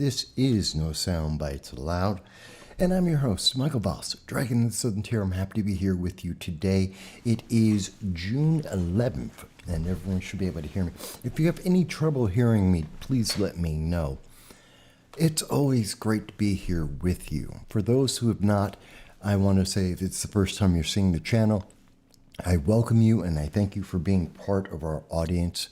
This is No Soundbites Allowed, and I'm your host, Michael Voss, Dragon of the Southern Tier. I'm happy to be here with you today. It is June 11th, and everyone should be able to hear me. If you have any trouble hearing me, please let me know. It's always great to be here with you. For those who have not, I want to say if it's the first time you're seeing the channel, I welcome you and I thank you for being part of our audience.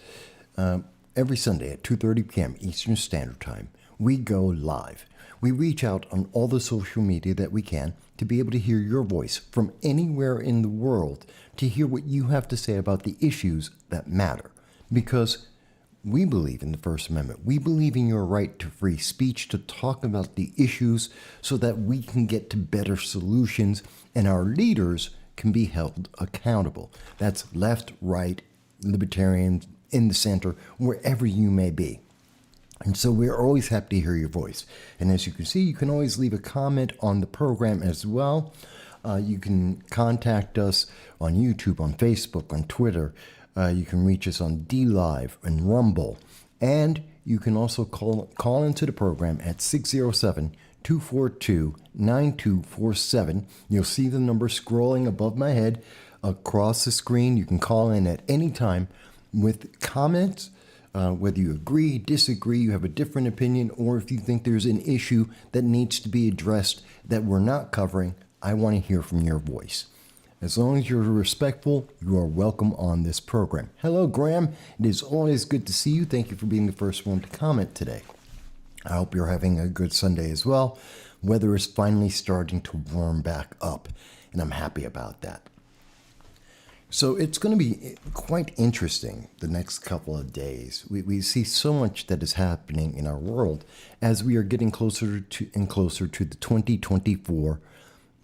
Every Sunday at 2:30 p.m. Eastern Standard Time, we go live. We reach out on all the social media that we can to be able to hear your voice from anywhere in the world, to hear what you have to say about the issues that matter. Because we believe in the First Amendment. We believe in your right to free speech, to talk about the issues so that we can get to better solutions and our leaders can be held accountable. That's left, right, libertarian, in the center, wherever you may be. And so we're always happy to hear your voice. And as you can see, you can always leave a comment on the program as well. You can contact us on YouTube, on Facebook, on Twitter. You can reach us on DLive and Rumble. And you can also call into the program at 607-242-9247. You'll see the number scrolling above my head across the screen. You can call in at any time with comments, whether you agree, disagree, you have a different opinion, or if you think there's an issue that needs to be addressed that we're not covering. I want to hear from your voice. As long as you're respectful, you are welcome on this program. Hello, Graham. It is always good to see you. Thank you for being the first one to comment today. I hope you're having a good Sunday as well. Weather is finally starting to warm back up, and I'm happy about that. So it's going to be quite interesting the next couple of days. We see so much that is happening in our world as we are getting closer to and closer to the 2024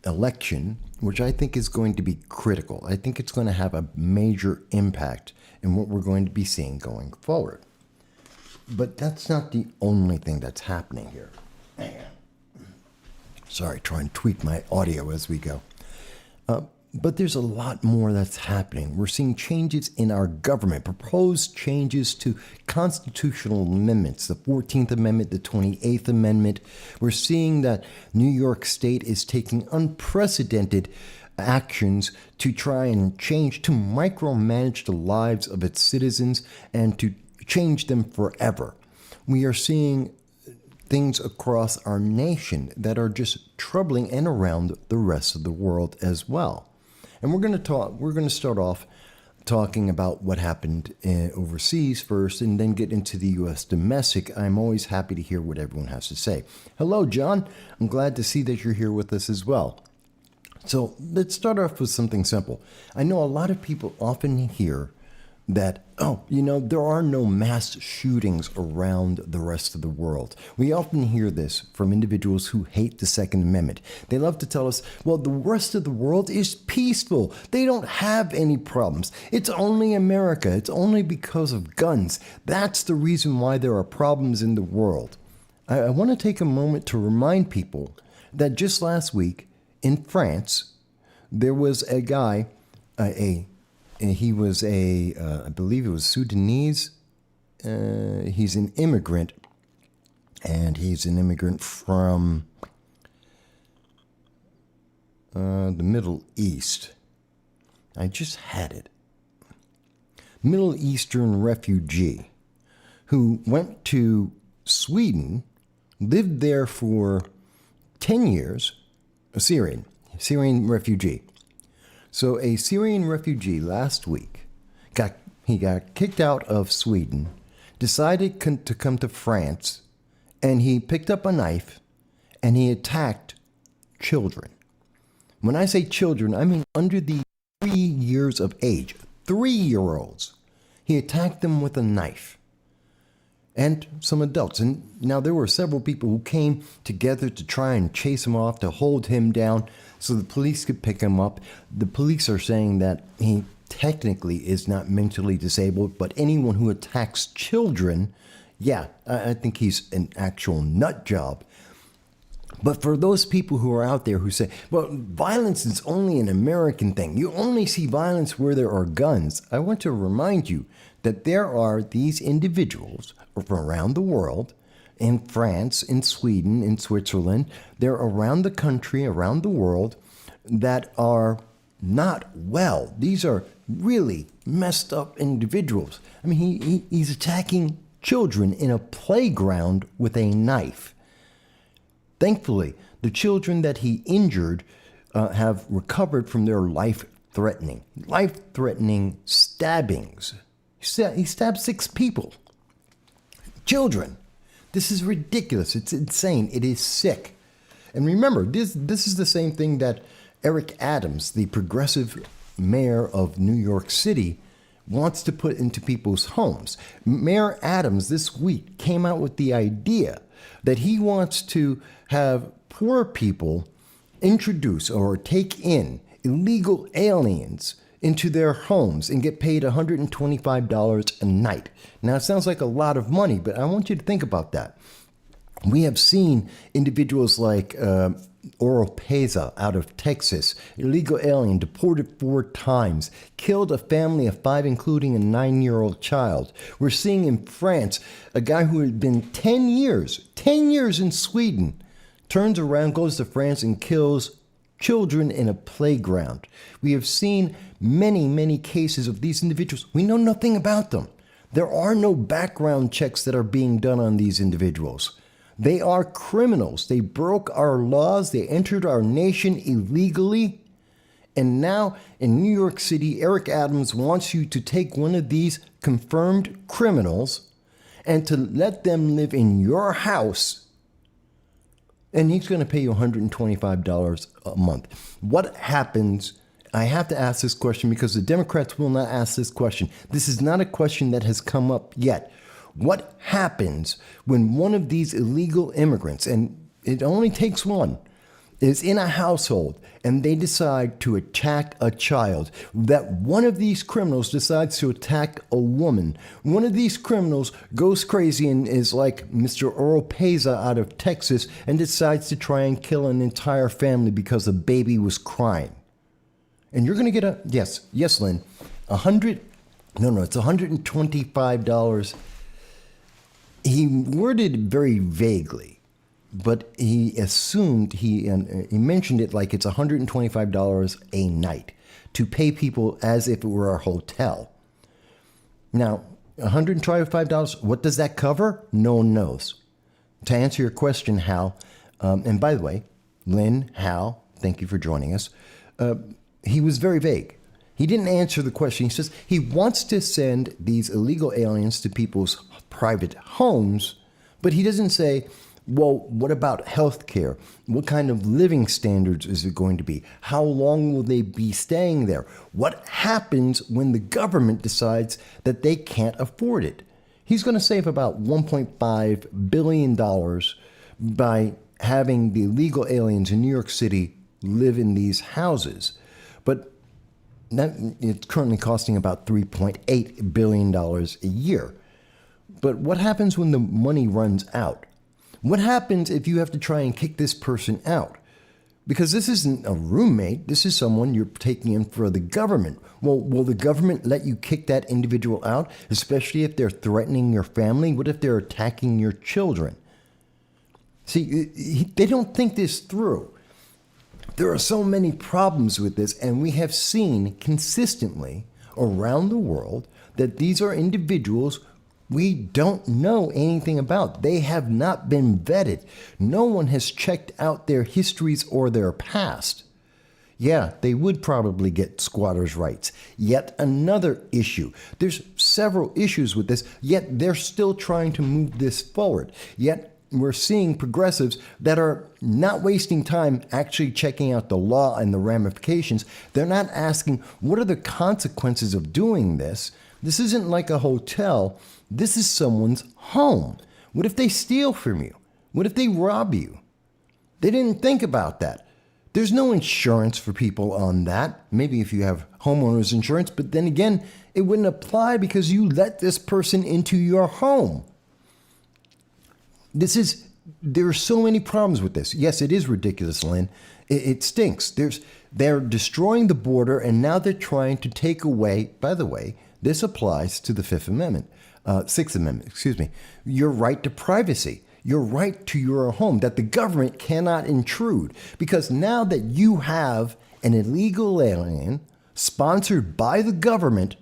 election, which I think is going to be critical. I think it's going to have a major impact in what we're going to be seeing going forward. But that's not the only thing that's happening here. Sorry, trying to tweak my audio as we go. But there's a lot more that's happening. We're seeing changes in our government, proposed changes to constitutional amendments, the 14th Amendment, the 28th Amendment. We're seeing that New York State is taking unprecedented actions to try and change, to micromanage the lives of its citizens and to change them forever. We are seeing things across our nation that are just troubling and around the rest of the world as well. And we're going to start off talking about what happened overseas first and then get into the U.S. domestic. I'm always happy to hear what everyone has to say. Hello, John. I'm glad to see that you're here with us as well. So let's start off with something simple. I know a lot of people often hear that, there are no mass shootings around the rest of the world. We often hear this from individuals who hate the Second Amendment. They love to tell us, well, the rest of the world is peaceful. They don't have any problems. It's only America. It's only because of guns. That's the reason why there are problems in the world. I want to take a moment to remind people that just last week in France, there was a guy, he was I believe it was Sudanese. He's an immigrant, and he's an immigrant from the Middle East. I just had it. Middle Eastern refugee who went to Sweden, lived there for 10 years, a Syrian refugee. So a Syrian refugee last week got kicked out of Sweden, decided to come to France, and he picked up a knife and he attacked children. When I say children, I mean under the 3 years of age, 3-year-olds. He attacked them with a knife. And some adults. And now there were several people who came together to try and chase him off, to hold him down so the police could pick him up. The police are saying that he technically is not mentally disabled, but anyone who attacks children, I think he's an actual nut job. But for those people who are out there who say, well, violence is only an American thing. You only see violence where there are guns. I want to remind you that there are these individuals from around the world in France, in Sweden, in Switzerland. They're around the country, around the world, that are not well. These are really messed up individuals. I mean, he's attacking children in a playground with a knife. Thankfully, the children that he injured have recovered from their life-threatening stabbings. He stabbed 6 people. Children. This is ridiculous. It's insane. It is sick. And remember, this is the same thing that Eric Adams, the progressive mayor of New York City, wants to put into people's homes. Mayor Adams this week came out with the idea that he wants to have poor people introduce or take in illegal aliens into their homes and get paid $125 a night. Now, it sounds like a lot of money, but I want you to think about that. We have seen individuals like Oropeza out of Texas, illegal alien, deported 4 times, killed a family of 5, including a 9-year-old child. We're seeing in France a guy who had been 10 years in Sweden, turns around, goes to France, and kills children in a playground. We have seen many, many cases of these individuals. We know nothing about them. There are no background checks that are being done on these individuals. They are criminals. They broke our laws. They entered our nation illegally. And now in New York City, Eric Adams wants you to take one of these confirmed criminals and to let them live in your house. And he's going to pay you $125 a month. What happens? I have to ask this question because the Democrats will not ask this question. This is not a question that has come up yet. What happens when one of these illegal immigrants, and it only takes one, is in a household and they decide to attack a child? That one of these criminals decides to attack a woman. One of these criminals goes crazy and is like Mr. Oropeza out of Texas and decides to try and kill an entire family because a baby was crying. And you're going to get yes, Lynn, it's $125. He worded it very vaguely, but he assumed, he mentioned it like it's $125 a night to pay people as if it were a hotel. Now, $125, what does that cover? No one knows. To answer your question, Hal, and by the way, Lynn, Hal, thank you for joining us. He was very vague. He didn't answer the question. He says he wants to send these illegal aliens to people's private homes, but he doesn't say, well, what about health care? What kind of living standards is it going to be? How long will they be staying there? What happens when the government decides that they can't afford it? He's going to save about $1.5 billion by having the illegal aliens in New York City live in these houses. But it's currently costing about $3.8 billion a year. But what happens when the money runs out? What happens if you have to try and kick this person out? Because this isn't a roommate. This is someone you're taking in for the government. Well, will the government let you kick that individual out, especially if they're threatening your family? What if they're attacking your children? See, they don't think this through. There are so many problems with this, and we have seen consistently around the world that these are individuals we don't know anything about. They have not been vetted. No one has checked out their histories or their past. Yeah, they would probably get squatters' rights. Yet another issue. There's several issues with this, yet they're still trying to move this forward. Yet we're seeing progressives that are not wasting time actually checking out the law and the ramifications. They're not asking, what are the consequences of doing this? This isn't like a hotel. This is someone's home. What if they steal from you? What if they rob you? They didn't think about that. There's no insurance for people on that. Maybe if you have homeowners insurance, but then again, it wouldn't apply because you let this person into your home. There are so many problems with this. Yes, it is ridiculous, Lynn. It stinks. They're destroying the border, and now they're trying to take away, by the way, this applies to the Sixth Amendment, your right to privacy. your right to your home, that the government cannot intrude. Because now that you have an illegal alien sponsored by the government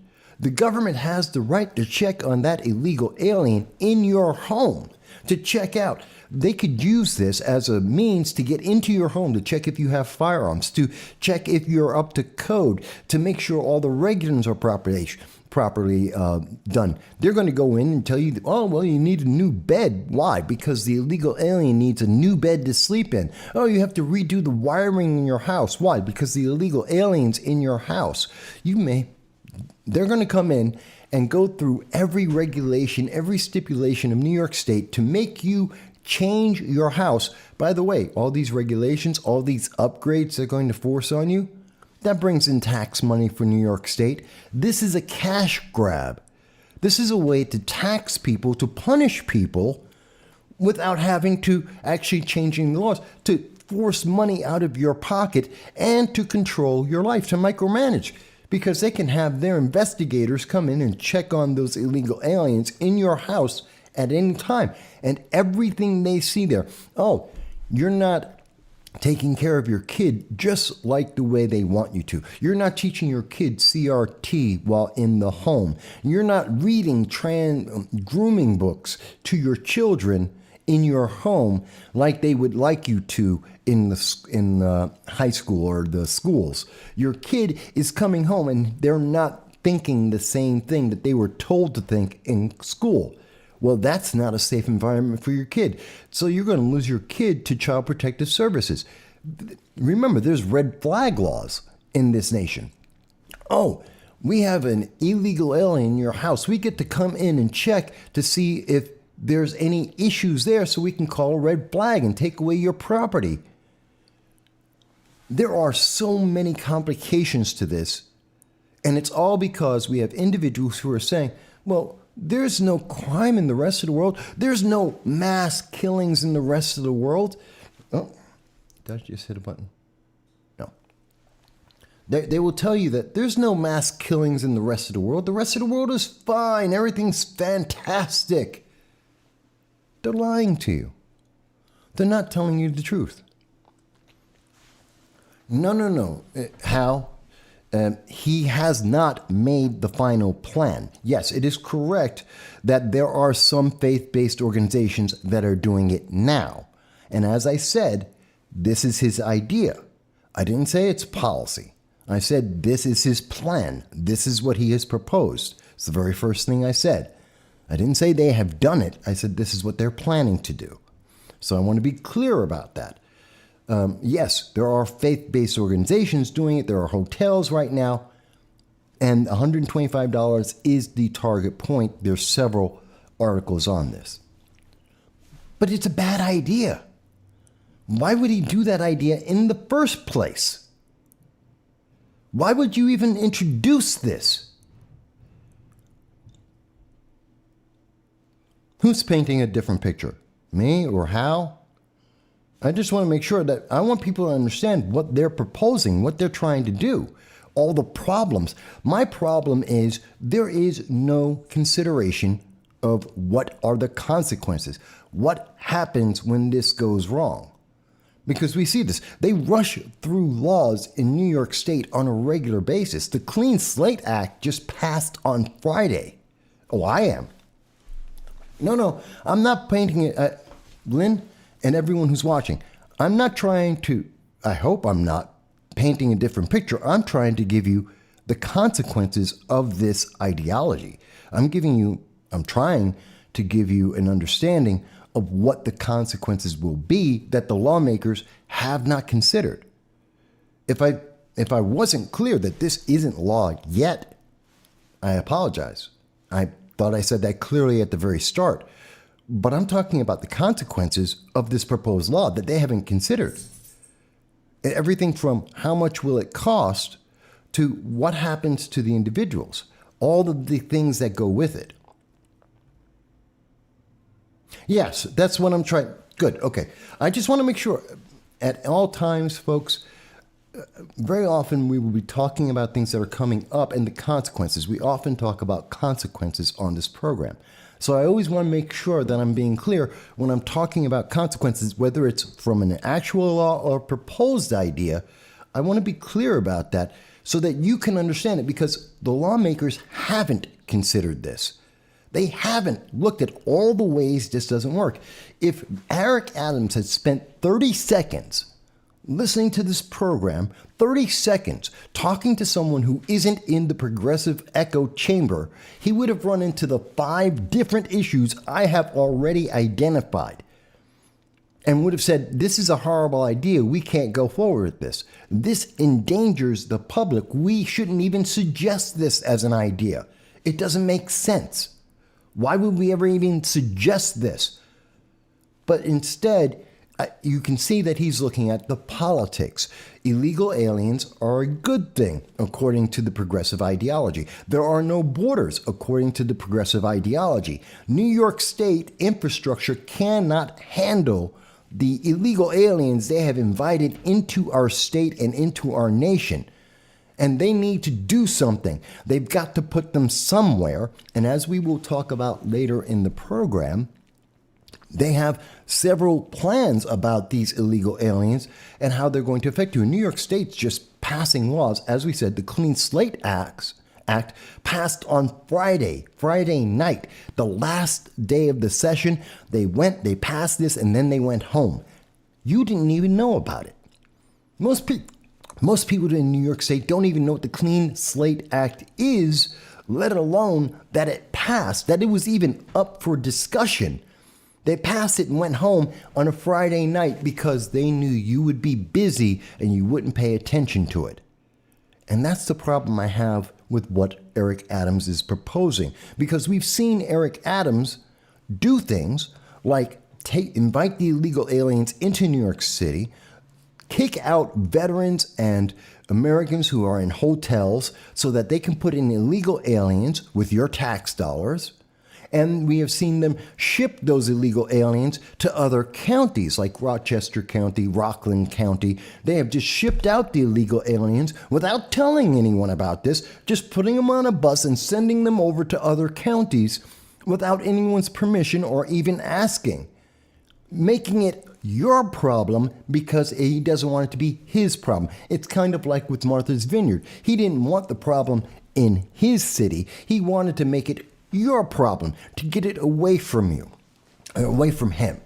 has the right to check on that illegal alien in your home, to check out. They could use this as a means to get into your home, to check if you have firearms, to check if you're up to code, to make sure all the regulations are properly done. They're going to go in and tell you, oh, well, you need a new bed. Why? Because the illegal alien needs a new bed to sleep in. Oh, you have to redo the wiring in your house. Why? Because the illegal alien's in your house. They're going to come in and go through every regulation, every stipulation of New York State to make you change your house. By the way, all these regulations, all these upgrades they're going to force on you, that brings in tax money for New York State. This is a cash grab. This is a way to tax people, to punish people without having to actually changing the laws, to force money out of your pocket and to control your life, to micromanage. Because they can have their investigators come in and check on those illegal aliens in your house at any time. And everything they see there, oh, you're not taking care of your kid just like the way they want you to. You're not teaching your kid CRT while in the home. You're not reading grooming books to your children in your home like they would like you to in the high school or the schools. Your kid is coming home and they're not thinking the same thing that they were told to think in school. Well, that's not a safe environment for your kid. So you're going to lose your kid to Child Protective Services. Remember, there's red flag laws in this nation. Oh, we have an illegal alien in your house. We get to come in and check to see if there's any issues there so we can call a red flag and take away your property. There are so many complications to this, and it's all because we have individuals who are saying, well, there's no crime in the rest of the world. There's no mass killings in the rest of the world. Oh, did I just hit a button? No. They will tell you that there's no mass killings in the rest of the world. The rest of the world is fine. Everything's fantastic. They're lying to you. They're not telling you the truth. No. How? He has not made the final plan. Yes, it is correct that there are some faith-based organizations that are doing it now. And as I said, this is his idea. I didn't say it's policy. I said this is his plan. This is what he has proposed. It's the very first thing I said. I didn't say they have done it. I said this is what they're planning to do. So I want to be clear about that. Yes, there are faith-based organizations doing it. There are hotels right now. And $125 is the target point. There's several articles on this. But it's a bad idea. Why would he do that idea in the first place? Why would you even introduce this? Who's painting a different picture? Me or Hal? I just want to make sure that I want people to understand what they're proposing, what they're trying to do, all the problems. My problem is there is no consideration of what are the consequences. What happens when this goes wrong? Because we see this. They rush through laws in New York State on a regular basis. The Clean Slate Act just passed on Friday. Oh, I am. No, I'm not painting it. Lynn and everyone who's watching, I'm not trying to, I hope I'm not painting a different picture. I'm trying to give you the consequences of this ideology. I'm trying to give you an understanding of what the consequences will be that the lawmakers have not considered. If I wasn't clear that this isn't law yet, I apologize. I thought I said that clearly at the very start. But I'm talking about the consequences of this proposed law that they haven't considered. Everything from how much will it cost to what happens to the individuals, all of the things that go with it. Yes, that's what I'm trying. Good. Okay. I just want to make sure at all times, folks, very often we will be talking about things that are coming up and the consequences. We often talk about consequences on this program. So I always want to make sure that I'm being clear when I'm talking about consequences, whether it's from an actual law or proposed idea. I want to be clear about that so that you can understand it, because the lawmakers haven't considered this. They haven't looked at all the ways this doesn't work. If Eric Adams had spent 30 seconds listening to this program, 30 seconds talking to someone who isn't in the progressive echo chamber, he would have run into the 5 different issues I have already identified and would have said, this is a horrible idea. We can't go forward with this. This endangers the public. We shouldn't even suggest this as an idea. It doesn't make sense. Why would we ever even suggest this? But instead, you can see that he's looking at the politics. Illegal aliens are a good thing, according to the progressive ideology. There are no borders, according to the progressive ideology. New York State infrastructure cannot handle the illegal aliens they have invited into our state and into our nation. And they need to do something. They've got to put them somewhere. And as we will talk about later in the program, they have several plans about these illegal aliens and how they're going to affect you. New York State's just passing laws. As we said, the Clean Slate Act passed on Friday night, the last day of the session. They passed this, and then they went home. You didn't even know about it. Most people in New York State don't even know what the Clean Slate Act is, let alone that it passed, that it was even up for discussion. They passed it and went home on a Friday night because they knew you would be busy and you wouldn't pay attention to it. And that's the problem I have with what Eric Adams is proposing, because we've seen Eric Adams do things like invite the illegal aliens into New York City, kick out veterans and Americans who are in hotels so that they can put in illegal aliens with your tax dollars. And we have seen them ship those illegal aliens to other counties like Rochester County, Rockland County. They have just shipped out the illegal aliens without telling anyone about this, just putting them on a bus and sending them over to other counties without anyone's permission or even asking, making it your problem because he doesn't want it to be his problem. It's kind of like with Martha's Vineyard. He didn't want the problem in his city. He wanted to make it your problem, to get it away from you, away from him.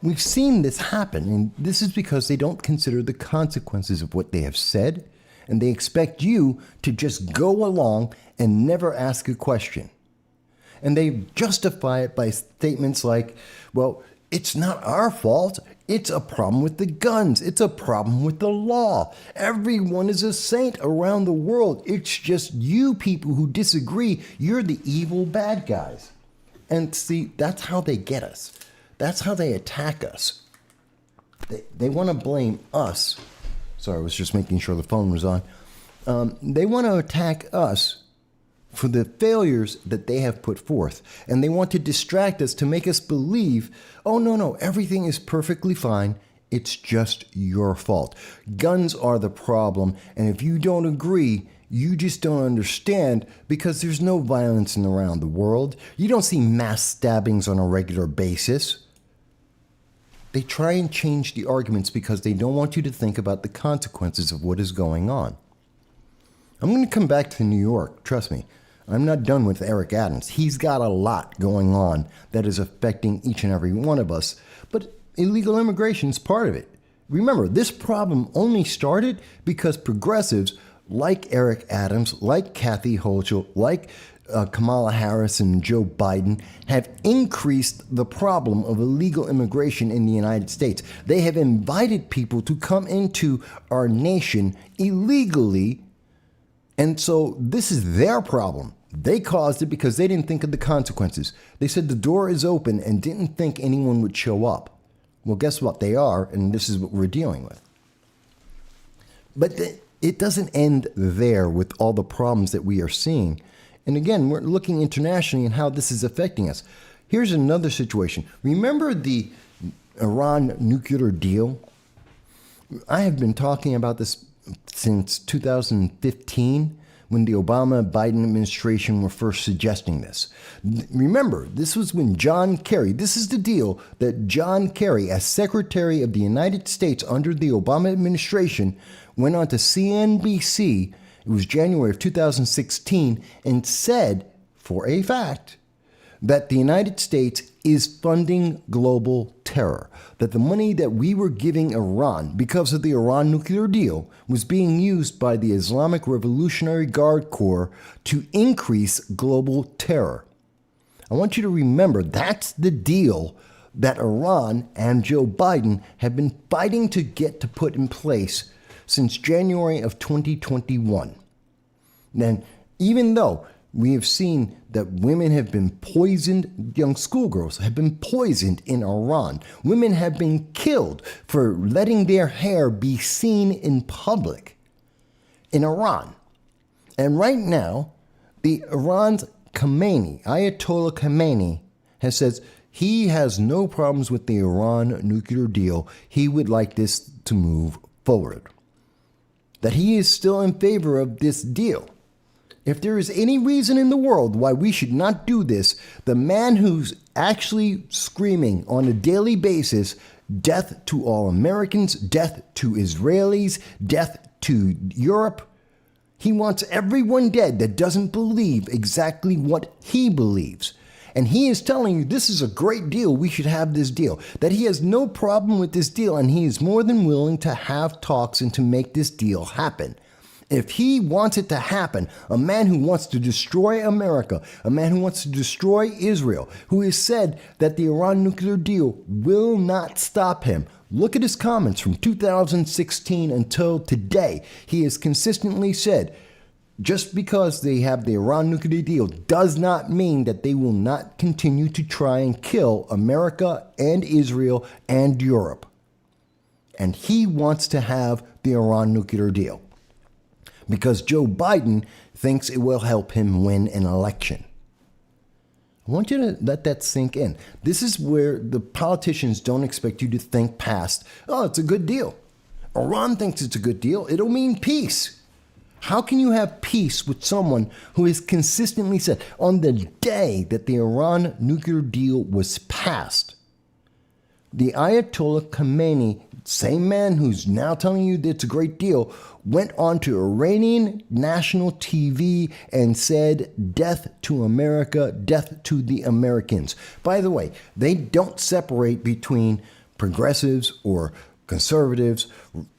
We've seen this happen, and this is because they don't consider the consequences of what they have said, and they expect you to just go along and never ask a question. And they justify it by statements like, well, it's not our fault. It's a problem with the guns. It's a problem with the law. Everyone is a saint around the world. It's just you people who disagree. You're the evil bad guys. And see, that's how they get us. That's how they attack us. They want to blame us. Sorry, I was just making sure the phone was on. They want to attack us for the failures that they have put forth. And they want to distract us to make us believe, oh, no, everything is perfectly fine. It's just your fault. Guns are the problem. And if you don't agree, you just don't understand, because there's no violence around the world. You don't see mass stabbings on a regular basis. They try and change the arguments because they don't want you to think about the consequences of what is going on. I'm going to come back to New York, trust me. I'm not done with Eric Adams. He's got a lot going on that is affecting each and every one of us, but illegal immigration is part of it. Remember, this problem only started because progressives like Eric Adams, like Kathy Hochul, like Kamala Harris and Joe Biden have increased the problem of illegal immigration in the United States. They have invited people to come into our nation illegally. And so this is their problem. They caused it because they didn't think of the consequences. They said the door is open and didn't think anyone would show up. Well, guess what? They are, and this is what we're dealing with. But it doesn't end there with all the problems that we are seeing. And again, we're looking internationally and how this is affecting us. Here's another situation. Remember the Iran nuclear deal? I have been talking about this since 2015, when the Obama-Biden administration were first suggesting this. Remember, this was when John Kerry, this is the deal that John Kerry, as Secretary of the United States under the Obama administration, went on to CNBC, it was January of 2016, and said, for a fact, that the United States is funding global terror, that the money that we were giving Iran because of the Iran nuclear deal was being used by the Islamic Revolutionary Guard Corps to increase global terror. I want you to remember that's the deal that Iran and Joe Biden have been fighting to get to put in place since January of 2021. Then, even though we have seen that women have been poisoned, young schoolgirls have been poisoned in Iran. Women have been killed for letting their hair be seen in public in Iran. And right now, Iran's Khamenei, Ayatollah Khamenei, has said he has no problems with the Iran nuclear deal. He would like this to move forward. That he is still in favor of this deal. If there is any reason in the world why we should not do this, the man who's actually screaming on a daily basis, death to all Americans, death to Israelis, death to Europe, he wants everyone dead that doesn't believe exactly what he believes. And he is telling you this is a great deal, we should have this deal. That he has no problem with this deal and he is more than willing to have talks and to make this deal happen. If he wants it to happen, a man who wants to destroy America, a man who wants to destroy Israel, who has said that the Iran nuclear deal will not stop him. Look at his comments from 2016 until today. He has consistently said, just because they have the Iran nuclear deal does not mean that they will not continue to try and kill America and Israel and Europe. And he wants to have the Iran nuclear deal because Joe Biden thinks it will help him win an election. I want you to let that sink in. This is where the politicians don't expect you to think past, oh, it's a good deal. Iran thinks it's a good deal. It'll mean peace. How can you have peace with someone who has consistently said, on the day that the Iran nuclear deal was passed, the Ayatollah Khamenei, same man who's now telling you that it's a great deal, went on to Iranian national TV and said, death to America, death to the Americans. By the way, they don't separate between progressives or conservatives,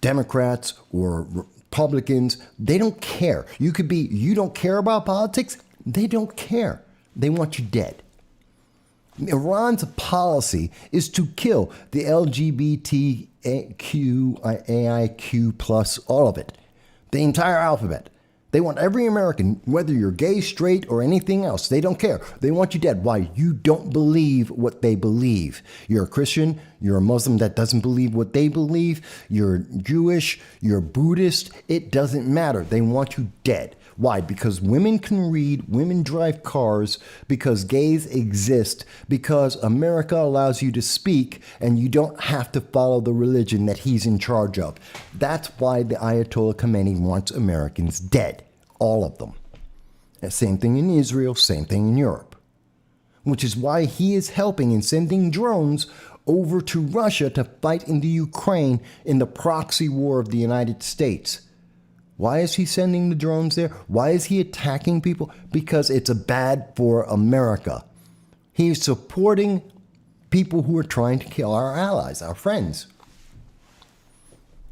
Democrats or Republicans. They don't care. You don't care about politics? They don't care. They want you dead. Iran's policy is to kill the LGBTQ, AIQ plus, all of it, the entire alphabet. They want every American, whether you're gay, straight, or anything else, they don't care. They want you dead. Why? You don't believe what they believe. You're a Christian, you're a Muslim that doesn't believe what they believe, you're Jewish, you're Buddhist, it doesn't matter. They want you dead. Why? Because women can read, women drive cars, because gays exist, because America allows you to speak, and you don't have to follow the religion that he's in charge of. That's why the Ayatollah Khamenei wants Americans dead. All of them. Same thing in Israel, same thing in Europe. Which is why he is helping and sending drones over to Russia to fight in the Ukraine in the proxy war of the United States. Why is he sending the drones there? Why is he attacking people? Because it's bad for America. He's supporting people who are trying to kill our allies, our friends.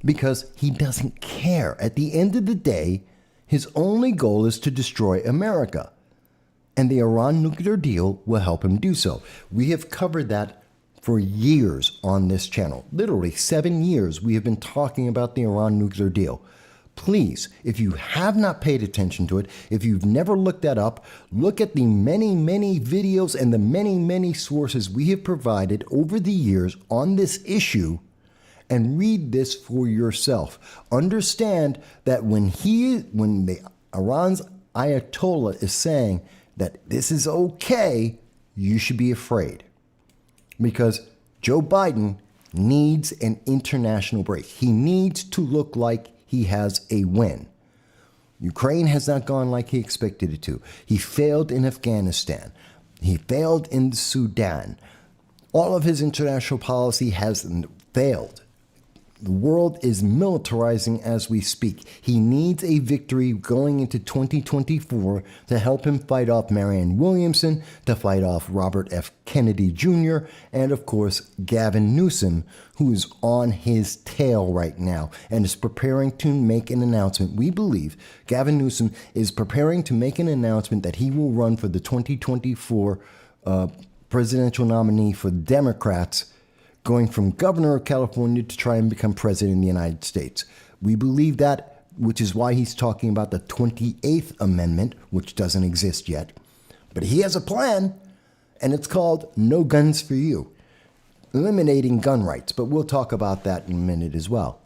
Because he doesn't care. At the end of the day, his only goal is to destroy America. And the Iran nuclear deal will help him do so. We have covered that for years on this channel. Literally 7 years we have been talking about the Iran nuclear deal. Please, if you have not paid attention to it, if you've never looked that up, look at the many, many videos and the many, many sources we have provided over the years on this issue and read this for yourself. Understand that when the Iran's Ayatollah is saying that this is okay, you should be afraid. Because Joe Biden needs an international break. He needs to look like he has a win. Ukraine has not gone like he expected it to. He failed in Afghanistan. He failed in Sudan. All of his international policy has failed. The world is militarizing as we speak. He needs a victory going into 2024 to help him fight off Marianne Williamson, to fight off Robert F. Kennedy Jr., and of course, Gavin Newsom, who is on his tail right now and is preparing to make an announcement. We believe Gavin Newsom is preparing to make an announcement that he will run for the 2024 presidential nominee for the Democrats, going from governor of California to try and become president of the United States. We believe that, which is why he's talking about the 28th Amendment, which doesn't exist yet. But he has a plan, and it's called No Guns for You, eliminating gun rights. But we'll talk about that in a minute as well.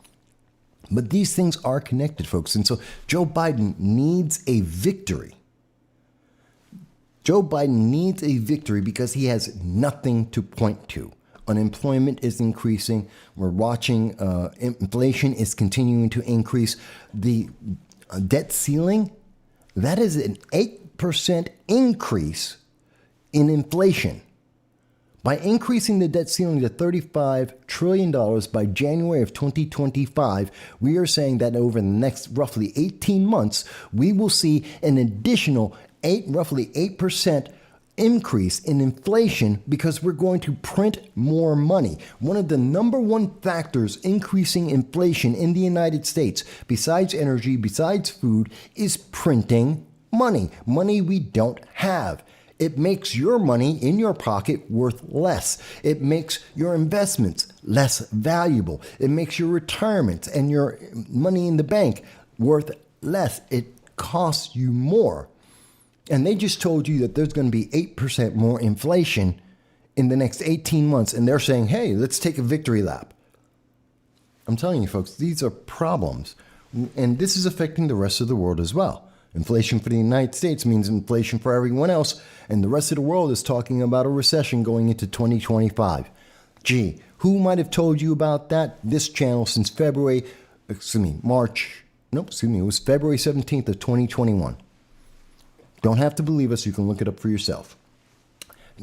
But these things are connected, folks. And so Joe Biden needs a victory. Joe Biden needs a victory because he has nothing to point to. Unemployment is increasing. We're watching inflation is continuing to increase. The debt ceiling, that is an 8% increase in inflation. By increasing the debt ceiling to $35 trillion by January of 2025, we are saying that over the next roughly 18 months, we will see an additional roughly 8% increase in inflation because we're going to print more money. One of the number one factors increasing inflation in the United States, besides energy, besides food, is printing money. Money we don't have. It makes your money in your pocket worth less. It makes your investments less valuable. It makes your retirement and your money in the bank worth less. It costs you more. And they just told you that there's going to be 8% more inflation in the next 18 months. And they're saying, hey, let's take a victory lap. I'm telling you, folks, these are problems. And this is affecting the rest of the world as well. Inflation for the United States means inflation for everyone else. And the rest of the world is talking about a recession going into 2025. Gee, who might have told you about that? This channel since it was February 17th of 2021. Don't have to believe us. You can look it up for yourself.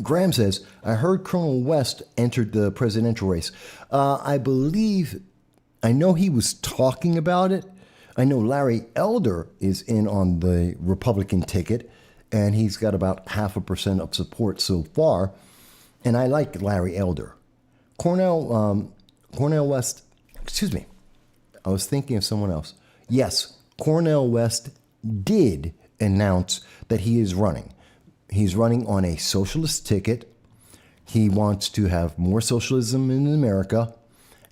Graham says, I heard Colonel West entered the presidential race. I know he was talking about it. I know Larry Elder is in on the Republican ticket, and he's got about 0.5% of support so far. And I like Larry Elder. Cornel West, I was thinking of someone else. Yes, Cornel West did announce that he is running. He's running on a socialist ticket. He wants to have more socialism in America,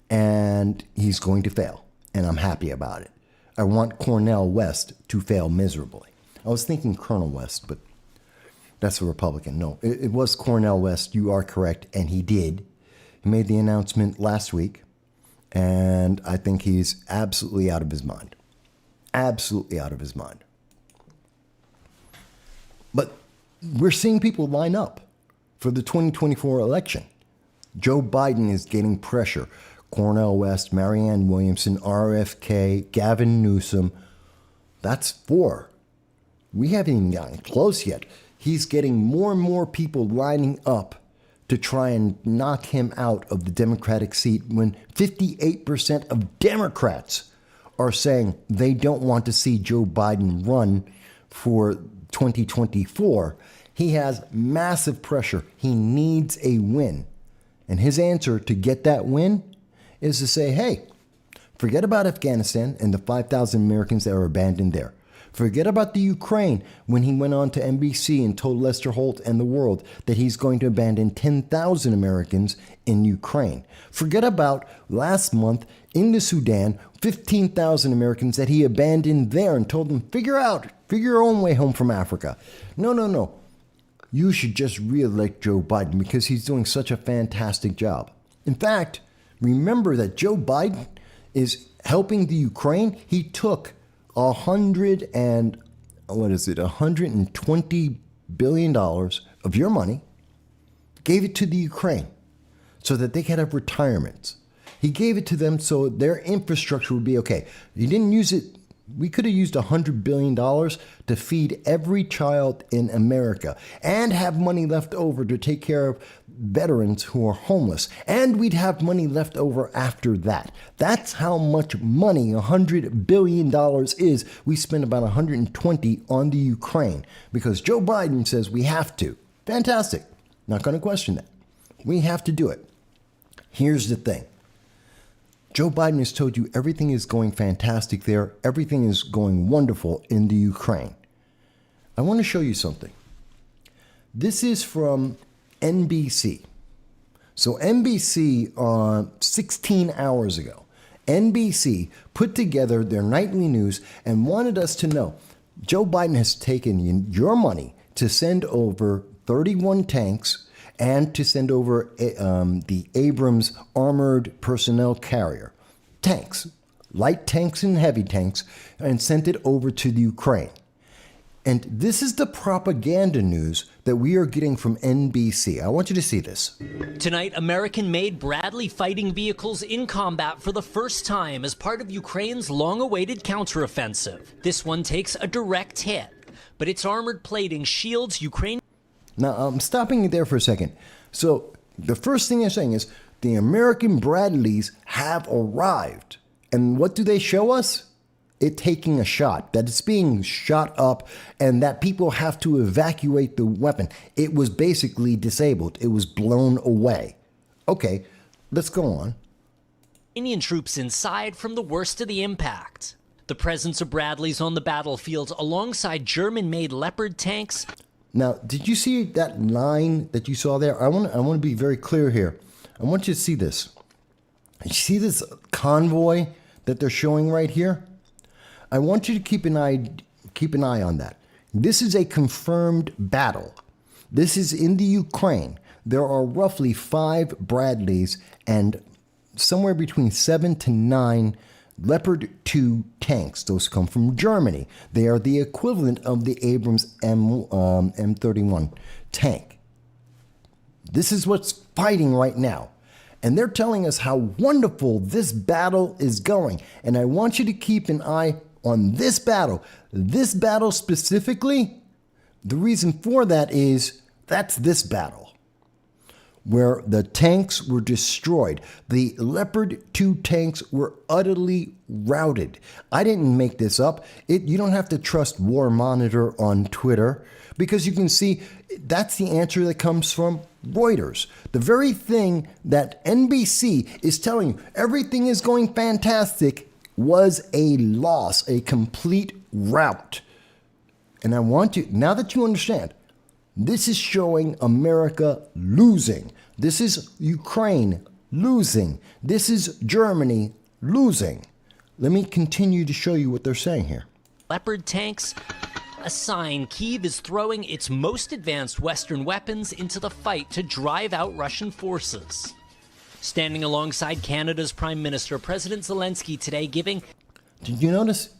and he's going to fail. And I'm happy about it. I want Cornel West to fail miserably. I was thinking Colonel West, but that's a Republican. No, it was Cornel West. You are correct. And he did. He made the announcement last week. And I think he's absolutely out of his mind. Absolutely out of his mind. But we're seeing people line up for the 2024 election. Joe Biden is getting pressure. Cornel West, Marianne Williamson, RFK, Gavin Newsom. That's 4. We haven't even gotten close yet. He's getting more and more people lining up to try and knock him out of the Democratic seat when 58% of Democrats are saying they don't want to see Joe Biden run for 2024. He has massive pressure. He needs a win. And his answer to get that win is to say, hey, forget about Afghanistan and the 5,000 Americans that are abandoned there. Forget about the Ukraine when he went on to NBC and told Lester Holt and the world that he's going to abandon 10,000 Americans in Ukraine. Forget about last month in the Sudan, 15,000 Americans that he abandoned there and told them, figure your own way home from Africa. No. You should just re-elect Joe Biden because he's doing such a fantastic job. In fact, remember that Joe Biden is helping the Ukraine. He took $120 billion of your money, gave it to the Ukraine so that they could have retirements. He gave it to them so their infrastructure would be okay. He didn't use it We could have used $100 billion to feed every child in America and have money left over to take care of veterans who are homeless. And we'd have money left over after that. That's how much money $100 billion is. We spent about 120 on the Ukraine because Joe Biden says we have to. Fantastic. Not going to question that. We have to do it. Here's the thing. Joe Biden has told you everything is going fantastic there. Everything is going wonderful in the Ukraine. I want to show you something. This is from NBC. So NBC, 16 hours ago, NBC put together their nightly news and wanted us to know Joe Biden has taken your money to send over 31 tanks and to send over the Abrams armored personnel carrier. Tanks, light tanks and heavy tanks, and sent it over to the Ukraine. And this is the propaganda news that we are getting from NBC. I want you to see this. Tonight, American-made Bradley fighting vehicles in combat for the first time as part of Ukraine's long-awaited counteroffensive. This one takes a direct hit, but its armored plating shields Ukraine. Now, I'm stopping you there for a second. So the first thing they're saying is the American Bradleys have arrived. And what do they show us? It taking a shot, that it's being shot up and that people have to evacuate the weapon. It was basically disabled. It was blown away. Okay, let's go on. Indian troops inside from the worst of the impact. The presence of Bradleys on the battlefield alongside German-made Leopard tanks. Now, did you see that line that you saw there? I want to be very clear here. I want you to see this. You see this convoy that they're showing right here? I want you to keep an eye on that. This is a confirmed battle. This is in the Ukraine. There are roughly 5 Bradleys and somewhere between 7 to 9 Leopard 2 tanks. Those come from Germany. They are the equivalent of the Abrams M31 tank. This is what's fighting right now. And they're telling us how wonderful this battle is going. And I want you to keep an eye on this battle. This battle specifically, the reason for that is that's this battle, where the tanks were destroyed. The Leopard 2 tanks were utterly routed. I didn't make this up. You don't have to trust War Monitor on Twitter because you can see that's the answer that comes from Reuters. The very thing that NBC is telling you, everything is going fantastic, was a loss, a complete rout. And I want you, now that you understand, this is showing America losing. This is Ukraine losing. This is Germany losing. Let me continue to show you what they're saying here. Leopard tanks, a sign Kyiv is throwing its most advanced Western weapons into the fight to drive out Russian forces. Standing alongside Canada's Prime Minister, President Zelensky today giving... Did you notice?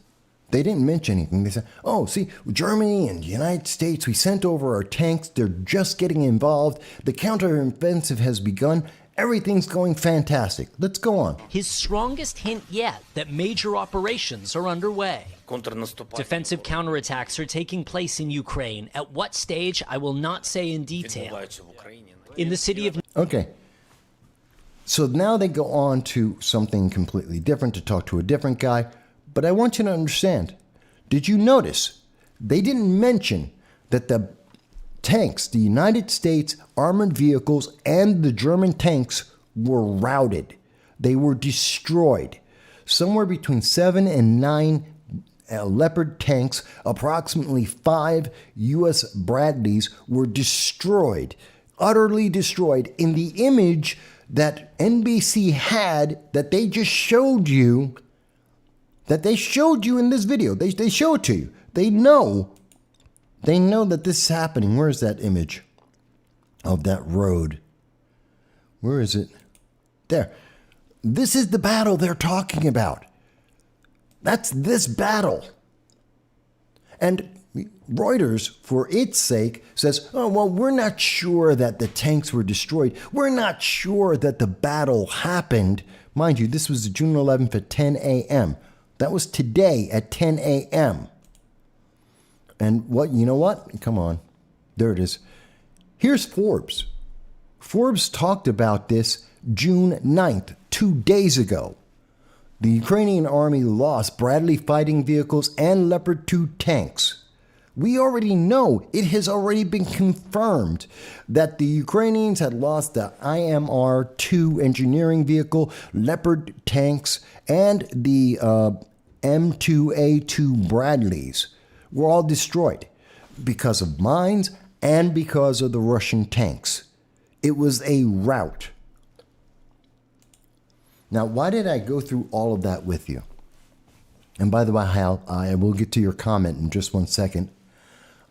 They didn't mention anything. They said, oh, see, Germany and the United States, we sent over our tanks. They're just getting involved. The counteroffensive has begun. Everything's going fantastic. Let's go on. His strongest hint yet that major operations are underway. Defensive counterattacks are taking place in Ukraine. At what stage, I will not say in detail. In the city of... Okay. So now they go on to something completely different to talk to a different guy. But I want you to understand, did you notice they didn't mention that the tanks, the United States armored vehicles and the German tanks were routed. They were destroyed. Somewhere between 7 and 9 Leopard tanks, approximately 5 U.S. Bradleys were destroyed, utterly destroyed. In the image that NBC had that they just showed you, that they showed you in this video. They show it to you. They know that this is happening. Where is that image of that road? Where is it? There. This is the battle they're talking about. That's this battle. And Reuters, for its sake, says, oh, well, we're not sure that the tanks were destroyed. We're not sure that the battle happened. Mind you, this was June 11th at 10 a.m. That was today at 10 a.m. And you know what? Come on. There it is. Here's Forbes. Forbes talked about this June 9th, 2 days ago. The Ukrainian army lost Bradley fighting vehicles and Leopard 2 tanks. We already know, it has already been confirmed that the Ukrainians had lost the IMR-2 engineering vehicle, Leopard tanks, and the M2A2 Bradleys were all destroyed because of mines and because of the Russian tanks. It was a rout. Now, why did I go through all of that with you? And by the way, Hal, I will get to your comment in just 1 second.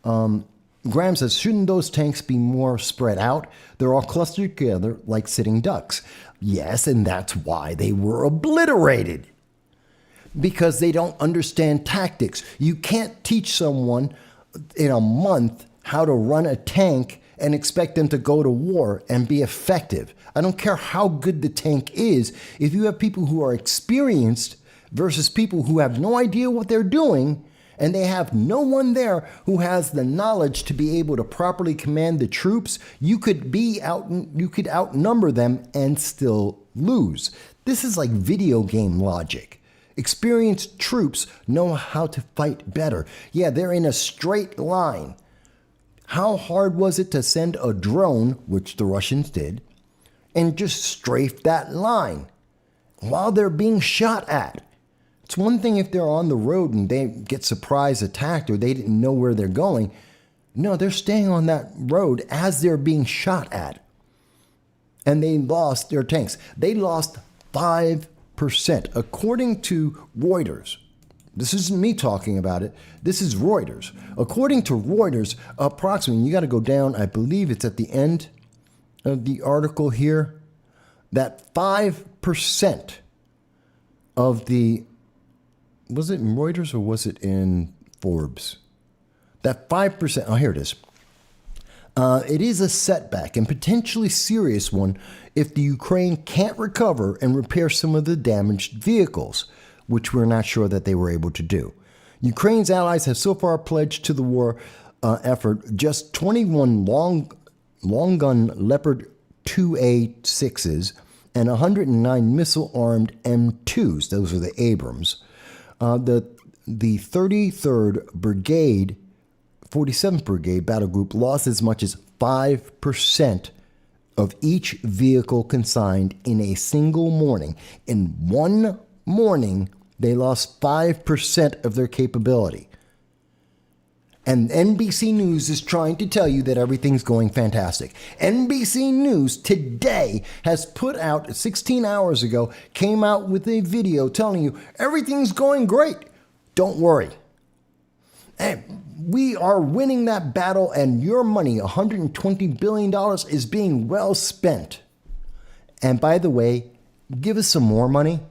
Graham says, shouldn't those tanks be more spread out? They're all clustered together like sitting ducks. Yes, and that's why they were obliterated. Because they don't understand tactics. You can't teach someone in a month how to run a tank and expect them to go to war and be effective. I don't care how good the tank is. If you have people who are experienced versus people who have no idea what they're doing, and they have no one there who has the knowledge to be able to properly command the troops, you could outnumber them and still lose. This is like video game logic. Experienced troops know how to fight better. Yeah, they're in a straight line. How hard was it to send a drone, which the Russians did, and just strafe that line while they're being shot at? It's one thing if they're on the road and they get surprise attacked or they didn't know where they're going. No, they're staying on that road as they're being shot at. And they lost their tanks. They lost 5%, according to Reuters. This isn't me talking about it. This is Reuters. According to Reuters, approximately, you got to go down, I believe it's at the end of the article here, that 5% of the, was it in Reuters or was it in Forbes? That 5%, oh, here it is. It is a setback and potentially serious one if the Ukraine can't recover and repair some of the damaged vehicles, which we're not sure that they were able to do. Ukraine's allies have so far pledged to the war effort just 21 long gun Leopard 2A6s and 109 missile-armed M2s. Those are the Abrams. The 33rd Brigade, 47th Brigade Battle Group lost as much as 5% of each vehicle consigned in a single morning. In one morning, they lost 5% of their capability. And NBC News is trying to tell you that everything's going fantastic. NBC News today has put out, 16 hours ago, came out with a video telling you everything's going great. Don't worry. And we are winning that battle, and your money, $120 billion, is being well spent. And by the way, give us some more money.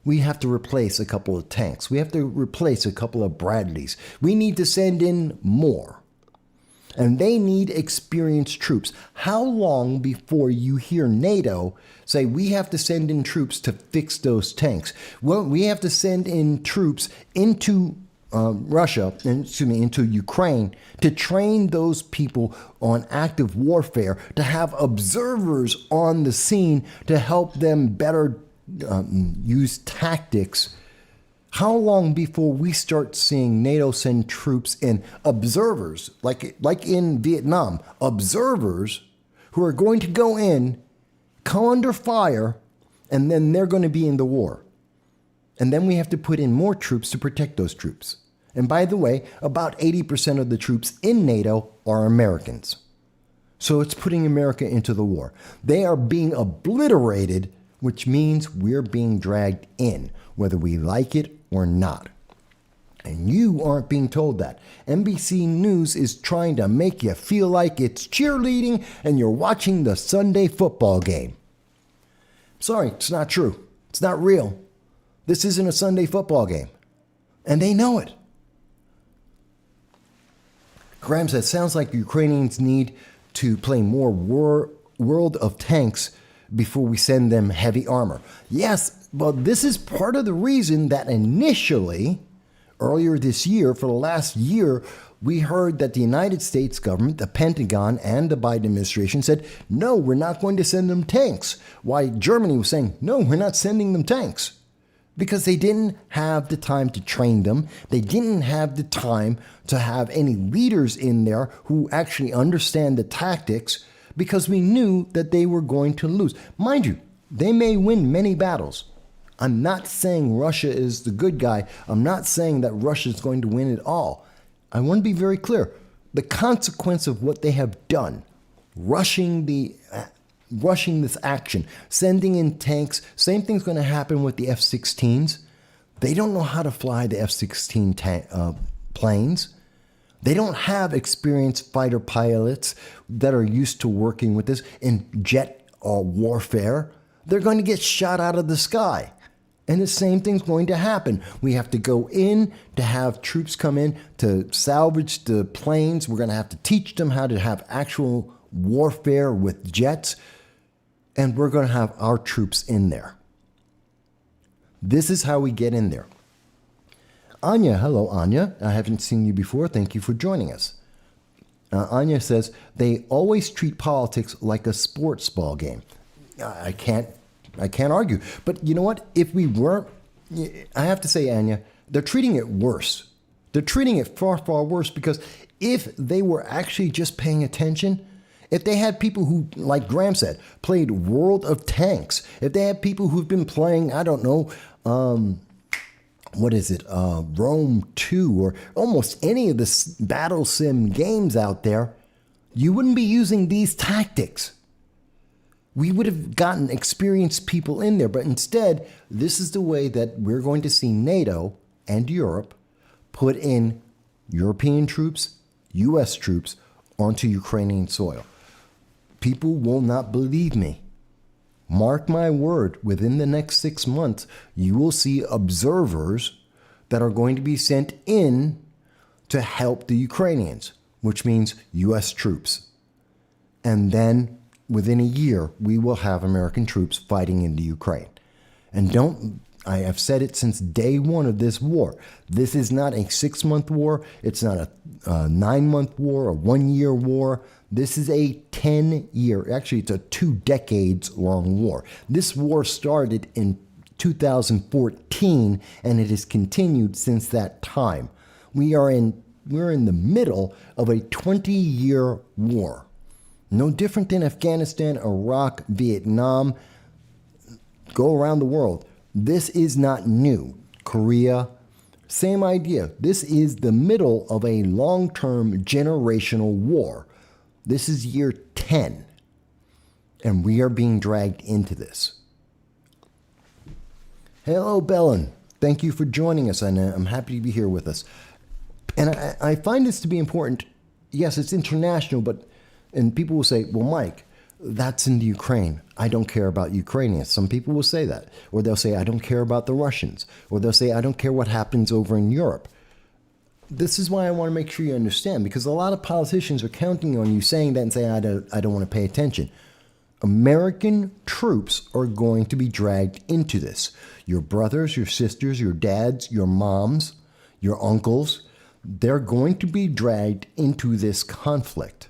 We have to replace a couple of tanks. We have to replace a couple of Bradleys. We need to send in more. And they need experienced troops. How long before you hear NATO say we have to send in troops to fix those tanks? Well, we have to send in troops into into Ukraine to train those people on active warfare, to have observers on the scene to help them better use tactics. How long before we start seeing NATO send troops in, observers, like in Vietnam, observers who are going to go in, come under fire, and then they're going to be in the war. And then we have to put in more troops to protect those troops. And by the way, about 80% of the troops in NATO are Americans. So it's putting America into the war. They are being obliterated, which means we're being dragged in, whether we like it or not. And you aren't being told that. NBC News is trying to make you feel like it's cheerleading and you're watching the Sunday football game. Sorry, it's not true. It's not real. This isn't a Sunday football game. And they know it. Graham said, sounds like the Ukrainians need to play more World of Tanks before we send them heavy armor. Yes, Well, this is part of the reason that initially, earlier this year, for the last year, we heard that the United States government, the Pentagon, and the Biden administration said, no, we're not going to send them tanks. Why Germany was saying, no, we're not sending them tanks. Because they didn't have the time to train them. They didn't have the time to have any leaders in there who actually understand the tactics, because we knew that they were going to lose. Mind you, they may win many battles. I'm not saying Russia is the good guy. I'm not saying that Russia is going to win it all. I want to be very clear. The consequence of what they have done, rushing this action, sending in tanks, same thing's going to happen with the F-16s. They don't know how to fly the F-16 planes. They don't have experienced fighter pilots that are used to working with this in jet warfare. They're going to get shot out of the sky. And the same thing's going to happen. We have to go in to have troops come in to salvage the planes. We're going to have to teach them how to have actual warfare with jets. And we're going to have our troops in there. This is how we get in there. Anya, hello, Anya. I haven't seen you before. Thank you for joining us. Anya says, they always treat politics like a sports ball game. I can't argue. But you know what? If we weren't, I have to say, Anya, they're treating it worse. They're treating it far, far worse, because if they were actually just paying attention, if they had people who, like Graham said, played World of Tanks, if they had people who've been playing, I don't know, Rome 2, or almost any of the battle sim games out there, you wouldn't be using these tactics. We would have gotten experienced people in there, but instead, this is the way that we're going to see NATO and Europe put in European troops, U.S. troops onto Ukrainian soil. People will not believe me. Mark my word, within the next 6 months, you will see observers that are going to be sent in to help the Ukrainians, which means U.S. troops. And then within a year, we will have American troops fighting in the Ukraine. And I have said it since day one of this war. This is not a 6-month war. It's not a 9-month war, a 1-year war. This is a 10-year, actually it's a 2 decades long war. This war started in 2014, and it has continued since that time. We're in the middle of a 20-year war. No different than Afghanistan, Iraq, Vietnam. Go around the world. This is not new. Korea, same idea. This is the middle of a long-term generational war. This is year 10. And we are being dragged into this. Hello, Bellin. Thank you for joining us, and I'm happy to be here with us. And I find this to be important. Yes, it's international, and people will say, well, Mike, that's in the Ukraine. I don't care about Ukrainians. Some people will say that. Or they'll say, I don't care about the Russians. Or they'll say, I don't care what happens over in Europe. This is why I want to make sure you understand, because a lot of politicians are counting on you saying that and saying, I don't want to pay attention. American troops are going to be dragged into this. Your brothers, your sisters, your dads, your moms, your uncles, they're going to be dragged into this conflict.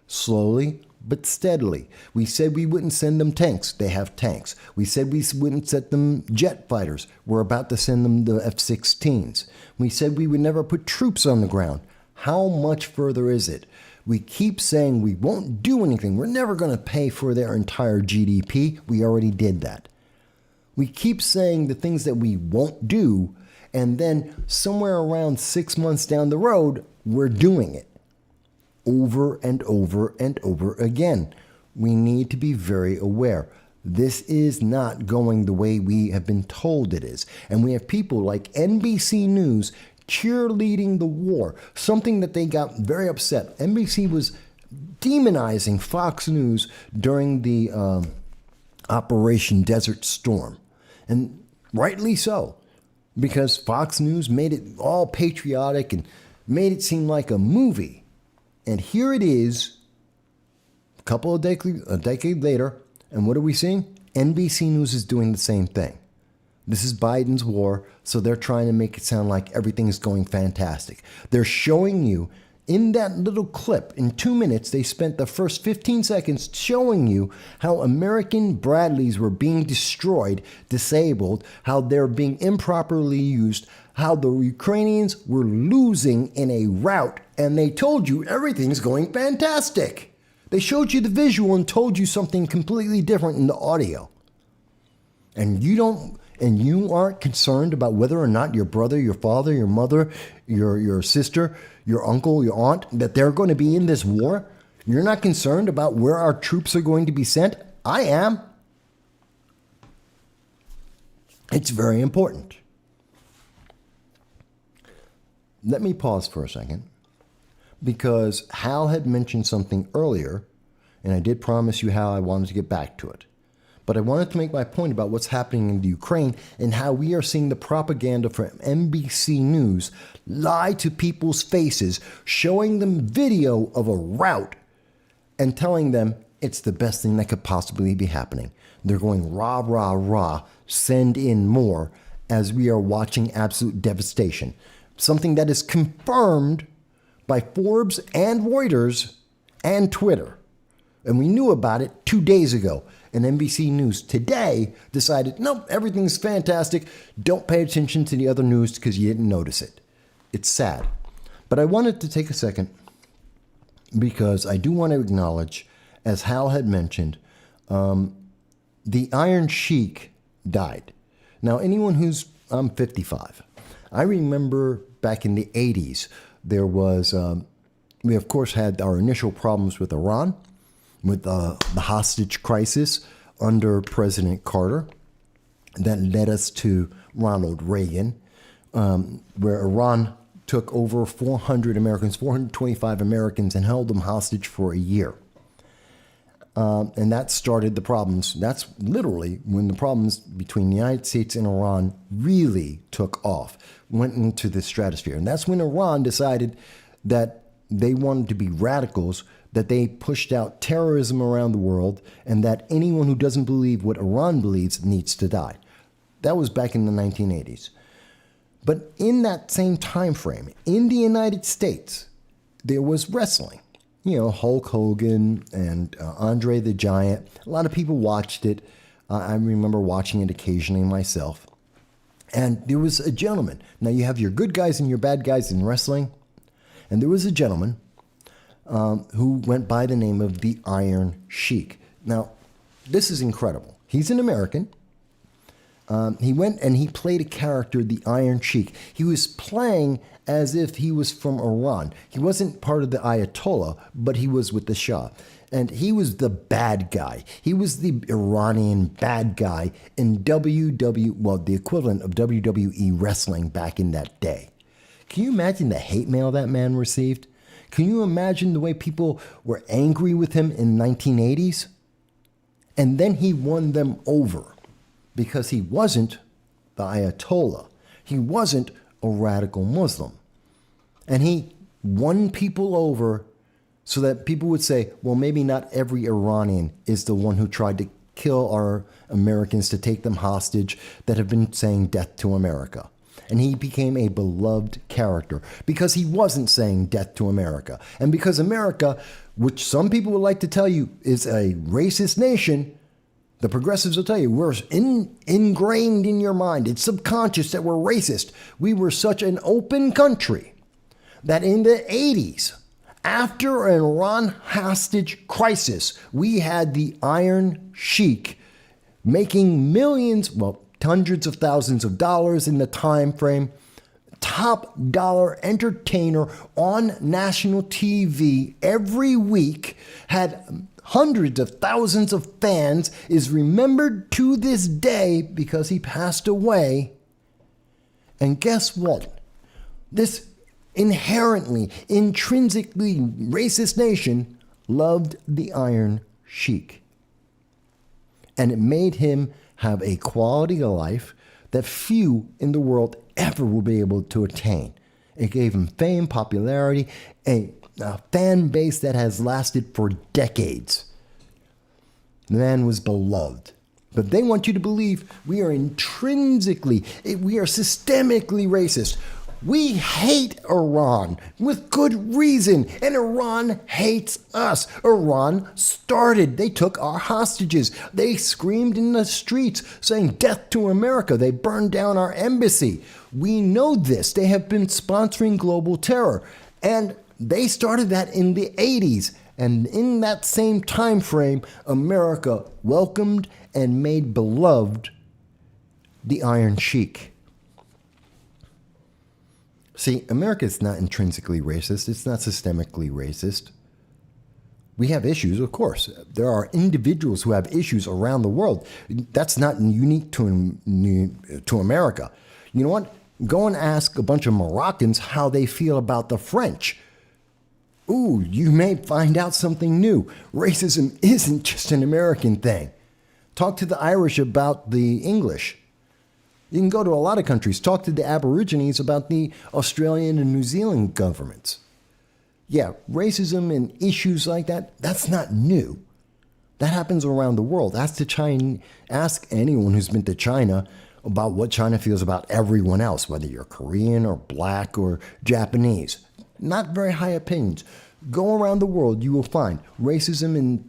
Slowly but steadily. We said we wouldn't send them tanks. They have tanks. We said we wouldn't send them jet fighters. We're about to send them the F-16s. We said we would never put troops on the ground. How much further is it? We keep saying we won't do anything. We're never going to pay for their entire GDP. We already did that. We keep saying the things that we won't do, and then somewhere around 6 months down the road, we're doing it. Over and over and over again. We need to be very aware. This is not going the way we have been told it is. And we have people like NBC News cheerleading the war, something that they got very upset. NBC was demonizing Fox News during the Operation Desert Storm. And rightly so, because Fox News made it all patriotic and made it seem like a movie. And here it is, a decade later, and what are we seeing? NBC News is doing the same thing. This is Biden's war, so they're trying to make it sound like everything is going fantastic. They're showing you in that little clip, in 2 minutes, they spent the first 15 seconds showing you how American Bradleys were being destroyed, disabled, how they're being improperly used, how the Ukrainians were losing in a rout, and they told you everything's going fantastic. They showed you the visual and told you something completely different in the audio. And you aren't concerned about whether or not your brother, your father, your mother, your sister, your uncle, your aunt, that they're going to be in this war? You're not concerned about where our troops are going to be sent? I am. It's very important. Let me pause for a second, because Hal had mentioned something earlier, and I did promise you how I wanted to get back to it. But I wanted to make my point about what's happening in the Ukraine and how we are seeing the propaganda from NBC News lie to people's faces, showing them video of a rout and telling them it's the best thing that could possibly be happening. They're going rah, rah, rah, send in more, as we are watching absolute devastation. Something that is confirmed by Forbes and Reuters and Twitter. And we knew about it 2 days ago. And NBC News today decided, nope, everything's fantastic. Don't pay attention to the other news because you didn't notice it. It's sad. But I wanted to take a second because I do want to acknowledge, as Hal had mentioned, the Iron Sheik died. Now, I'm 55. I remember back in the 80s, there was, we of course had our initial problems with Iran, with the hostage crisis under President Carter that led us to Ronald Reagan, where Iran took over 425 Americans, and held them hostage for a year. And that started the problems. That's literally when the problems between the United States and Iran really took off, went into the stratosphere. And that's when Iran decided that they wanted to be radicals, that they pushed out terrorism around the world, and that anyone who doesn't believe what Iran believes needs to die. That was back in the 1980s. But in that same time frame, in the United States, there was wrestling. Hulk Hogan and Andre the Giant. A lot of people watched it. I remember watching it occasionally myself. And there was a gentleman. Now, you have your good guys and your bad guys in wrestling. And there was a gentleman who went by the name of the Iron Sheik. Now, this is incredible. He's an American. He went and he played a character, the Iron Sheik. He was playing as if he was from Iran. He wasn't part of the Ayatollah, but he was with the Shah. And he was the bad guy. He was the Iranian bad guy in the equivalent of WWE wrestling back in that day. Can you imagine the hate mail that man received? Can you imagine the way people were angry with him in the 1980s? And then he won them over because he wasn't the Ayatollah. He wasn't a radical Muslim. And he won people over so that people would say, well, maybe not every Iranian is the one who tried to kill our Americans, to take them hostage, that have been saying death to America. And he became a beloved character because he wasn't saying death to America. And because America, which some people would like to tell you is a racist nation, the progressives will tell you we're ingrained in your mind. It's subconscious that we're racist. We were such an open country that in the 80s, after an Iran hostage crisis, we had the Iron Sheik making millions, hundreds of thousands of dollars in the time frame, top dollar entertainer on national TV every week, had hundreds of thousands of fans, is remembered to this day because he passed away. And guess what? This inherently, intrinsically racist nation loved the Iron Sheik. And it made him have a quality of life that few in the world ever will be able to attain. It gave him fame, popularity, a fan base that has lasted for decades. The man was beloved. But they want you to believe we are systemically racist. We hate Iran with good reason, and Iran hates us. Iran started. They took our hostages. They screamed in the streets saying death to America. They burned down our embassy. We know this. They have been sponsoring global terror, and they started that in the 80s. And in that same time frame, America welcomed and made beloved the Iron Sheik. See, America is not intrinsically racist. It's not systemically racist. We have issues, of course. There are individuals who have issues around the world. That's not unique to America. You know what? Go and ask a bunch of Moroccans how they feel about the French. Ooh, you may find out something new. Racism isn't just an American thing. Talk to the Irish about the English. You can go to a lot of countries. Talk to the Aborigines about the Australian and New Zealand governments. Yeah, racism and issues like that, that's not new. That happens around the world. Ask anyone who's been to China about what China feels about everyone else, whether you're Korean or black or Japanese. Not very high opinions. Go around the world, you will find racism and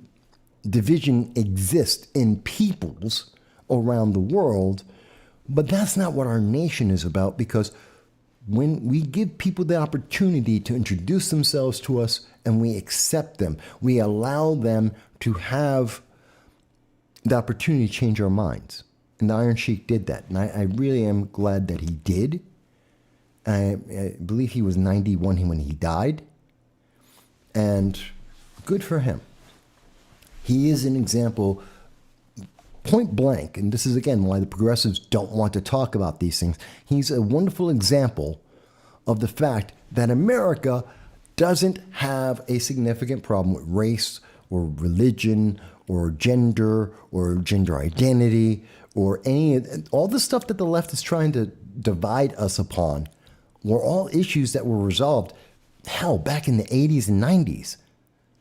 division exist in peoples around the world. But that's not what our nation is about, because when we give people the opportunity to introduce themselves to us and we accept them, we allow them to have the opportunity to change our minds. And the Iron Sheik did that. And I really am glad that he did. I believe he was 91 when he died. And good for him. He is an example, point blank, and this is again why the progressives don't want to talk about these things. He's a wonderful example of the fact that America doesn't have a significant problem with race or religion or gender identity or all the stuff that the left is trying to divide us upon were all issues that were resolved, hell, back in the 80s and 90s.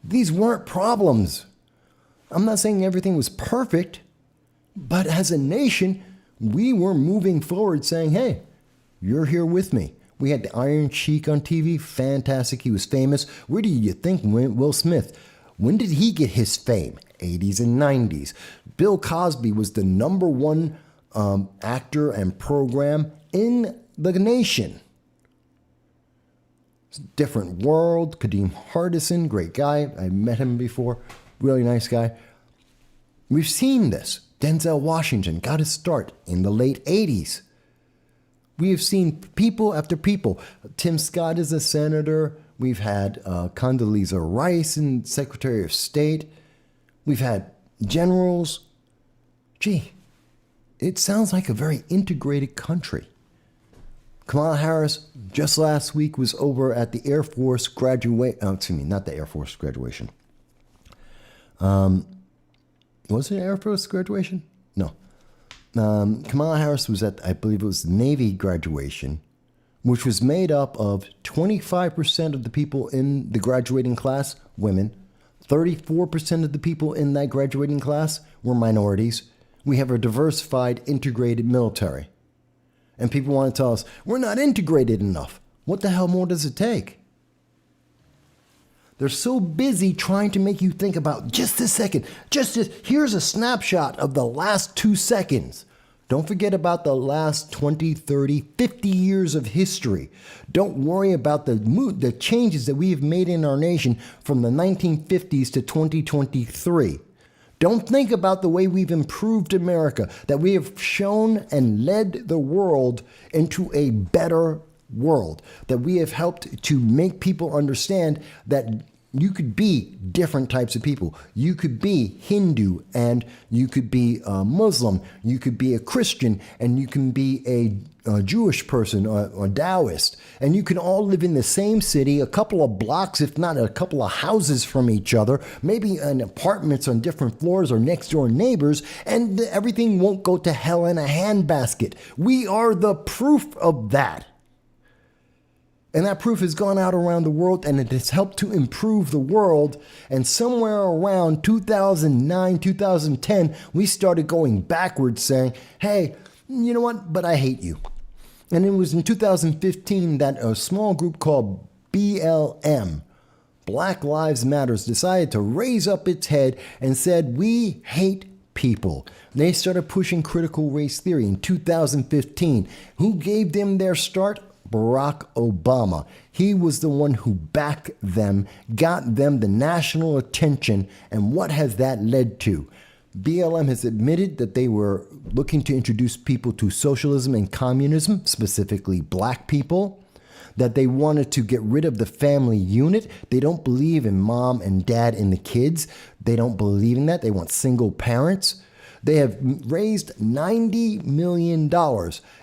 These weren't problems. I'm not saying everything was perfect, but as a nation, we were moving forward saying, hey, you're here with me. We had the Iron Sheik on TV, fantastic. He was famous. Where do you think Will Smith? When did he get his fame? 80s and 90s. Bill Cosby was the number one actor and program in the nation. It's a different world. Kadeem Hardison, great guy. I met him before. Really nice guy. We've seen this. Denzel Washington got his start in the late 80s. We have seen people after people. Tim Scott is a senator. We've had Condoleezza Rice and Secretary of State. We've had generals. Gee, it sounds like a very integrated country. Kamala Harris just last week was over at the Air Force not the Air Force graduation. Was it Air Force graduation? No. Kamala Harris was at, I believe it was the Navy graduation, which was made up of 25% of the people in the graduating class, women. 34% of the people in that graduating class were minorities. We have a diversified, integrated military. And people want to tell us, we're not integrated enough. What the hell more does it take? They're so busy trying to make you think about just a second. Here's a snapshot of the last 2 seconds. Don't forget about the last 20, 30, 50 years of history. Don't worry about the changes that we have made in our nation from the 1950s to 2023. Don't think about the way we've improved America, that we have shown and led the world into a better world, that we have helped to make people understand that you could be different types of people. You could be Hindu and you could be a Muslim. You could be a Christian and you can be a Jewish person or Taoist. And you can all live in the same city, a couple of blocks, if not a couple of houses from each other, maybe in apartments on different floors or next door neighbors, and everything won't go to hell in a handbasket. We are the proof of that. And that proof has gone out around the world, and it has helped to improve the world. And somewhere around 2009, 2010, we started going backwards saying, hey, you know what? But I hate you. And it was in 2015 that a small group called BLM, Black Lives Matters, decided to raise up its head and said, we hate people. They started pushing critical race theory in 2015. Who gave them their start? Barack Obama. He was the one who backed them, got them the national attention, and what has that led to? BLM has admitted that they were looking to introduce people to socialism and communism, specifically black people, that they wanted to get rid of the family unit. They don't believe in mom and dad and the kids. They don't believe in that. They want single parents. They have raised $90 million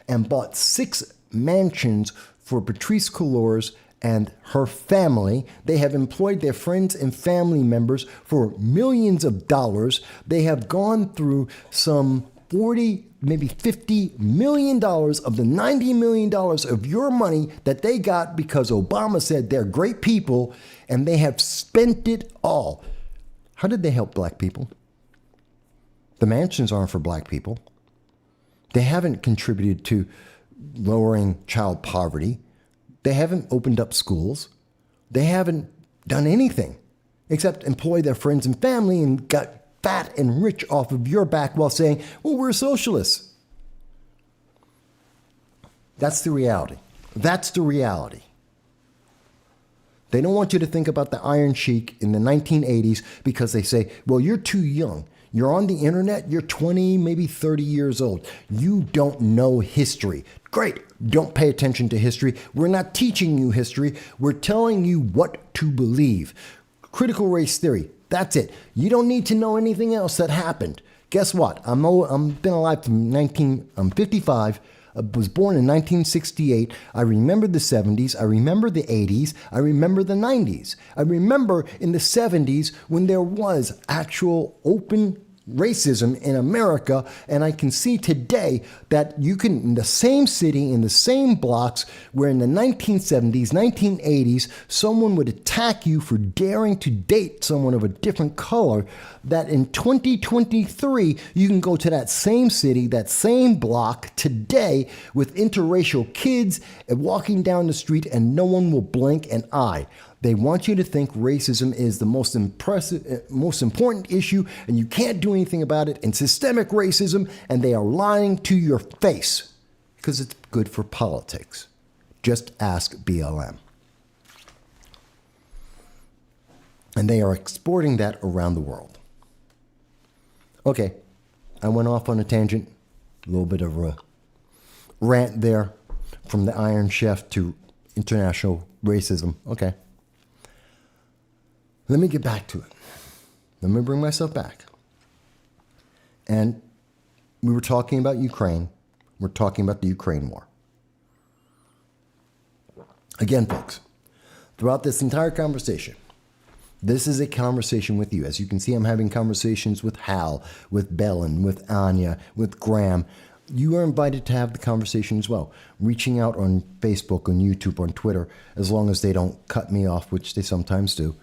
and bought 6 mansions for Patrisse Cullors and her family. They have employed their friends and family members for millions of dollars. They have gone through some 40, maybe $50 million of the $90 million of your money that they got because Obama said they're great people, and they have spent it all. How did they help black people? The mansions aren't for black people. They haven't contributed to lowering child poverty. They haven't opened up schools. They haven't done anything except employ their friends and family and got fat and rich off of your back while saying, well, we're socialists. That's the reality. That's the reality. They don't want you to think about the Iron Sheik in the 1980s because they say, well, you're too young. You're on the internet, you're 20, maybe 30 years old. You don't know history. Great, don't pay attention to history. We're not teaching you history. We're telling you what to believe. Critical race theory, that's it. You don't need to know anything else that happened. Guess what? I'm been alive from I'm 55. I was born in 1968. I remember the 70s. I remember the 80s. I remember the 90s. I remember in the 70s when there was actual open racism in America, and I can see today that you can, in the same city, in the same blocks, where in the 1970s, 1980s, someone would attack you for daring to date someone of a different color, that in 2023, you can go to that same city, that same block today with interracial kids and walking down the street, and no one will blink an eye. They want you to think racism is the most important issue, and you can't do anything about it, and systemic racism, and they are lying to your face because it's good for politics. Just ask BLM. And they are exporting that around the world. Okay, I went off on a tangent, a little bit of a rant there from the Iron Chef to international racism. Okay. Let me get back to it. Let me bring myself back. And we were talking about Ukraine. We're talking about the Ukraine war. Again, folks, throughout this entire conversation, this is a conversation with you. As you can see, I'm having conversations with Hal, with Belen, with Anya, with Graham. You are invited to have the conversation as well. Reaching out on Facebook, on YouTube, on Twitter, as long as they don't cut me off, which they sometimes do.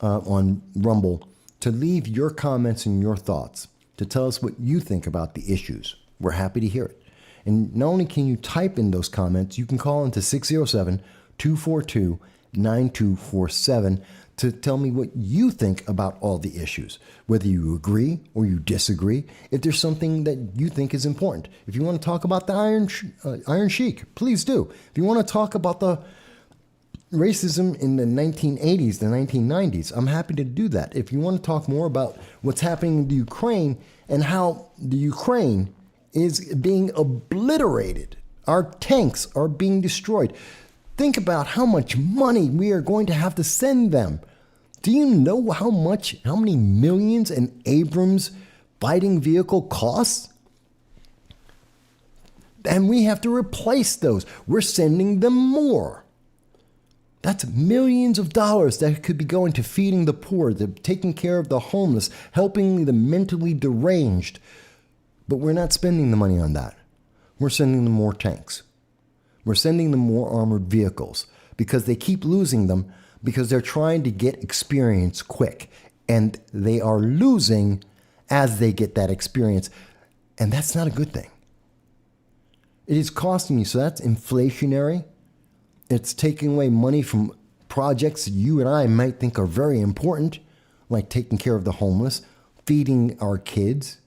On Rumble, to leave your comments and your thoughts, to tell us what you think about the issues. We're happy to hear it. And not only can you type in those comments, you can call into 607-242-9247 to tell me what you think about all the issues, whether you agree or you disagree, if there's something that you think is important. If you want to talk about the Iron Sheik, please do. If you want to talk about the racism in the 1980s, the 1990s, I'm happy to do that. If you want to talk more about what's happening in the Ukraine and how the Ukraine is being obliterated, our tanks are being destroyed. Think about how much money we are going to have to send them. Do you know how many millions an Abrams fighting vehicle costs? And we have to replace those. We're sending them more. That's millions of dollars that could be going to feeding the poor, to taking care of the homeless, helping the mentally deranged. But we're not spending the money on that. We're sending them more tanks. We're sending them more armored vehicles because they keep losing them because they're trying to get experience quick. And they are losing as they get that experience. And that's not a good thing. It is costing you. So that's inflationary. It's taking away money from projects you and I might think are very important, like taking care of the homeless, feeding our kids.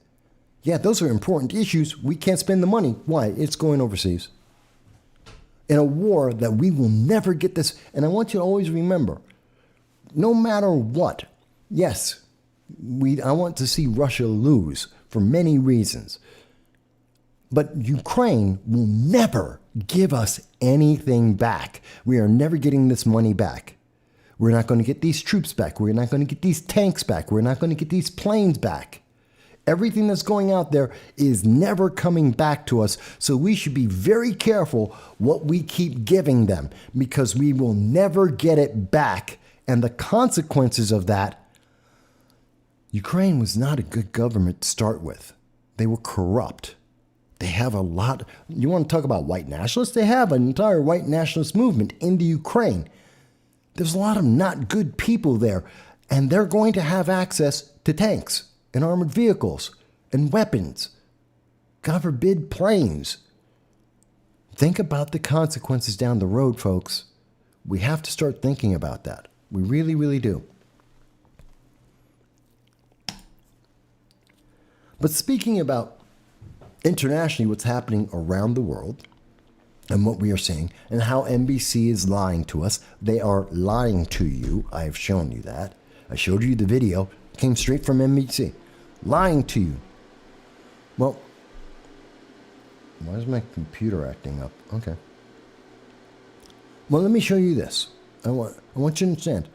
Yeah, those are important issues. We can't spend the money. Why? It's going overseas. In a war that we will never get this. And I want you to always remember, no matter what, yes, I want to see Russia lose for many reasons. But Ukraine will never give us anything back. We are never getting this money back. We're not going to get these troops back. We're not going to get these tanks back. We're not going to get these planes back. Everything that's going out there is never coming back to us. So we should be very careful what we keep giving them, because we will never get it back. And the consequences of that, Ukraine was not a good government to start with. They were corrupt. They have a lot. You want to talk about white nationalists? They have an entire white nationalist movement in the Ukraine. There's a lot of not good people there, and they're going to have access to tanks and armored vehicles and weapons. God forbid, planes. Think about the consequences down the road, folks. We have to start thinking about that. We really, really do. But speaking about internationally what's happening around the world and what we are seeing and how NBC is lying to us, they are lying to you. I have shown you that. I showed you the video. It came straight from NBC. Lying to you. Well, why is my computer acting up? Okay. Well, let me show you this. I want you to understand.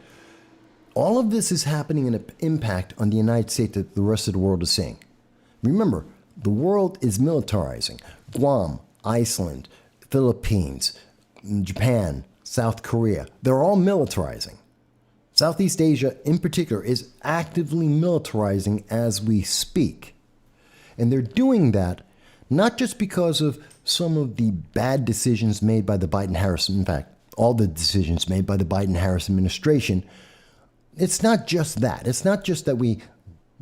All of this is happening in an impact on the United States that the rest of the world is seeing. Remember, the world is militarizing. Guam, Iceland, Philippines, Japan, South Korea, they're all militarizing. Southeast Asia, in particular, is actively militarizing as we speak. And they're doing that not just because of some of the bad decisions made by the Biden-Harris, in fact, all the decisions made by the Biden-Harris administration. It's not just that. It's not just that we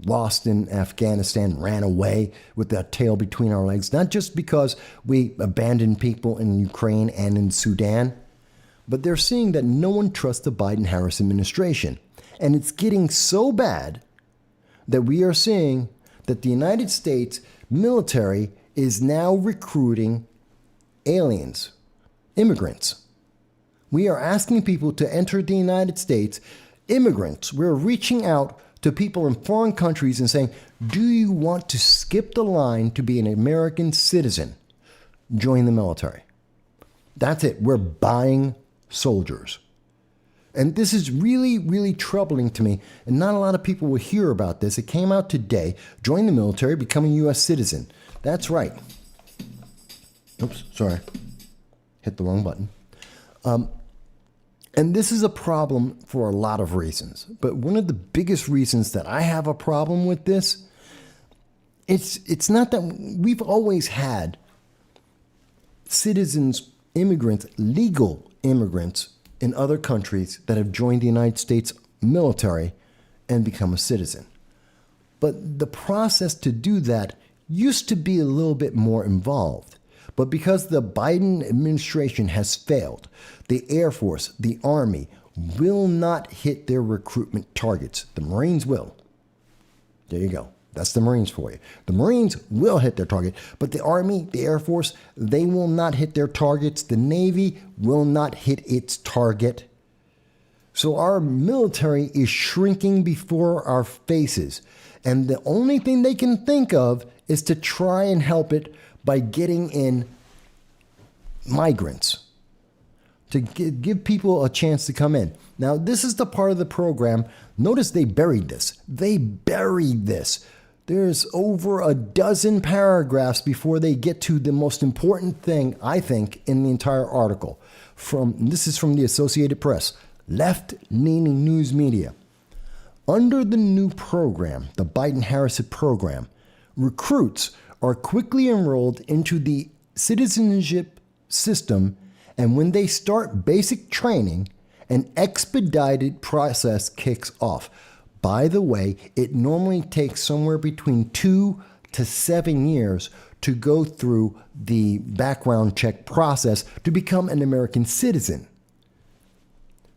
lost in Afghanistan, ran away with our tail between our legs, not just because we abandoned people in Ukraine and in Sudan. But they're seeing that no one trusts the Biden-Harris administration. And it's getting so bad that we are seeing that the United States military is now recruiting aliens, immigrants. We are asking people to enter the United States, immigrants. We're reaching out to people in foreign countries and saying, do you want to skip the line to be an American citizen? Join the military. That's it. We're buying soldiers. And this is really, really troubling to me. And not a lot of people will hear about this. It came out today. Join the military, become a U.S. citizen. That's right. Oops, sorry. Hit the wrong button. And this is a problem for a lot of reasons. But one of the biggest reasons that I have a problem with this, it's not that we've always had citizens, immigrants, legal immigrants in other countries that have joined the United States military and become a citizen. But the process to do that used to be a little bit more involved. But because the Biden administration has failed, the Air Force, the Army will not hit their recruitment targets. The Marines will. There you go. That's the Marines for you. The Marines will hit their target, but the Army, the Air Force, they will not hit their targets. The Navy will not hit its target. So our military is shrinking before our faces. And the only thing they can think of is to try and help it by getting in migrants, to give people a chance to come in. Now, this is the part of the program. Notice they buried this. They buried this. There's over a dozen paragraphs before they get to the most important thing, I think, in the entire article. This is from the Associated Press, left-leaning news media. Under the new program, the Biden-Harris program, recruits are quickly enrolled into the citizenship system And when they start basic training, an expedited process kicks off. By the way, it normally takes somewhere between 2 to 7 years to go through the background check process to become an American citizen.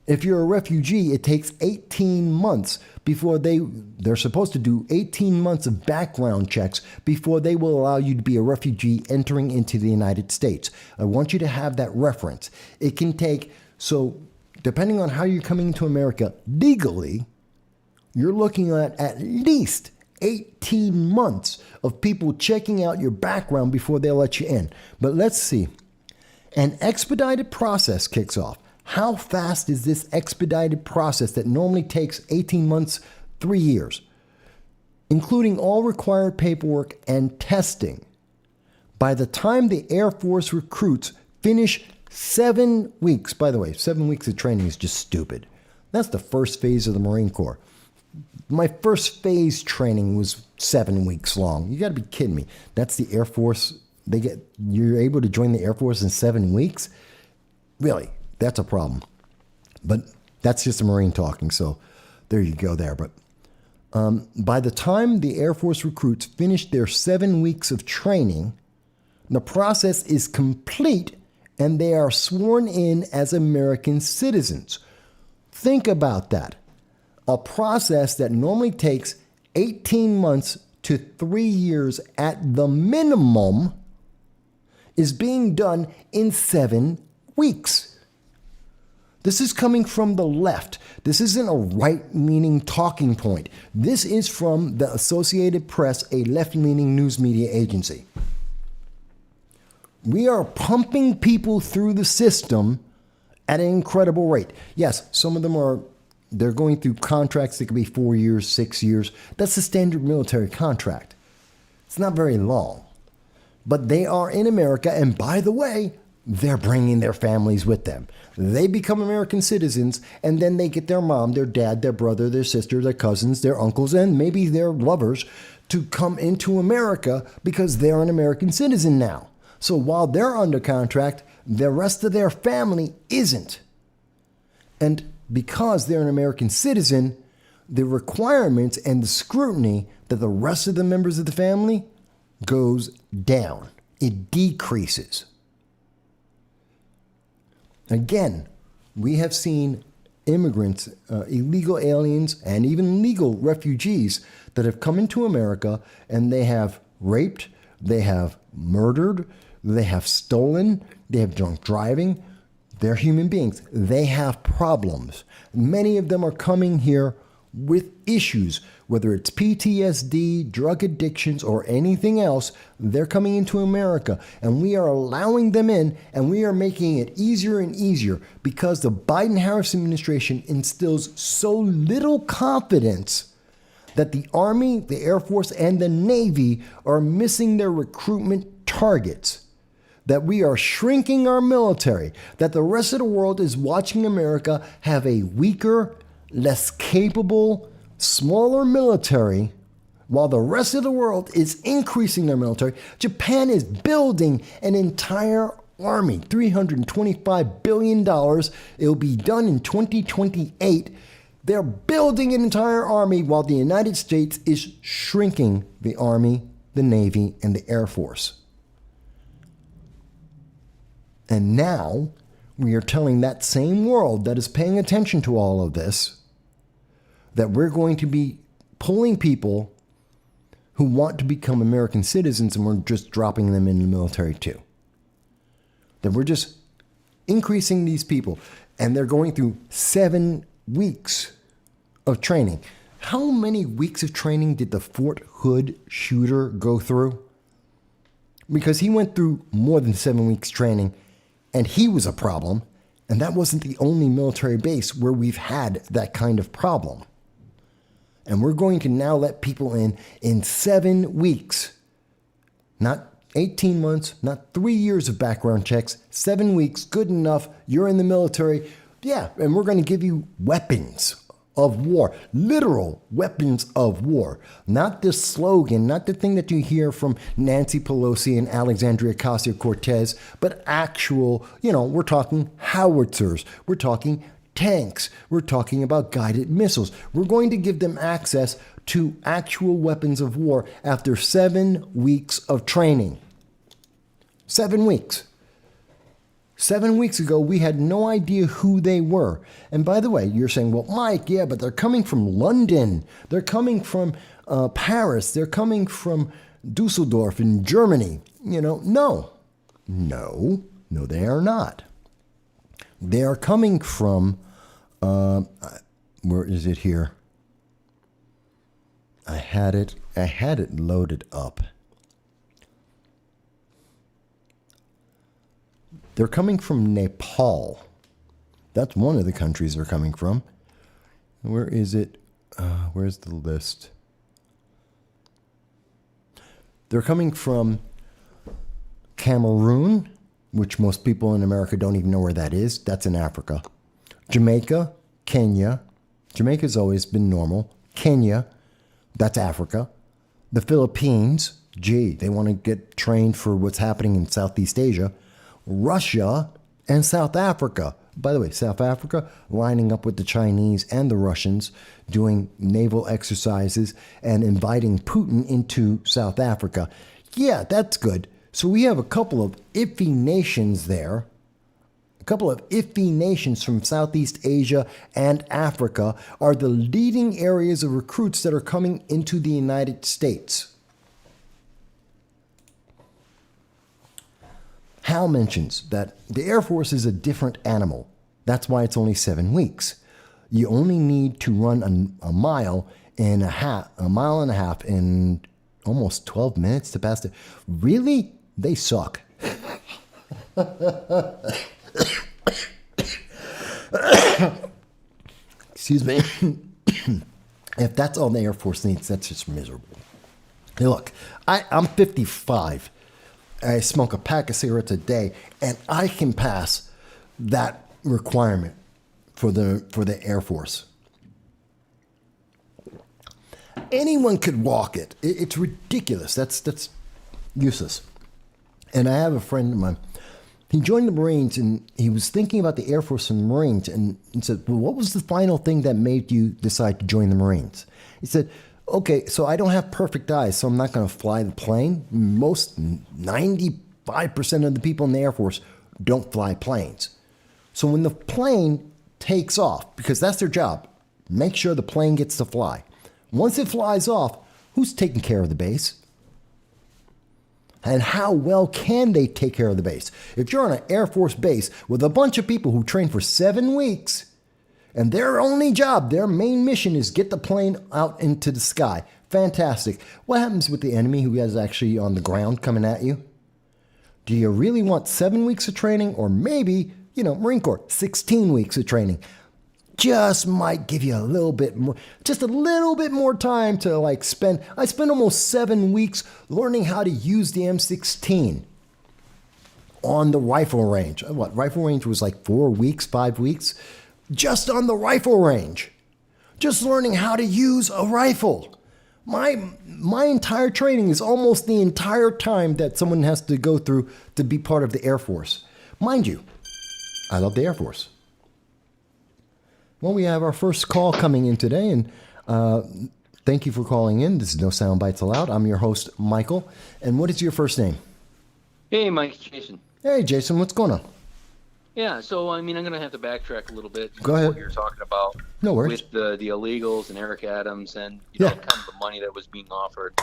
If you're a refugee, it takes 18 months before they're supposed to do 18 months of background checks before they will allow you to be a refugee entering into the United States. I want you to have that reference. It can take, so depending on how you're coming to America legally, you're looking at least 18 months of people checking out your background before they'll let you in. But let's see. An expedited process kicks off. How fast is this expedited process that normally takes 18 months, 3 years, including all required paperwork and testing? By the time the Air Force recruits finish 7 weeks, by the way, 7 weeks of training is just stupid. That's the first phase of the Marine Corps. My first phase training was 7 weeks long. You got to be kidding me. That's the Air Force. You're able to join the Air Force in 7 weeks? Really? That's a problem. But that's just a Marine talking, so there you go there. But by the time the Air Force recruits finish their 7 weeks of training, the process is complete and they are sworn in as American citizens. Think about that. A process that normally takes 18 months to 3 years at the minimum is being done in 7 weeks. This is coming from the left. This isn't a right-leaning talking point. This is from the Associated Press, a left-leaning news media agency. We are pumping people through the system at an incredible rate. Yes, some of them they're going through contracts that could be 4 years, 6 years. That's the standard military contract. It's not very long. But they are in America, and by the way, they're bringing their families with them. They become American citizens, and then they get their mom, their dad, their brother, their sister, their cousins, their uncles, and maybe their lovers to come into America because they're an American citizen now. So while they're under contract, the rest of their family isn't. And because they're an American citizen, the requirements and the scrutiny that the rest of the members of the family goes down. It decreases. Again, we have seen immigrants, illegal aliens, and even legal refugees that have come into America and they have raped, they have murdered, they have stolen, they have drunk driving. They're human beings. They have problems. Many of them are coming here with issues, whether it's PTSD, drug addictions, or anything else. They're coming into America, and we are allowing them in, and we are making it easier and easier because the Biden-Harris administration instills so little confidence that the Army, the Air Force, and the Navy are missing their recruitment targets, that we are shrinking our military, that the rest of the world is watching America have a weaker, less capable, smaller military, while the rest of the world is increasing their military. Japan is building an entire army, $325 billion. It'll be done in 2028. They're building an entire army while the United States is shrinking the Army, the Navy, and the Air Force. And now we are telling that same world that is paying attention to all of this that we're going to be pulling people who want to become American citizens, and we're just dropping them in the military too. That we're just increasing these people, and they're going through 7 weeks of training. How many weeks of training did the Fort Hood shooter go through? Because he went through more than 7 weeks training, and he was a problem, and that wasn't the only military base where we've had that kind of problem. And we're going to now let people in 7 weeks. Not 18 months, not 3 years of background checks. 7 weeks, good enough. You're in the military. Yeah, and we're going to give you weapons of war, literal weapons of war. Not this slogan, not the thing that you hear from Nancy Pelosi and Alexandria Ocasio-Cortez, but actual, we're talking howitzers, we're talking tanks, we're talking about guided missiles. We're going to give them access to actual weapons of war after 7 weeks of training. 7 weeks. 7 weeks ago, we had no idea who they were. And by the way, you're saying, well, Mike, yeah, but they're coming from London. They're coming from Paris. They're coming from Dusseldorf in Germany. No, they are not. They are coming from, where is it here? I had it loaded up. They're coming from Nepal. That's one of the countries they're coming from. Where is it? Where's the list? They're coming from Cameroon, which most people in America don't even know where that is. That's in Africa. Jamaica, Kenya. Jamaica's always been normal. Kenya, that's Africa. The Philippines, they want to get trained for what's happening in Southeast Asia. Russia and South Africa. By the way, South Africa lining up with the Chinese and the Russians, doing naval exercises and inviting Putin into South Africa. Yeah, that's good. So we have a couple of iffy nations there. A couple of iffy nations from Southeast Asia and Africa are the leading areas of recruits that are coming into the United States. Hal mentions that the Air Force is a different animal. That's why it's only 7 weeks. You only need to run a mile and a half in almost 12 minutes to pass it. Really? They suck. Excuse me. If that's all the Air Force needs, that's just miserable. Hey, look, I'm 55. I smoke a pack of cigarettes a day, and I can pass that requirement for the Air Force. Anyone could walk it. It's ridiculous. That's useless. And I have a friend of mine. He joined the Marines, and he was thinking about the Air Force and the Marines, and he said, well, what was the final thing that made you decide to join the Marines? He said, okay, so I don't have perfect eyes, so I'm not going to fly the plane. Most 95% of the people in the Air Force don't fly planes. So when the plane takes off, because that's their job, make sure the plane gets to fly. Once it flies off, who's taking care of the base? And how well can they take care of the base? If you're on an Air Force base with a bunch of people who train for 7 weeks, and their only job, their main mission is get the plane out into the sky. Fantastic. What happens with the enemy who is actually on the ground coming at you? Do you really want 7 weeks of training, or maybe, Marine Corps, 16 weeks of training? Just might give you a little bit more, just a little bit more time to spend. I spent almost 7 weeks learning how to use the M16 on the rifle range. What, rifle range was 4 weeks, 5 weeks? Just on the rifle range. Just learning how to use a rifle. My entire training is almost the entire time that someone has to go through to be part of the Air Force. Mind you, I love the Air Force. Well, we have our first call coming in today, and thank you for calling in. This is No Soundbites Allowed. I'm your host, Michael. And what is your first name? Hey, Mike, Jason. Hey, Jason, what's going on? Yeah, so, I'm going to have to backtrack a little bit. Go ahead. What you're talking about. No worries. With the illegals and Eric Adams and, kind of the money that was being offered.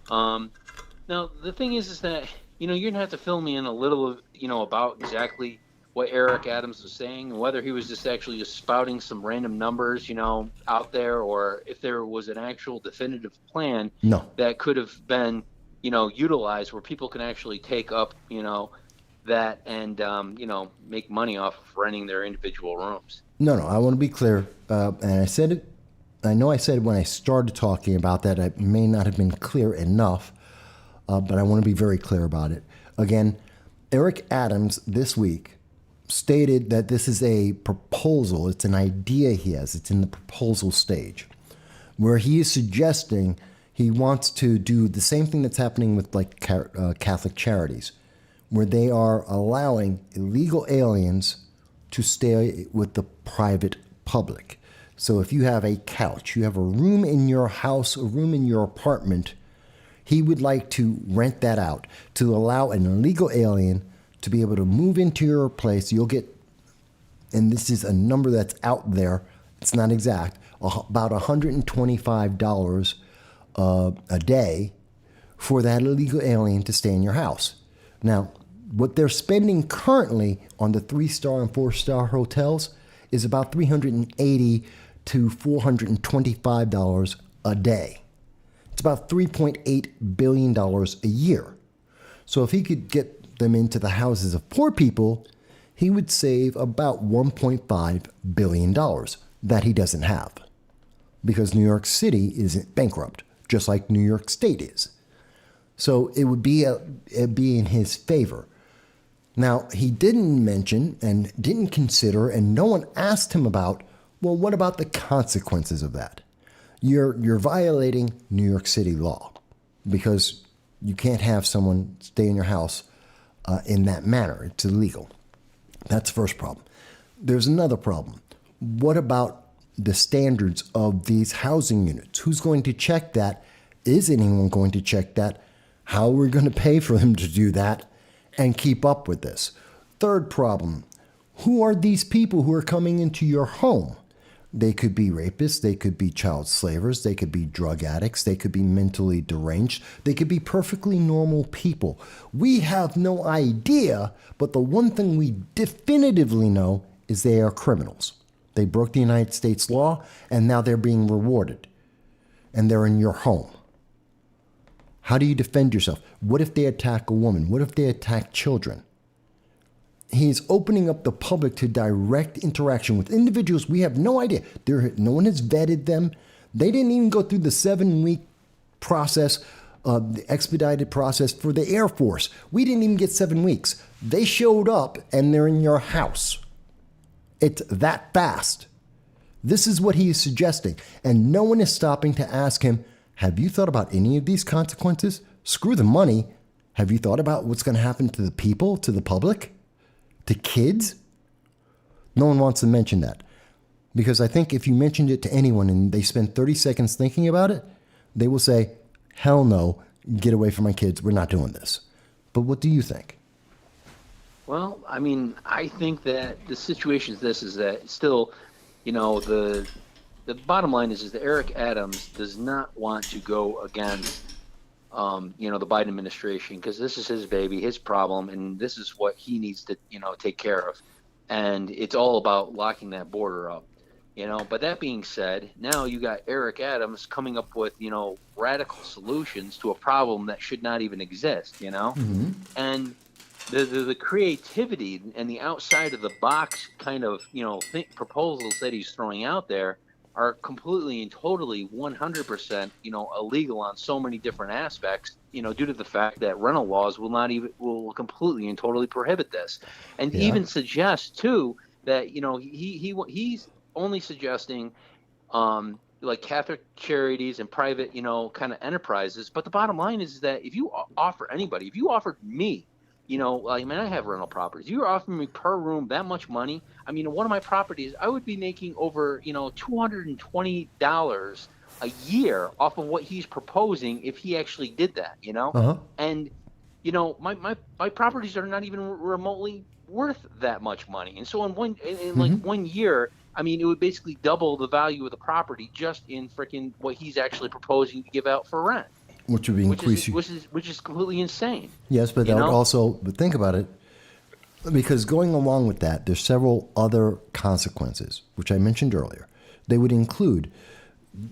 Now, the thing is that, you're going to have to fill me in a little, about exactly what Eric Adams was saying, and whether he was just spouting some random numbers, out there, or if there was an actual definitive plan that could have been, utilized where people can actually take up, that and, make money off of renting their individual rooms. No, I want to be clear. And I said it, I know I said when I started talking about that, I may not have been clear enough, but I want to be very clear about it. Again, Eric Adams this week stated that this is a proposal. It's an idea he has. It's in the proposal stage, where he is suggesting he wants to do the same thing that's happening with like Catholic charities, where they are allowing illegal aliens to stay with the private public. So if you have a couch, you have a room in your house, a room in your apartment, he would like to rent that out to allow an illegal alien to be able to move into your place. You'll get, and this is a number that's out there, it's not exact, about $125 a day for that illegal alien to stay in your house. Now, what they're spending currently on the 3-star and 4-star hotels is about $380 to $425 a day. It's about $3.8 billion a year. So if he could get them into the houses of poor people, he would save about $1.5 billion that he doesn't have, because New York City is bankrupt, just like New York State is. So it would be in his favor. Now, he didn't mention and didn't consider, and no one asked him about, well, what about the consequences of that? You're violating New York City law, because you can't have someone stay in your house in that manner. It's illegal. That's the first problem. There's another problem. What about the standards of these housing units? Who's going to check that? Is anyone going to check that? How are we going to pay for them to do that and keep up with this? Third problem, who are these people who are coming into your home? They could be rapists, they could be child slavers, they could be drug addicts, they could be mentally deranged, they could be perfectly normal people. We have no idea, but the one thing we definitively know is they are criminals. They broke the United States law, and now they're being rewarded. And they're in your home. How do you defend yourself? What if they attack a woman? What if they attack children? He's opening up the public to direct interaction with individuals we have no idea. No one has vetted them. They didn't even go through the 7-week process, the expedited process for the Air Force. We didn't even get 7 weeks. They showed up and they're in your house. It's that fast. This is what he is suggesting. And no one is stopping to ask him, have you thought about any of these consequences? Screw the money. Have you thought about what's going to happen to the people, to the public, to kids? No one wants to mention that. Because I think if you mentioned it to anyone and they spend 30 seconds thinking about it, they will say, hell no, get away from my kids. We're not doing this. But what do you think? Well, I mean, I think that the situation is that still, the bottom line is that Eric Adams does not want to go against, the Biden administration, because this is his baby, his problem, and this is what he needs to, take care of. And it's all about locking that border up, But that being said, now you got Eric Adams coming up with, radical solutions to a problem that should not even exist, Mm-hmm. And the creativity and the outside of the box kind of, proposals that he's throwing out there are completely and totally 100%, illegal on so many different aspects, due to the fact that rental laws will completely and totally prohibit this. And even suggest too that, he's only suggesting, like Catholic charities and private, kind of enterprises. But the bottom line is that if you offer anybody, if you offered me, I have rental properties. You're offering me per room that much money. I mean, one of my properties, I would be making over, $220 a year off of what he's proposing if he actually did that, Uh-huh. And, my properties are not even remotely worth that much money. And so in 1 year, I mean, it would basically double the value of the property just in freaking what he's actually proposing to give out for rent. Which would be increasing. Which is completely insane. Yes, but that would also, but think about it, because going along with that, there's several other consequences, which I mentioned earlier. They would include,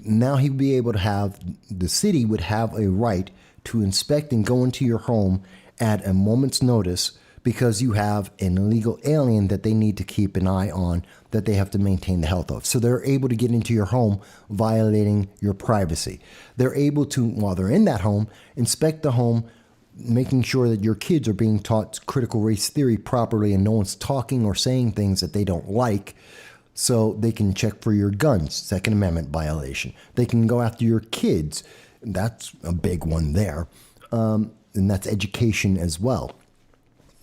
now he would be able to have, the city would have a right to inspect and go into your home at a moment's notice because you have an illegal alien that they need to keep an eye on, that they have to maintain the health of. So they're able to get into your home, violating your privacy. They're able to, while they're in that home, inspect the home, making sure that your kids are being taught critical race theory properly and no one's talking or saying things that they don't like, so they can check for your guns, Second Amendment violation. They can go after your kids. That's a big one there. And that's education as well.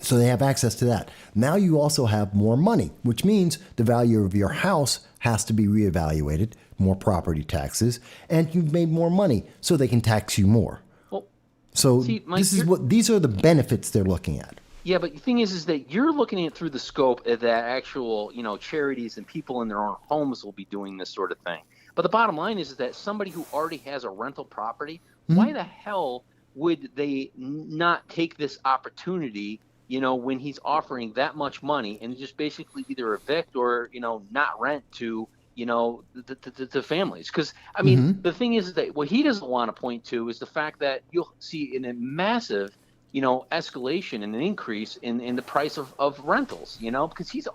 So they have access to that. Now you also have more money, which means the value of your house has to be reevaluated, more property taxes, and you've made more money, so they can tax you more. Well, so see, Mike, these are the benefits they're looking at. Yeah, but the thing is that you're looking at it through the scope of that actual, charities and people in their own homes will be doing this sort of thing. But the bottom line is that somebody who already has a rental property, why the hell would they not take this opportunity, when he's offering that much money and just basically either evict or, not rent to, the families? Because, I mean, the thing is that what he doesn't want to point to is the fact that you'll see in a massive escalation and an increase in the price of rentals, because he's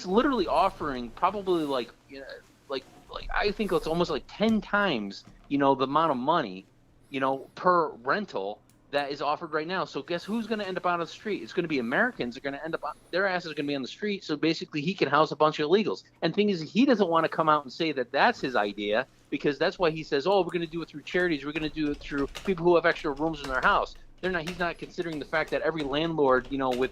literally offering probably like I think it's almost like 10 times, the amount of money, per rental that is offered right now. So guess who's going to end up on the street? It's going to be Americans are going to end up their asses are going to be on the street. So basically he can house a bunch of illegals. And thing is, he doesn't want to come out and say that that's his idea, because that's why he says, oh, we're going to do it through charities. We're going to do it through people who have extra rooms in their house. He's not considering the fact that every landlord, with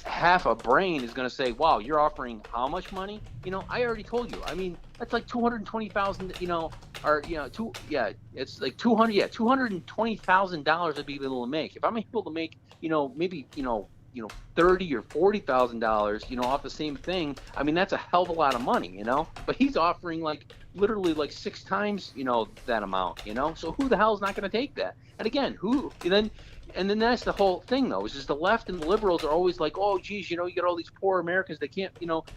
half a brain is going to say, wow, you're offering how much money? I already told you. I mean, that's like 220,000, it's like $220,000 to be able to make. If I'm able to make, maybe, $30,000 or $40,000, off the same thing, I mean, that's a hell of a lot of money, but he's offering literally 6 times, that amount, so who the hell is not going to take that? And again, and then that's the whole thing, though, is just the left and the liberals are always like, oh, geez, you get all these poor Americans, they can't,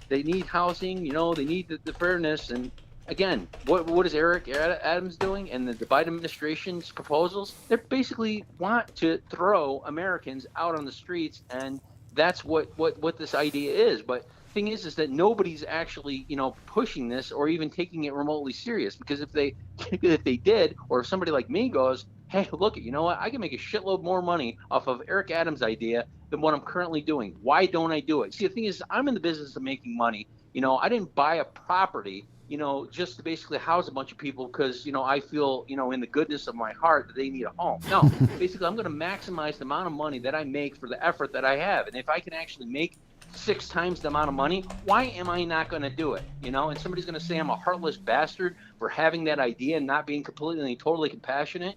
they need housing, they need the fairness. And again, what is Eric Adams doing and the Biden administration's proposals? They basically want to throw Americans out on the streets, and that's what this idea is. But thing is that nobody's actually, pushing this or even taking it remotely serious, because if they did, or if somebody like me goes, hey, look, you know what? I can make a shitload more money off of Eric Adams' idea than what I'm currently doing. Why don't I do it? See, the thing is, I'm in the business of making money. I didn't buy a property, just to basically house a bunch of people because, I feel, in the goodness of my heart that they need a home. No, basically, I'm going to maximize the amount of money that I make for the effort that I have. And if I can actually make 6 times the amount of money, why am I not going to do it? And somebody's going to say I'm a heartless bastard for having that idea and not being completely and totally compassionate.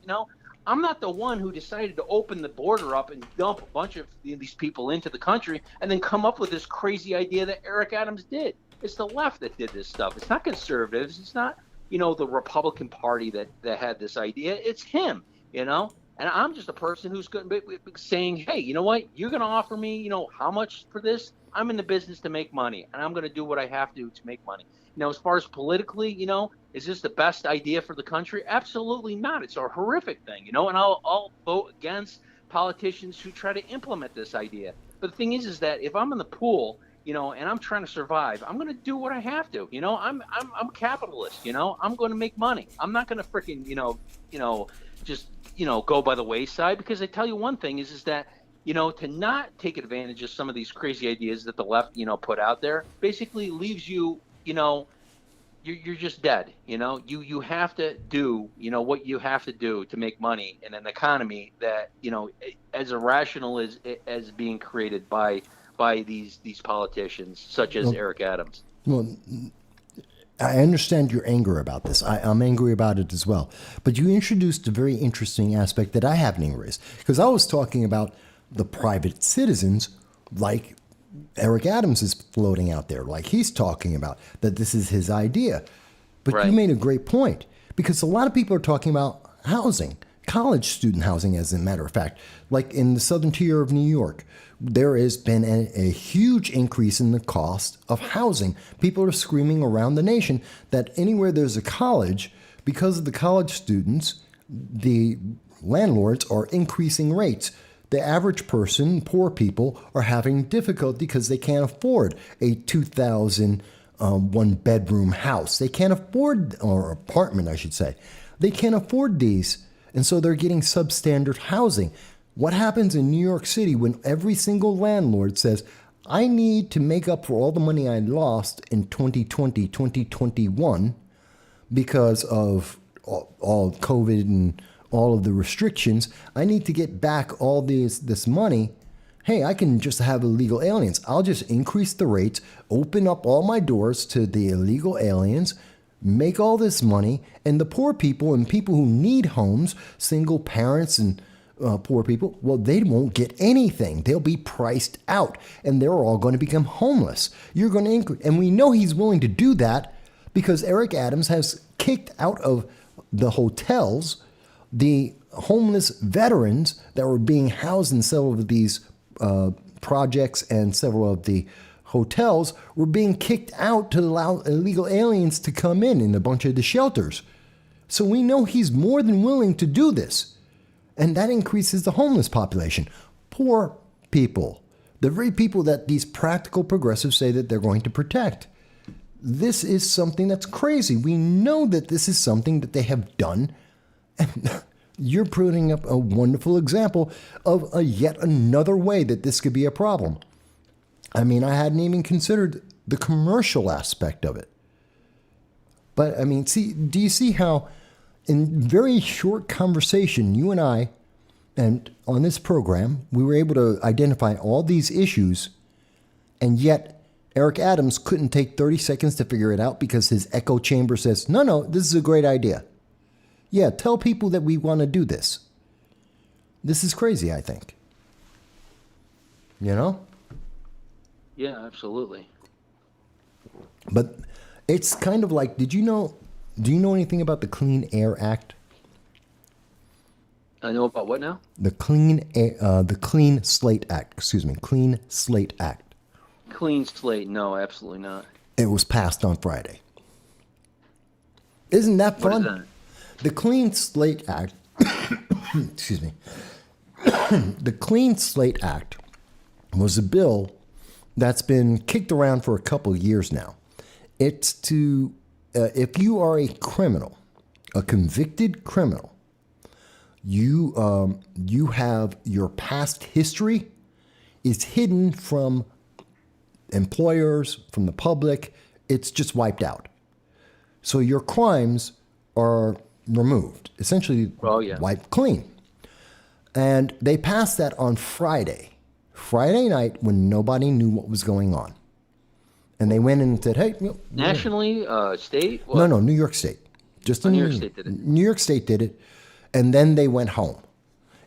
I'm not the one who decided to open the border up and dump a bunch of these people into the country and then come up with this crazy idea that Eric Adams did. It's the left that did this stuff. It's not conservatives. It's not, the Republican Party that had this idea. It's him, And I'm just a person who's going to be saying, hey, you know what? You're going to offer me, how much for this? I'm in the business to make money, and I'm going to do what I have to make money. As far as politically, is this the best idea for the country? Absolutely not. It's a horrific thing, and I'll vote against politicians who try to implement this idea. But the thing is that if I'm in the pool, and I'm trying to survive, I'm going to do what I have to. I'm a capitalist. I'm going to make money. I'm not going to freaking, just go by the wayside, because I tell you one thing is that, to not take advantage of some of these crazy ideas that the left, put out there basically leaves you, you're just dead. You have to do, what you have to do to make money in an economy that, as irrational as being created by these politicians such as Eric Adams. Well, I understand your anger about this. I'm angry about it as well. But you introduced a very interesting aspect that I haven't even raised, because I was talking about the private citizens, like Eric Adams is floating out there, like he's talking about that this is his idea. But right. You made a great point, because a lot of people are talking about housing, college student housing, as a matter of fact. Like in the southern tier of New York, there has been a huge increase in the cost of housing. People are screaming around the nation that anywhere there's a college, because of the college students, the landlords are increasing rates. The average person, poor people, are having difficulty because they can't afford a 2,000 one-bedroom house. They can't afford, or apartment, I should say. They can't afford these. And so they're getting substandard housing. What happens in New York City when every single landlord says, I need to make up for all the money I lost in 2020, 2021 because of all COVID and all of the restrictions. I need to get back all this money. Hey, I can just have illegal aliens. I'll just increase the rates, open up all my doors to the illegal aliens, make all this money, and the poor people and people who need homes, single parents and poor people, well, they won't get anything. They'll be priced out, and they're all going to become homeless. You're going to increase, and we know he's willing to do that because Eric Adams has kicked out of the hotels the homeless veterans that were being housed in several of these projects, and several of the hotels were being kicked out to allow illegal aliens to come in a bunch of the shelters. So we know he's more than willing to do this. And that increases the homeless population. Poor people. The very people that these practical progressives say that they're going to protect. This is something that's crazy. We know that this is something that they have done. And you're putting up a wonderful example of yet another way that this could be a problem. I mean, I hadn't even considered the commercial aspect of it. But, I mean, do you see how in very short conversation, you and I, and on this program, we were able to identify all these issues, and yet Eric Adams couldn't take 30 seconds to figure it out because his echo chamber says, no, this is a great idea. Yeah, tell people that we want to do this. This is crazy, I think. You know? Yeah, absolutely. But it's kind of like, do you know anything about the Clean Air Act? I know about what now? The Clean Slate Act. Excuse me, Clean Slate Act. Clean slate? No, absolutely not. It was passed on Friday. Isn't that fun? What is that? The Clean Slate Act. Excuse me. The Clean Slate Act was a bill that's been kicked around for a couple of years now. It's to if you are a criminal, a convicted criminal, you have your past history is hidden from employers, from the public. It's just wiped out. So your crimes are removed, essentially wiped clean. And they passed that on Friday night when nobody knew what was going on. And they went in and said, hey. Nationally, state? What? No, New York State. Just New York State did it. New York State did it. And then they went home.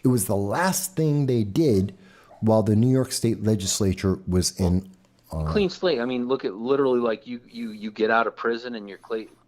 It was the last thing they did while the New York State legislature was in. Clean slate. I mean, look at literally like you get out of prison and your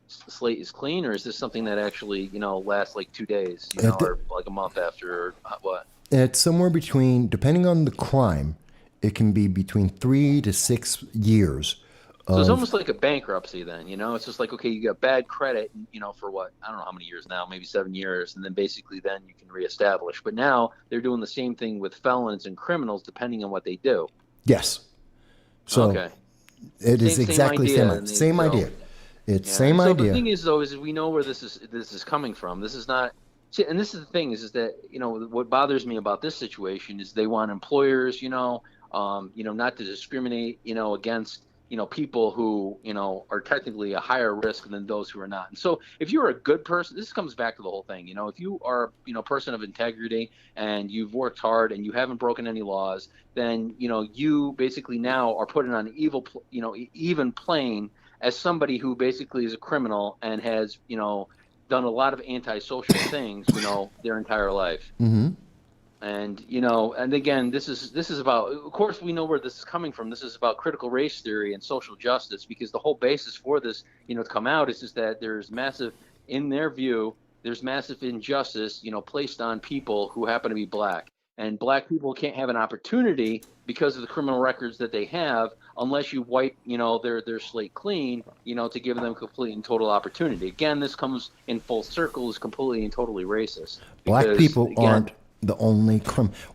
slate is clean, or is this something that actually, lasts like 2 days, or like a month after, or what? It's somewhere between, depending on the crime, it can be between 3 to 6 years. So it's almost like a bankruptcy then, It's just like, okay, you got bad credit, for what? I don't know how many years now, maybe 7 years, and then basically then you can reestablish. But now they're doing the same thing with felons and criminals depending on what they do. Yes. So okay. It is exactly the same idea. It's same idea. So the thing is, though, is we know where this is coming from. This is not, and this is the thing is that what bothers me about this situation is they want employers, not to discriminate, against people who are technically a higher risk than those who are not. And so if you're a good person, this comes back to the whole thing. If you are a person of integrity and you've worked hard and you haven't broken any laws, then you basically now are put on an even plane as somebody who basically is a criminal and has, done a lot of antisocial things, their entire life. Mm-hmm. And, and again, this is about, of course, we know where this is coming from. This is about critical race theory and social justice, because the whole basis for this, to come out is just that there's massive, in their view, there's massive injustice, placed on people who happen to be black. And black people can't have an opportunity because of the criminal records that they have unless you wipe, their slate clean, to give them complete and total opportunity. Again, this comes in full circle, is completely and totally racist. Black people aren't the only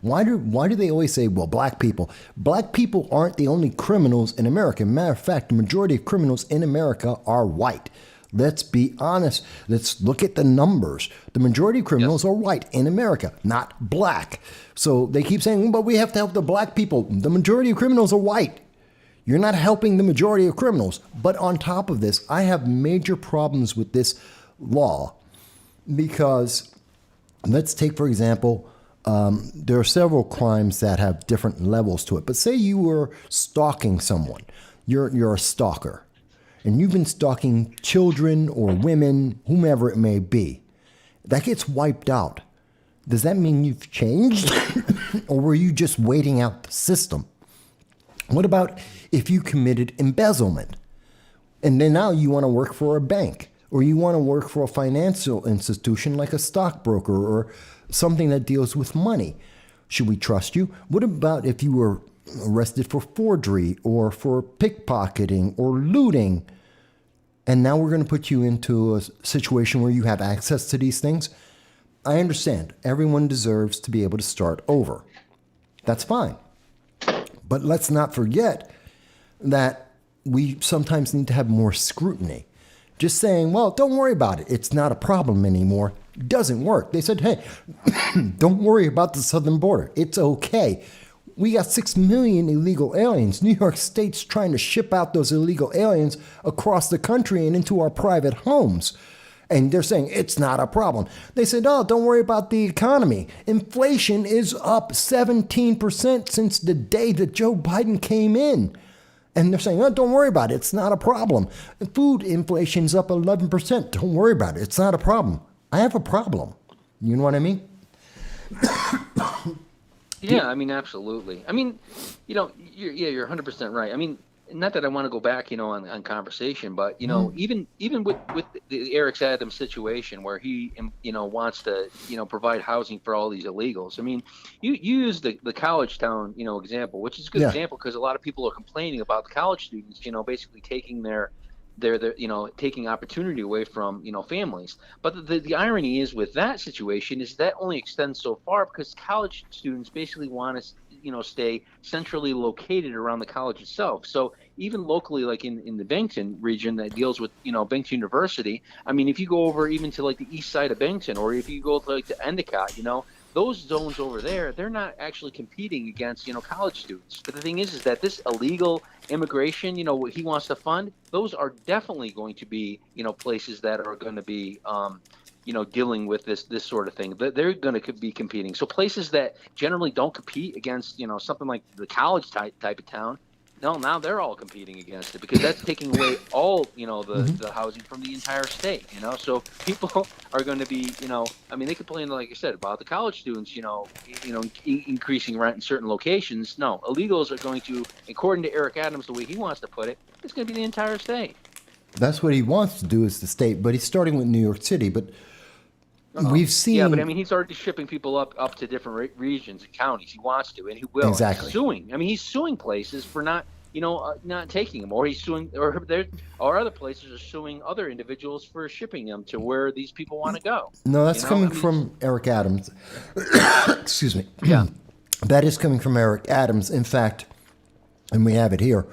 Why do they always say, well, black people aren't the only criminals in America? Matter of fact, the majority of criminals in America are white. Let's be honest. Let's look at the numbers. The majority of criminals are white in America, not black. So they keep saying, but we have to help the black people. The majority of criminals are white. You're not helping the majority of criminals. But on top of this, I have major problems with this law because let's take, for example, there are several crimes that have different levels to it. But say you were stalking someone. You're a stalker. And you've been stalking children or women, whomever it may be. That gets wiped out. Does that mean you've changed? Or were you just waiting out the system? What about if you committed embezzlement? And then now you want to work for a bank, or you want to work for a financial institution like a stockbroker or something that deals with money. Should we trust you? What about if you were arrested for forgery or for pickpocketing or looting? And now we're going to put you into a situation where you have access to these things. I understand. Everyone deserves to be able to start over. That's fine. But let's not forget that we sometimes need to have more scrutiny. Just saying, well, don't worry about it. It's not a problem anymore. Doesn't work. They said, hey, don't worry about the southern border. It's okay. We got 6 million illegal aliens. New York State's trying to ship out those illegal aliens across the country and into our private homes. And they're saying it's not a problem. They said, oh, don't worry about the economy. Inflation is up 17% since the day that Joe Biden came in. And they're saying, oh, don't worry about it. It's not a problem. Food inflation's up 11%. Don't worry about it. It's not a problem. I have a problem. You know what I mean? Yeah, I mean, absolutely. I mean, you're 100% right. I mean, not that I want to go back, on conversation, but, even with the Eric Adams situation where he, wants to, provide housing for all these illegals. I mean, you use the college town, example, which is a good example because a lot of people are complaining about the college students, basically taking their taking opportunity away from, families. But the irony is with that situation is that only extends so far because college students basically want to, stay centrally located around the college itself. So even locally, like in the Bennington region that deals with, Bennington University, I mean, if you go over even to like the east side of Bennington, or if you go to like to Endicott, those zones over there, they're not actually competing against, college students. But the thing is that this illegal immigration, what he wants to fund, those are definitely going to be, places that are going to be, dealing with this sort of thing. They're going to be competing. So places that generally don't compete against, something like the college type of town, no, now they're all competing against it because that's taking away all, the housing from the entire state, So people are going to be, I mean, they complain, like I said, about the college students, increasing rent in certain locations. No, illegals are going to, according to Eric Adams, the way he wants to put it, it's going to be the entire state. That's what he wants to do is the state, but he's starting with New York City. But we've seen... Yeah, but I mean, he's already shipping people up to different regions and counties. He wants to, and he will. Exactly. He's suing. I mean, he's suing places for not taking them, or he's suing, or other places are suing other individuals for shipping them to where these people want to go. No, that's coming from Eric Adams. Excuse me. Yeah. That is coming from Eric Adams. In fact, and we have it here,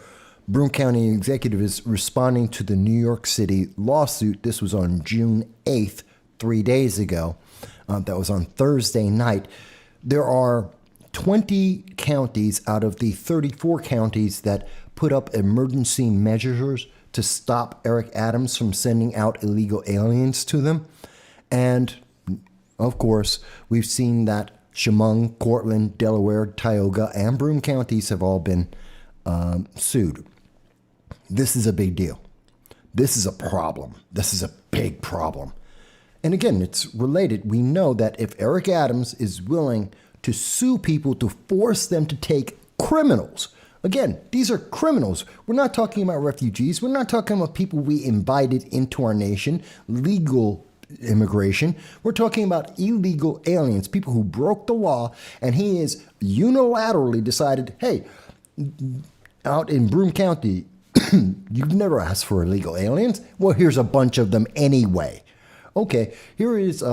Broome County Executive is responding to the New York City lawsuit. This was on June 8th, 3 days ago. That was on Thursday night. There are 20 counties out of the 34 counties that put up emergency measures to stop Eric Adams from sending out illegal aliens to them. And, of course, we've seen that Chemung, Cortland, Delaware, Tioga, and Broome counties have all been sued. This is a big deal. This is a problem. This is a big problem. And again, it's related. We know that if Eric Adams is willing to sue people to force them to take criminals. Again, these are criminals. We're not talking about refugees. We're not talking about people we invited into our nation, legal immigration. We're talking about illegal aliens, people who broke the law, and he has unilaterally decided, hey, out in Broome County, you've never asked for illegal aliens. Well, here's a bunch of them anyway. Okay, here is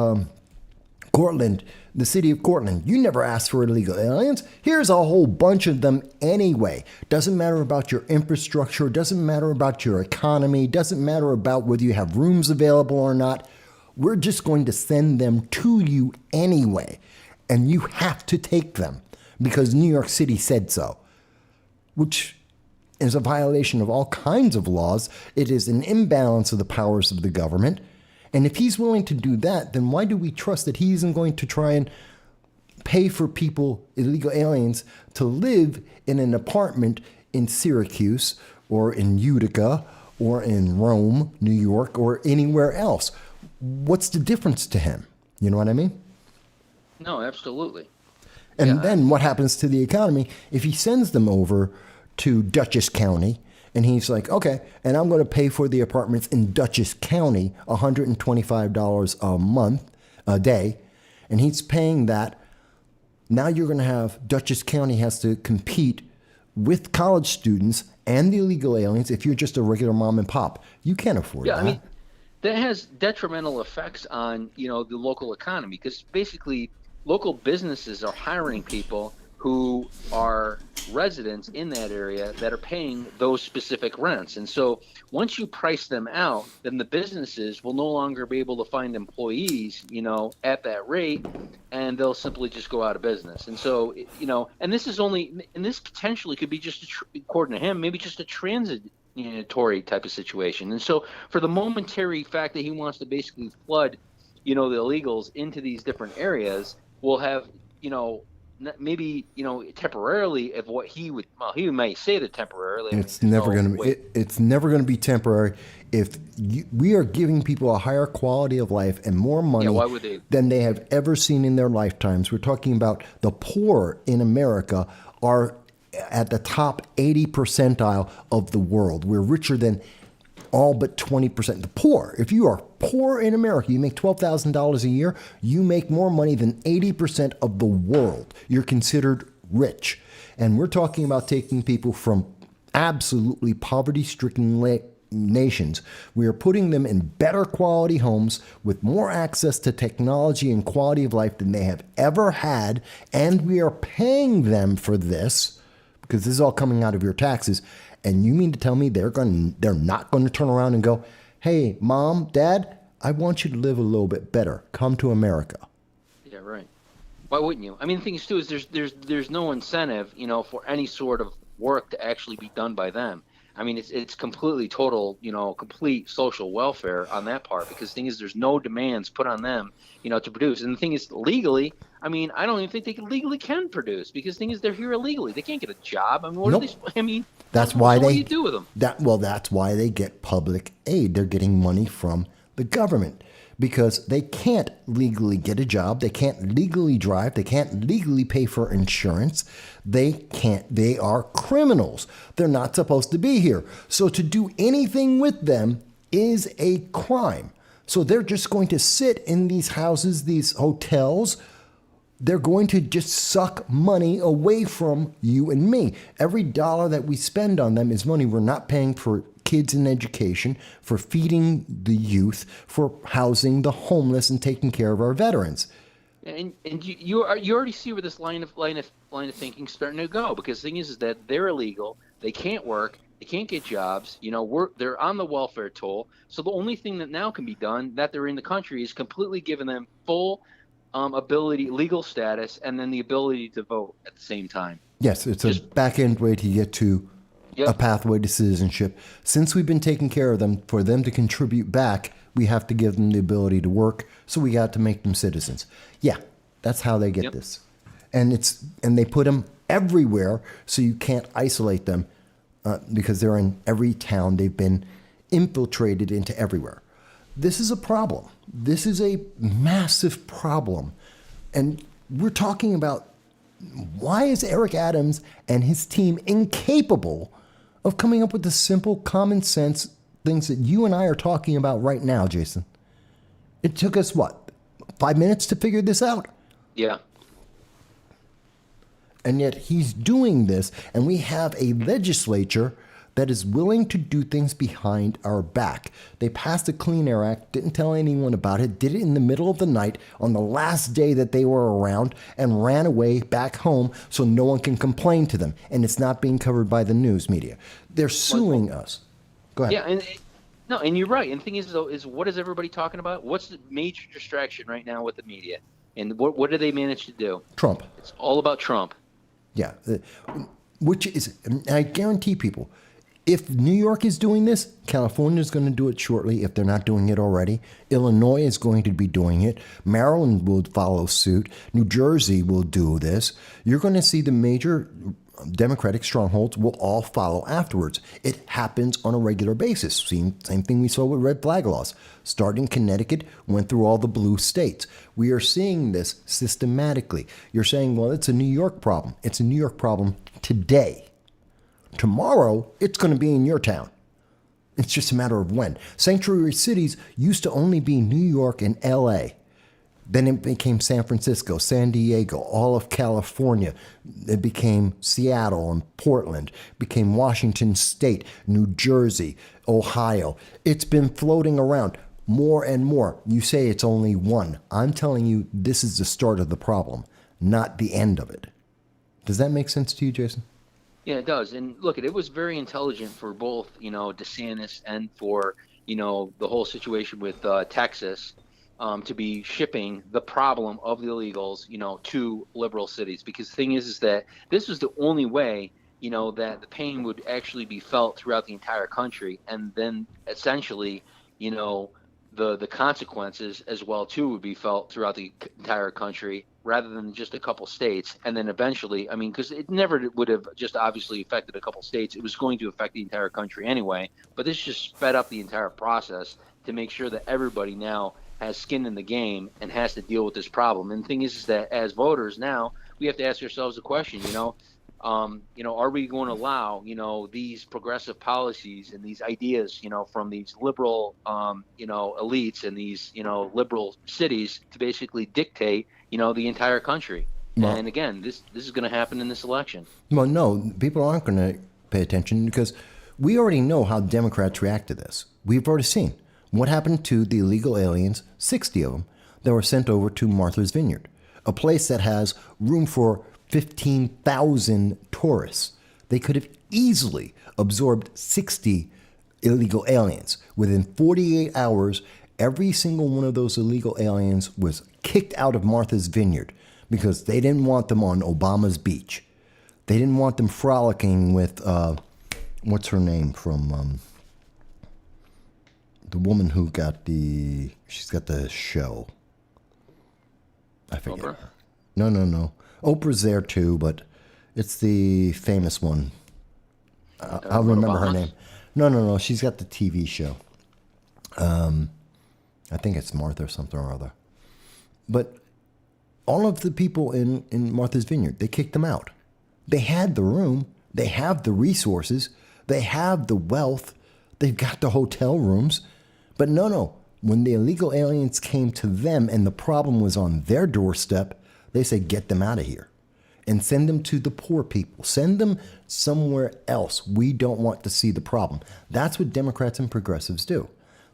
Cortland, the city of Cortland, you never asked for illegal aliens. Here's a whole bunch of them anyway. Doesn't matter about your infrastructure, doesn't matter about your economy, doesn't matter about whether you have rooms available or not. We're just going to send them to you anyway. And you have to take them because New York City said so, which is a violation of all kinds of laws. It is an imbalance of the powers of the government. And if he's willing to do that, then why do we trust that he isn't going to try and pay for people, illegal aliens, to live in an apartment in Syracuse or in Utica or in Rome, New York, or anywhere else? What's the difference to him? You know what I mean? No, absolutely. And then what happens to the economy if he sends them over to Dutchess County and he's like, okay, and I'm going to pay for the apartments in Dutchess County $125 a day, and he's paying that. Now you're going to have Dutchess County has to compete with college students and the illegal aliens if you're just a regular mom and pop. You can't afford that. I mean, that has detrimental effects on, the local economy because basically local businesses are hiring people who are residents in that area that are paying those specific rents. And so once you price them out, then the businesses will no longer be able to find employees, at that rate, and they'll simply just go out of business. And so, and this potentially could be just, according to him, maybe just a transitory type of situation. And so for the momentary fact that he wants to basically flood, the illegals into these different areas, will have, maybe temporarily of what he might say that temporarily. It's never going to be. It's never going to be temporary. If we are giving people a higher quality of life and more money why would they? Than they have ever seen in their lifetimes. We're talking about the poor in America are at the top 80 percentile of the world. We're richer than all but 20%. The poor, if you are poor in America, you make $12,000 a year, you make more money than 80% of the world. You're considered rich. And we're talking about taking people from absolutely poverty-stricken nations. We are putting them in better quality homes with more access to technology and quality of life than they have ever had. And we are paying them for this because this is all coming out of your taxes. And you mean to tell me they're not going to turn around and go, hey, Mom, Dad, I want you to live a little bit better. Come to America. Yeah, right. Why wouldn't you? I mean, the thing is, too, is there's no incentive, for any sort of work to actually be done by them. I mean, it's completely total, complete social welfare on that part because the thing is there's no demands put on them, to produce. And the thing is legally, I mean, I don't even think they legally can produce because the thing is they're here illegally. They can't get a job. I mean, what are they? I mean, that's why what do you do with them? That's why they get public aid. They're getting money from the government because they can't legally get a job. They can't legally drive. They can't legally pay for insurance. They are criminals. They're not supposed to be here. So to do anything with them is a crime. So they're just going to sit in these houses, these hotels. They're going to just suck money away from you and me. Every dollar that we spend on them is money we're not paying for kids in education, for feeding the youth, for housing the homeless, and taking care of our veterans. And you already see where this line of thinking is starting to go because the thing is that they're illegal, they can't work, they can't get jobs. They're on the welfare toll. So the only thing that now can be done that they're in the country is completely giving them full ability, legal status, and then the ability to vote at the same time. Yes, it's a back-end way to get to a pathway to citizenship. Since we've been taking care of them, for them to contribute back, we have to give them the ability to work, so we got to make them citizens. Yeah, that's how they get this. And they put them everywhere, so you can't isolate them because they're in every town. They've been infiltrated into everywhere. This is a problem. This is a massive problem. And we're talking about why is Eric Adams and his team incapable of coming up with the simple common sense things that you and I are talking about right now, Jason? It took us, 5 minutes to figure this out? Yeah. And yet he's doing this, and we have a legislature that is willing to do things behind our back. They passed a Clean Air Act, didn't tell anyone about it, did it in the middle of the night on the last day that they were around, and ran away back home so no one can complain to them. And it's not being covered by the news media. They're suing us. Go ahead. Yeah, and you're right. And the thing is, though, is what is everybody talking about? What's the major distraction right now with the media? And what do they manage to do? Trump. It's all about Trump. Yeah. Which is, I guarantee people, if New York is doing this, California is going to do it shortly if they're not doing it already. Illinois is going to be doing it. Maryland will follow suit. New Jersey will do this. You're going to see the major Democratic strongholds will all follow afterwards. It happens on a regular basis. Same thing we saw with red flag laws. Starting Connecticut, went through all the blue states. We are seeing this systematically. You're saying, well, it's a New York problem. It's a New York problem today. Tomorrow, it's going to be in your town. It's just a matter of when. Sanctuary cities used to only be New York and L.A., then it became San Francisco, San Diego, all of California. It became Seattle and Portland, became Washington State, New Jersey, Ohio. It's been floating around more and more. You say it's only one. I'm telling you, this is the start of the problem, not the end of it. Does that make sense to you, Jason? Yeah, it does. And look, it was very intelligent for both, DeSantis and for, the whole situation with Texas. To be shipping the problem of the illegals, to liberal cities. Because the thing is that this was the only way, that the pain would actually be felt throughout the entire country. And then essentially, the consequences as well, too, would be felt throughout the entire country rather than just a couple states. And then eventually, because it never would have just obviously affected a couple states. It was going to affect the entire country anyway. But this just sped up the entire process to make sure that everybody now has skin in the game and has to deal with this problem. And the thing is that as voters now, we have to ask ourselves the question, are we going to allow, these progressive policies and these ideas, from these liberal, elites and these, liberal cities to basically dictate, the entire country. Well, and again, this is going to happen in this election. Well, no, people aren't going to pay attention because we already know how Democrats react to this. We've already seen. What happened to the illegal aliens, 60 of them, that were sent over to Martha's Vineyard, a place that has room for 15,000 tourists? They could have easily absorbed 60 illegal aliens. Within 48 hours, every single one of those illegal aliens was kicked out of Martha's Vineyard because they didn't want them on Obama's beach. They didn't want them frolicking with, what's her name from... the woman who she's got the show. I forget. Oprah? No. Oprah's there too, but it's the famous one. I'll remember her name. No. She's got the TV show. I think it's Martha or something or other. But all of the people in Martha's Vineyard, they kicked them out. They had the room. They have the resources. They have the wealth. They've got the hotel rooms. But no. When the illegal aliens came to them and the problem was on their doorstep, they said, get them out of here and send them to the poor people. Send them somewhere else. We don't want to see the problem. That's what Democrats and progressives do.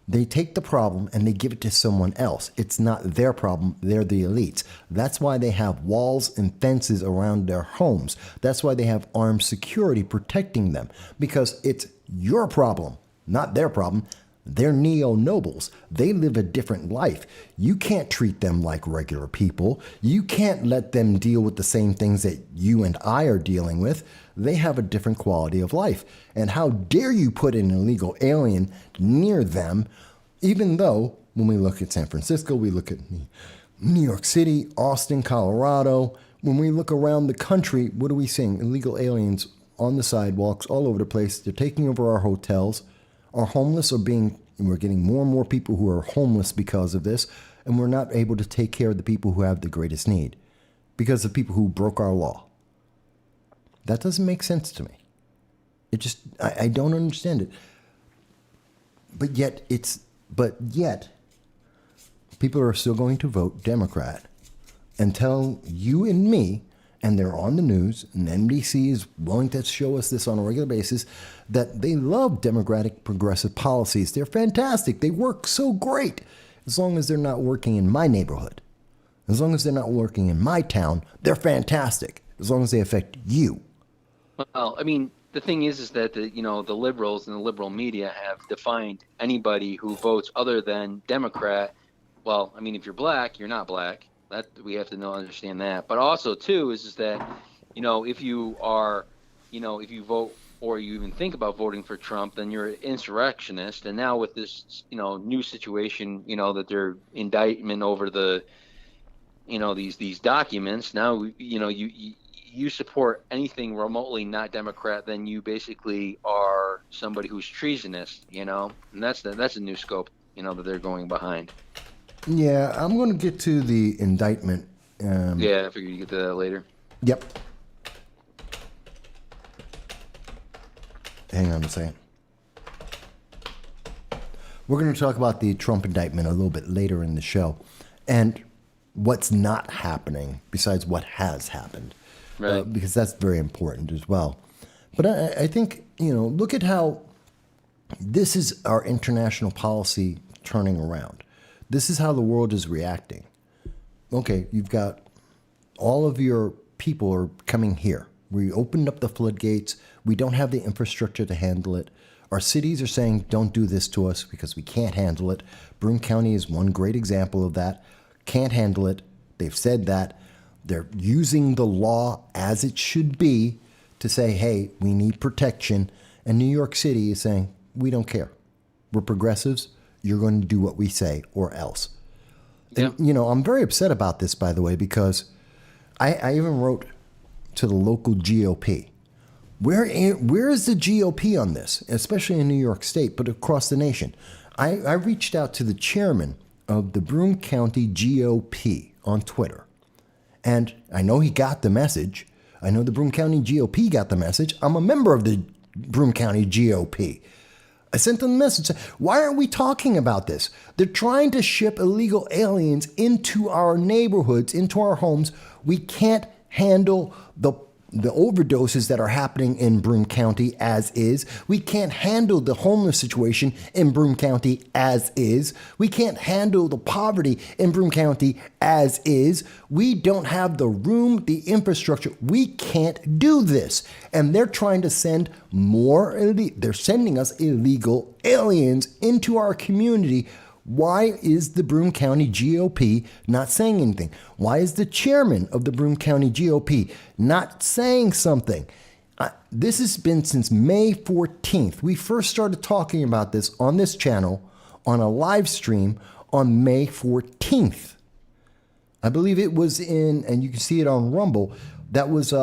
They take the problem and they give it to someone else. It's not their problem. They're the elites. That's why they have walls and fences around their homes. That's why they have armed security protecting them, because it's your problem, not their problem. They're neo-nobles. They live a different life. You can't treat them like regular people. You can't let them deal with the same things that you and I are dealing with. They have a different quality of life. And how dare you put an illegal alien near them, even though when we look at San Francisco, we look at New York City, Austin, Colorado. When we look around the country, what are we seeing? Illegal aliens on the sidewalks all over the place. They're taking over our hotels. Are homeless we're getting more and more people who are homeless because of this, and we're not able to take care of the people who have the greatest need because of people who broke our law. That doesn't make sense to me. I don't understand it. But yet people are still going to vote Democrat and tell you and me and they're on the news, and NBC is willing to show us this on a regular basis, that they love democratic progressive policies. They're fantastic. They work so great, as long as they're not working in my neighborhood. As long as they're not working in my town, they're fantastic. As long as they affect you. Well, I mean, the thing is that the liberals and the liberal media have defined anybody who votes other than Democrat. Well, I mean, if you're black, you're not black. That we have to understand that. But also, too, is that, if you are, if you vote or you even think about voting for Trump, then you're an insurrectionist. And now with this, new situation, that they're indictment over the, these documents. Now, you support anything remotely not Democrat, then you basically are somebody who's treasonous, and that's a new scope, that they're going behind. Yeah, I'm going to get to the indictment. Yeah, I figured you'd get to that later. Yep. Hang on a second. We're going to talk about the Trump indictment a little bit later in the show, and what's not happening besides what has happened, right? Because that's very important as well. But I think, look at how this is our international policy turning around. This is how the world is reacting. Okay, you've got all of your people are coming here. We opened up the floodgates. We don't have the infrastructure to handle it. Our cities are saying, don't do this to us because we can't handle it. Broome County is one great example of that. Can't handle it. They've said that. They're using the law as it should be to say, hey, we need protection. And New York City is saying, we don't care. We're progressives. You're going to do what we say or else. Yeah. And, I'm very upset about this, by the way, because I even wrote to the local GOP. Where is the GOP on this, especially in New York State, but across the nation? I reached out to the chairman of the Broome County GOP on Twitter. And I know he got the message. I know the Broome County GOP got the message. I'm a member of the Broome County GOP. I sent them a message. Why aren't we talking about this? They're trying to ship illegal aliens into our neighborhoods, into our homes. We can't handle the overdoses that are happening in Broome County as is. We can't handle the homeless situation in Broome County as is. We can't handle the poverty in Broome County as is. We don't have the room, the infrastructure. We can't do this. And they're trying to send they're sending us illegal aliens into our community. Why is the Broome County GOP not saying anything? Why is the chairman of the Broome County GOP not saying something? This has been since May 14th. We first started talking about this on this channel on a live stream on May 14th. I believe it was and you can see it on Rumble, that was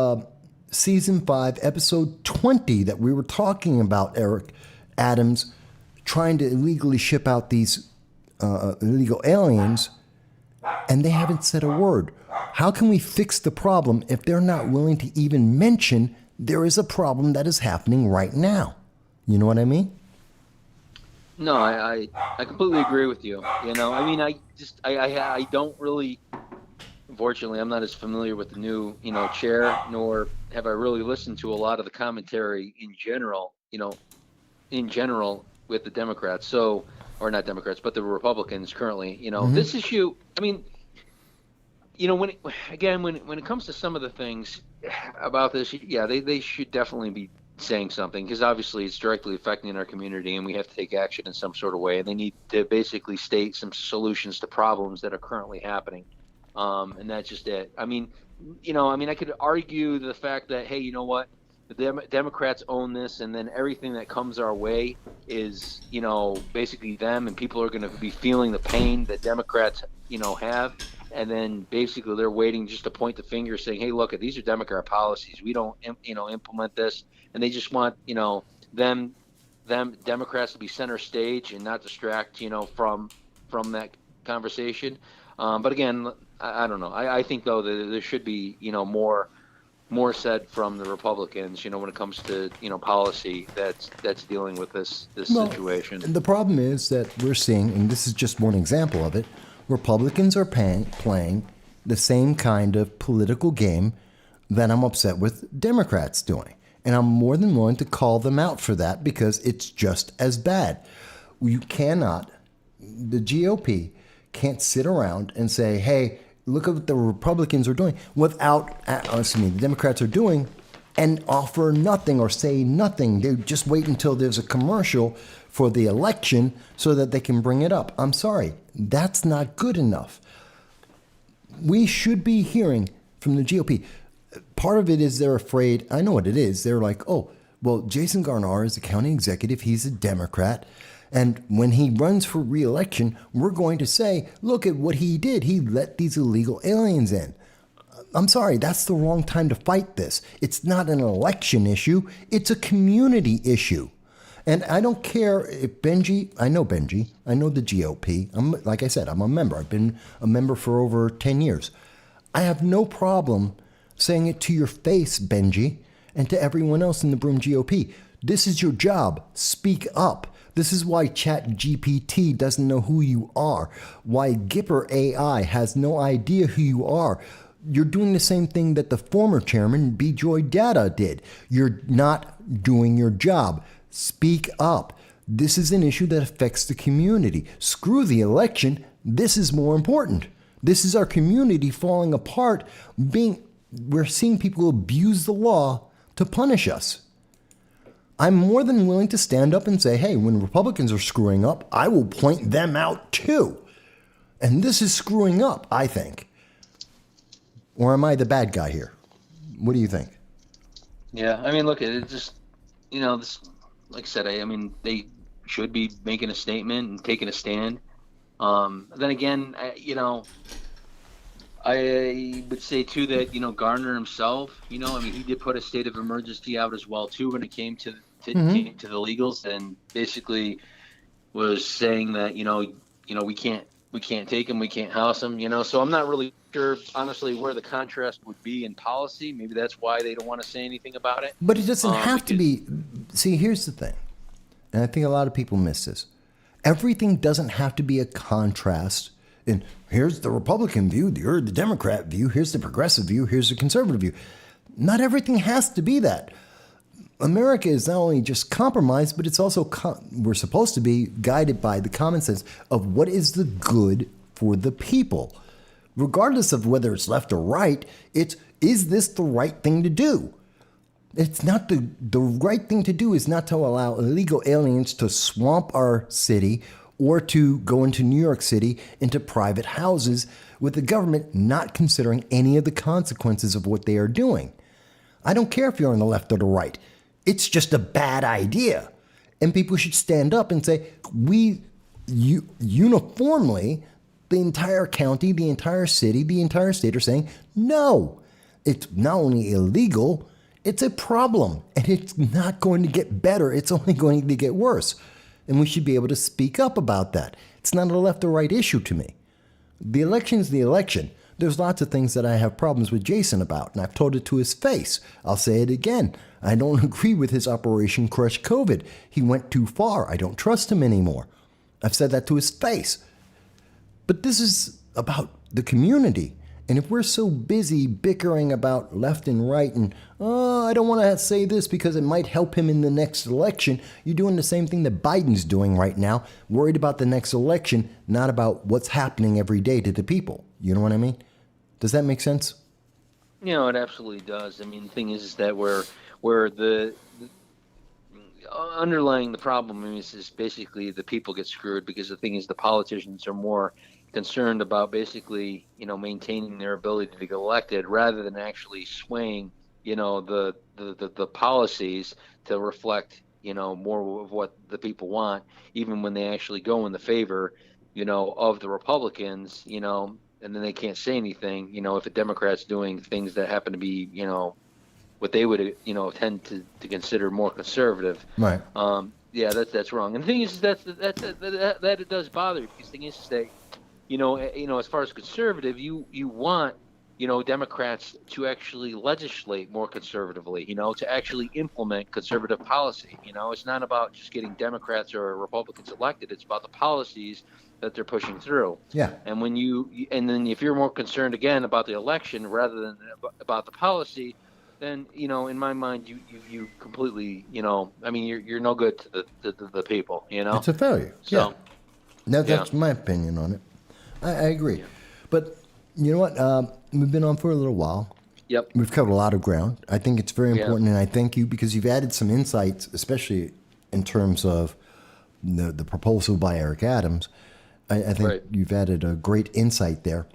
Season 5, Episode 20 that we were talking about Eric Adams trying to illegally ship out these illegal aliens, and they haven't said a word. How can we fix the problem if they're not willing to even mention there is a problem that is happening right now? You know what I mean? No, I completely agree with you. I mean, I don't really, unfortunately, I'm not as familiar with the new, chair, nor have I really listened to a lot of the commentary in general, with the Democrats. So, or not Democrats, but the Republicans currently, this issue, I mean, when it comes to some of the things about this, yeah, they should definitely be saying something, because obviously it's directly affecting our community and we have to take action in some sort of way. And they need to basically state some solutions to problems that are currently happening. And that's just it. I mean, I could argue the fact that, hey, you know what? The Democrats own this, and then everything that comes our way is, basically them, and people are going to be feeling the pain that Democrats, have, and then basically they're waiting just to point the finger, saying, "Hey, look, these are Democrat policies. We don't, implement this," and they just want, them Democrats to be center stage and not distract, from that conversation. But again, I don't know. I think though that there should be, more said from the Republicans, when it comes to, policy that's dealing with this situation. The problem is that we're seeing, and this is just one example of it, Republicans are playing the same kind of political game that I'm upset with Democrats doing. And I'm more than willing to call them out for that because it's just as bad. You cannot, the GOP can't sit around and say, hey, look at what the Republicans are doing the Democrats are doing, and offer nothing or say nothing. They just wait until there's a commercial for the election so that they can bring it up. I'm sorry, that's not good enough. We should be hearing from the GOP. Part of it is they're afraid. I know what it is. They're like, oh, well, Jason Garnar is the county executive. He's a Democrat. And when he runs for re-election, we're going to say, look at what he did. He let these illegal aliens in. I'm sorry, that's the wrong time to fight this. It's not an election issue. It's a community issue. And I don't care if Benji, I know the GOP. Like I said, I'm a member. I've been a member for over 10 years. I have no problem saying it to your face, Benji, and to everyone else in the Broome GOP. This is your job. Speak up. This is why ChatGPT doesn't know who you are, why Gipper AI has no idea who you are. You're doing the same thing that the former chairman, Bijoy Data, did. You're not doing your job. Speak up. This is an issue that affects the community. Screw the election. This is more important. This is our community falling apart. We're seeing people abuse the law to punish us. I'm more than willing to stand up and say, hey, when Republicans are screwing up, I will point them out too. And this is screwing up, I think. Or am I the bad guy here? What do you think? Yeah, I mean, look, it just, this, like I said, I mean, they should be making a statement and taking a stand. Then again, I would say too that Garner himself, I mean, he did put a state of emergency out as well too when it came to the legals, and basically was saying that we can't take him, we can't house him, so I'm not really sure honestly where the contrast would be in policy. Maybe that's why they don't want to say anything about it. But it doesn't have to be. See, here's the thing, and I think a lot of people miss this. Everything doesn't have to be a contrast. And here's the Republican view, here's the Democrat view, here's the progressive view, here's the conservative view. Not everything has to be that. America is not only just compromised, but it's also, we're supposed to be guided by the common sense of what is the good for the people. Regardless of whether it's left or right, is this the right thing to do? It's not the right thing to do is not to allow illegal aliens to swamp our city or to go into New York City into private houses with the government not considering any of the consequences of what they are doing. I don't care if you're on the left or the right. It's just a bad idea. And people should stand up and say, uniformly, the entire county, the entire city, the entire state are saying, no, it's not only illegal, it's a problem. And it's not going to get better. It's only going to get worse. And we should be able to speak up about that. It's not a left or right issue to me. The election is the election. There's lots of things that I have problems with Jason about, and I've told it to his face. I'll say it again. I don't agree with his Operation Crush COVID. He went too far. I don't trust him anymore. I've said that to his face. But this is about the community. And if we're so busy bickering about left and right and, I don't want to say this because it might help him in the next election, you're doing the same thing that Biden's doing right now, worried about the next election, not about what's happening every day to the people. You know what I mean? Does that make sense? It absolutely does. I mean, the thing is that where the underlying the problem is basically the people get screwed, because the thing is the politicians are more concerned about basically, maintaining their ability to get elected rather than actually swaying, the policies to reflect, more of what the people want, even when they actually go in the favor, of the Republicans, and then they can't say anything, if a Democrat's doing things that happen to be, what they would, tend to consider more conservative. Right. Yeah, that's wrong. And the thing is that it does bother you. The thing is that, as far as conservative, you want, Democrats to actually legislate more conservatively, to actually implement conservative policy. It's not about just getting Democrats or Republicans elected. It's about the policies that they're pushing through. Yeah. And then if you're more concerned again about the election rather than about the policy, then in my mind, you completely, I mean, you're no good to the people, It's a failure. So, That's my opinion on it. I agree. Yeah. But you know what? We've been on for a little while. Yep. We've covered a lot of ground. I think it's very important, and I thank you because you've added some insights, especially in terms of the proposal by Eric Adams. I think you've added a great insight there.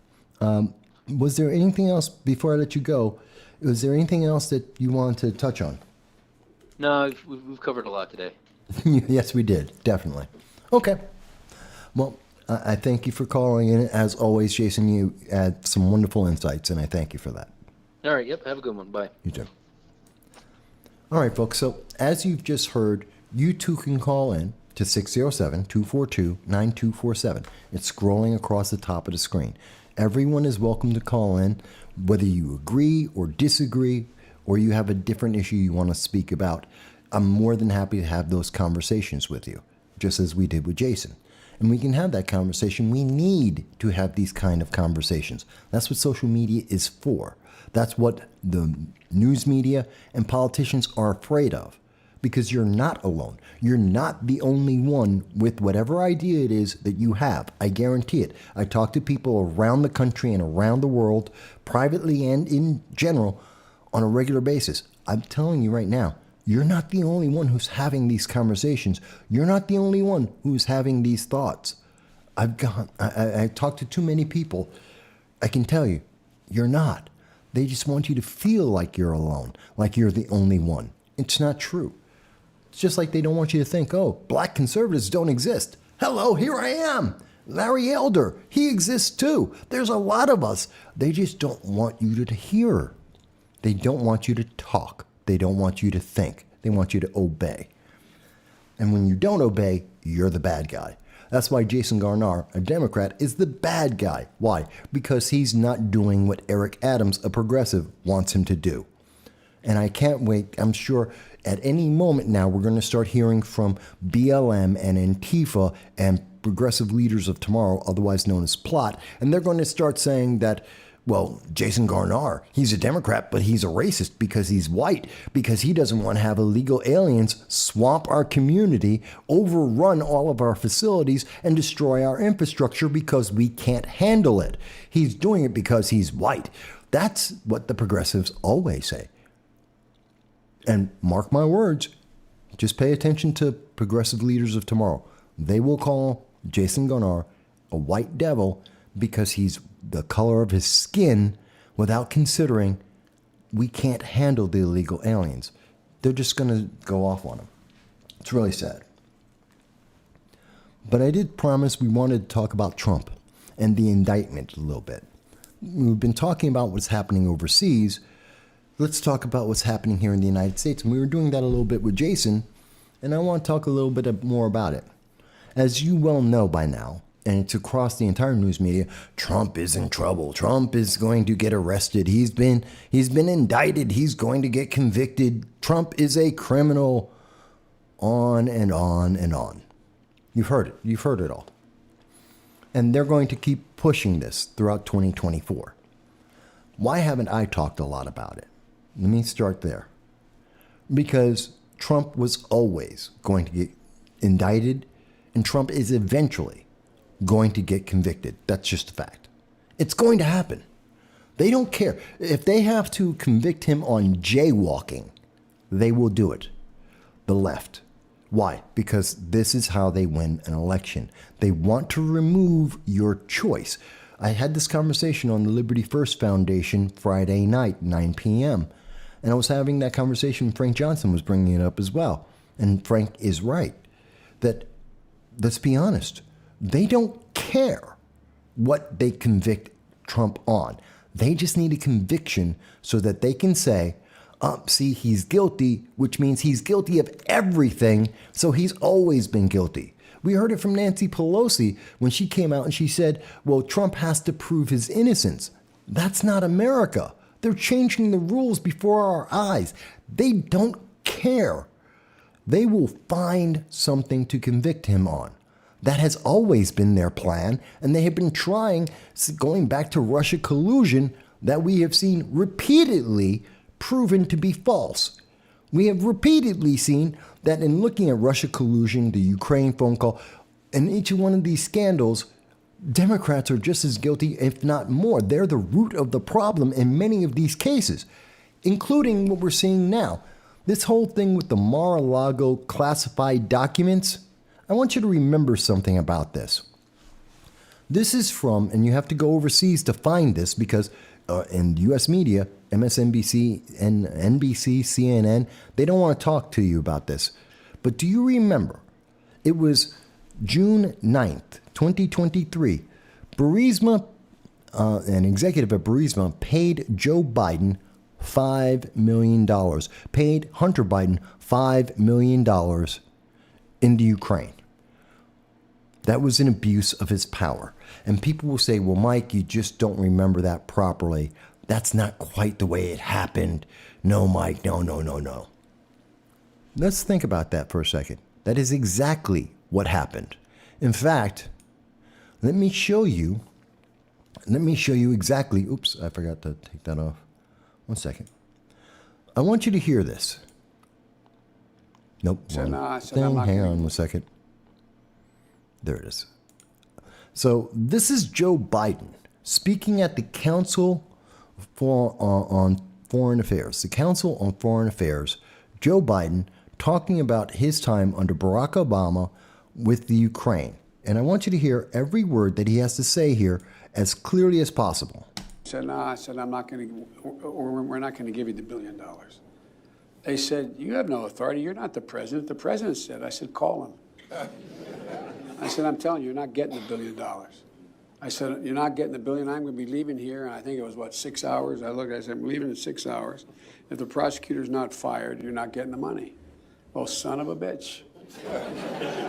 Was there anything else, before I let you go, was there anything else that you wanted to touch on? No, we've covered a lot today. Yes, we did. Definitely. Okay. Well, I thank you for calling in. As always, Jason, you add some wonderful insights, and I thank you for that. All right. Yep. Have a good one. Bye. You too. All right, folks. So as you've just heard, you too can call in to 607-242-9247. It's scrolling across the top of the screen. Everyone is welcome to call in, whether you agree or disagree, or you have a different issue you want to speak about. I'm more than happy to have those conversations with you, just as we did with Jason. And we can have that conversation. We need to have these kind of conversations. That's what social media is for. That's what the news media and politicians are afraid of, because you're not alone. You're not the only one with whatever idea it is that you have. I guarantee it. I talk to people around the country and around the world, privately and in general, on a regular basis. I'm telling you right now, you're not the only one who's having these conversations. You're not the only one who's having these thoughts. I talked to too many people. I can tell you, you're not. They just want you to feel like you're alone, like you're the only one. It's not true. It's just like they don't want you to think, oh, black conservatives don't exist. Hello, here I am. Larry Elder, he exists too. There's a lot of us. They just don't want you to hear. They don't want you to talk. They don't want you to think. They want you to obey. And when you don't obey, you're the bad guy. That's why Jason Garnar, a Democrat, is the bad guy. Why? Because he's not doing what Eric Adams, a progressive, wants him to do. And I can't wait. I'm sure at any moment now we're going to start hearing from BLM and Antifa and progressive leaders of tomorrow, otherwise known as Plot. And they're going to start saying that, well, Jason Garnar, he's a Democrat, but he's a racist because he's white, because he doesn't want to have illegal aliens swamp our community, overrun all of our facilities, and destroy our infrastructure because we can't handle it. He's doing it because he's white. That's what the progressives always say. And mark my words, just pay attention to progressive leaders of tomorrow. They will call Jason Garnar a white devil because he's the color of his skin, without considering we can't handle the illegal aliens. They're just going to go off on him. It's really sad. But I did promise we wanted to talk about Trump and the indictment a little bit. We've been talking about what's happening overseas. Let's talk about what's happening here in the United States. And we were doing that a little bit with Jason, and I want to talk a little bit more about it. As you well know by now, and it's across the entire news media, Trump is in trouble. Trump is going to get arrested. He's been indicted. He's going to get convicted. Trump is a criminal. On and on and on. You've heard it. You've heard it all. And they're going to keep pushing this throughout 2024. Why haven't I talked a lot about it? Let me start there. Because Trump was always going to get indicted, and Trump is eventually going to get convicted. That's just a fact. It's going to happen. They don't care. If they have to convict him on jaywalking, they will do it. The left. Why? Because this is how they win an election. They want to remove your choice. I had this conversation on the Liberty First Foundation Friday night, 9 p.m. And I was having that conversation. Frank Johnson was bringing it up as well. And Frank is right. That, let's be honest, they don't care what they convict Trump on. They just need a conviction so that they can say, see, he's guilty, which means he's guilty of everything, so he's always been guilty. We heard it from Nancy Pelosi when she came out and she said, well, Trump has to prove his innocence. That's not America. They're changing the rules before our eyes. They don't care. They will find something to convict him on. That has always been their plan, and they have been trying, going back to Russia collusion, that we have seen repeatedly proven to be false. We have repeatedly seen that in looking at Russia collusion, the Ukraine phone call, and each one of these scandals, Democrats are just as guilty, if not more. They're the root of the problem in many of these cases, including what we're seeing now. This whole thing with the Mar-a-Lago classified documents, I want you to remember something about this. This is from, and you have to go overseas to find this because in U.S. media, MSNBC and NBC, CNN, they don't want to talk to you about this. But do you remember, it was June 9th, 2023, Burisma, an executive at Burisma, paid Joe Biden $5 million, paid Hunter Biden $5 million into Ukraine. That was an abuse of his power. And people will say, well, Mike, you just don't remember that properly. That's not quite the way it happened. No, Mike, no. Let's think about that for a second. That is exactly what happened. In fact, let me show you exactly. Oops, I forgot to take that off. 1 second. I want you to hear this. Nope. Hang on 1 second. There it is. So this is Joe Biden speaking at the Council on Foreign Affairs. The Council on Foreign Affairs. Joe Biden talking about his time under Barack Obama with the Ukraine. And I want you to hear every word that he has to say here as clearly as possible. I'm not going to, or we're not going to give you the $1 billion. They said, you have no authority. You're not the president. The president said, I said, call him. I said, I'm telling you, you're not getting the $1 billion. I said, you're not getting the $1 billion. I'm going to be leaving here. And I think it was, 6 hours? I said, I'm leaving in 6 hours. If the prosecutor's not fired, you're not getting the money. Well, son of a bitch.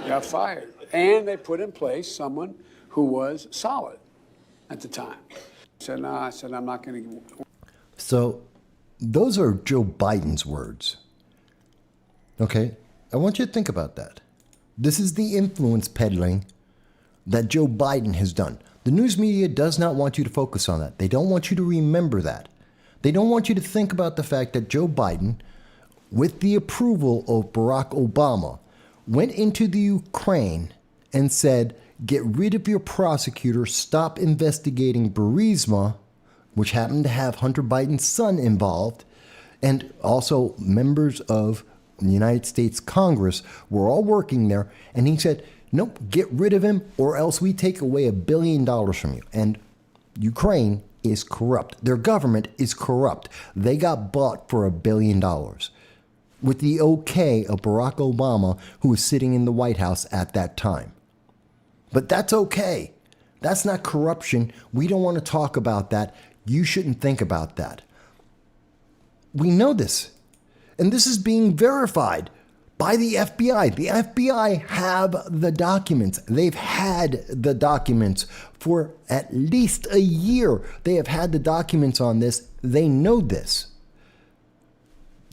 Got fired. And they put in place someone who was solid at the time. I said, I'm not going to. So those are Joe Biden's words. Okay? I want you to think about that. This is the influence peddling that Joe Biden has done. The news media does not want you to focus on that. They don't want you to remember that. They don't want you to think about the fact that Joe Biden, with the approval of Barack Obama, went into the Ukraine and said, get rid of your prosecutor, stop investigating Burisma, which happened to have Hunter Biden's son involved, and also members of the United States Congress were all working there. And he said, nope, get rid of him or else we take away $1 billion from you. And Ukraine is corrupt. Their government is corrupt. They got bought for $1 billion with the okay of Barack Obama, who was sitting in the White House at that time. But that's okay. That's not corruption. We don't want to talk about that. You shouldn't think about that. We know this. And this is being verified by the FBI. The FBI have the documents. They've had the documents for at least a year. They have had the documents on this. They know this.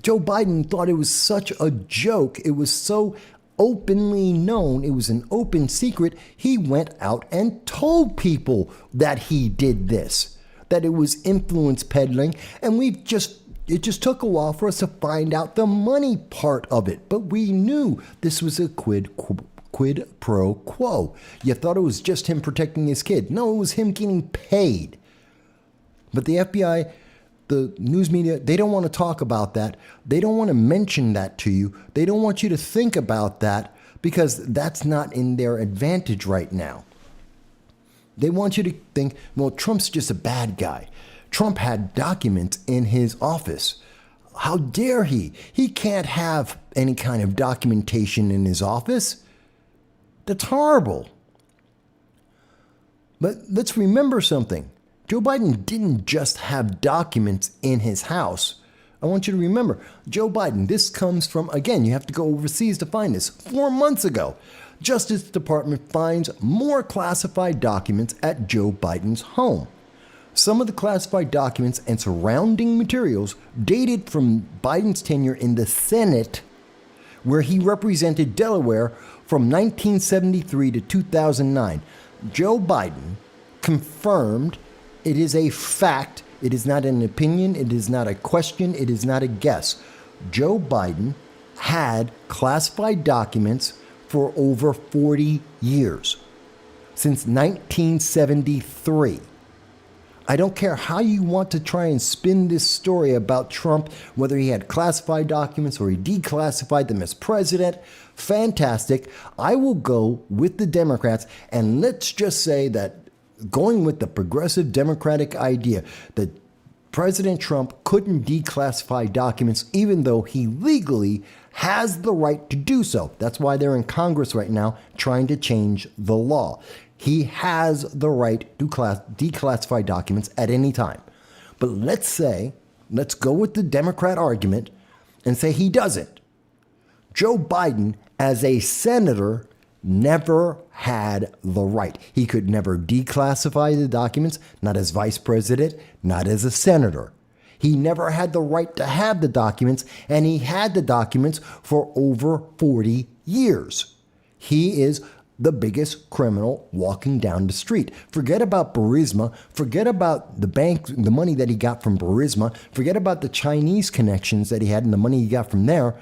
Joe Biden thought it was such a joke. It was so openly known. It was an open secret. He went out and told people that he did this, that it was influence peddling. And it just took a while for us to find out the money part of it. But we knew this was a quid pro quo. You thought it was just him protecting his kid. No, it was him getting paid. But the FBI, the news media, they don't want to talk about that. They don't want to mention that to you. They don't want you to think about that because that's not in their advantage right now. They want you to think, well, Trump's just a bad guy. Trump had documents in his office. How dare he? He can't have any kind of documentation in his office. That's horrible. But let's remember something. Joe Biden didn't just have documents in his house. I want you to remember, Joe Biden, this comes from, again, you have to go overseas to find this, 4 months ago. Justice Department finds more classified documents at Joe Biden's home. Some of the classified documents and surrounding materials dated from Biden's tenure in the Senate, where he represented Delaware from 1973 to 2009. Joe Biden confirmed it is a fact It is not an opinion. It is not a question. It is not a guess. Joe Biden had classified documents for over 40 years, since 1973. I don't care how you want to try and spin this story about Trump, whether he had classified documents or he declassified them as president. Fantastic. I will go with the Democrats, and let's just say that going with the progressive Democratic idea that President Trump couldn't declassify documents even though he legally has the right to do so. That's why they're in Congress right now trying to change the law. He has the right to declassify documents at any time. But let's go with the Democrat argument and say he doesn't. Joe Biden, as a senator, never had the right. He could never declassify the documents, not as vice president, not as a senator. He never had the right to have the documents, and he had the documents for over 40 years. He is the biggest criminal walking down the street. Forget about Burisma. Forget about the bank, the money that he got from Burisma. Forget about the Chinese connections that he had and the money he got from there.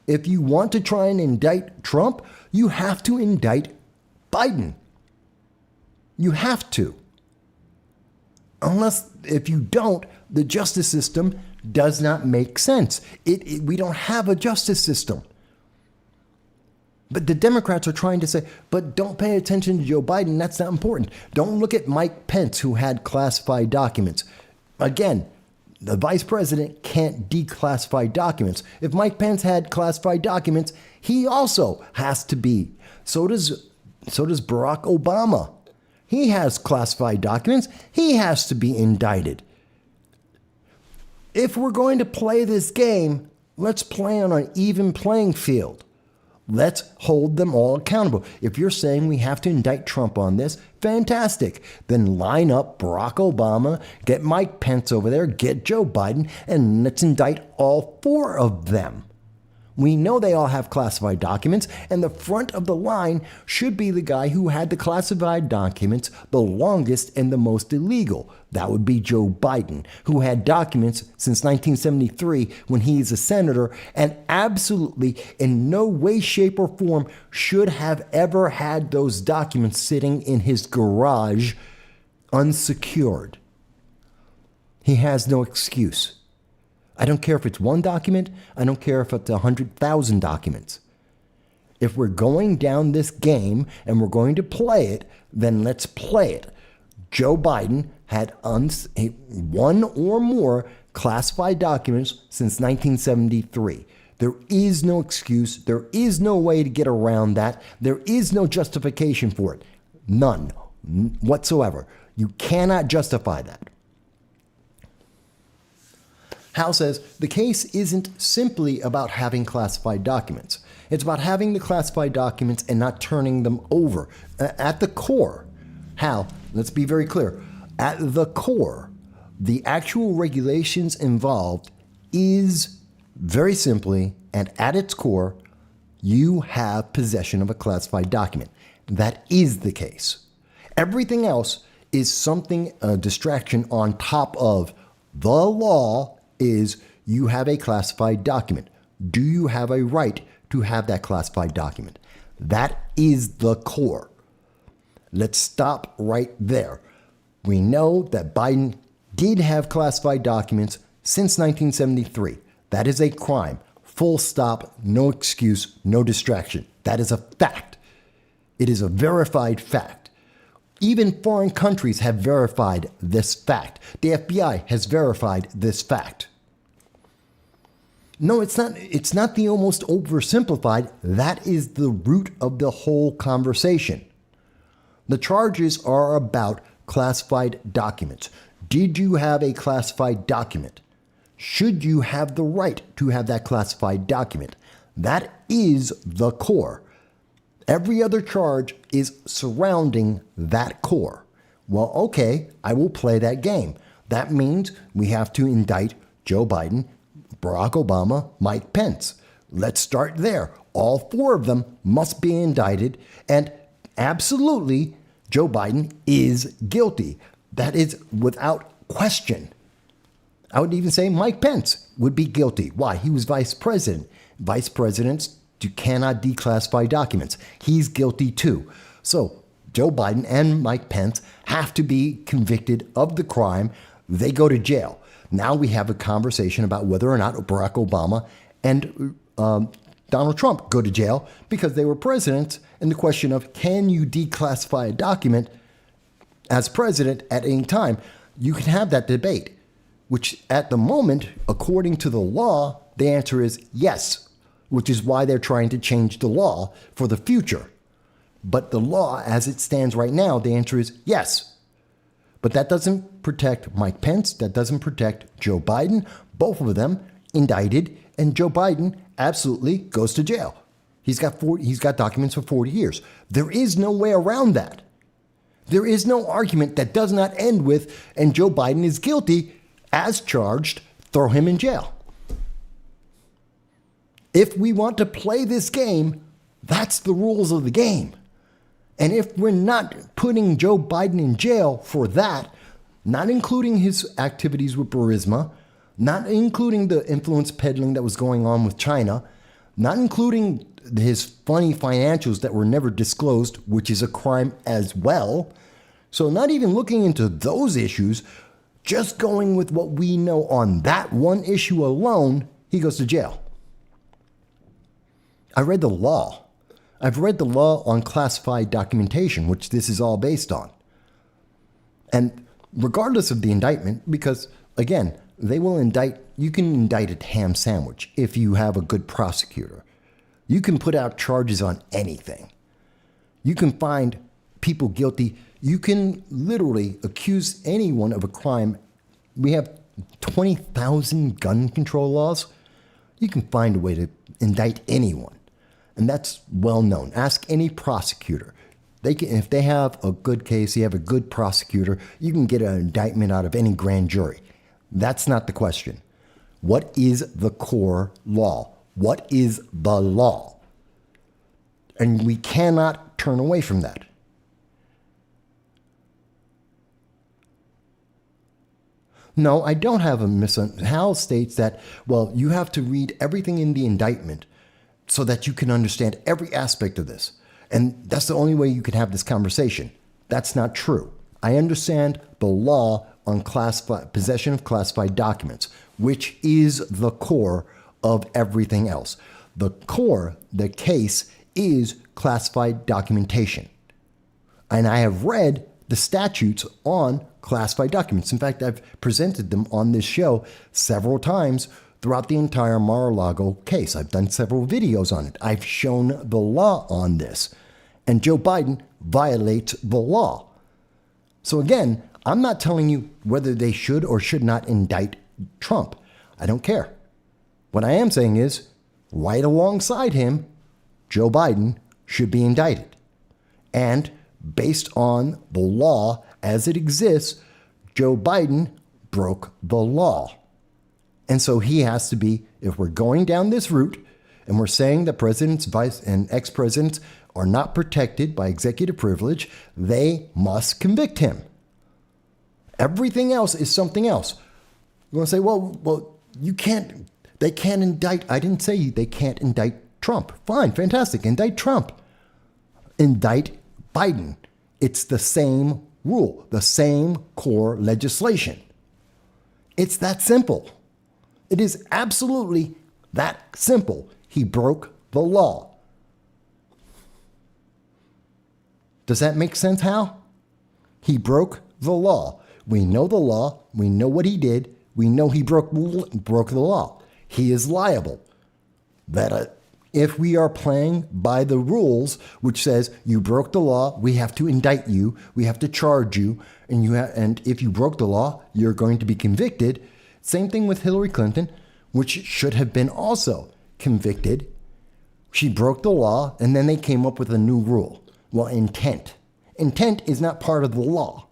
If you want to try and indict Trump, you have to indict Biden. You have to. Unless, if you don't, the justice system does not make sense. We don't have a justice system. But the Democrats are trying to say, but don't pay attention to Joe Biden. That's not important. Don't look at Mike Pence, who had classified documents. Again, the vice president can't declassify documents. If Mike Pence had classified documents, he also has to be. So does Barack Obama. He has classified documents. He has to be indicted. If we're going to play this game, let's play on an even playing field. Let's hold them all accountable. If you're saying we have to indict Trump on this, fantastic. Then line up Barack Obama, get Mike Pence over there, get Joe Biden, and let's indict all four of them. We know they all have classified documents, and the front of the line should be the guy who had the classified documents the longest and the most illegal. That would be Joe Biden, who had documents since 1973 when he is a senator, and absolutely in no way, shape, or form should have ever had those documents sitting in his garage unsecured. He has no excuse. I don't care if it's one document. I don't care if it's 100,000 documents. If we're going down this game and we're going to play it, then let's play it. Joe Biden had one or more classified documents since 1973. There is no excuse. There is no way to get around that. There is no justification for it. None whatsoever. You cannot justify that. Hal says, the case isn't simply about having classified documents. It's about having the classified documents and not turning them over. At the core, Hal, let's be very clear. At the core, the actual regulations involved is very simply, and at its core, you have possession of a classified document. That is the case. Everything else is something, a distraction on top of the law. Is you have a classified document. Do you have a right to have that classified document? That is the core. Let's stop right there. We know that Biden did have classified documents since 1973. That is a crime. Full stop, no excuse, no distraction. That is a fact. It is a verified fact. Even foreign countries have verified this fact. The FBI has verified this fact. No, it's not the almost oversimplified. That is the root of the whole conversation. The charges are about classified documents. Did you have a classified document? Should you have the right to have that classified document? That is the core. Every other charge is surrounding that core. Well, okay, I will play that game. That means we have to indict Joe Biden, Barack Obama, Mike Pence. Let's start there. All four of them must be indicted, and absolutely, Joe Biden is guilty. That is without question. I would even say Mike Pence would be guilty. Why? He was vice president. Vice presidents cannot declassify documents. He's guilty too. So Joe Biden and Mike Pence have to be convicted of the crime. They go to jail. Now we have a conversation about whether or not Barack Obama and Donald Trump go to jail because they were presidents. And the question of, can you declassify a document as president at any time? You can have that debate, which at the moment, according to the law, the answer is yes, which is why they're trying to change the law for the future. But the law, as it stands right now, the answer is yes. But that doesn't protect Mike Pence. That doesn't protect Joe Biden. Both of them indicted, and Joe Biden absolutely goes to jail. He's got documents for 40 years. There is no way around that. There is no argument that does not end with, and Joe Biden is guilty as charged, throw him in jail. If we want to play this game, that's the rules of the game. And if we're not putting Joe Biden in jail for that, not including his activities with Burisma, not including the influence peddling that was going on with China, not including his funny financials that were never disclosed, which is a crime as well. So not even looking into those issues, just going with what we know on that one issue alone, he goes to jail. I read the law. I've read the law on classified documentation, which this is all based on. And regardless of the indictment, because again, you can indict a ham sandwich if you have a good prosecutor. You can put out charges on anything. You can find people guilty. You can literally accuse anyone of a crime. We have 20,000 gun control laws. You can find a way to indict anyone. And that's well known. Ask any prosecutor. If they have a good case, you have a good prosecutor, you can get an indictment out of any grand jury. That's not the question. What is the core law? What is the law? And we cannot turn away from that. No, I don't have a misunderstanding. Hal states that, well, you have to read everything in the indictment so that you can understand every aspect of this. And that's the only way you can have this conversation. That's not true. I understand the law on possession of classified documents, which is the core of everything else. The core, the case, is classified documentation. And I have read the statutes on classified documents. In fact, I've presented them on this show several times throughout the entire Mar-a-Lago case. I've done several videos on it. I've shown the law on this. And Joe Biden violates the law. So again, I'm not telling you whether they should or should not indict Trump. I don't care. What I am saying is, right alongside him, Joe Biden should be indicted. And based on the law as it exists, Joe Biden broke the law. And so he has to be, if we're going down this route and we're saying that presidents, vice, and ex-presidents are not protected by executive privilege, they must convict him. Everything else is something else. You want to say, well, they can't indict. I didn't say they can't indict Trump. Fine, fantastic. Indict Trump. Indict Biden. It's the same rule, the same core legislation. It's that simple. It is absolutely that simple. He broke the law. Does that make sense, Hal? He broke the law. We know the law. We know what he did. We know he broke the law. He is liable. That if we are playing by the rules, which says you broke the law, we have to indict you, we have to charge you, and if you broke the law, you're going to be convicted. Same thing with Hillary Clinton, which should have been also convicted. She broke the law, and then they came up with a new rule. Well, intent. Intent is not part of the law.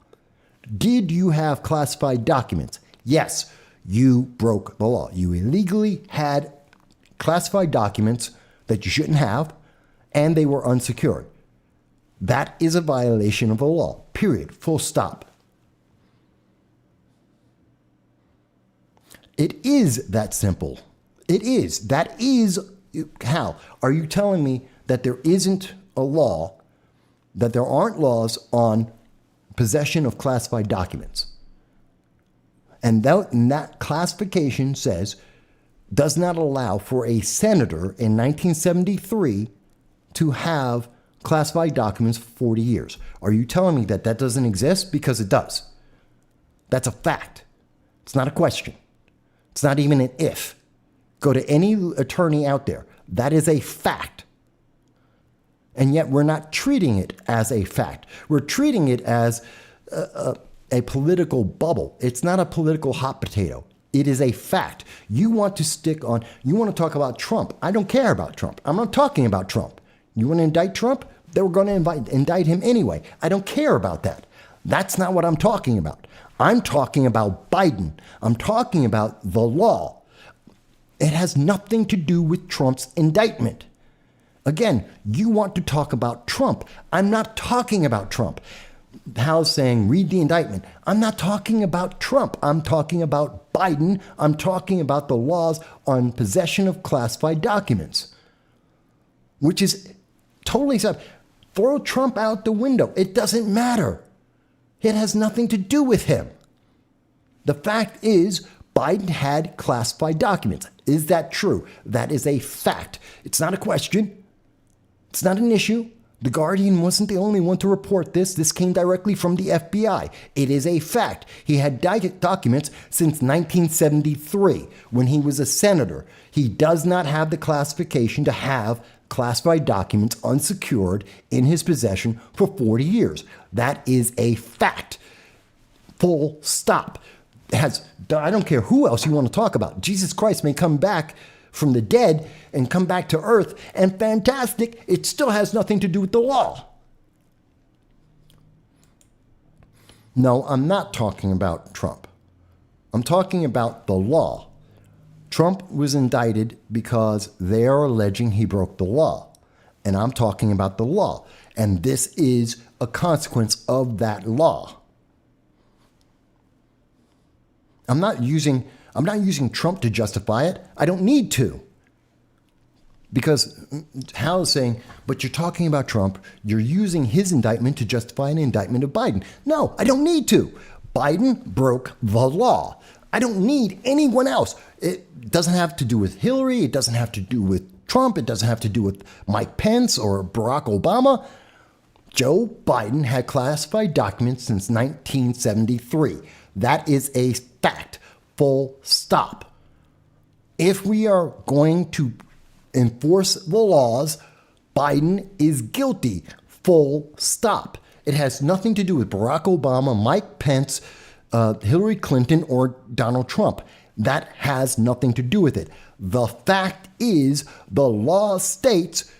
Did you have classified documents? Yes, you broke the law. You illegally had classified documents that you shouldn't have, and they were unsecured. That is a violation of the law, period, full stop. It is that simple. It is. That is how. Are you telling me that there isn't a law, that there aren't laws on possession of classified documents? And that classification says, does not allow for a senator in 1973 to have classified documents for 40 years. Are you telling me that that doesn't exist? Because it does. That's a fact. It's not a question. It's not even an if. Go to any attorney out there. That is a fact. And yet we're not treating it as a fact. We're treating it as a political bubble. It's not a political hot potato. It is a fact. You want to talk about Trump. I don't care about Trump. I'm not talking about Trump. You want to indict Trump? They were going to indict him anyway. I don't care about that. That's not what I'm talking about. I'm talking about Biden. I'm talking about the law. It has nothing to do with Trump's indictment. Again, you want to talk about Trump. I'm not talking about Trump. Hal's saying, read the indictment. I'm not talking about Trump. I'm talking about Biden. I'm talking about the laws on possession of classified documents, which is totally separate. Throw Trump out the window. It doesn't matter. It has nothing to do with him. The fact is, Biden had classified documents. Is that true? That is a fact. It's not a question. It's not an issue. The Guardian wasn't the only one to report this. This came directly from the FBI. It is a fact. He had documents since 1973 when he was a senator. He does not have the classification to have classified documents unsecured in his possession for 40 years. That is a fact. Full stop. I don't care who else you want to talk about. Jesus Christ may come back from the dead and come back to earth, and fantastic, it still has nothing to do with the law. No, I'm not talking about Trump. I'm talking about the law. Trump was indicted because they are alleging he broke the law. And I'm talking about the law. And this is a consequence of that law. I'm not using Trump to justify it. I don't need to. Because Hal is saying, but you're talking about Trump. You're using his indictment to justify an indictment of Biden. No, I don't need to. Biden broke the law. I don't need anyone else. It doesn't have to do with Hillary. It doesn't have to do with Trump. It doesn't have to do with Mike Pence or Barack Obama. Joe Biden had classified documents since 1973. That is a fact. Full stop. If we are going to enforce the laws, Biden is guilty. Full stop. It has nothing to do with Barack Obama, Mike Pence, Hillary Clinton, or Donald Trump. That has nothing to do with it. The fact is, the law states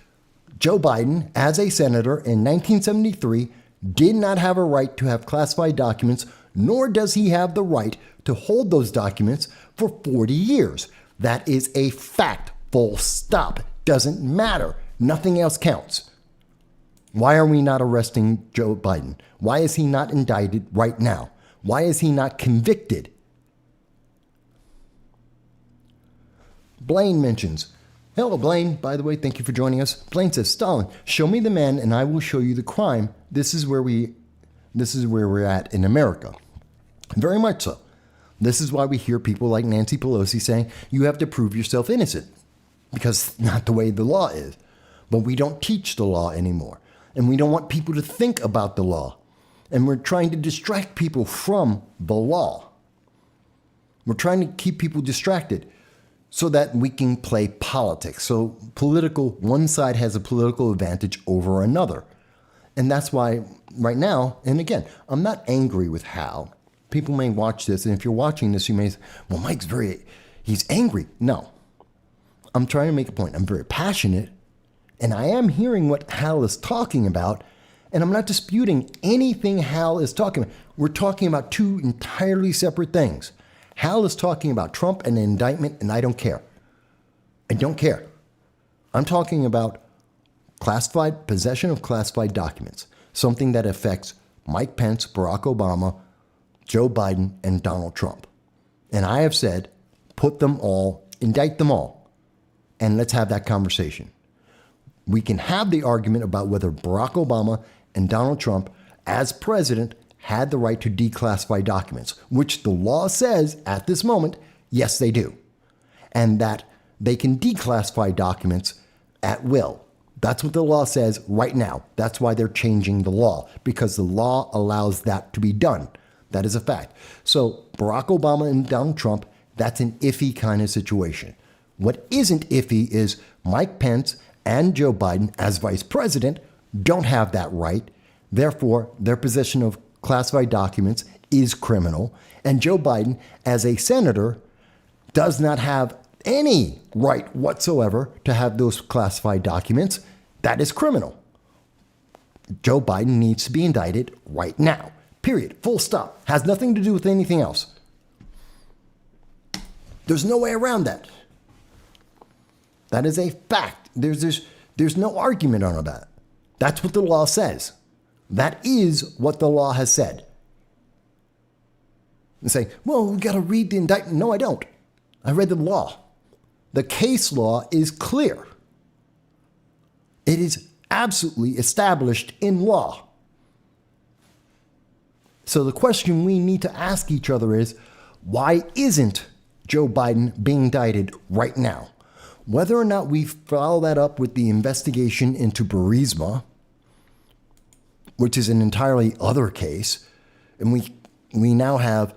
Joe Biden, as a senator in 1973, did not have a right to have classified documents, nor does he have the right to hold those documents for 40 years. That is a fact. Full stop. Doesn't matter. Nothing else counts. Why are we not arresting Joe Biden? Why is he not indicted right now? Why is he not convicted? Blaine mentions, hello, Blaine. By the way, thank you for joining us. Blaine says, Stalin, show me the man and I will show you the crime. This is where we're at in America. Very much so. This is why we hear people like Nancy Pelosi saying, you have to prove yourself innocent, because it's not the way the law is. But we don't teach the law anymore. And we don't want people to think about the law. And we're trying to distract people from the law. We're trying to keep people distracted so that we can play politics. So one side has a political advantage over another. And that's why right now, and again, I'm not angry with Hal. People may watch this, and if you're watching this, you may say, well, he's angry. No. I'm trying to make a point. I'm very passionate, and I am hearing what Hal is talking about, and I'm not disputing anything Hal is talking about. We're talking about two entirely separate things. Hal is talking about Trump and an indictment, and I don't care. I don't care. I'm talking about possession of classified documents, something that affects Mike Pence, Barack Obama, Joe Biden, and Donald Trump. And I have said, Put them all, indict them all, and let's have that conversation. We can have the argument about whether Barack Obama and Donald Trump, as president, had the right to declassify documents, which the law says at this moment, yes, they do. And that they can declassify documents at will. That's what the law says right now. That's why they're changing the law, because the law allows that to be done. That is a fact. So Barack Obama and Donald Trump, that's an iffy kind of situation. What isn't iffy is Mike Pence and Joe Biden, as vice president, don't have that right. Therefore, their possession of classified documents is criminal. And Joe Biden, as a senator, does not have any right whatsoever to have those classified documents. That is criminal. Joe Biden needs to be indicted right now. Period. Full stop. Has nothing to do with anything else. There's no way around that. That is a fact. There's no argument on that. That's what the law says. That is what the law has said. And say, well, we got to read the indictment. No, I don't. I read the law. The case law is clear. It is absolutely established in law. So the question we need to ask each other is, why isn't Joe Biden being indicted right now? Whether or not we follow that up with the investigation into Burisma, which is an entirely other case, and we now have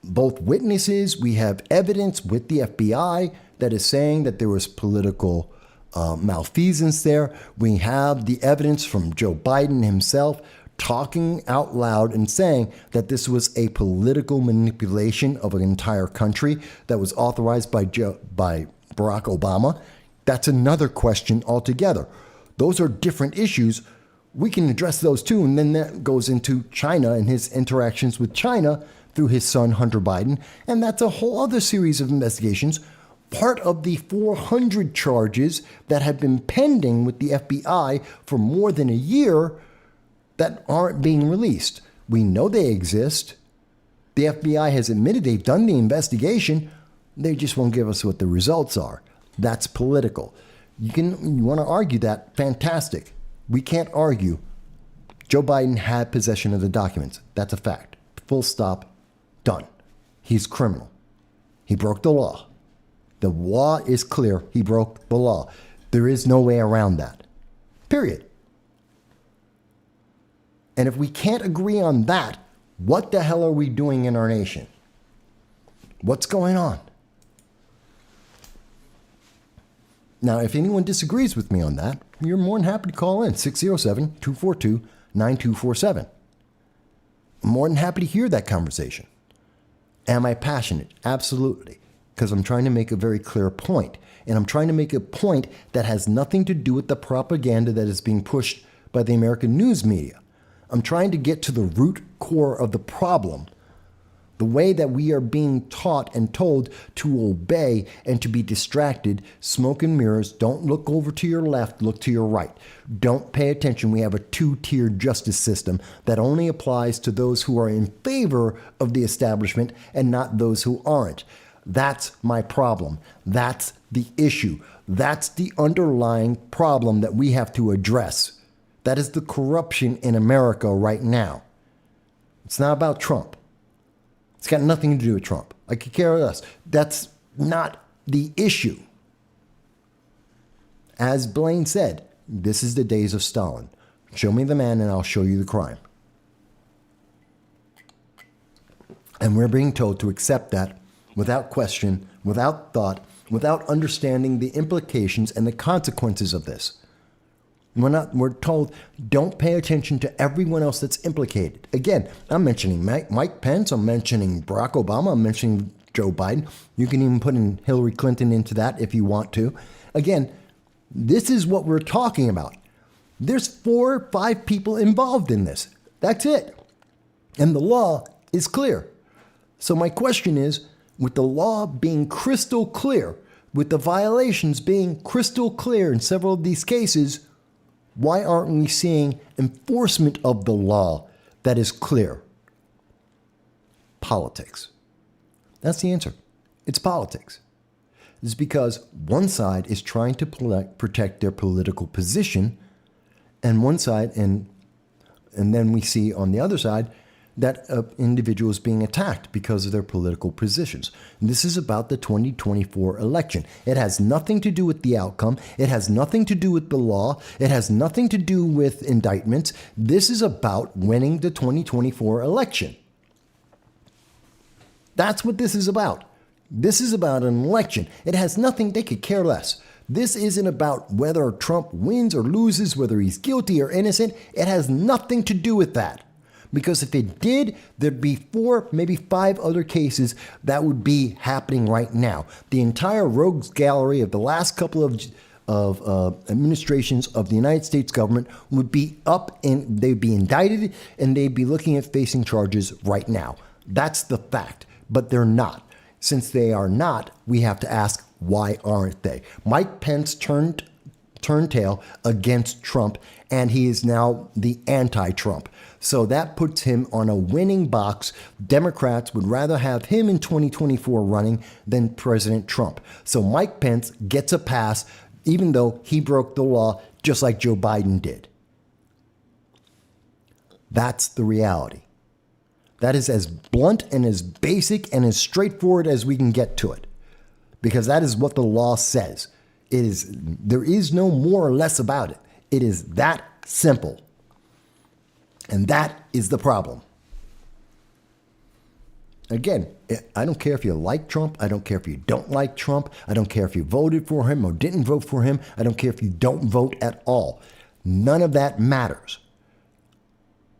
both witnesses, we have evidence with the FBI that is saying that there was political malfeasance there. We have the evidence from Joe Biden himself talking out loud and saying that this was a political manipulation of an entire country that was authorized by Barack Obama. That's another question altogether. Those are different issues. We can address those too, and then that goes into China and his interactions with China through his son, Hunter Biden, and that's a whole other series of investigations, part of the 400 charges that have been pending with the FBI for more than a year that aren't being released. We know they exist. The FBI has admitted they've done the investigation. They just won't give us what the results are. That's political. You want to argue that? Fantastic. We can't argue. Joe Biden had possession of the documents. That's a fact. Full stop. Done. He's criminal. He broke the law. The law is clear. He broke the law. There is no way around that. Period. And if we can't agree on that, what the hell are we doing in our nation? What's going on? Now, if anyone disagrees with me on that, you're more than happy to call in 607-242-9247. I'm more than happy to hear that conversation. Am I passionate? Absolutely. Because I'm trying to make a very clear point. And I'm trying to make a point that has nothing to do with the propaganda that is being pushed by the American news media. I'm trying to get to the root core of the problem. The way that we are being taught and told to obey and to be distracted, smoke and mirrors, don't look over to your left, look to your right. Don't pay attention. We have a two-tiered justice system that only applies to those who are in favor of the establishment and not those who aren't. That's my problem. That's the issue. That's the underlying problem that we have to address. That is the corruption in America right now. It's not about Trump. It's got nothing to do with Trump. I could care less. That's not the issue. As Blaine said, this is the days of Stalin. Show me the man and I'll show you the crime. And we're being told to accept that without question, without thought, without understanding the implications and the consequences of this. We're told, don't pay attention to everyone else that's implicated. Again, I'm mentioning Mike Pence, I'm mentioning Barack Obama, I'm mentioning Joe Biden. You can even put in Hillary Clinton into that if you want to. Again, this is what we're talking about. There's 4 or 5 people involved in this. That's it. And the law is clear. So my question is, with the law being crystal clear, with the violations being crystal clear in several of these cases, why aren't we seeing enforcement of the law that is clear? Politics. That's the answer. It's politics. is because one side is trying to protect their political position, and one side, and then we see on the other side that individuals being attacked because of their political positions. And this is about the 2024 election. It has nothing to do with the outcome. It has nothing to do with the law. It has nothing to do with indictments. This is about winning the 2024 election. That's what this is about. This is about an election. It has nothing, they could care less. This isn't about whether Trump wins or loses, whether he's guilty or innocent. It has nothing to do with that. Because if it did, there'd be 4, maybe 5 other cases that would be happening right now. The entire rogues gallery of the last couple of administrations of the United States government would be up and they'd be indicted and they'd be looking at facing charges right now. That's the fact. But they're not. Since they are not, we have to ask, why aren't they? Mike Pence turned tail against Trump, and he is now the anti-Trump. So that puts him on a winning box. Democrats would rather have him in 2024 running than President Trump. So Mike Pence gets a pass, even though he broke the law just like Joe Biden did. That's the reality. That is as blunt and as basic and as straightforward as we can get to it. Because that is what the law says. There is no more or less about it. It is that simple. And that is the problem. Again, I don't care if you like Trump. I don't care if you don't like Trump. I don't care if you voted for him or didn't vote for him. I don't care if you don't vote at all. None of that matters.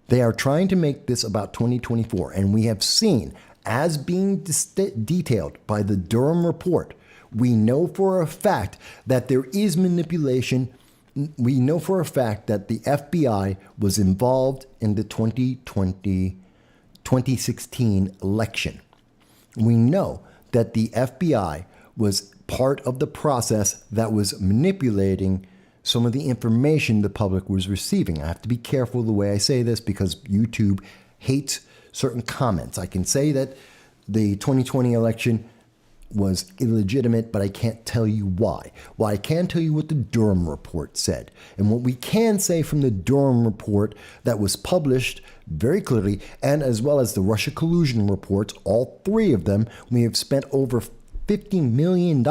They are trying to make this about 2024, and we have seen, as being detailed by the Durham report, we know for a fact that there is manipulation. We know for a fact that the FBI was involved in the 2016 election. We know that the FBI was part of the process that was manipulating some of the information the public was receiving. I have to be careful the way I say this because YouTube hates certain comments. I can say that the 2020 election was illegitimate, but I can't tell you why. Well, I can tell you what the Durham report said. And what we can say from the Durham report that was published very clearly, and as well as the Russia collusion reports, all 3 of them, we have spent over $50 million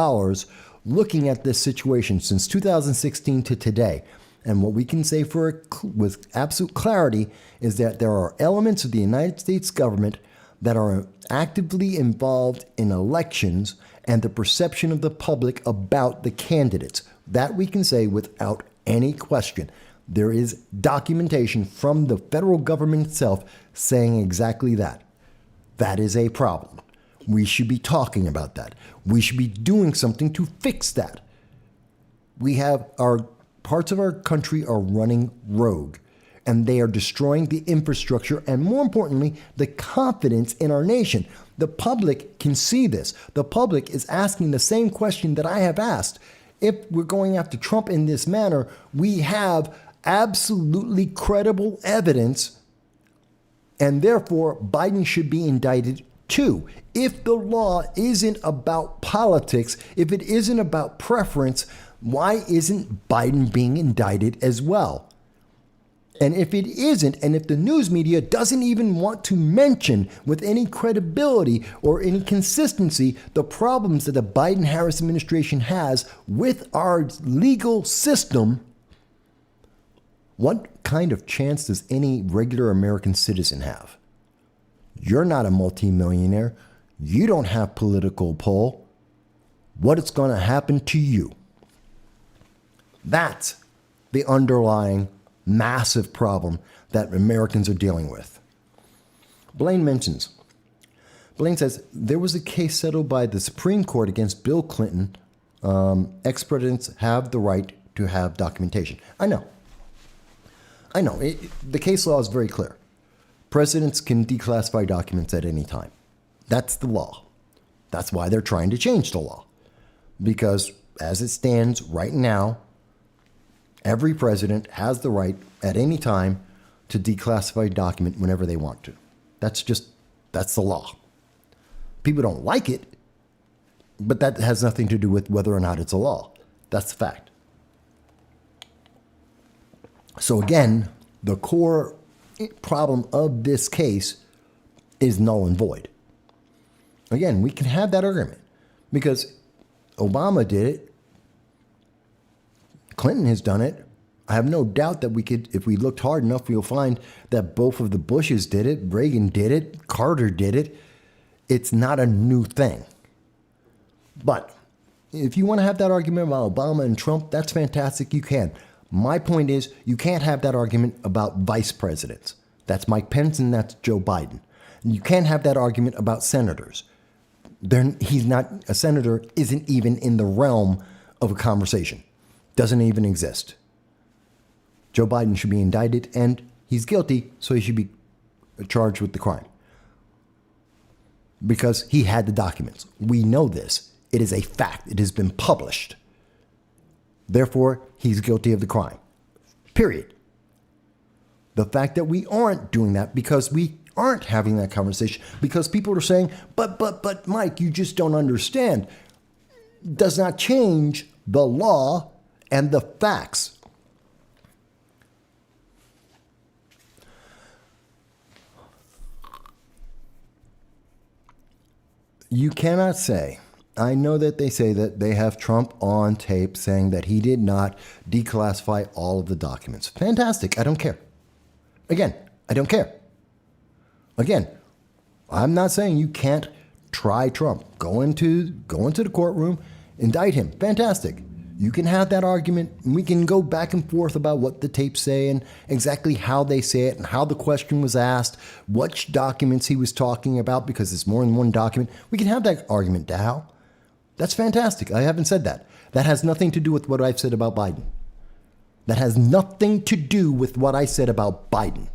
looking at this situation since 2016 to today. And what we can say with absolute clarity is that there are elements of the United States government that are actively involved in elections and the perception of the public about the candidates. That we can say without any question. There is documentation from the federal government itself saying exactly that. That is a problem. We should be talking about that. We should be doing something to fix that. We have parts of our country are running rogue, and they are destroying the infrastructure and, more importantly, the confidence in our nation. The public can see this. The public is asking the same question that I have asked. If we're going after Trump in this manner, we have absolutely credible evidence, and therefore Biden should be indicted too. If the law isn't about politics, if it isn't about preference, why isn't Biden being indicted as well? And if it isn't, and if the news media doesn't even want to mention with any credibility or any consistency the problems that the Biden-Harris administration has with our legal system, what kind of chance does any regular American citizen have? You're not a multimillionaire. You don't have political pull. What is going to happen to you? That's the underlying massive problem that Americans are dealing with. Blaine says, there was a case settled by the Supreme Court against Bill Clinton. Ex-presidents have the right to have documentation. I know. The case law is very clear. Presidents can declassify documents at any time. That's the law. That's why they're trying to change the law. Because as it stands right now, every president has the right at any time to declassify a document whenever they want to. That's the law. People don't like it, But that has nothing to do with whether or not it's a law. That's the fact. So again, the core problem of this case is null and void. Again, we can have that argument because Obama did it. Clinton has done it. I have no doubt that we could, if we looked hard enough, we'll find that both of the Bushes did it. Reagan did it. Carter did it. It's not a new thing. But if you want to have that argument about Obama and Trump, that's fantastic. You can. My point is, you can't have that argument about vice presidents. That's Mike Pence and that's Joe Biden. You can't have that argument about senators. He's not, a senator isn't even in the realm of a conversation. Doesn't even exist. Joe Biden should be indicted and he's guilty, so he should be charged with the crime. Because he had the documents. We know this. It is a fact. It has been published. Therefore, he's guilty of the crime. Period. The fact that we aren't doing that because we aren't having that conversation, because people are saying, but Mike, you just don't understand, does not change the law and the facts. You cannot say, I know that they say that they have Trump on tape saying that he did not declassify all of the documents. Fantastic. I don't care. Again, I don't care. Again, I'm not saying you can't try Trump. Go into the courtroom, indict him. Fantastic. You can have that argument. And we can go back and forth about what the tapes say and exactly how they say it and how the question was asked, which documents he was talking about, because there's more than one document. We can have that argument, Dow. That's fantastic. I haven't said that. That has nothing to do with what I've said about Biden. That has nothing to do with what I said about Biden.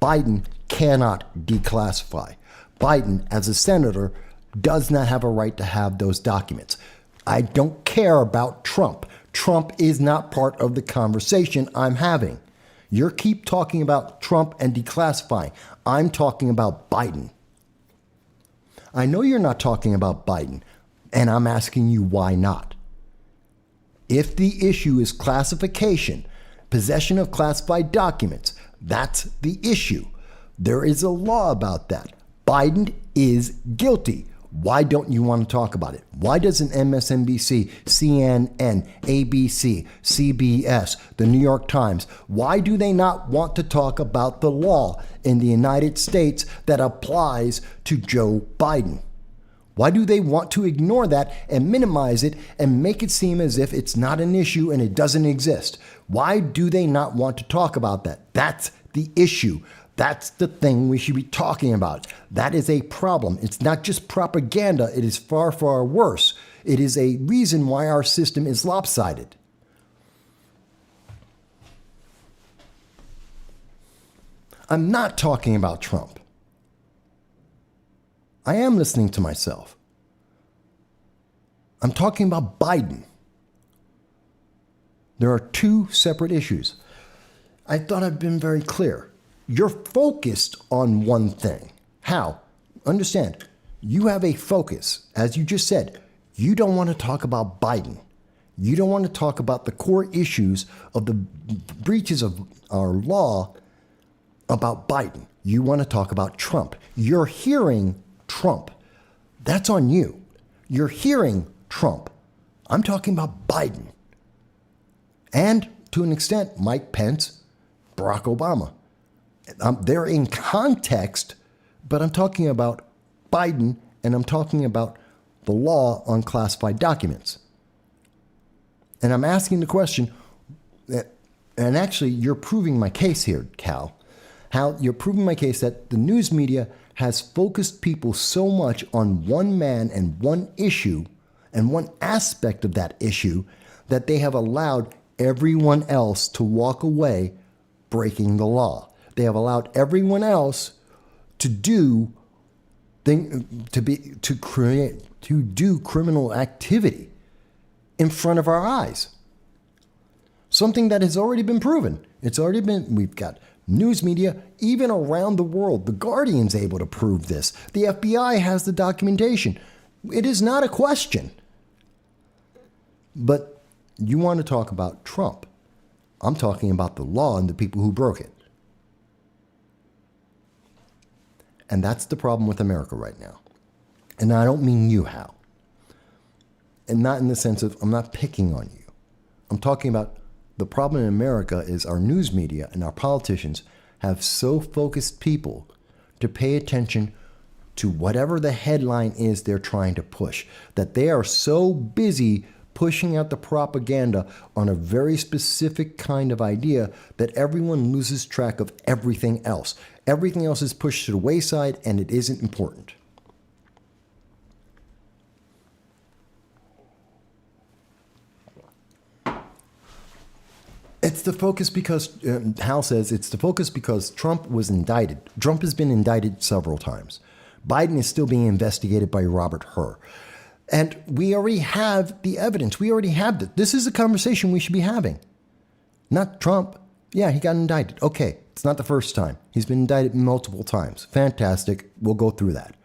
Biden cannot declassify. Biden, as a senator, does not have a right to have those documents. I don't care about Trump. Trump is not part of the conversation I'm having. You keep talking about Trump and declassifying. I'm talking about Biden. I know you're not talking about Biden, and I'm asking you why not. If the issue is classification, possession of classified documents, that's the issue. There is a law about that. Biden is guilty. Why don't you want to talk about it? Why doesn't MSNBC, CNN, ABC, CBS, the New York Times, why do they not want to talk about the law in the United States that applies to Joe Biden? Why do they want to ignore that and minimize it and make it seem as if it's not an issue and it doesn't exist? Why do they not want to talk about that? That's the issue. That's the thing we should be talking about. That is a problem. It's not just propaganda. It is far, far worse. It is a reason why our system is lopsided. I'm not talking about Trump. I am listening to myself. I'm talking about Biden. There are two separate issues. I thought I've been very clear. You're focused on one thing. How? Understand, you have a focus. As you just said, you don't want to talk about Biden. You don't want to talk about the core issues of the breaches of our law about Biden. You want to talk about Trump. You're hearing Trump. That's on you. You're hearing Trump. I'm talking about Biden. And to an extent, Mike Pence, Barack Obama. They're in context, but I'm talking about Biden and I'm talking about the law on classified documents. And I'm asking the question, and actually you're proving my case here, Cal, how you're proving my case that the news media has focused people so much on one man and one issue and one aspect of that issue that they have allowed everyone else to walk away breaking the law. They have allowed everyone else to do criminal activity in front of our eyes. Something that has already been proven. We've got news media, even around the world. The Guardian's able to prove this. The FBI has the documentation. It is not a question. But you want to talk about Trump. I'm talking about the law and the people who broke it. And that's the problem with America right now. And I don't mean you, Hal. And not in the sense of I'm not picking on you. I'm talking about the problem in America is our news media and our politicians have so focused people to pay attention to whatever the headline is they're trying to push, that they are so busy pushing out the propaganda on a very specific kind of idea that everyone loses track of everything else. Everything else is pushed to the wayside and it isn't important. It's the focus because, Hal says, it's the focus because Trump was indicted. Trump has been indicted several times. Biden is still being investigated by Robert Hur. And we already have the evidence. We already have it. This is a conversation we should be having. Not Trump. Yeah, he got indicted. Okay, it's not the first time. He's been indicted multiple times. Fantastic. We'll go through that.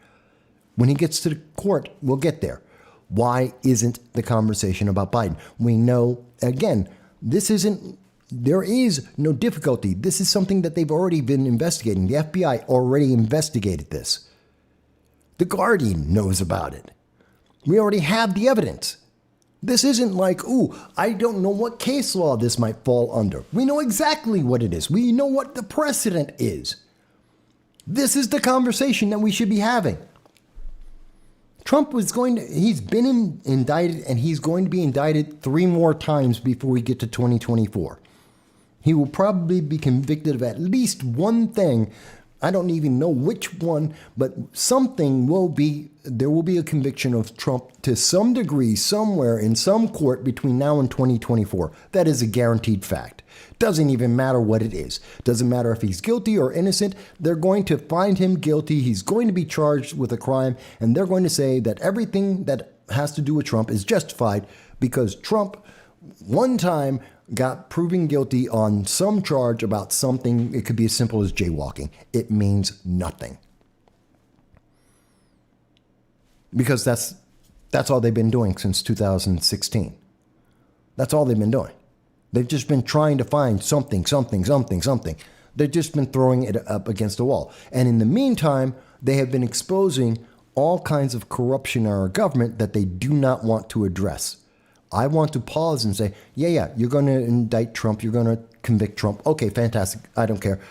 When he gets to the court, we'll get there. Why isn't the conversation about Biden? We know, again, there is no difficulty. This is something that they've already been investigating. The FBI already investigated this. The Guardian knows about it. We already have the evidence. This isn't like, ooh, I don't know what case law this might fall under. We know exactly what it is. We know what the precedent is. This is the conversation that we should be having. Trump he's been indicted and he's going to be indicted 3 more times before we get to 2024. He will probably be convicted of at least one thing. I don't even know which one, but there will be a conviction of Trump to some degree somewhere in some court between now and 2024. That is a guaranteed fact. Doesn't even matter what it is. Doesn't matter if he's guilty or innocent. They're going to find him guilty. He's going to be charged with a crime, and they're going to say that everything that has to do with Trump is justified because Trump one time got proven guilty on some charge about something. It could be as simple as jaywalking. It means nothing. Because that's all they've been doing since 2016. That's all they've been doing. They've just been trying to find something. They've just been throwing it up against the wall. And in the meantime, they have been exposing all kinds of corruption in our government that they do not want to address. I want to pause and say, yeah, you're going to indict Trump. You're going to convict Trump. Okay, fantastic. I don't care.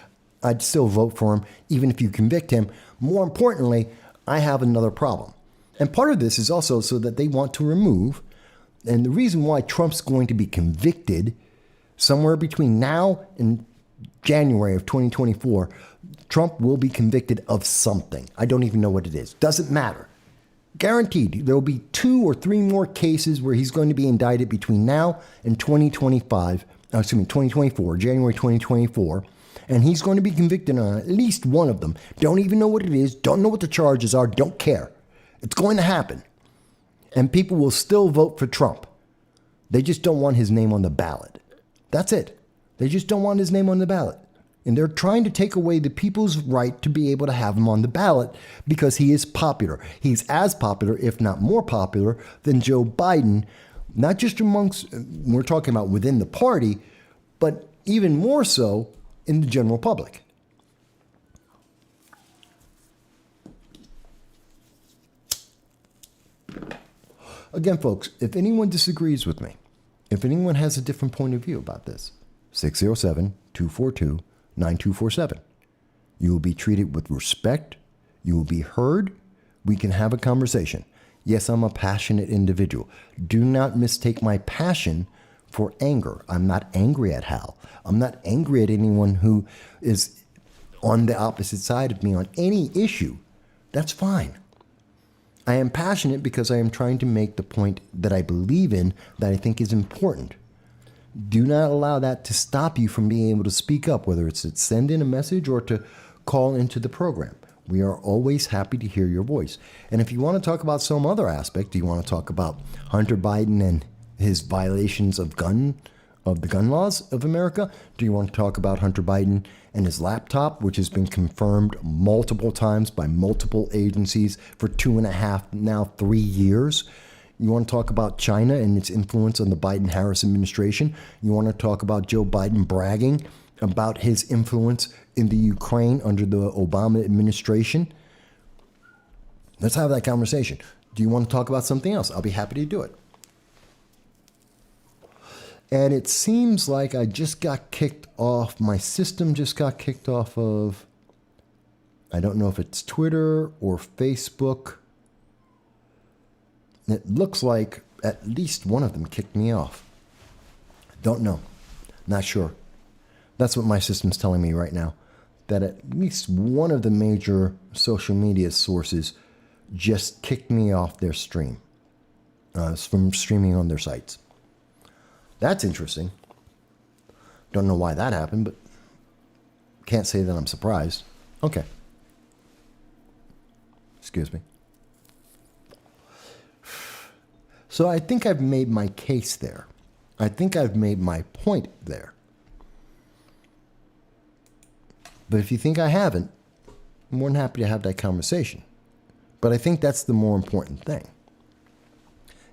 I'd still vote for him, even if you convict him. More importantly, I have another problem. And part of this is also so that they want to remove, and the reason why Trump's going to be convicted somewhere between now and January of 2024, Trump will be convicted of something. I don't even know what it is. Doesn't matter. Guaranteed, there will be 2 or 3 more cases where he's going to be indicted between now and 2024, January 2024. And he's going to be convicted on at least one of them. Don't even know what it is. Don't know what the charges are. Don't care. It's going to happen. And people will still vote for Trump. They just don't want his name on the ballot. That's it. They just don't want his name on the ballot. And they're trying to take away the people's right to be able to have him on the ballot because he is popular. He's as popular, if not more popular, than Joe Biden, not just amongst, we're talking about within the party, but even more so in the general public. Again, folks, if anyone disagrees with me, if anyone has a different point of view about this, 607-242-9247. You will be treated with respect. You will be heard. We can have a conversation. Yes, I'm a passionate individual. Do not mistake my passion for anger. I'm not angry at Hal. I'm not angry at anyone who is on the opposite side of me on any issue. That's fine. I am passionate because I am trying to make the point that I believe in, that I think is important. Do not allow that to stop you from being able to speak up, whether it's to send in a message or to call into the program. We are always happy to hear your voice. And if you want to talk about some other aspect, do you want to talk about Hunter Biden and his violations of gun of the gun laws of America? Do you want to talk about Hunter Biden and his laptop, which has been confirmed multiple times by multiple agencies for 2.5, now 3 years? You want to talk about China and its influence on the Biden-Harris administration? You want to talk about Joe Biden bragging about his influence in the Ukraine under the Obama administration? Let's have that conversation. Do you want to talk about something else? I'll be happy to do it. And it seems like I just got kicked off. My system just got kicked off of, I don't know if it's Twitter or Facebook. It looks like at least one of them kicked me off. Don't know. Not sure. That's what my system's telling me right now. That at least one of the major social media sources just kicked me off their stream from streaming on their sites. That's interesting. Don't know why that happened, but can't say that I'm surprised. Okay. Excuse me. So I think I've made my case there. I think I've made my point there. But if you think I haven't, I'm more than happy to have that conversation. But I think that's the more important thing.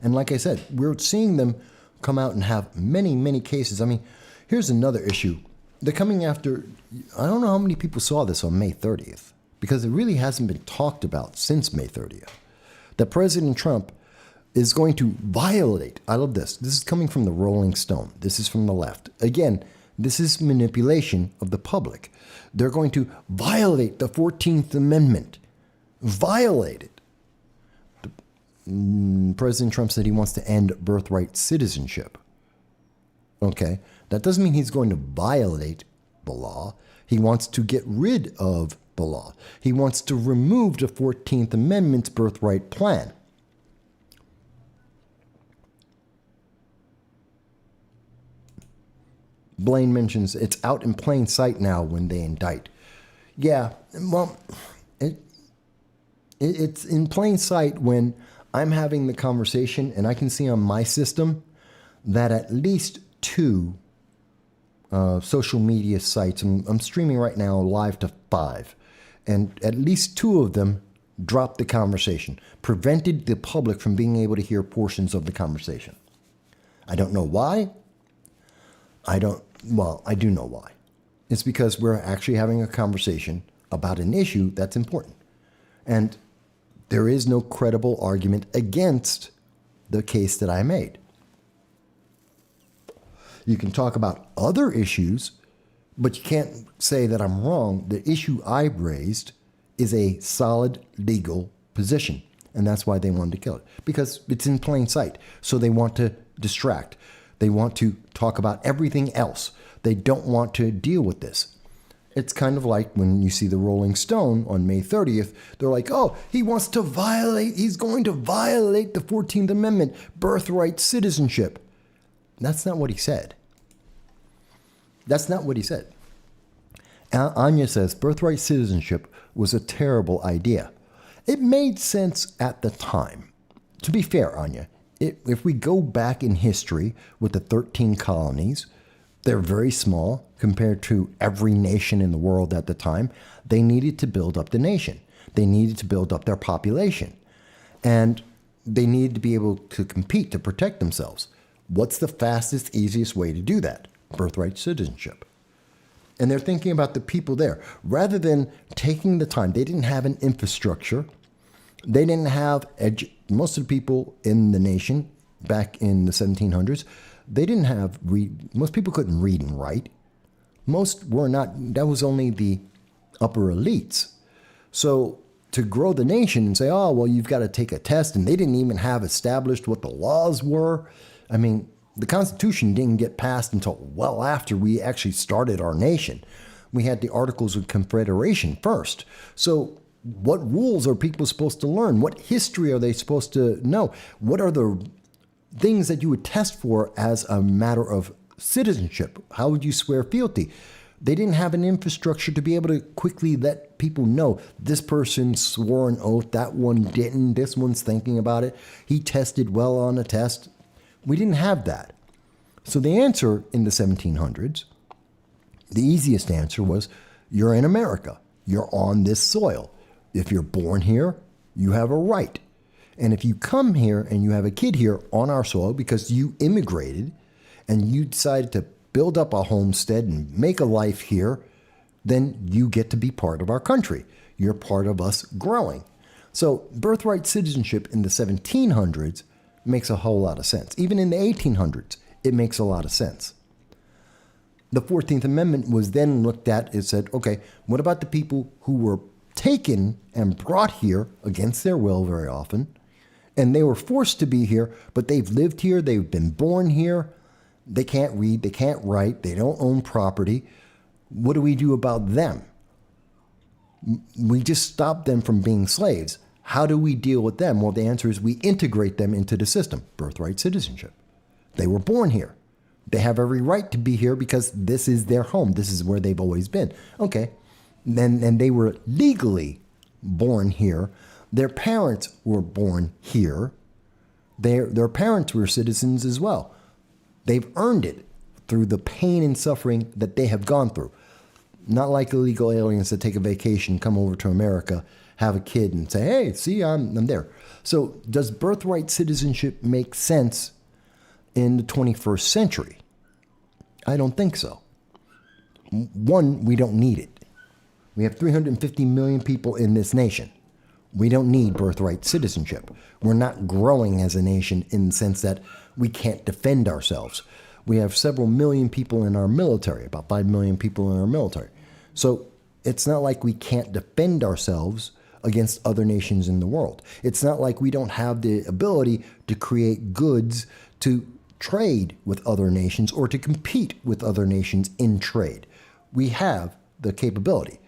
And like I said, we're seeing them come out and have many, many cases. I mean, here's another issue. They're coming after, I don't know how many people saw this on May 30th, because it really hasn't been talked about since May 30th, that President Trump is going to violate, I love this. This is coming from the Rolling Stone. This is from the left. Again, this is manipulation of the public. They're going to violate the 14th Amendment. Violate it. President Trump said he wants to end birthright citizenship. Okay, that doesn't mean he's going to violate the law. He wants to get rid of the law. He wants to remove the 14th Amendment's birthright plan. Blaine mentions it's out in plain sight now when they indict. Yeah, well, it's in plain sight when I'm having the conversation and I can see on my system that at least 2 social media sites, I'm streaming right now live to 5, and at least 2 of them dropped the conversation, prevented the public from being able to hear portions of the conversation. I don't know why. I do know why. It's because we're actually having a conversation about an issue that's important. And there is no credible argument against the case that I made. You can talk about other issues, but you can't say that I'm wrong. The issue I raised is a solid legal position, and that's why they wanted to kill it, because it's in plain sight. So they want to distract. They want to talk about everything else. They don't want to deal with this. It's kind of like when you see the Rolling Stone on May 30th, they're like, oh, he's going to violate the 14th Amendment, birthright citizenship. That's not what he said. That's not what he said. Anya says, birthright citizenship was a terrible idea. It made sense at the time. To be fair, Anya, if we go back in history with the 13 colonies, they're very small compared to every nation in the world at the time. They needed to build up the nation. They needed to build up their population. And they needed to be able to compete to protect themselves. What's the fastest, easiest way to do that? Birthright citizenship. And they're thinking about the people there. Rather than taking the time, they didn't have an infrastructure. They didn't have, most of the people in the nation back in the 1700s, they didn't have, most people couldn't read and write. Most were not, that was only the upper elites. So to grow the nation and say, oh, well, you've got to take a test, and they didn't even have established what the laws were. I mean, the Constitution didn't get passed until well after we actually started our nation. We had the Articles of Confederation first. So what rules are people supposed to learn? What history are they supposed to know? What are the things that you would test for as a matter of citizenship? How would you swear fealty? They didn't have an infrastructure to be able to quickly let people know this person swore an oath, that one didn't, this one's thinking about it, he tested well on a test. We didn't have that. So the answer in the 1700s, the easiest answer was, you're in America. You're on this soil. If you're born here, you have a right. And if you come here and you have a kid here on our soil because you immigrated and you decided to build up a homestead and make a life here, then you get to be part of our country. You're part of us growing. So birthright citizenship in the 1700s makes a whole lot of sense. Even in the 1800s, it makes a lot of sense. The 14th Amendment was then looked at and said, okay, what about the people who were taken and brought here against their will very often, and they were forced to be here, but they've lived here, they've been born here, they can't read, they can't write, they don't own property. What do we do about them? We just stop them from being slaves. How do we deal with them? Well, the answer is we integrate them into the system, birthright citizenship. They were born here. They have every right to be here because this is their home. This is where they've always been. Okay. And they were legally born here. Their parents were born here. Their parents were citizens as well. They've earned it through the pain and suffering that they have gone through. Not like illegal aliens that take a vacation, come over to America, have a kid and say, hey, see, I'm there. So does birthright citizenship make sense in the 21st century? I don't think so. One, we don't need it. We have 350 million people in this nation. We don't need birthright citizenship. We're not growing as a nation in the sense that we can't defend ourselves. We have several million people in our military, about 5 million people in our military. So it's not like we can't defend ourselves against other nations in the world. It's not like we don't have the ability to create goods to trade with other nations or to compete with other nations in trade. We have the capability.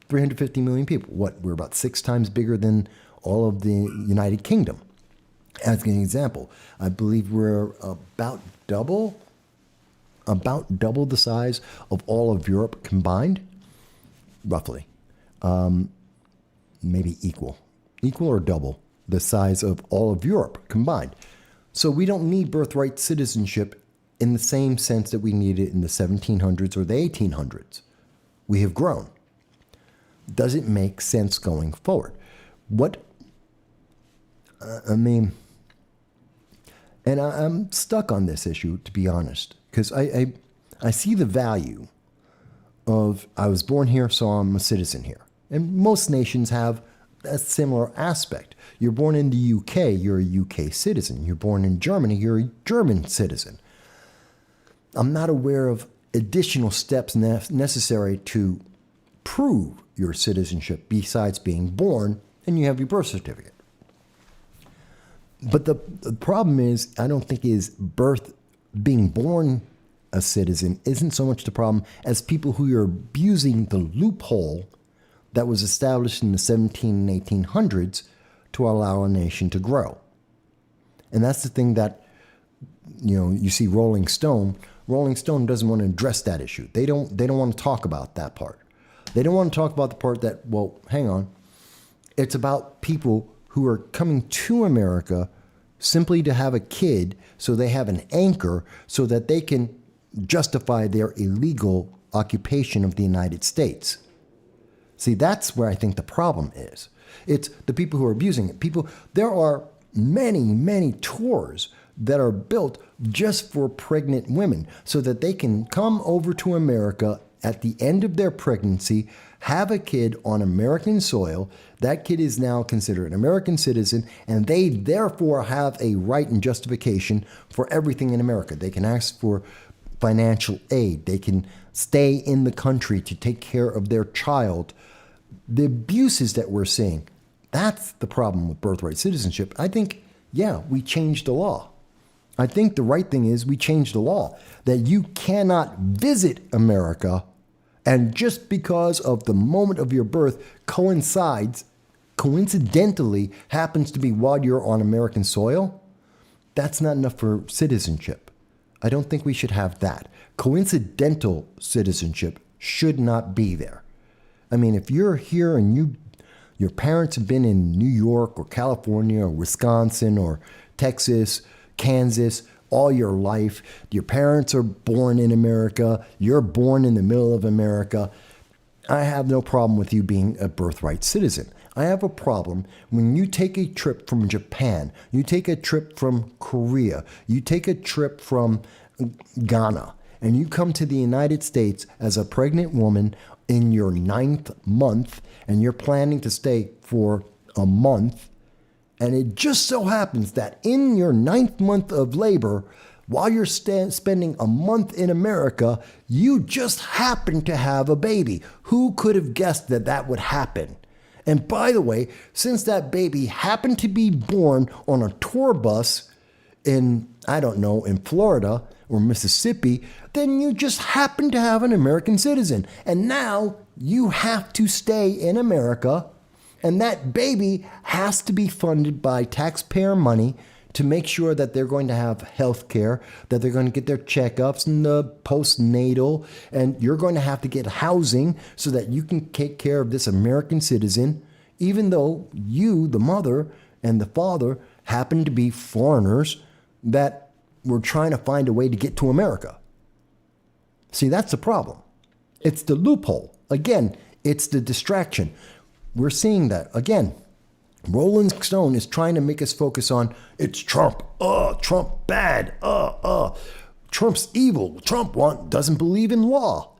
350 million people. What? We're about 6 times bigger than all of the United Kingdom. As an example, I believe we're about double the size of all of Europe combined, roughly. Maybe equal or double the size of all of Europe combined. So we don't need birthright citizenship in the same sense that we needed it in the 1700s or the 1800s. We have grown. Does it make sense going forward? I'm stuck on this issue, to be honest, because I see the value of I was born here, so I'm a citizen here. And most nations have a similar aspect. You're born in the UK, you're a UK citizen. You're born in Germany, you're a German citizen. I'm not aware of additional steps necessary to prove your citizenship besides being born and you have your birth certificate. But the problem is, I don't think being born a citizen isn't so much the problem as people who are abusing the loophole that was established in the 17 and 1800s to allow a nation to grow. And that's the thing that, you see Rolling Stone doesn't want to address that issue. They don't want to talk about that part. They don't want to talk about the part that, well, hang on. It's about people who are coming to America simply to have a kid so they have an anchor so that they can justify their illegal occupation of the United States. See, that's where I think the problem is. It's the people who are abusing it. There are many, many tours that are built just for pregnant women so that they can come over to America at the end of their pregnancy, have a kid on American soil. That kid is now considered an American citizen, and they therefore have a right and justification for everything in America. They can ask for financial aid. They can stay in the country to take care of their child. The abuses that we're seeing, that's the problem with birthright citizenship. I think, we changed the law. I think the right thing is we changed the law that you cannot visit America, and just because of the moment of your birth coincidentally happens to be while you're on American soil, that's not enough for citizenship. I don't think we should have that. Coincidental citizenship should not be there. I mean, if you're here and your parents have been in New York or California or Wisconsin or Texas, Kansas, all your life. Your parents are born in America. You're born in the middle of America. I have no problem with you being a birthright citizen. I have a problem when you take a trip from Japan, you take a trip from Korea, you take a trip from Ghana, and you come to the United States as a pregnant woman in your 9th month, and you're planning to stay for a month, and it just so happens that in your 9th month of labor, while you're spending a month in America, you just happen to have a baby. Who could have guessed that that would happen? And by the way, since that baby happened to be born on a tour bus in, I don't know, in Florida or Mississippi, then you just happen to have an American citizen. And now you have to stay in America, and that baby has to be funded by taxpayer money to make sure that they're going to have health care, that they're going to get their checkups and the postnatal, and you're going to have to get housing so that you can take care of this American citizen, even though you, the mother and the father, happen to be foreigners that were trying to find a way to get to America. See, that's the problem. It's the loophole. Again, it's the distraction. We're seeing that. Again, Rolling Stone is trying to make us focus on, it's Trump. Trump bad. Trump's evil. Trump doesn't believe in law.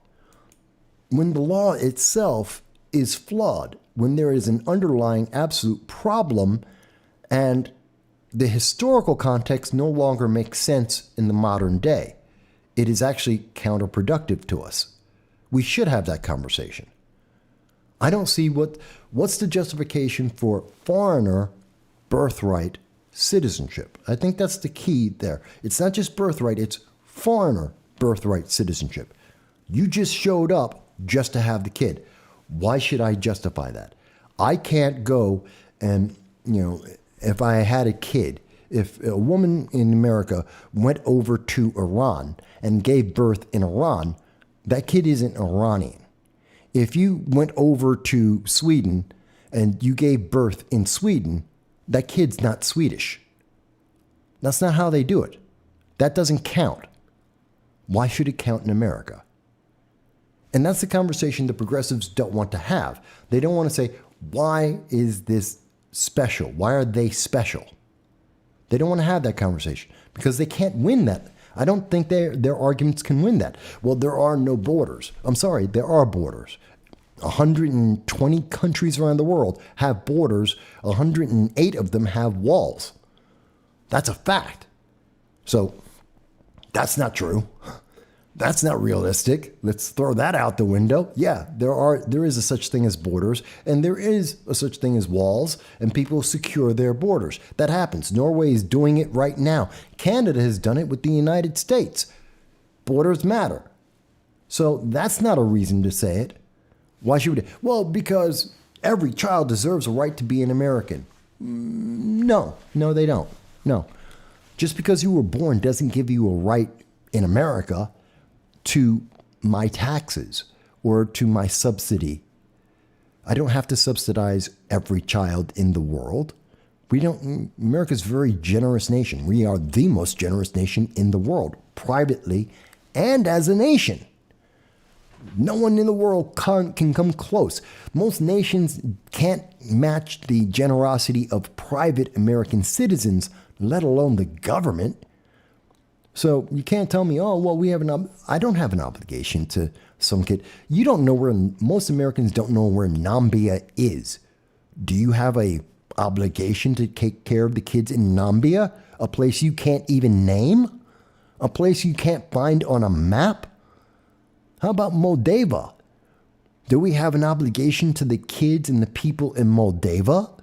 When the law itself is flawed, when there is an underlying absolute problem, and the historical context no longer makes sense in the modern day, it is actually counterproductive to us. We should have that conversation. I don't see what's the justification for foreigner birthright citizenship. I think that's the key there. It's not just birthright, it's foreigner birthright citizenship. You just showed up just to have the kid. Why should I justify that? I can't go and, if I had a kid, if a woman in America went over to Iran and gave birth in Iran, that kid isn't Iranian. If you went over to Sweden and you gave birth in Sweden, that kid's not Swedish. That's not how they do it. That doesn't count. Why should it count in America? And that's the conversation the progressives don't want to have. They don't want to say, why is this special? Why are they special? They don't want to have that conversation because they can't win that. I don't think their arguments can win that. Well, there are no borders. I'm sorry, there are borders. 120 countries around the world have borders. 108 of them have walls. That's a fact. So that's not true. That's not realistic. Let's throw that out the window. Yeah, there is a such thing as borders, and there is a such thing as walls, and people secure their borders. That happens. Norway is doing it right now. Canada has done it with the United States. Borders matter. So that's not a reason to say it. Why should we? Well, because every child deserves a right to be an American. No, they don't. No. Just because you were born doesn't give you a right in America to my taxes or to my subsidy. I don't have to subsidize every child in the world. America's a very generous nation. We are the most generous nation in the world, privately and as a nation. No one in the world can come close. Most nations can't match the generosity of private American citizens, let alone the government. So you can't tell me, I don't have an obligation to some kid. You don't know most Americans don't know where Nambia is. Do you have a obligation to take care of the kids in Nambia? A place you can't even name? A place you can't find on a map? How about Moldova? Do we have an obligation to the kids and the people in Moldova?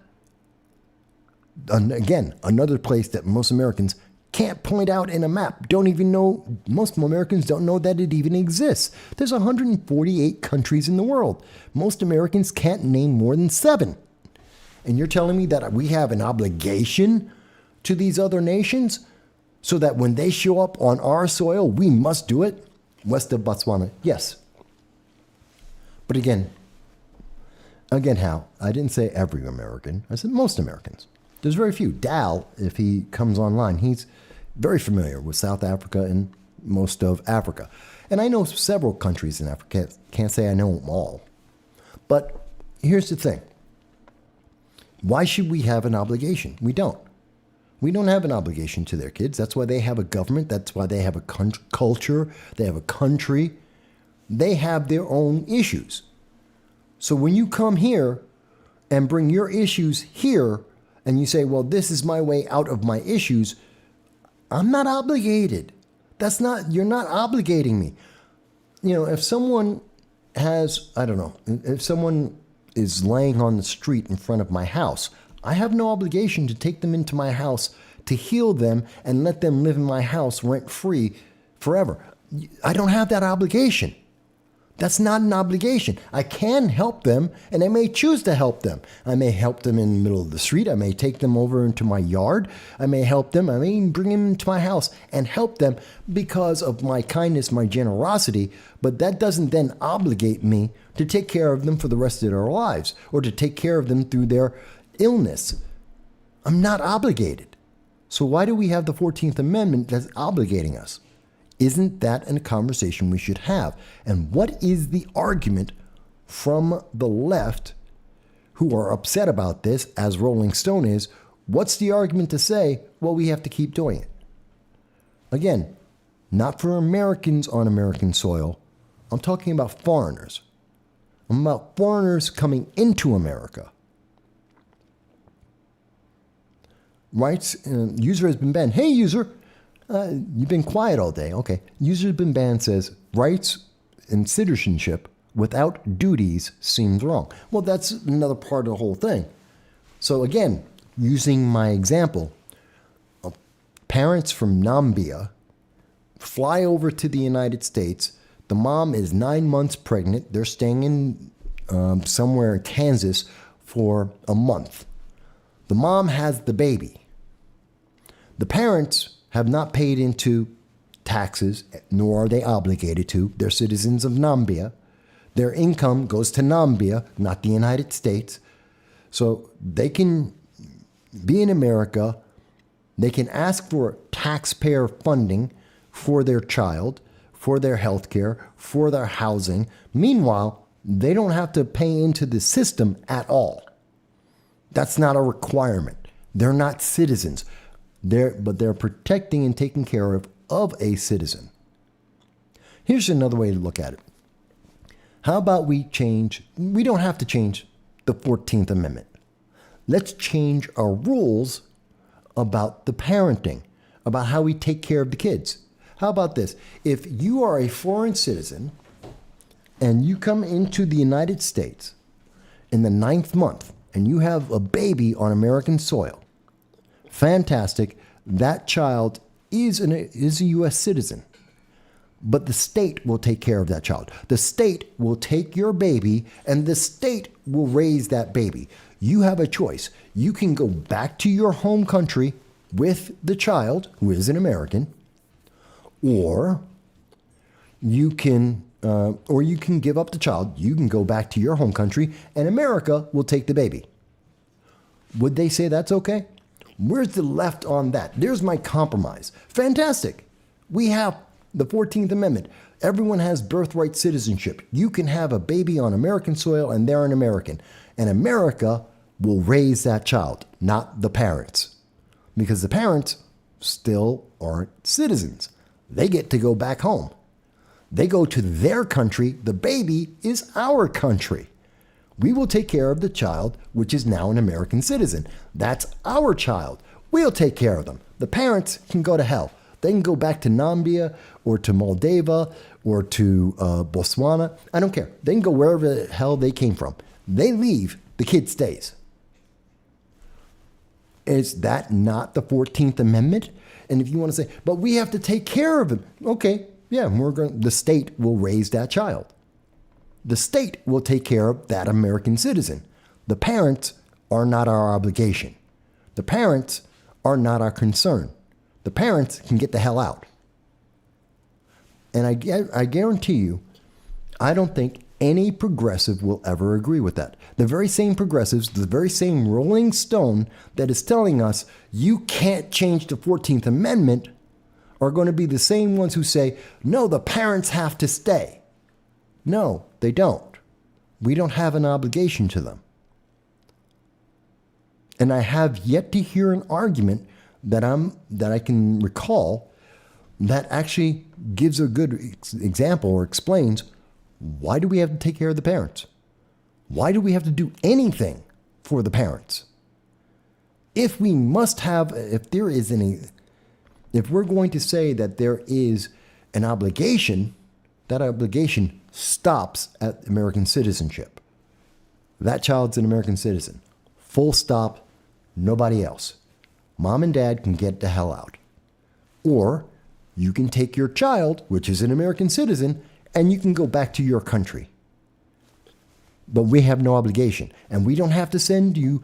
And again, another place that most Americans can't point out in a map. Don't even know, most Americans don't know that it even exists. There's 148 countries in the world. Most Americans can't name more than 7. And you're telling me that we have an obligation to these other nations so that when they show up on our soil, we must do it? West of Botswana, yes. But again, how? I didn't say every American. I said most Americans. There's very few. Dal, if he comes online, he's very familiar with South Africa and most of Africa. And I know several countries in Africa. Can't say I know them all. But here's the thing. Why should we have an obligation? We don't. We don't have an obligation to their kids. That's why they have a government. That's why they have a culture. They have a country. They have their own issues. So when you come here and bring your issues here and you say, well, this is my way out of my issues, I'm not obligated. You're not obligating me. You know, if someone has, I don't know, if someone is laying on the street in front of my house, I have no obligation to take them into my house to heal them and let them live in my house rent-free forever. I don't have that obligation. That's not an obligation. I can help them, and I may choose to help them. I may help them in the middle of the street. I may take them over into my yard. I may help them. I may even bring them into my house and help them because of my kindness, my generosity. But that doesn't then obligate me to take care of them for the rest of their lives or to take care of them through their illness. I'm not obligated. So why do we have the 14th Amendment that's obligating us? Isn't that a conversation we should have? And what is the argument from the left who are upset about this, as Rolling Stone is? What's the argument to say, well, we have to keep doing it? Again, not for Americans on American soil. I'm talking about foreigners. I'm about foreigners coming into America. Rights, user has been banned. Hey, user. You've been quiet all day. Okay. User has been banned says rights and citizenship without duties seems wrong. Well, that's another part of the whole thing. So again, using my example, parents from Nambia fly over to the United States. The mom is 9 months pregnant. They're staying in somewhere in Kansas for a month. The mom has the baby. The parents have not paid into taxes, nor are they obligated to. They're citizens of Nambia. Their income goes to Nambia, not the United States. So they can be in America. They can ask for taxpayer funding for their child, for their health care, for their housing. Meanwhile, they don't have to pay into the system at all. That's not a requirement. They're not citizens. But they're protecting and taking care of a citizen. Here's another way to look at it. How about we don't have to change the 14th Amendment. Let's change our rules about the parenting, about how we take care of the kids. How about this? If you are a foreign citizen and you come into the United States in the 9th month and you have a baby on American soil, fantastic. That child is a U.S. citizen. But the state will take care of that child. The state will take your baby and the state will raise that baby. You have a choice. You can go back to your home country with the child, who is an American, or you can give up the child. You can go back to your home country and America will take the baby. Would they say that's okay? Where's the left on that? There's my compromise. Fantastic. We have the 14th Amendment. Everyone has birthright citizenship. You can have a baby on American soil and they're an American. And America will raise that child, not the parents. Because the parents still aren't citizens. They get to go back home. They go to their country. The baby is our country. We will take care of the child, which is now an American citizen. That's our child. We'll take care of them. The parents can go to hell. They can go back to Nambia or to Moldova or to Botswana. I don't care. They can go wherever the hell they came from. They leave, the kid stays. Is that not the 14th Amendment? And if you want to say, but we have to take care of them. Okay, yeah, the state will raise that child. The state will take care of that American citizen. The parents are not our obligation. The parents are not our concern. The parents can get the hell out. And I guarantee you, I don't think any progressive will ever agree with that. The very same progressives, the very same Rolling Stone that is telling us you can't change the 14th Amendment are going to be the same ones who say, no, the parents have to stay. No, they don't. We don't have an obligation to them. And I have yet to hear an argument that I can recall that actually gives a good example or explains, why do we have to take care of the parents? Why do we have to do anything for the parents? If we must have, if we're going to say that there is an obligation, that obligation stops at American citizenship. That child's an American citizen. Full stop, nobody else. Mom and dad can get the hell out. Or you can take your child, which is an American citizen, and you can go back to your country. But we have no obligation. And we don't have to send you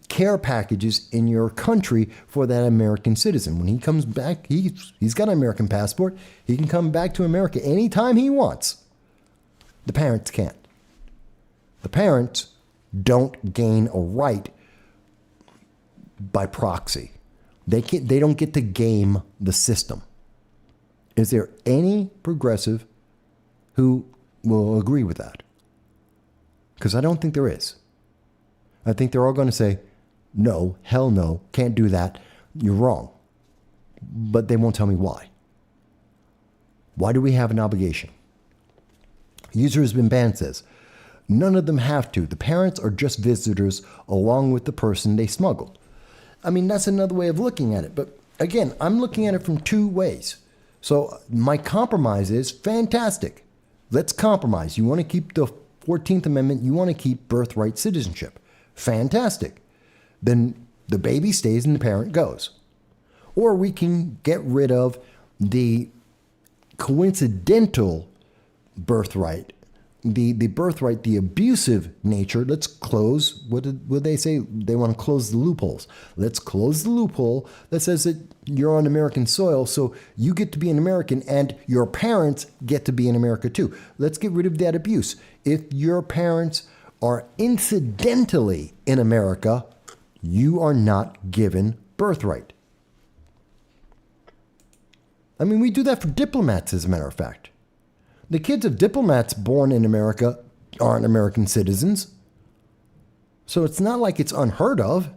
care packages in your country for that American citizen. When he comes back, he's got an American passport. He can come back to America anytime he wants. The parents can't. The parents don't gain a right by proxy. They don't get to game the system. Is there any progressive who will agree with that? Because I don't think there is. I think they're all going to say, no, hell no, can't do that. You're wrong. But they won't tell me why. Why do we have an obligation? User has been banned says, none of them have to. The parents are just visitors along with the person they smuggled. I mean, that's another way of looking at it. But again, I'm looking at it from two ways. So my compromise is fantastic. Let's compromise. You want to keep the 14th Amendment. You want to keep birthright citizenship. Fantastic. Then the baby stays and the parent goes. Or we can get rid of the coincidental birthright, the birthright, the abusive nature. Let's close, what did they say? They want to close the loopholes. Let's close the loophole that says that you're on American soil, so you get to be an American and your parents get to be in America too. Let's get rid of that abuse. If your parents are incidentally in America, you are not given birthright. I mean, we do that for diplomats, as a matter of fact. The kids of diplomats born in America aren't American citizens. So it's not like it's unheard of.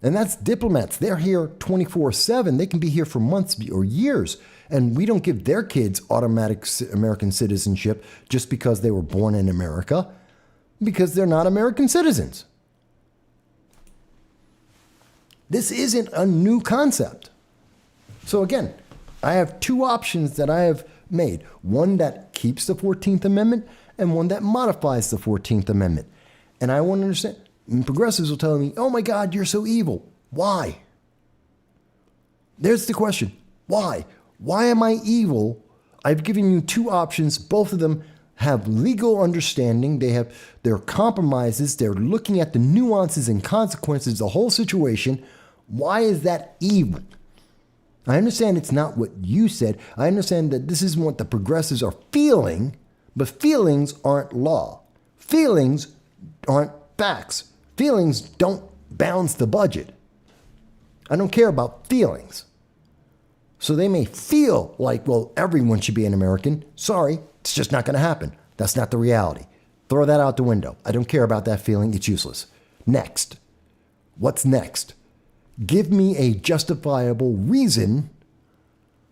And that's diplomats. They're here 24/7. They can be here for months or years. And we don't give their kids automatic American citizenship just because they were born in America, because they're not American citizens. This isn't a new concept. So again, I have two options that I have made. One that keeps the 14th Amendment and one that modifies the 14th Amendment. And I want to understand, and progressives will tell me, oh my God, you're so evil. Why? There's the question. Why? Why am I evil? I've given you two options. Both of them have legal understanding. They have their compromises. They're looking at the nuances and consequences of the whole situation. Why is that evil? I understand it's not what you said. I understand that this is what the progressives are feeling, but feelings aren't law. Feelings aren't facts. Feelings don't balance the budget. I don't care about feelings. So they may feel like, well, everyone should be an American. Sorry, it's just not going to happen. That's not the reality. Throw that out the window. I don't care about that feeling. It's useless. Next. What's next? Give me a justifiable reason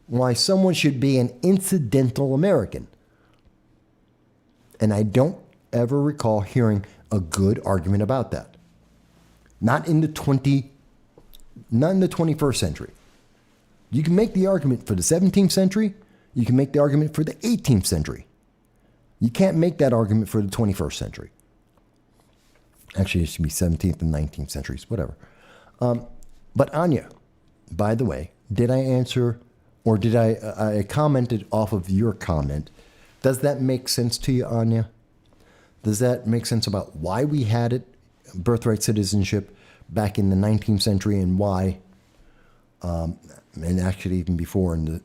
why someone should be an incidental American. And I don't ever recall hearing a good argument about that. Not in the 21st century. You can make the argument for the 17th century. You can make the argument for the 18th century. You can't make that argument for the 21st century. Actually, it should be 17th and 19th centuries, whatever. But Anya, by the way, did I answer, or did I commented off of your comment? Does that make sense to you, Anya? Does that make sense about why we had it, birthright citizenship, back in the 19th century, and why, and actually even before in the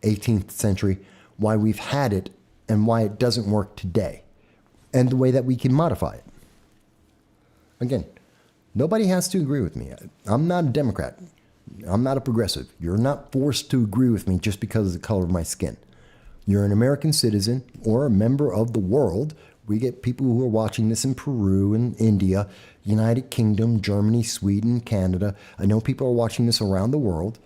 18th century, why we've had it and why it doesn't work today, and the way that we can modify it? Again, nobody has to agree with me. I'm not a Democrat. I'm not a progressive. You're not forced to agree with me just because of the color of my skin. You're an American citizen or a member of the world. We get people who are watching this in Peru and India, United Kingdom, Germany, Sweden, Canada. I know people are watching this around the world.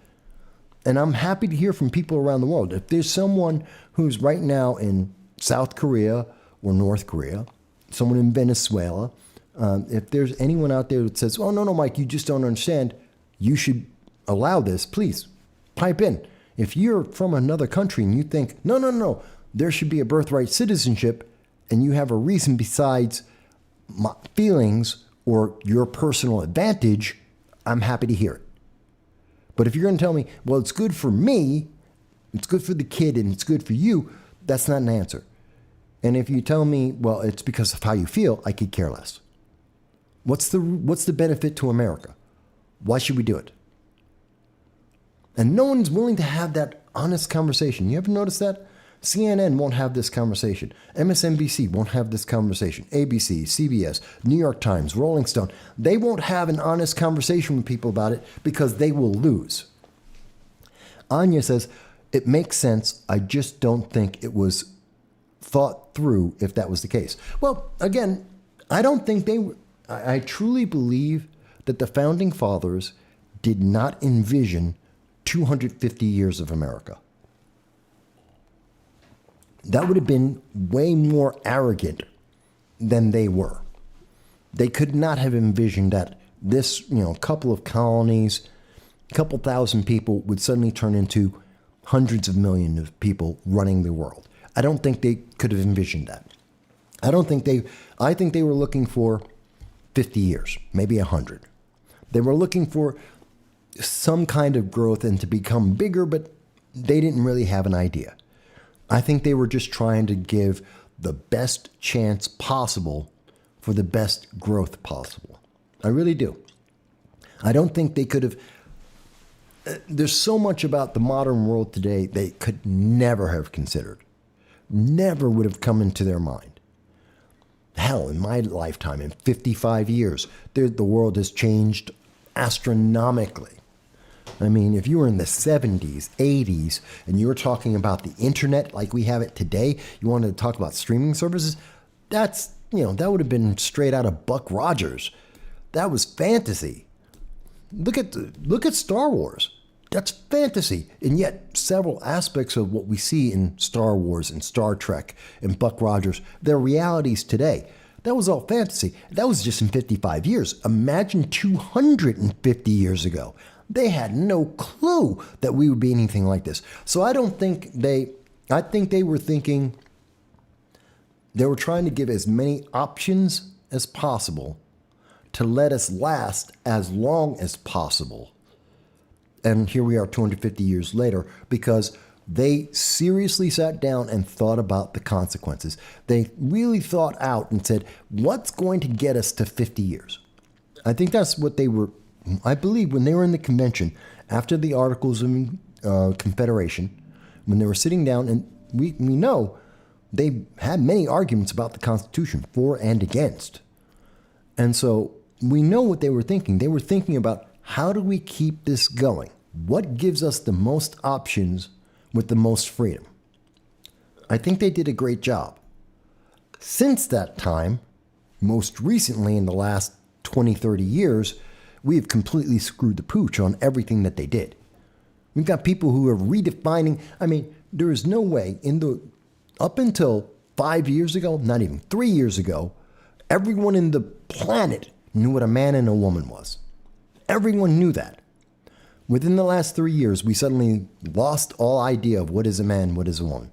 And I'm happy to hear from people around the world. If there's someone who's right now in South Korea or North Korea, someone in Venezuela, if there's anyone out there that says, oh, no, Mike, you just don't understand, you should allow this, please pipe in. If you're from another country and you think, no, there should be a birthright citizenship, and you have a reason besides my feelings or your personal advantage, I'm happy to hear it. But if you're going to tell me, well, it's good for me, it's good for the kid, and it's good for you, that's not an answer. And if you tell me, well, it's because of how you feel, I could care less. What's the benefit to America? Why should we do it? And no one's willing to have that honest conversation. You ever notice that? CNN won't have this conversation. MSNBC won't have this conversation. ABC, CBS, New York Times, Rolling Stone, they won't have an honest conversation with people about it because they will lose. Anya says, it makes sense. I just don't think it was thought through if that was the case. Well, again, I don't think they were. I truly believe that the founding fathers did not envision 250 years of America. That would have been way more arrogant than they were. They could not have envisioned that this, couple of colonies, a couple thousand people would suddenly turn into hundreds of millions of people running the world. I don't think they could have envisioned that. I think they were looking for 50 years, maybe 100. They were looking for some kind of growth and to become bigger, but they didn't really have an idea. I think they were just trying to give the best chance possible for the best growth possible. I really do. I don't think they could have. There's so much about the modern world today they could never have considered. Never would have come into their mind. Hell, in my lifetime, in 55 years, the world has changed astronomically. I mean, if you were in the 70s, 80s, and you were talking about the internet like we have it today, you wanted to talk about streaming services, that would have been straight out of Buck Rogers. That was fantasy. Look at Star Wars. That's fantasy. And yet several aspects of what we see in Star Wars and Star Trek and Buck Rogers, they're realities today. That was all fantasy. That was just in 55 years. Imagine 250 years ago. They had no clue that we would be anything like this. So I think they were thinking, they were trying to give as many options as possible to let us last as long as possible. And here we are 250 years later because they seriously sat down and thought about the consequences. They really thought out and said, what's going to get us to 50 years? I think that's what they were. I believe when they were in the convention, after the Articles of Confederation, when they were sitting down, and we know they had many arguments about the Constitution, for and against. And so we know what they were thinking. They were thinking about, how do we keep this going? What gives us the most options with the most freedom? I think they did a great job. Since that time, most recently in the last 20, 30 years, we have completely screwed the pooch on everything that they did. We've got people who are redefining. I mean, there is no way up until 5 years ago, not even 3 years ago, everyone in the planet knew what a man and a woman was. Everyone knew that. Within the last 3 years, we suddenly lost all idea of what is a man, what is a woman.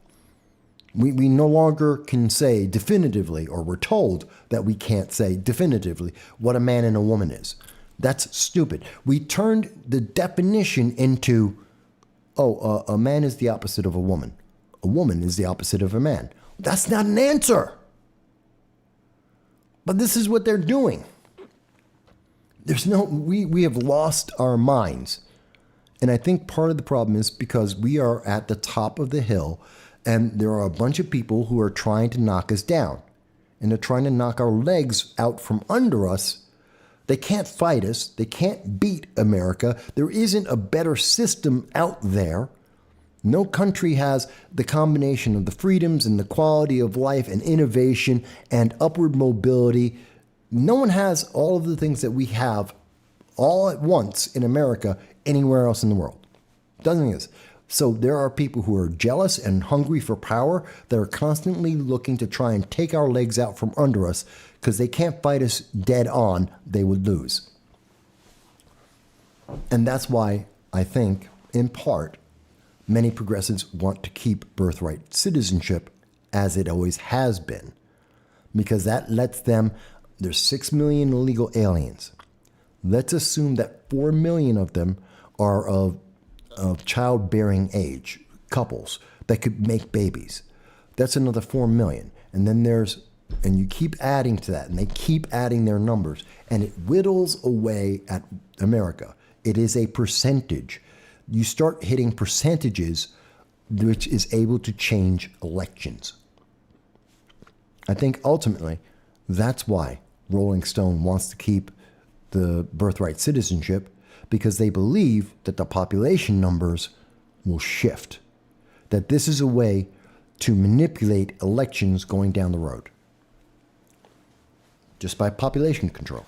We no longer can say definitively, or we're told that we can't say definitively what a man and a woman is. That's stupid. We turned the definition into, a man is the opposite of a woman. A woman is the opposite of a man. That's not an answer. But this is what they're doing. We have lost our minds. And I think part of the problem is because we are at the top of the hill and there are a bunch of people who are trying to knock us down. And they're trying to knock our legs out from under us They can't fight us. They can't beat America. There isn't a better system out there. No country has the combination of the freedoms and the quality of life and innovation and upward mobility. No one has all of the things that we have all at once in America anywhere else in the world. Doesn't exist. So there are people who are jealous and hungry for power that are constantly looking to try and take our legs out from under us because they can't fight us dead on. They would lose. And that's why I think, in part, many progressives want to keep birthright citizenship as it always has been, because that lets them, there's 6 million illegal aliens. Let's assume that 4 million of them are of childbearing age, couples that could make babies. That's another 4 million. And then and you keep adding to that, and they keep adding their numbers, and it whittles away at America. It is a percentage. You start hitting percentages, which is able to change elections. I think ultimately that's why Rolling Stone wants to keep the birthright citizenship, because they believe that the population numbers will shift, that this is a way to manipulate elections going down the road just by population control.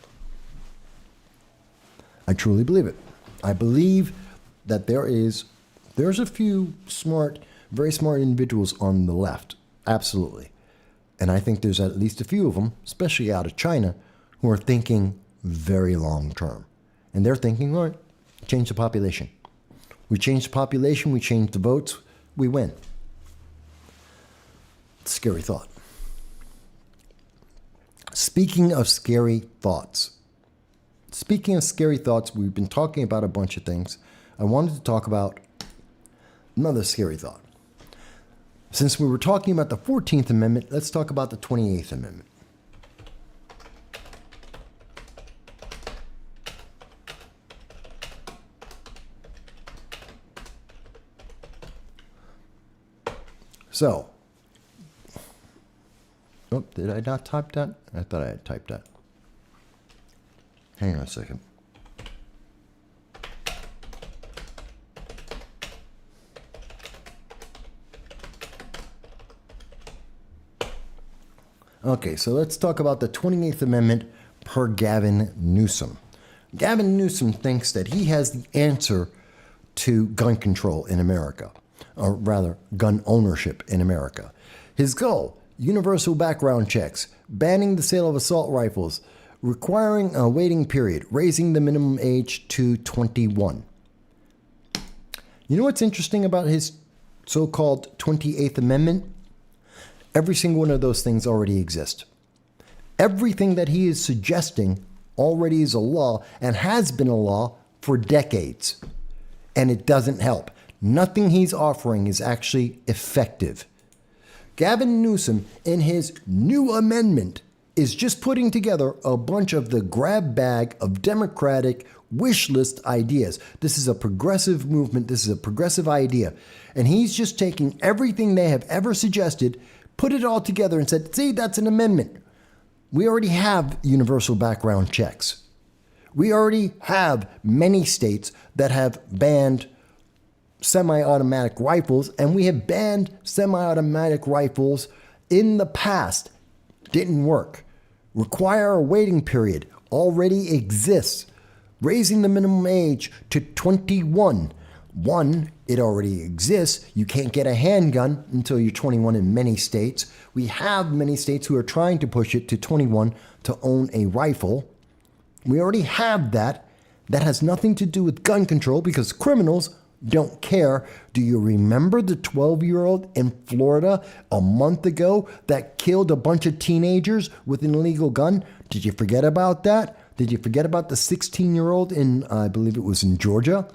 I truly believe it. I believe that there's a few very smart individuals on the left, absolutely. And I think there's at least a few of them, especially out of China, who are thinking very long term. And they're thinking, all right, change the population. We change the population, we change the votes, we win. Scary thought. Speaking of scary thoughts, we've been talking about a bunch of things. I wanted to talk about another scary thought. Since we were talking about the 14th Amendment, let's talk about the 28th Amendment. So, did I not type that? I thought I had typed that. Hang on a second. Okay, so let's talk about the 28th Amendment per Gavin Newsom. Gavin Newsom thinks that he has the answer to gun control in America, or rather, gun ownership in America. His goal: universal background checks, banning the sale of assault rifles, requiring a waiting period, raising the minimum age to 21. You know what's interesting about his so-called 28th Amendment? Every single one of those things already exist. Everything that he is suggesting already is a law and has been a law for decades. And it doesn't help. Nothing he's offering is actually effective. Gavin Newsom, in his new amendment, is just putting together a bunch of the grab bag of Democratic wish list ideas. This is a progressive movement. This is a progressive idea. And he's just taking everything they have ever suggested, put it all together and said, see, that's an amendment. We already have universal background checks. We already have many states that have banned semi-automatic rifles, and we have banned semi-automatic rifles in the past. Didn't work. Require a waiting period already exists. Raising the minimum age to 21. One, it already exists. You can't get a handgun until you're 21 in many states. We have many states who are trying to push it to 21 to own a rifle. We already have that. That has nothing to do with gun control because criminals don't care. Do you remember the 12-year-old in Florida a month ago that killed a bunch of teenagers with an illegal gun? Did you forget about that? Did you forget about the 16-year-old in, I believe it was in Georgia?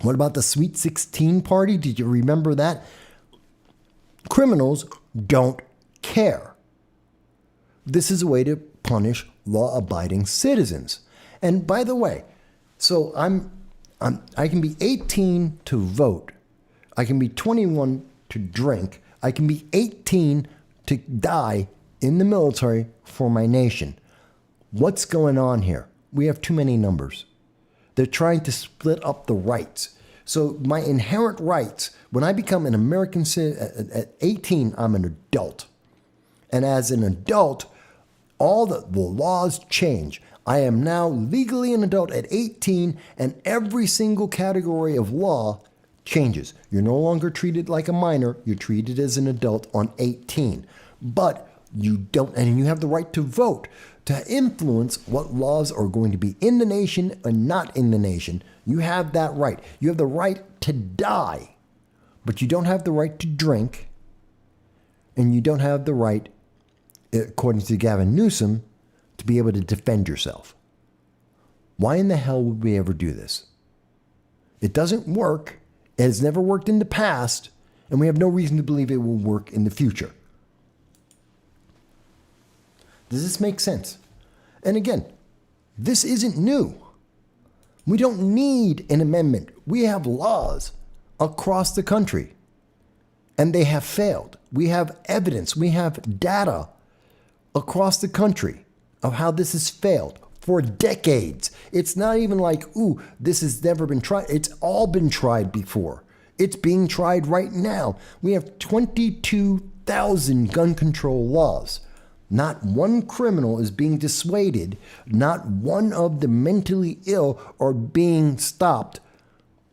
What about the Sweet 16 party? Did you remember that? Criminals don't care. This is a way to punish law-abiding citizens. And by the way, so I can be 18 to vote. I can be 21 to drink. I can be 18 to die in the military for my nation. What's going on here? We have too many numbers. They're trying to split up the rights. So my inherent rights, when I become an American citizen at 18, I'm an adult. And as an adult, all the laws change. I am now legally an adult at 18, and every single category of law changes. You're no longer treated like a minor. You're treated as an adult on 18. But you don't, and you have the right to vote, to influence what laws are going to be in the nation and not in the nation. You have that right. You have the right to die, but you don't have the right to drink, and you don't have the right, according to Gavin Newsom, to be able to defend yourself. Why in the hell would we ever do this? It doesn't work. It has never worked in the past, and we have no reason to believe it will work in the future. Does this make sense? And again, this isn't new. We don't need an amendment. We have laws across the country, and they have failed. We have evidence. We have data across the country of how this has failed for decades. It's not even like, ooh, this has never been tried. It's all been tried before. It's being tried right now. We have 22,000 gun control laws. Not one criminal is being dissuaded. Not one of the mentally ill are being stopped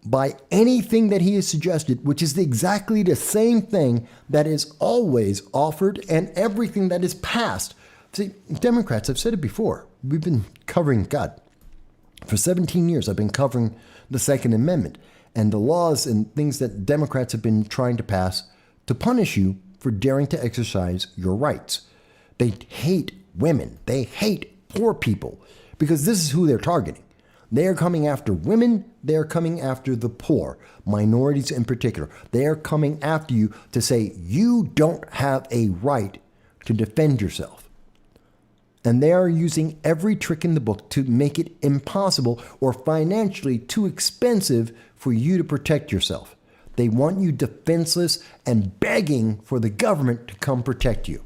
by anything that he has suggested, which is exactly the same thing that is always offered and everything that is passed. See, Democrats, I've said it before, we've been covering, for 17 years, I've been covering the Second Amendment and the laws and things that Democrats have been trying to pass to punish you for daring to exercise your rights. They hate women. They hate poor people because this is who they're targeting. They are coming after women. They are coming after the poor, minorities in particular. They are coming after you to say you don't have a right to defend yourself. And they are using every trick in the book to make it impossible or financially too expensive for you to protect yourself. They want you defenseless and begging for the government to come protect you.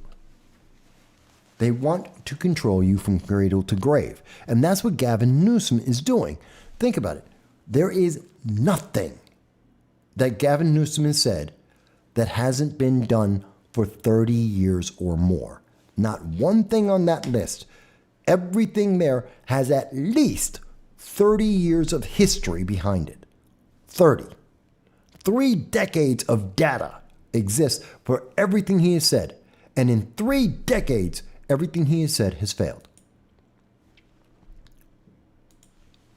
They want to control you from cradle to grave. And that's what Gavin Newsom is doing. Think about it. There is nothing that Gavin Newsom has said that hasn't been done for 30 years or more. Not one thing on that list. Everything there has at least 30 years of history behind it. 30. 3 decades of data exists for everything he has said. And in 3 decades, everything he has said has failed.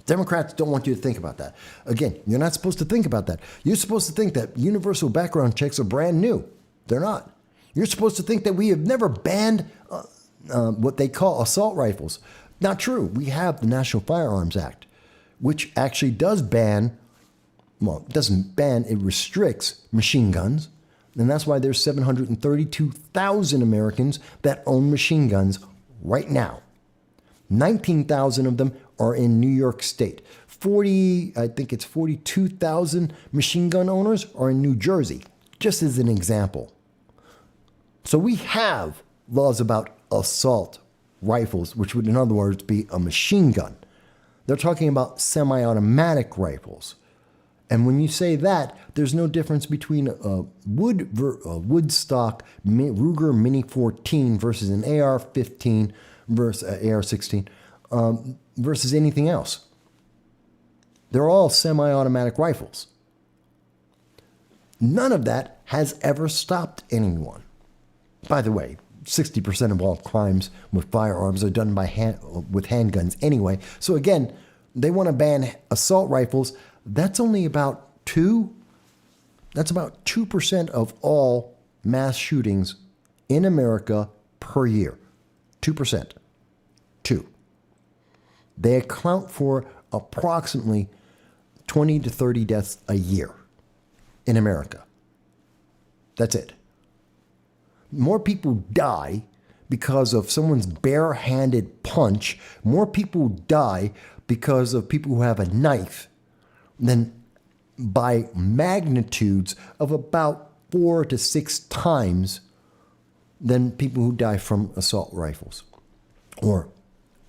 Democrats don't want you to think about that. Again, you're not supposed to think about that. You're supposed to think that universal background checks are brand new. They're not. You're supposed to think that we have never banned what they call assault rifles. Not true. We have the National Firearms Act, which actually does ban, well, it doesn't ban, it restricts machine guns. And that's why there's 732,000 Americans that own machine guns right now. 19,000 of them are in New York State. I think it's 42,000 machine gun owners are in New Jersey, just as an example. So we have laws about assault rifles, which would in other words be a machine gun. They're talking about semi-automatic rifles. And when you say that, there's no difference between a Woodstock Ruger Mini 14 versus an AR-15 versus AR-16 versus anything else. They're all semi-automatic rifles. None of that has ever stopped anyone. By the way, 60% of all crimes with firearms are done with handguns anyway. So again, they want to ban assault rifles. That's only about 2% of all mass shootings in America per year. 2%. 2. They account for approximately 20 to 30 deaths a year in America. That's it. More people die because of someone's bare-handed punch. More people die because of people who have a knife than by magnitudes of about 4 to 6 times than people who die from assault rifles or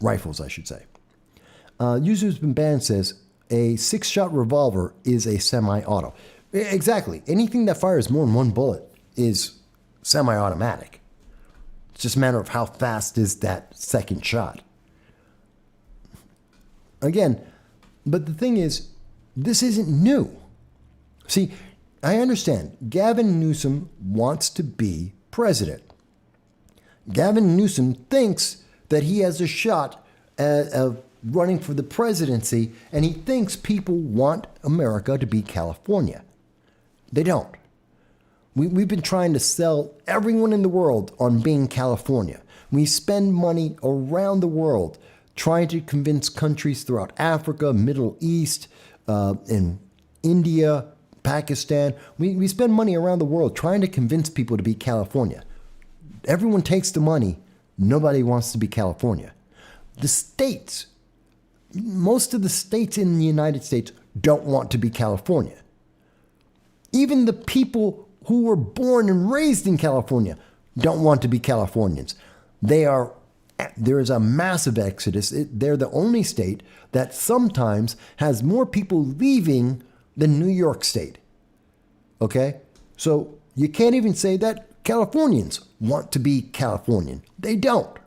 rifles, I should say. User who's been banned says a 6-shot revolver is a semi-auto. Exactly. Anything that fires more than one bullet is semi-automatic. It's just a matter of how fast is that second shot. Again, but the thing is, this isn't new. See, I understand Gavin Newsom wants to be president. Gavin Newsom thinks that he has a shot of running for the presidency, and he thinks people want America to be California. They don't. We've been trying to sell everyone in the world on being California. We spend money around the world trying to convince countries throughout Africa, Middle East, in India, Pakistan. We spend money around the world trying to convince people to be California. Everyone takes the money. Nobody wants to be California. The states, most of the states in the United States don't want to be California. Even the people who were born and raised in California don't want to be Californians. There is a massive exodus. They're the only state that sometimes has more people leaving than New York State. Okay? So you can't even say that Californians want to be Californian. They don't.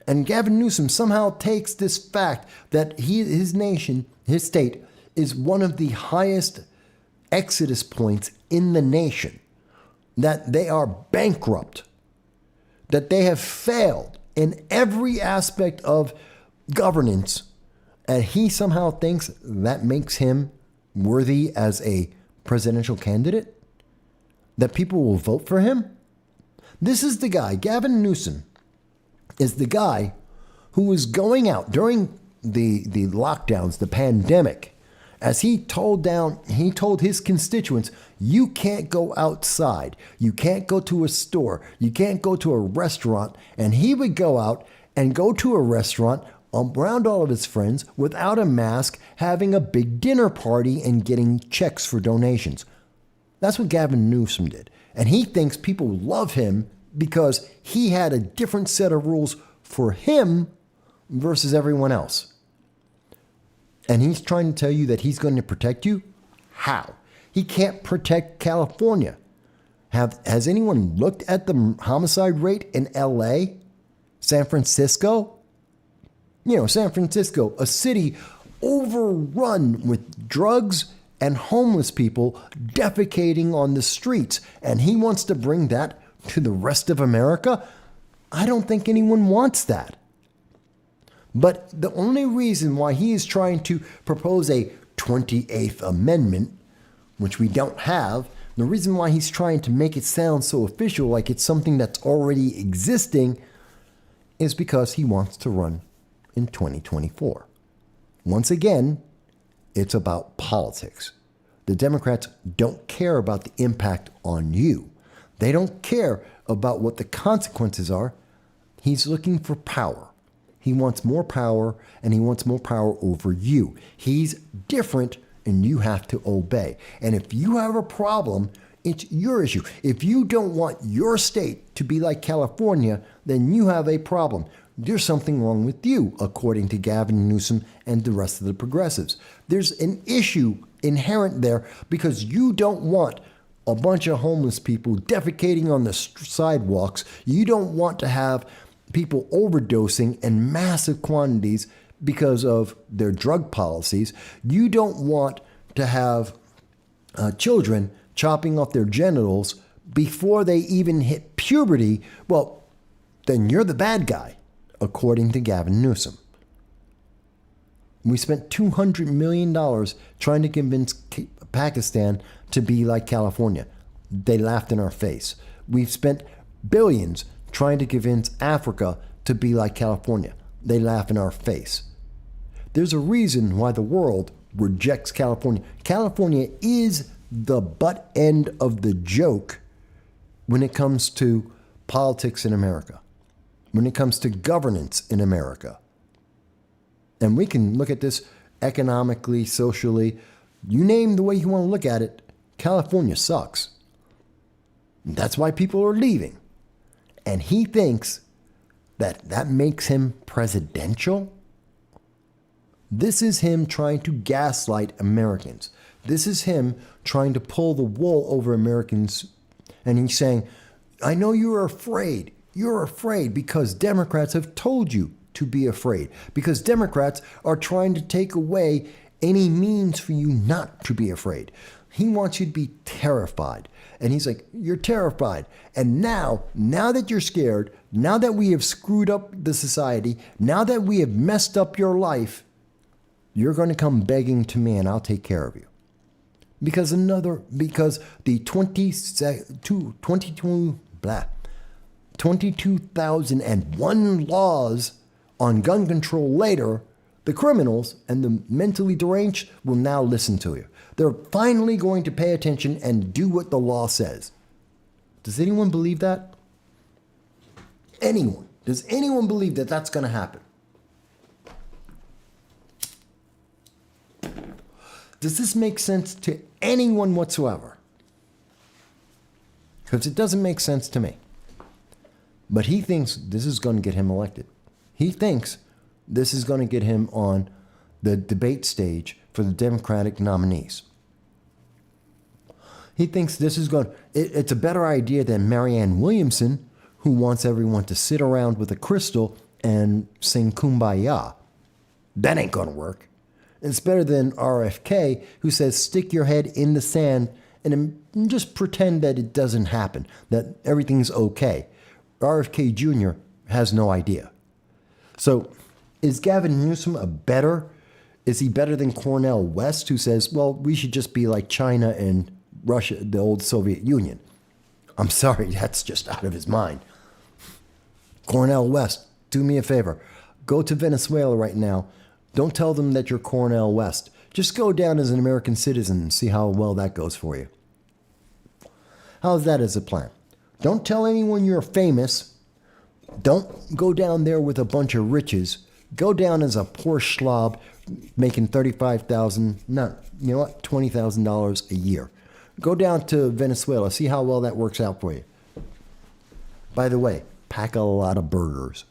And Gavin Newsom somehow takes this fact that his nation, his state, is one of the highest exodus points in the nation, that they are bankrupt, that they have failed in every aspect of governance, and he somehow thinks that makes him worthy as a presidential candidate, that people will vote for him. This is the guy, Gavin Newsom, is the guy who was going out during the lockdowns, the pandemic, as he told his constituents, you can't go outside, you can't go to a store, you can't go to a restaurant, and he would go out and go to a restaurant around all of his friends without a mask, having a big dinner party and getting checks for donations. That's what Gavin Newsom did. And he thinks people love him because he had a different set of rules for him versus everyone else. And he's trying to tell you that he's going to protect you? How? He can't protect California. Has anyone looked at the homicide rate in LA? San Francisco? You know, San Francisco, a city overrun with drugs and homeless people defecating on the streets. And he wants to bring that to the rest of America? I don't think anyone wants that. But the only reason why he is trying to propose a 28th Amendment, which we don't have, the reason why he's trying to make it sound so official, like it's something that's already existing, is because he wants to run in 2024. Once again, it's about politics. The Democrats don't care about the impact on you. They don't care about what the consequences are. He's looking for power. He wants more power, and he wants more power over you. He's different, and you have to obey. And if you have a problem, it's your issue. If you don't want your state to be like California, then you have a problem. There's something wrong with you, according to Gavin Newsom and the rest of the progressives. There's an issue inherent there because you don't want a bunch of homeless people defecating on the sidewalks. You don't want to have people overdosing in massive quantities because of their drug policies. You don't want to have children chopping off their genitals before they even hit puberty. Well, then you're the bad guy, according to Gavin Newsom. We spent $200 million trying to convince Pakistan to be like California. They laughed in our face. We've spent billions trying to convince Africa to be like California. They laugh in our face. There's a reason why the world rejects California. California is the butt end of the joke when it comes to politics in America, when it comes to governance in America. And we can look at this economically, socially, you name the way you want to look at it, California sucks. That's why people are leaving. And he thinks that makes him presidential? This is him trying to gaslight Americans. This is him trying to pull the wool over Americans. And he's saying, I know you're afraid. You're afraid because Democrats have told you to be afraid. Because Democrats are trying to take away any means for you not to be afraid. He wants you to be terrified. And he's like, you're terrified. And now that you're scared, now that we have screwed up the society, now that we have messed up your life, you're going to come begging to me and I'll take care of you. Because the 22,001 laws on gun control later, the criminals and the mentally deranged will now listen to you. They're finally going to pay attention and do what the law says. Does anyone believe that? Anyone? Does anyone believe that that's going to happen? Does this make sense to anyone whatsoever? Because it doesn't make sense to me. But he thinks this is going to get him elected. He thinks this is going to get him on the debate stage for the Democratic nominees. He thinks this is it's a better idea than Marianne Williamson, who wants everyone to sit around with a crystal and sing Kumbaya. That ain't going to work. It's better than RFK, who says stick your head in the sand and just pretend that it doesn't happen, that everything's okay. RFK Jr. has no idea. So is Gavin Newsom is he better than Cornel West, who says, well, we should just be like China and Russia, the old Soviet Union? I'm sorry, that's just out of his mind. Cornel West, do me a favor. Go to Venezuela right now. Don't tell them that you're Cornel West. Just go down as an American citizen and see how well that goes for you. How's that as a plan? Don't tell anyone you're famous. Don't go down there with a bunch of riches. Go down as a poor slob making $20,000 a year. Go down to Venezuela. See how well that works out for you. By the way, pack a lot of burgers.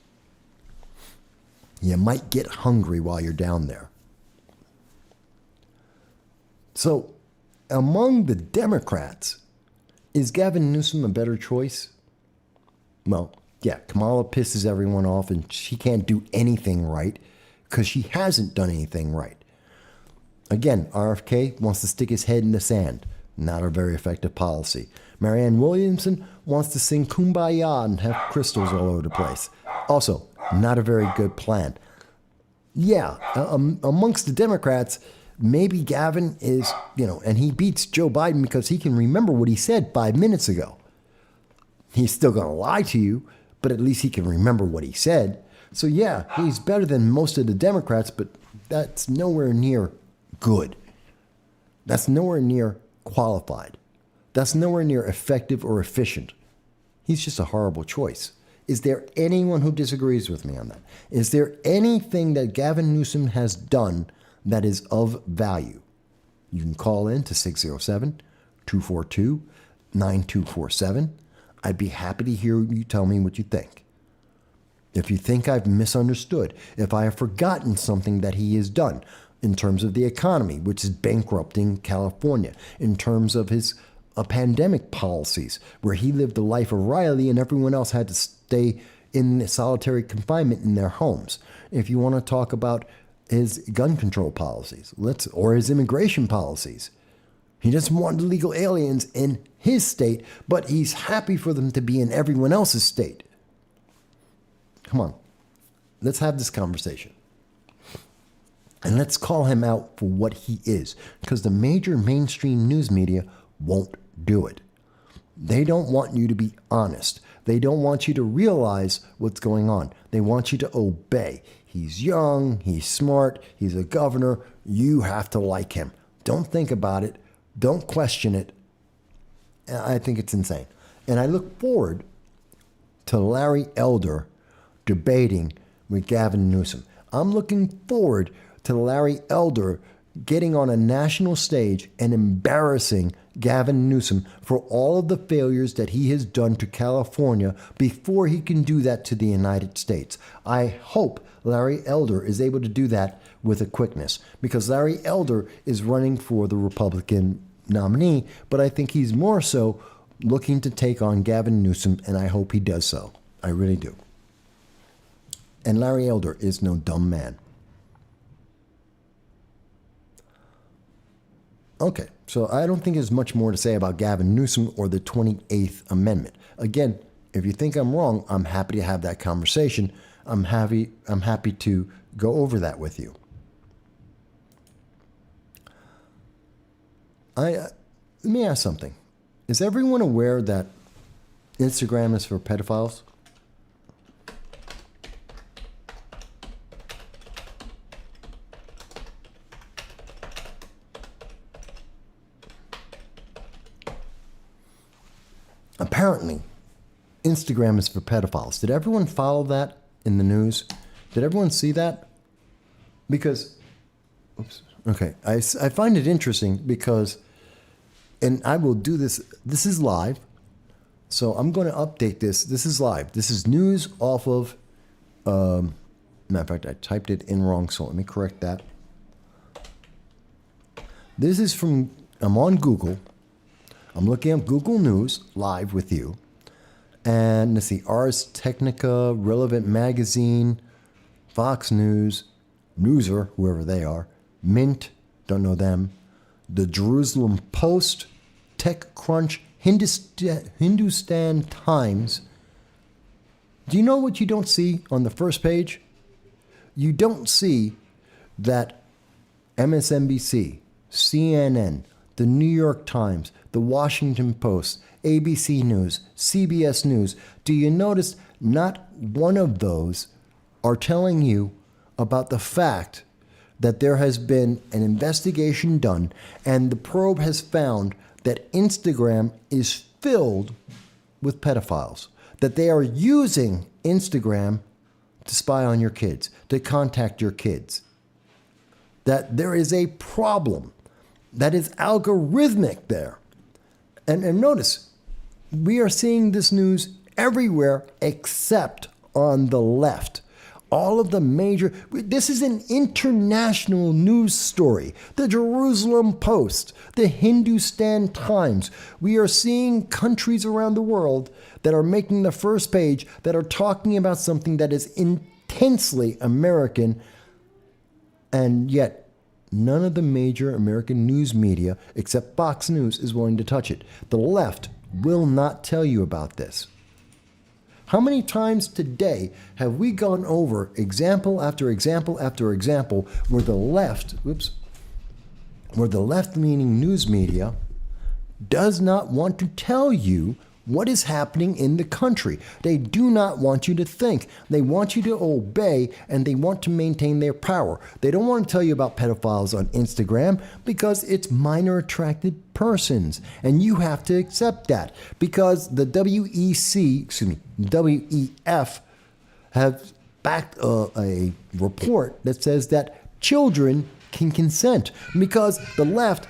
You might get hungry while you're down there. So, among the Democrats, is Gavin Newsom a better choice? Well, yeah, Kamala pisses everyone off and she can't do anything right because she hasn't done anything right. Again, RFK wants to stick his head in the sand. Not a very effective policy. Marianne Williamson wants to sing Kumbaya and have crystals all over the place. Also, not a very good plan. Yeah, amongst the Democrats, maybe Gavin is, and he beats Joe Biden because he can remember what he said 5 minutes ago. He's still going to lie to you, but at least he can remember what he said. So yeah, he's better than most of the Democrats, but that's nowhere near good. That's nowhere near qualified. That's nowhere near effective or efficient. He's just a horrible choice. Is there anyone who disagrees with me on that? Is there anything that Gavin Newsom has done that is of value? You can call in to 607-242-9247. I'd be happy to hear you tell me what you think. If you think I've misunderstood, if I have forgotten something that he has done in terms of the economy, which is bankrupting California, in terms of his pandemic policies, where he lived the life of Riley and everyone else had to stay in solitary confinement in their homes. If you want to talk about his gun control policies, or his immigration policies, he doesn't want illegal aliens in his state, but he's happy for them to be in everyone else's state. Come on, let's have this conversation. And let's call him out for what he is, because the major mainstream news media won't do it. They don't want you to be honest. They don't want you to realize what's going on. They want you to obey. He's young, he's smart, he's a governor. You have to like him. Don't think about it. Don't question it. I think it's insane. And I look forward to Larry Elder debating with Gavin Newsom. I'm looking forward to Larry Elder getting on a national stage and embarrassing Gavin Newsom for all of the failures that he has done to California before he can do that to the United States. I hope Larry Elder is able to do that with a quickness, because Larry Elder is running for the Republican nominee, but I think he's more so looking to take on Gavin Newsom, and I hope he does so. I really do. And Larry Elder is no dumb man. Okay, so I don't think there's much more to say about Gavin Newsom or the 28th Amendment. Again, if you think I'm wrong, I'm happy to have that conversation. I'm happy to go over that with you. Let me ask something. Is everyone aware that Instagram is for pedophiles? Apparently, Instagram is for pedophiles. Did everyone follow that in the news? Did everyone see that? Because, I find it interesting because, and I will do this, this is live, so I'm going to update this. This is live. This is news off of, matter of fact, I typed it in wrong, so let me correct that. This is from, I'm on Google. I'm looking up Google News live with you. And let's see, Ars Technica, Relevant Magazine, Fox News, Newser, whoever they are, Mint, don't know them, the Jerusalem Post, TechCrunch, Hindustan Times. Do you know what you don't see on the first page? You don't see that MSNBC, CNN, the New York Times, the Washington Post, ABC News, CBS News. Do you notice not one of those are telling you about the fact that there has been an investigation done and the probe has found that Instagram is filled with pedophiles, that they are using Instagram to spy on your kids, to contact your kids, that there is a problem that is algorithmic there. And notice, we are seeing this news everywhere except on the left. All of the major, this is an international news story. The Jerusalem Post, the Hindustan Times. We are seeing countries around the world that are making the first page that are talking about something that is intensely American, and yet none of the major American news media, except Fox News, is willing to touch it. The left will not tell you about this. How many times today have we gone over example after example after example where the left-leaning news media does not want to tell you what is happening in the country? They do not want you to think. They want you to obey, and they want to maintain their power. They don't want to tell you about pedophiles on Instagram because it's minor attracted persons, and you have to accept that because the WEF have backed a report that says that children can consent because the left,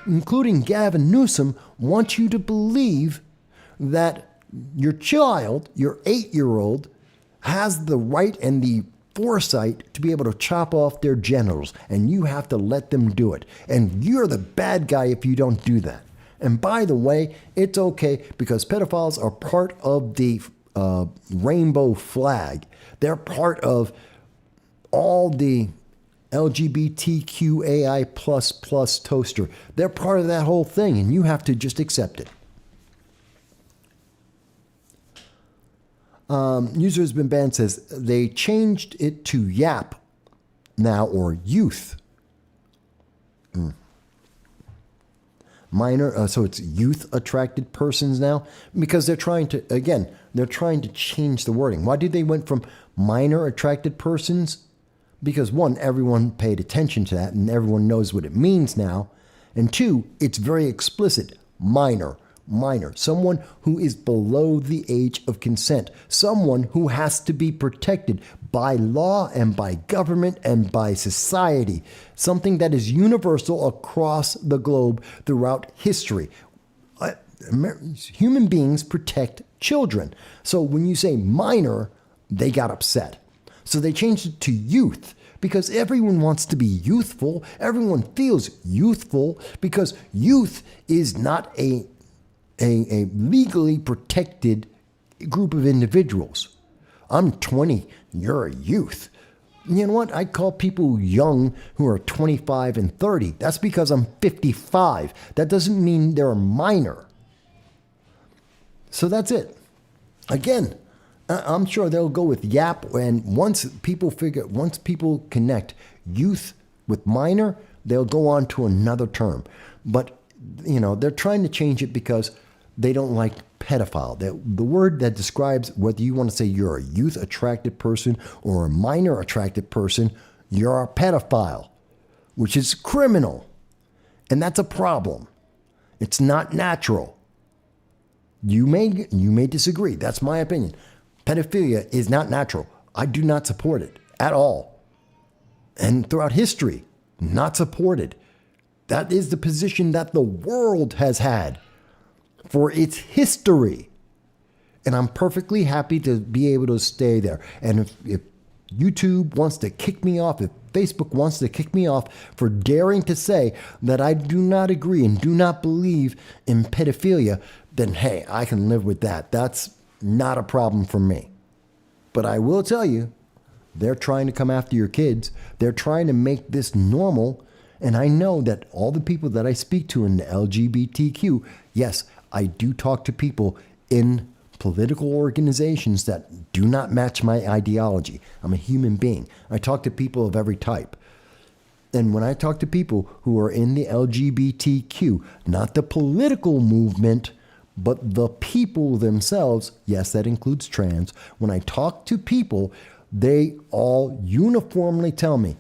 including Gavin Newsom, wants you to believe that your child, your 8-year-old, has the right and the foresight to be able to chop off their genitals, and you have to let them do it. And you're the bad guy if you don't do that. And by the way, it's okay because pedophiles are part of the rainbow flag. They're part of all the LGBTQAI++ toaster. They're part of that whole thing, and you have to just accept it. User has been banned says they changed it to YAP now, or youth. Minor, so it's youth attracted persons now because they're trying to change the wording. Why did they went from minor attracted persons? Because one, everyone paid attention to that and everyone knows what it means now. And two, it's very explicit, minor. minor, someone who is below the age of consent, someone who has to be protected by law and by government and by society, something that is universal across the globe throughout history. Human beings protect children. So when you say minor, they got upset. So they changed it to youth because everyone wants to be youthful. Everyone feels youthful because youth is not a legally protected group of individuals. I'm 20, you're a youth. You know what? I call people young who are 25 and 30. That's because I'm 55. That doesn't mean they're a minor. So that's it. Again, I'm sure they'll go with YAP, and once people connect youth with minor, they'll go on to another term. But, they're trying to change it because they don't like pedophile. The word that describes whether you want to say you're a youth attracted person or a minor attracted person, you're a pedophile, which is criminal. And that's a problem. It's not natural. You may disagree. That's my opinion. Pedophilia is not natural. I do not support it at all. And throughout history, not supported. That is the position that the world has had for its history. And I'm perfectly happy to be able to stay there. And if YouTube wants to kick me off, if Facebook wants to kick me off for daring to say that I do not agree and do not believe in pedophilia, then hey, I can live with that. That's not a problem for me. But I will tell you, they're trying to come after your kids. They're trying to make this normal. And I know that all the people that I speak to in the LGBTQ, yes, I do talk to people in political organizations that do not match my ideology. I'm a human being. I talk to people of every type. And when I talk to people who are in the LGBTQ, not the political movement, but the people themselves, yes, that includes trans. When I talk to people, they all uniformly tell me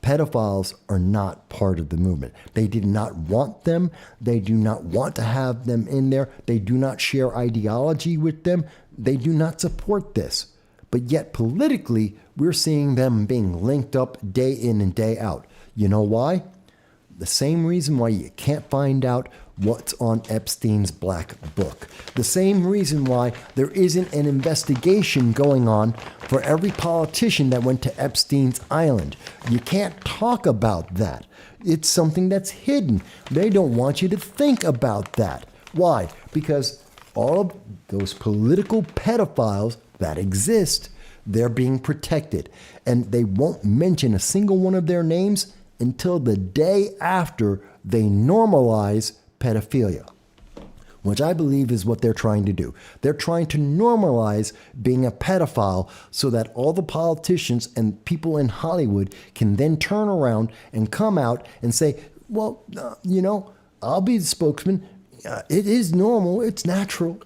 pedophiles are not part of the movement. They did not want them. They do not want to have them in there. They do not share ideology with them. They do not support this. But yet politically, we're seeing them being linked up day in and day out. You know why? The same reason why you can't find out what's on Epstein's black book. The same reason why there isn't an investigation going on for every politician that went to Epstein's island. You can't talk about that. It's something that's hidden. They don't want you to think about that. Why? Because all of those political pedophiles that exist, they're being protected. And they won't mention a single one of their names until the day after they normalize pedophilia, which I believe is what they're trying to do. They're trying to normalize being a pedophile so that all the politicians and people in Hollywood can then turn around and come out and say, well, I'll be the spokesman. It is normal. It's natural.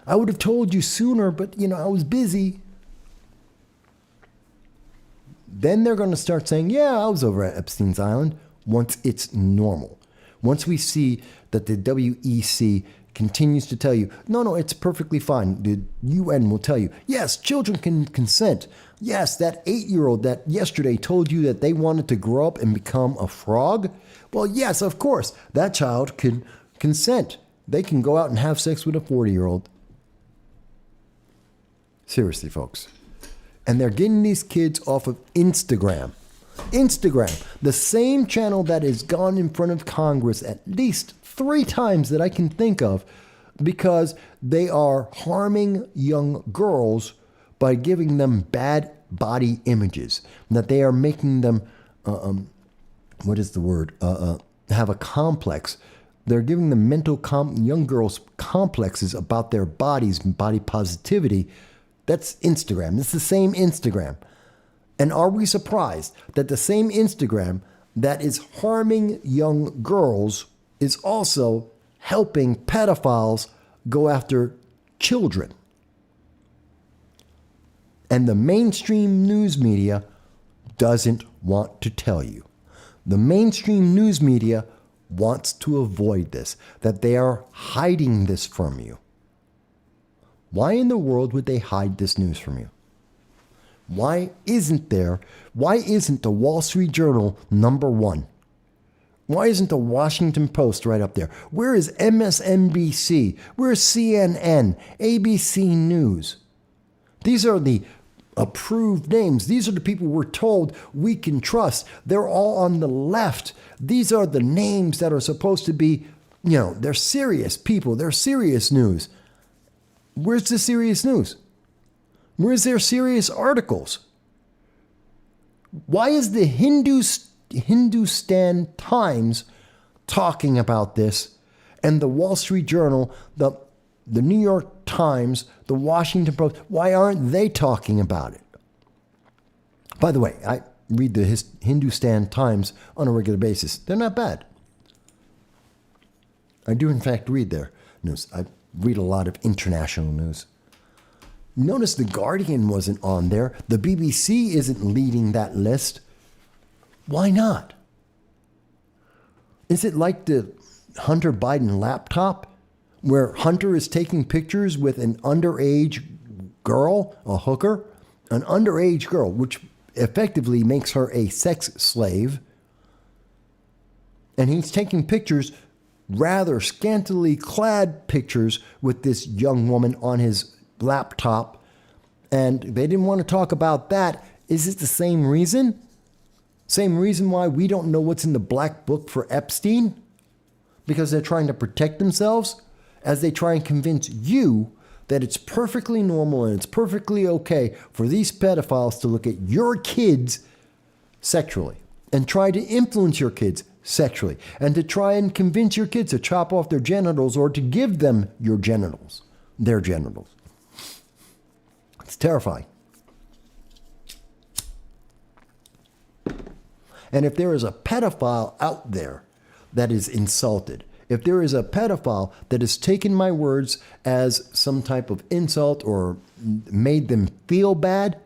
I would have told you sooner, but, I was busy. Then they're going to start saying, yeah, I was over at Epstein's Island, once it's normal. Once we see that the WEC continues to tell you, no, it's perfectly fine. The UN will tell you, yes, children can consent. Yes, that 8-year-old that yesterday told you that they wanted to grow up and become a frog. Well, yes, of course, that child can consent. They can go out and have sex with a 40-year-old. Seriously, folks. And they're getting these kids off of Instagram. Instagram, the same channel that has gone in front of Congress at least 3 times that I can think of, because they are harming young girls by giving them bad body images, that they are making them, have a complex. They're giving them young girls complexes about their bodies and body positivity. That's Instagram. It's the same Instagram. And are we surprised that the same Instagram that is harming young girls is also helping pedophiles go after children? And the mainstream news media doesn't want to tell you. The mainstream news media wants to avoid this, that they are hiding this from you. Why in the world would they hide this news from you? Why isn't the Wall Street Journal #1? Why isn't the Washington Post right up there? Where is MSNBC? Where is CNN? ABC News? These are the approved names. These are the people we're told we can trust. They're all on the left. These are the names that are supposed to be, they're serious people. They're serious news. Where's the serious news? Where's their serious articles? Why is the Hindustan Times talking about this, and the Wall Street Journal, the New York Times, the Washington Post, why aren't they talking about it? By the way, I read the Hindustan Times on a regular basis. They're not bad. I do, in fact, read their news. I read a lot of international news. Notice The Guardian wasn't on there. The BBC isn't leading that list. Why not? Is it like the Hunter Biden laptop, where Hunter is taking pictures with an underage girl, a hooker, an underage girl, which effectively makes her a sex slave, and he's taking pictures, rather scantily clad pictures, with this young woman on his laptop, and they didn't want to talk about that. Is it the same reason? Same reason why we don't know what's in the black book for Epstein? Because they're trying to protect themselves as they try and convince you that it's perfectly normal and it's perfectly okay for these pedophiles to look at your kids sexually and try to influence your kids sexually and to try and convince your kids to chop off their genitals or to give them your genitals, their genitals. It's terrifying. And if there is a pedophile out there that is insulted, if there is a pedophile that has taken my words as some type of insult or made them feel bad,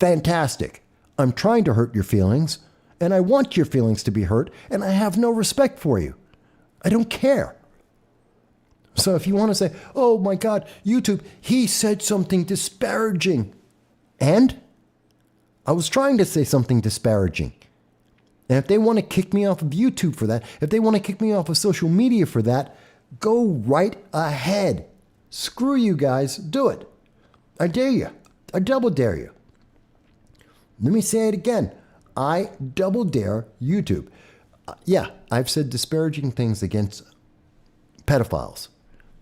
fantastic. I'm trying to hurt your feelings, and I want your feelings to be hurt, and I have no respect for you. I don't care. So if you want to say, oh my God, YouTube, he said something disparaging. And I was trying to say something disparaging. And if they want to kick me off of YouTube for that, if they want to kick me off of social media for that, go right ahead. Screw you guys. Do it. I dare you. I double dare you. Let me say it again. I double dare YouTube. Yeah, I've said disparaging things against pedophiles.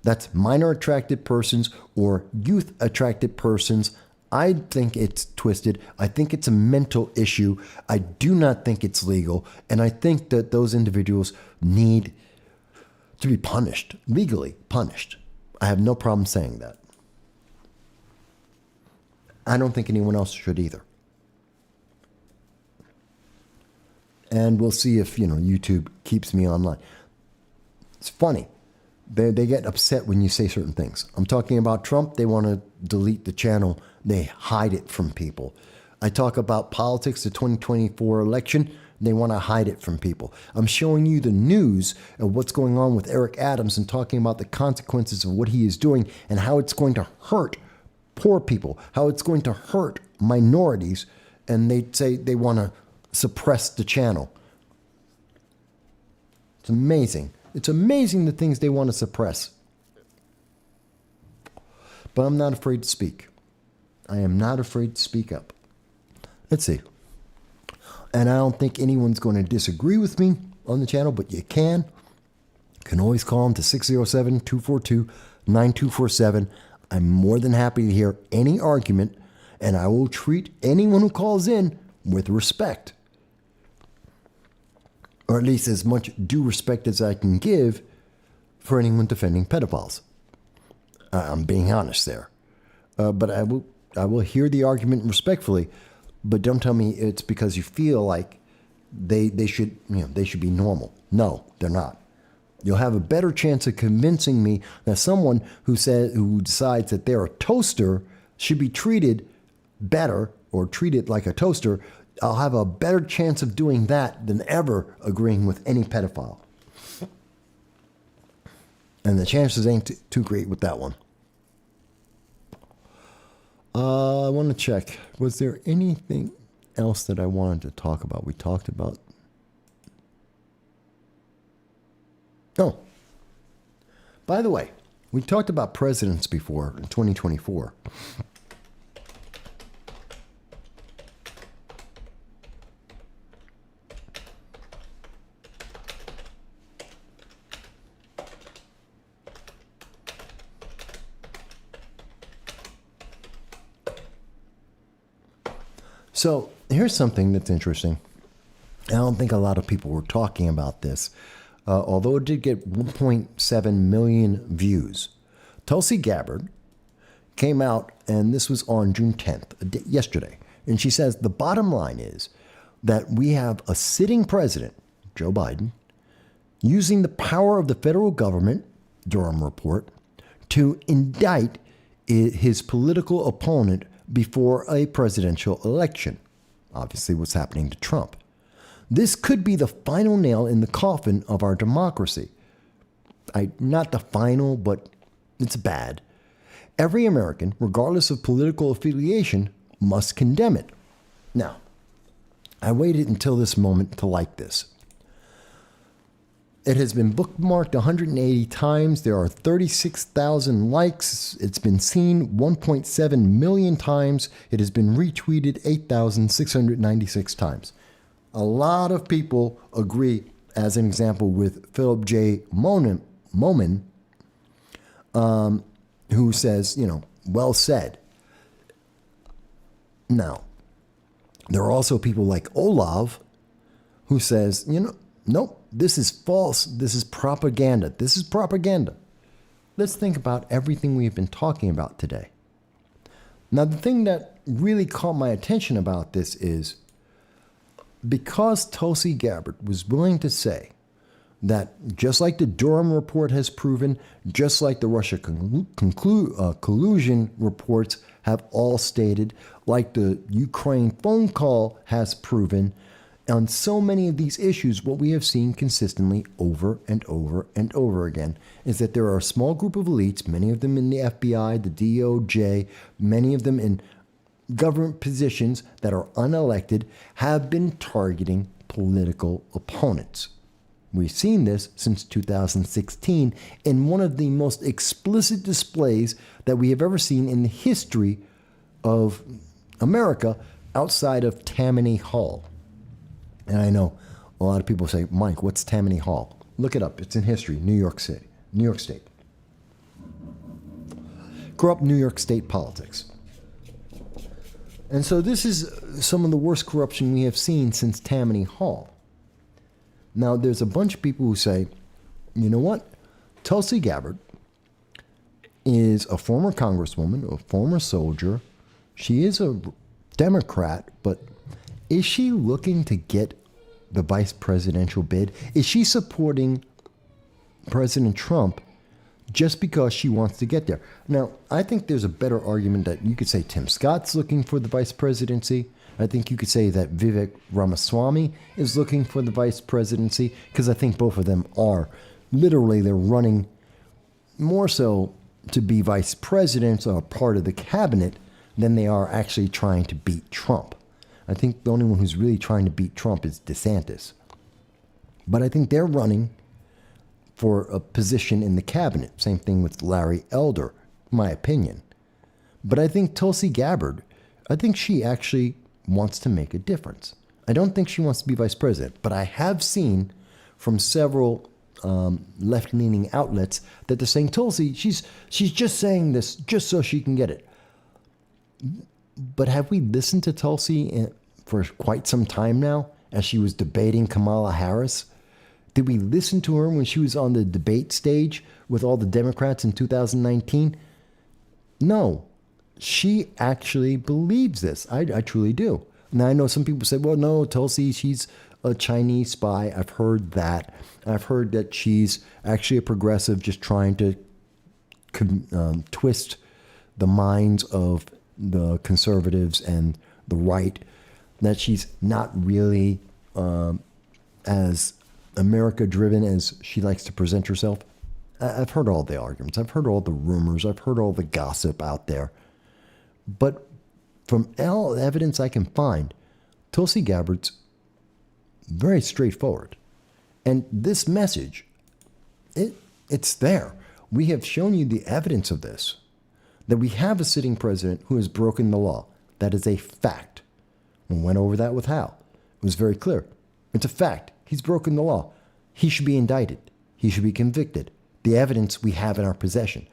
That's minor attracted persons or youth attracted persons. I think it's twisted. I think it's a mental issue. I do not think it's legal. And I think that those individuals need to be punished, legally punished. I have no problem saying that. I don't think anyone else should either. And we'll see if, YouTube keeps me online. It's funny. They get upset when you say certain things. I'm talking about Trump. They want to delete the channel. They hide it from people. I talk about politics, the 2024 election. They want to hide it from people. I'm showing you the news of what's going on with Eric Adams and talking about the consequences of what he is doing and how it's going to hurt poor people, how it's going to hurt minorities. And they say they want to suppress the channel. It's amazing. It's amazing the things they want to suppress. But I'm not afraid to speak. I am not afraid to speak up. Let's see. And I don't think anyone's going to disagree with me on the channel, but you can. You can always call them to 607-242-9247. I'm more than happy to hear any argument, and I will treat anyone who calls in with respect. Or at least as much due respect as I can give for anyone defending pedophiles. I'm being honest there. But I will hear the argument respectfully, but don't tell me it's because you feel like they should be normal. No, they're not. You'll have a better chance of convincing me that someone who decides that they're a toaster should be treated better or treated like a toaster. I'll have a better chance of doing that than ever agreeing with any pedophile. And the chances ain't too great with that one. I want to check. Was there anything else that I wanted to talk about? We talked about... Oh. By the way, we talked about presidents before in 2024. So here's something that's interesting. I don't think a lot of people were talking about this, although it did get 1.7 million views. Tulsi Gabbard came out, and this was on June 10th, yesterday, and she says the bottom line is that we have a sitting president, Joe Biden, using the power of the federal government, Durham report, to indict his political opponent before a presidential election. Obviously, what's happening to Trump. This could be the final nail in the coffin of our democracy. Not the final, but it's bad. Every American, regardless of political affiliation, must condemn it. Now, I waited until this moment to like this. It has been bookmarked 180 times. There are 36,000 likes. It's been seen 1.7 million times. It has been retweeted 8,696 times. A lot of people agree, as an example, with Philip J. Moman, who says, well said. Now, there are also people like Olav, who says, nope, this is false. This is propaganda. This is propaganda. Let's think about everything we've been talking about today. Now, the thing that really caught my attention about this is because Tulsi Gabbard was willing to say that just like the Durham report has proven, just like the Russia collusion reports have all stated, like the Ukraine phone call has proven, on so many of these issues, what we have seen consistently over and over and over again is that there are a small group of elites, many of them in the FBI, the DOJ, many of them in government positions that are unelected, have been targeting political opponents. We've seen this since 2016 in one of the most explicit displays that we have ever seen in the history of America outside of Tammany Hall. And I know a lot of people say, Mike, what's Tammany Hall? Look it up. It's in history. New York City, New York State. Corrupt New York State politics. And so this is some of the worst corruption we have seen since Tammany Hall. Now, there's a bunch of people who say, you know what? Tulsi Gabbard is a former congresswoman, a former soldier. She is a Democrat, but is she looking to get the vice presidential bid? Is she supporting President Trump just because she wants to get there? Now, I think there's a better argument that you could say Tim Scott's looking for the vice presidency. I think you could say that Vivek Ramaswamy is looking for the vice presidency, because I think both of them are. Literally, they're running more so to be vice presidents or part of the cabinet than they are actually trying to beat Trump. I think the only one who's really trying to beat Trump is DeSantis. But I think they're running for a position in the cabinet. Same thing with Larry Elder, in my opinion. But I think Tulsi Gabbard, I think she actually wants to make a difference. I don't think she wants to be vice president, but I have seen from several left-leaning outlets that they're saying, Tulsi, she's just saying this just so she can get it. But have we listened to Tulsi for quite some time now as she was debating Kamala Harris? Did we listen to her when she was on the debate stage with all the Democrats in 2019? No. She actually believes this. I truly do. Now, I know some people say, well, no, Tulsi, she's a Chinese spy. I've heard that. I've heard that she's actually a progressive just trying to twist the minds of the conservatives and the right, that she's not really as America-driven as she likes to present herself. I've heard all the arguments. I've heard all the rumors. I've heard all the gossip out there. But from all evidence I can find, Tulsi Gabbard's very straightforward. And this message, it's there. We have shown you the evidence of this, that we have a sitting president who has broken the law. That is a fact. We went over that with Hal. It was very clear. It's a fact. He's broken the law. He should be indicted. He should be convicted. The evidence we have in our possession.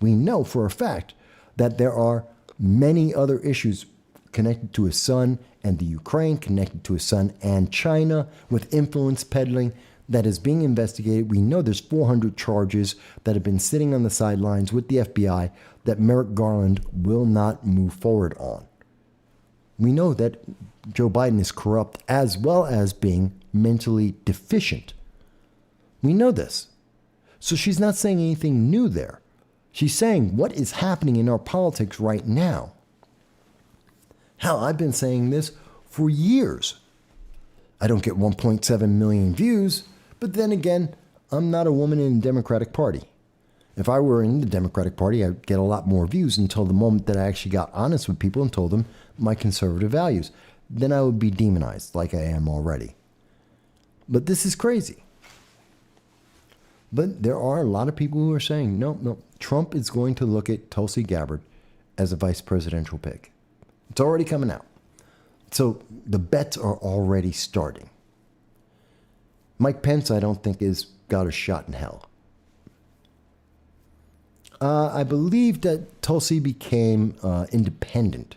We know for a fact that there are many other issues connected to his son and the Ukraine, connected to his son and China, with influence peddling that is being investigated. We know there's 400 charges that have been sitting on the sidelines with the FBI that Merrick Garland will not move forward on. We know that Joe Biden is corrupt as well as being mentally deficient. We know this. So she's not saying anything new there. She's saying what is happening in our politics right now. Hell, I've been saying this for years. I don't get 1.7 million views, but then again, I'm not a woman in the Democratic Party. If I were in the Democratic Party, I'd get a lot more views until the moment that I actually got honest with people and told them my conservative values. Then I would be demonized like I am already. But this is crazy. But there are a lot of people who are saying, no, Trump is going to look at Tulsi Gabbard as a vice presidential pick. It's already coming out. So the bets are already starting. Mike Pence, I don't think, has got a shot in hell. I believe that Tulsi became independent,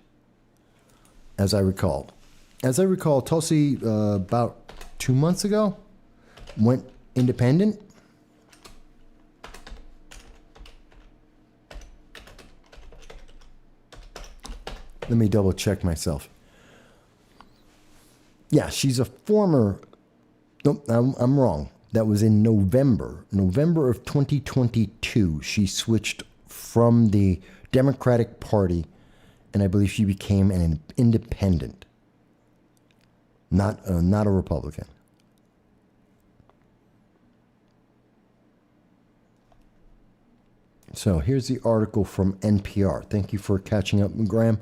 as I recall. As I recall, Tulsi, about 2 months ago, went independent. Let me double check myself. Yeah, she's a former... No, I'm wrong. That was in November. November of 2022, she switched from the Democratic Party, and I believe she became an independent, not a Republican. So here's the article from NPR. Thank you for catching up, Graham.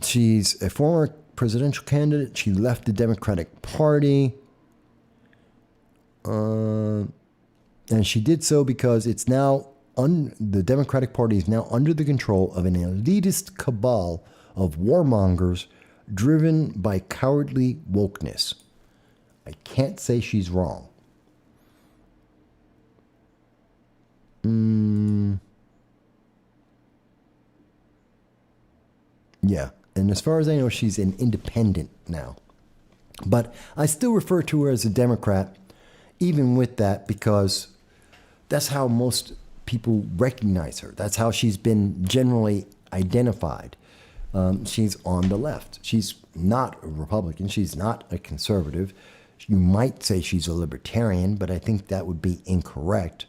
She's a former presidential candidate. She left the Democratic Party. And she did so because it's now the Democratic Party is now under the control of an elitist cabal of warmongers driven by cowardly wokeness. I can't say she's wrong. Yeah, and as far as I know, she's an independent now. But I still refer to her as a Democrat, even with that, because that's how most people recognize her. That's how she's been generally identified. She's on the left. She's not a Republican. She's not a conservative. You might say she's a libertarian, but I think that would be incorrect.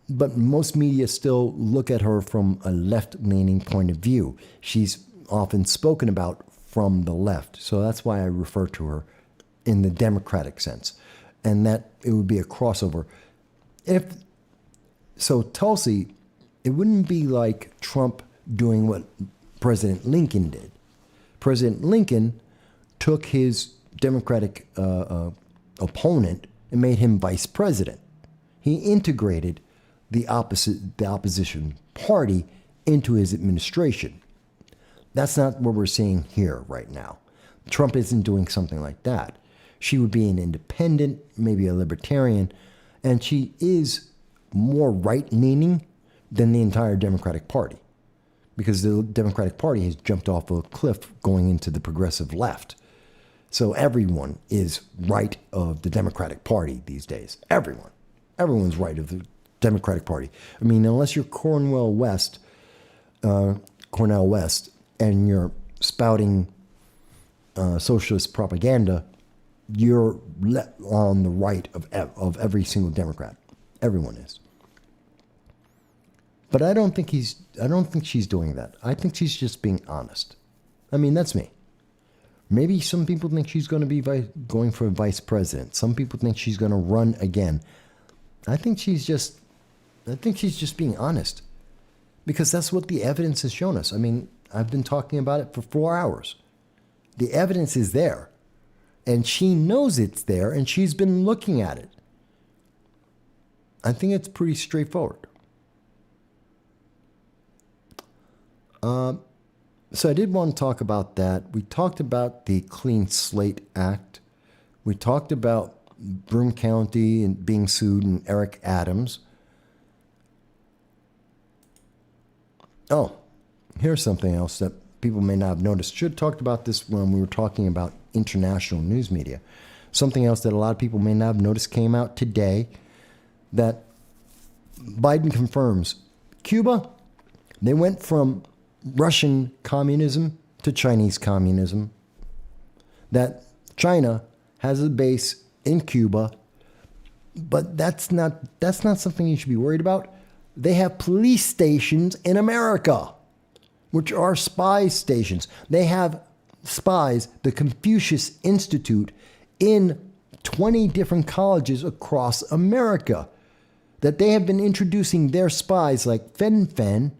But most media still look at her from a left-leaning point of view. She's often spoken about from the left. So that's why I refer to her in the Democratic sense. And that it would be a crossover. So Tulsi, it wouldn't be like Trump doing what President Lincoln did. President Lincoln took his Democratic opponent and made him vice president. He integrated the opposition party into his administration. That's not what we're seeing here right now. Trump isn't doing something like that. She would be an independent, maybe a libertarian, and she is more right-leaning than the entire Democratic Party, because the Democratic Party has jumped off a cliff going into the progressive left. So everyone is right of the Democratic Party these days. Everyone. Everyone's right of the Democratic Party. I mean, unless you're Cornell West, and you're spouting socialist propaganda, you're on the right of every single Democrat. Everyone is. But I don't think she's doing that. I think she's just being honest. I mean, that's me. Maybe some people think she's going to be going for vice president. Some people think she's going to run again. I think she's just being honest, because that's what the evidence has shown us. I mean, I've been talking about it for 4 hours. The evidence is there, and she knows it's there, and she's been looking at it. I think it's pretty straightforward. So I did want to talk about that. We talked about the Clean Slate Act. We talked about Broome County and being sued and Eric Adams. Oh, here's something else that people may not have noticed. Should have talked about this when we were talking about international news media. Something else that a lot of people may not have noticed came out today, that Biden confirms Cuba, they went from Russian communism to Chinese communism, that China has a base in Cuba, but that's not something you should be worried about. They have police stations in America, which are spy stations. They have spies, the Confucius Institute, in 20 different colleges across America, that they have been introducing their spies like Fen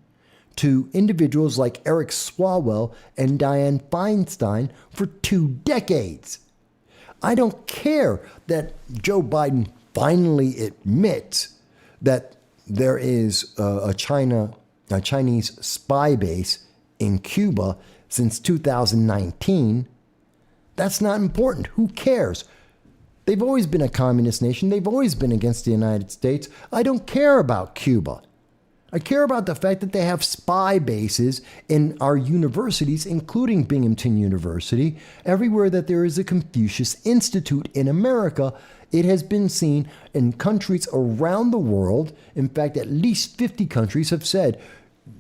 to individuals like Eric Swalwell and Dianne Feinstein for 2 decades. I don't care that Joe Biden finally admits that there is a Chinese spy base in Cuba since 2019. That's not important. Who cares? They've always been a communist nation. They've always been against the United States. I don't care about Cuba. I care about the fact that they have spy bases in our universities, including Binghamton University. Everywhere that there is a Confucius Institute in America, it has been seen in countries around the world. In fact, at least 50 countries have said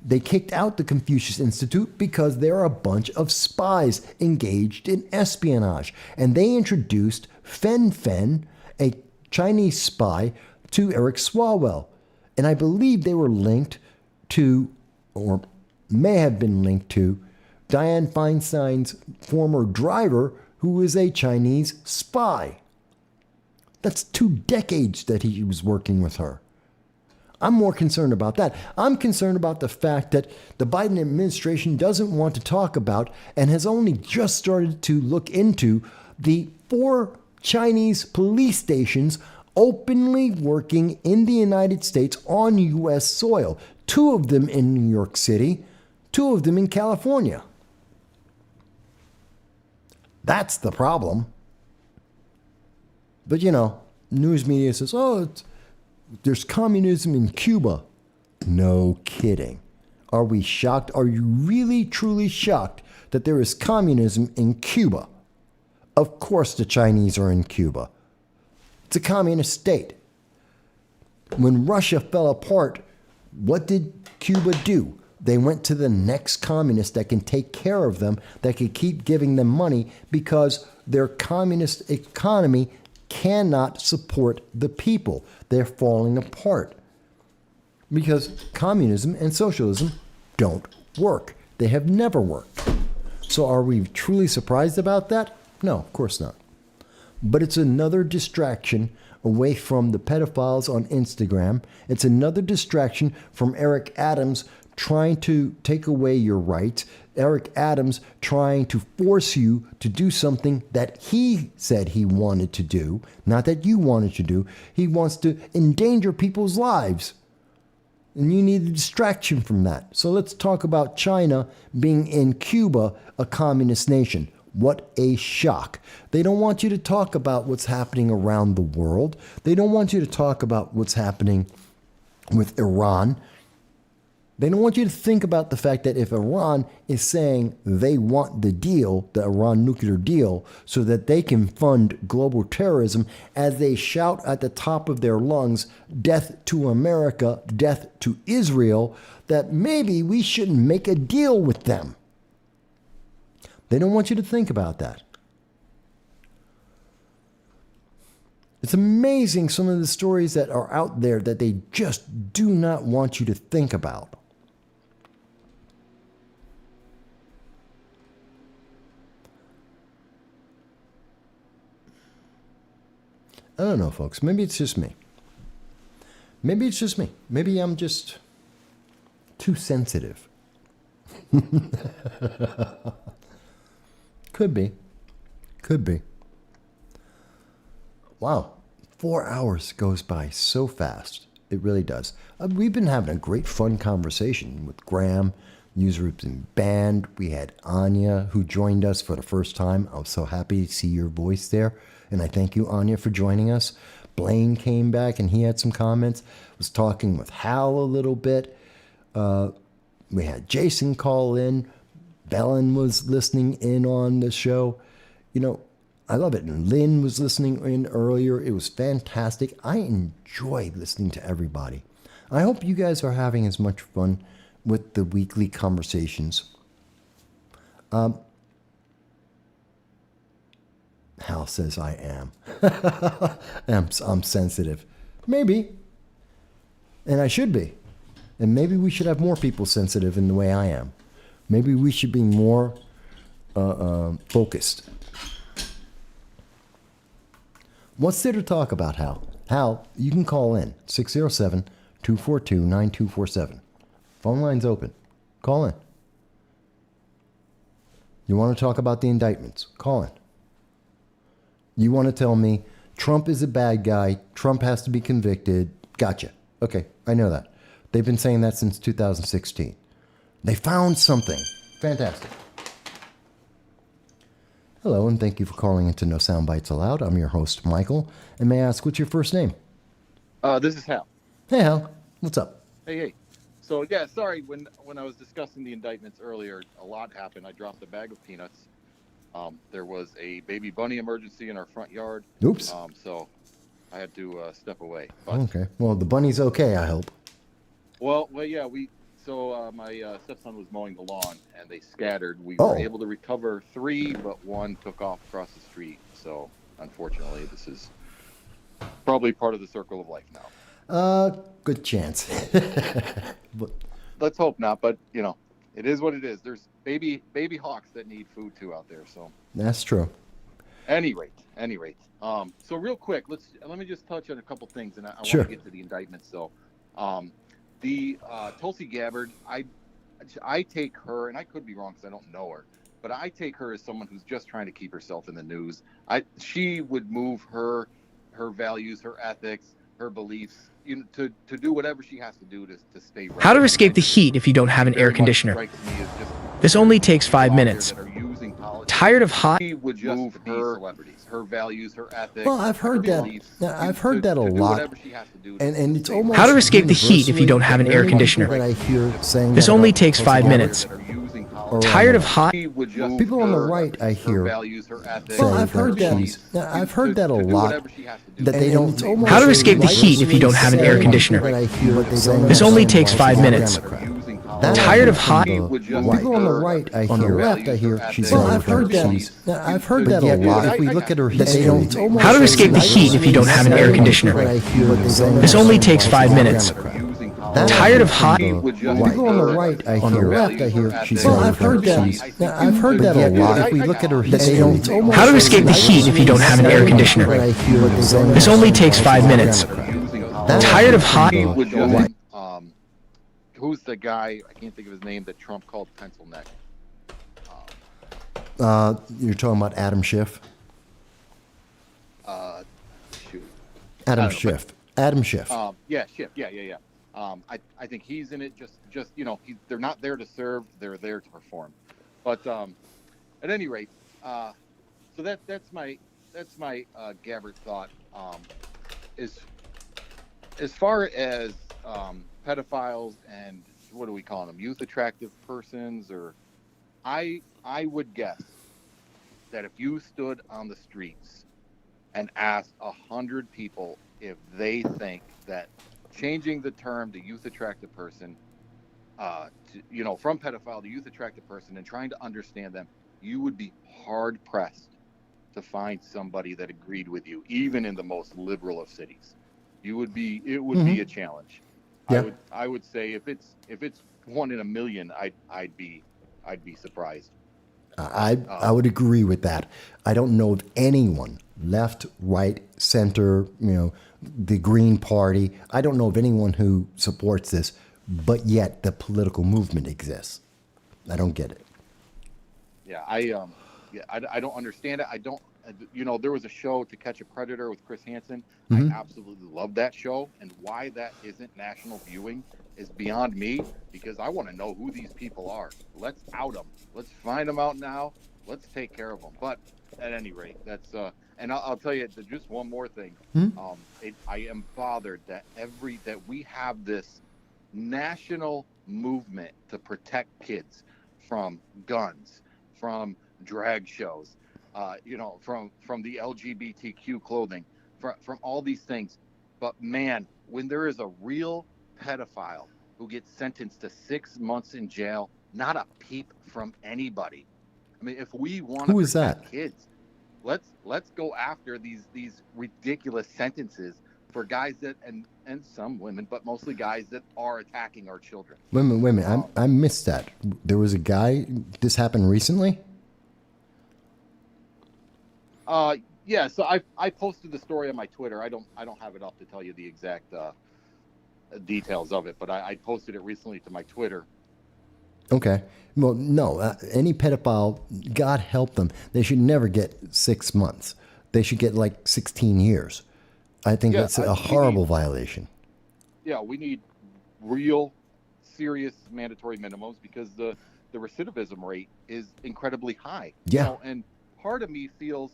they kicked out the Confucius Institute because there are a bunch of spies engaged in espionage. And they introduced Fen, a Chinese spy, to Eric Swalwell. And I believe they were linked to, or may have been linked to, Dianne Feinstein's former driver, who is a Chinese spy. That's 2 decades that he was working with her. I'm more concerned about that. I'm concerned about the fact that the Biden administration doesn't want to talk about, and has only just started to look into, the 4 Chinese police stations openly working in the United States on U.S. soil. 2 of them in New York City, 2 of them in California. That's the problem. But, news media says, there's communism in Cuba. No kidding. Are we shocked? Are you really, truly shocked that there is communism in Cuba? Of course the Chinese are in Cuba. It's a communist state. When Russia fell apart, what did Cuba do? They went to the next communist that can take care of them, that can keep giving them money, because their communist economy cannot support the people. They're falling apart. Because communism and socialism don't work. They have never worked. So are we truly surprised about that? No, of course not. But it's another distraction away from the pedophiles on Instagram. It's another distraction from Eric Adams trying to take away your rights. Eric Adams trying to force you to do something that he said he wanted to do, not that you wanted to do. He wants to endanger people's lives. And you need a distraction from that. So let's talk about China being in Cuba, a communist nation. What a shock. They don't want you to talk about what's happening around the world. They don't want you to talk about what's happening with Iran. They don't want you to think about the fact that if Iran is saying they want the deal, the Iran nuclear deal, so that they can fund global terrorism, as they shout at the top of their lungs, death to America, death to Israel, that maybe we shouldn't make a deal with them. They don't want you to think about that. It's amazing some of the stories that are out there that they just do not want you to think about. I don't know, folks. Maybe it's just me. Maybe it's just me. Maybe I'm just too sensitive. Could be. Could be. Wow. 4 hours goes by so fast. It really does. We've been having a great, fun conversation with Graham, Newsroom's in band. We had Anya, who joined us for the first time. I was so happy to see your voice there. And I thank you, Anya, for joining us. Blaine came back and he had some comments. Was talking with Hal a little bit. We had Jason call in. Belen was listening in on the show. You know, I love it. And Lynn was listening in earlier. It was fantastic. I enjoyed listening to everybody. I hope you guys are having as much fun with the weekly conversations. Hal says I am. I'm sensitive. Maybe. And I should be. And maybe we should have more people sensitive in the way I am. Maybe we should be more focused. What's there to talk about, Hal? Hal, you can call in. 607-242-9247. Phone line's open. Call in. You want to talk about the indictments? Call in. You want to tell me Trump is a bad guy, Trump has to be convicted. Gotcha. Okay, I know that. They've been saying that since 2016. They found something. Fantastic. Hello, and thank you for calling into No Soundbites Allowed. I'm your host, Michael. And may I ask, what's your first name? This is Hal. Hey, Hal. What's up? Hey. So, yeah, sorry, when I was discussing the indictments earlier, a lot happened. I dropped a bag of peanuts. There was a baby bunny emergency in our front yard. Oops. So I had to step away. But, Okay. Well, the bunny's okay, I hope. Well, yeah, my stepson was mowing the lawn, and they scattered. We were able to recover 3, but 1 took off across the street. So, unfortunately, this is probably part of the circle of life now. Good chance. Let's hope not, but, you know, it is what it is. There's baby hawks that need food, too, out there, so. That's true. Any rate. So real quick, let me just touch on a couple things, and I Sure. want to get to the indictment. So, the Tulsi Gabbard, I take her, and I could be wrong because I don't know her, but I take her as someone who's just trying to keep herself in the news. She would move her values, her ethics, her beliefs, you know, to do whatever she has to do to stay relevant. How to escape the heat if you don't have an air conditioner. This only takes 5 minutes. Tired of hot? She would just move her values, her ethics. Well, I've heard that. I've heard that a lot. And it's almost How to escape the heat if you don't have an air conditioner. that I hear saying This that only about takes Tulsi 5 Gabbard. minutes. Or, Tired of hot? People on the right, I hear. Well, I've heard that. I've heard that a lot. That they don't. How to escape the heat if you don't have an air conditioner. This only takes 5 minutes. Tired of hot? People on the right, I hear. On the left, I hear. She's well, I've heard that. I've heard that a lot. If we look at her history, How to escape the heat if you don't have an air conditioner. This only takes 5 minutes. Tired of hot? People on the right, I hear. On the left, I hear. She's well, I've heard that. I've heard that a lot. If we look at her history, How to escape the heat if you don't have an air conditioner. This only takes 5 minutes. Tired of hot? Who's the guy? I can't think of his name that Trump called pencil neck. You're talking about Adam Schiff. Shoot. Adam Schiff. Adam Schiff. Yeah, Schiff. Yeah. I think he's in it. Just you know, they're not there to serve. They're there to perform. But at any rate, so that's my Gabbard thought. As far as pedophiles and what do we call them? Youth attractive persons, or I would guess that if you stood on the streets and asked 100 people if they think that changing the term to youth attractive person, from pedophile to youth attractive person, and trying to understand them, you would be hard pressed to find somebody that agreed with you, even in the most liberal of cities. It would be a challenge. Yeah. I would say if it's 1 in a million, I'd be surprised. I would agree with that. I don't know of anyone left, right, center, the Green Party. I don't know of anyone who supports this, but yet the political movement exists. I don't get it. Yeah, I don't understand it. I don't, there was a show, To Catch a Predator, with Chris Hansen. I absolutely love that show, and why that isn't national viewing is beyond me, because I want to know who these people are. Let's out them. Let's find them out now. Let's take care of them. But at any rate, that's and I'll tell you just one more thing. I am bothered that we have this national movement to protect kids from guns, from drag shows, from the LGBTQ clothing, from all these things. But man, when there is a real pedophile who gets sentenced to 6 months in jail, not a peep from anybody. I mean, if we want to protect kids, let's go after these ridiculous sentences for guys that and some women, but mostly guys that are attacking our children. Wait a minute. I missed that. There was a guy. This happened recently. Yeah. So I posted the story on my Twitter. I don't have it up to tell you the exact details of it, but I posted it recently to my Twitter. Okay. Well, no. Any pedophile, God help them, they should never get 6 months. They should get like 16 years. I think that's a horrible violation. Yeah, we need real, serious mandatory minimums, because the recidivism rate is incredibly high. Yeah. And part of me feels,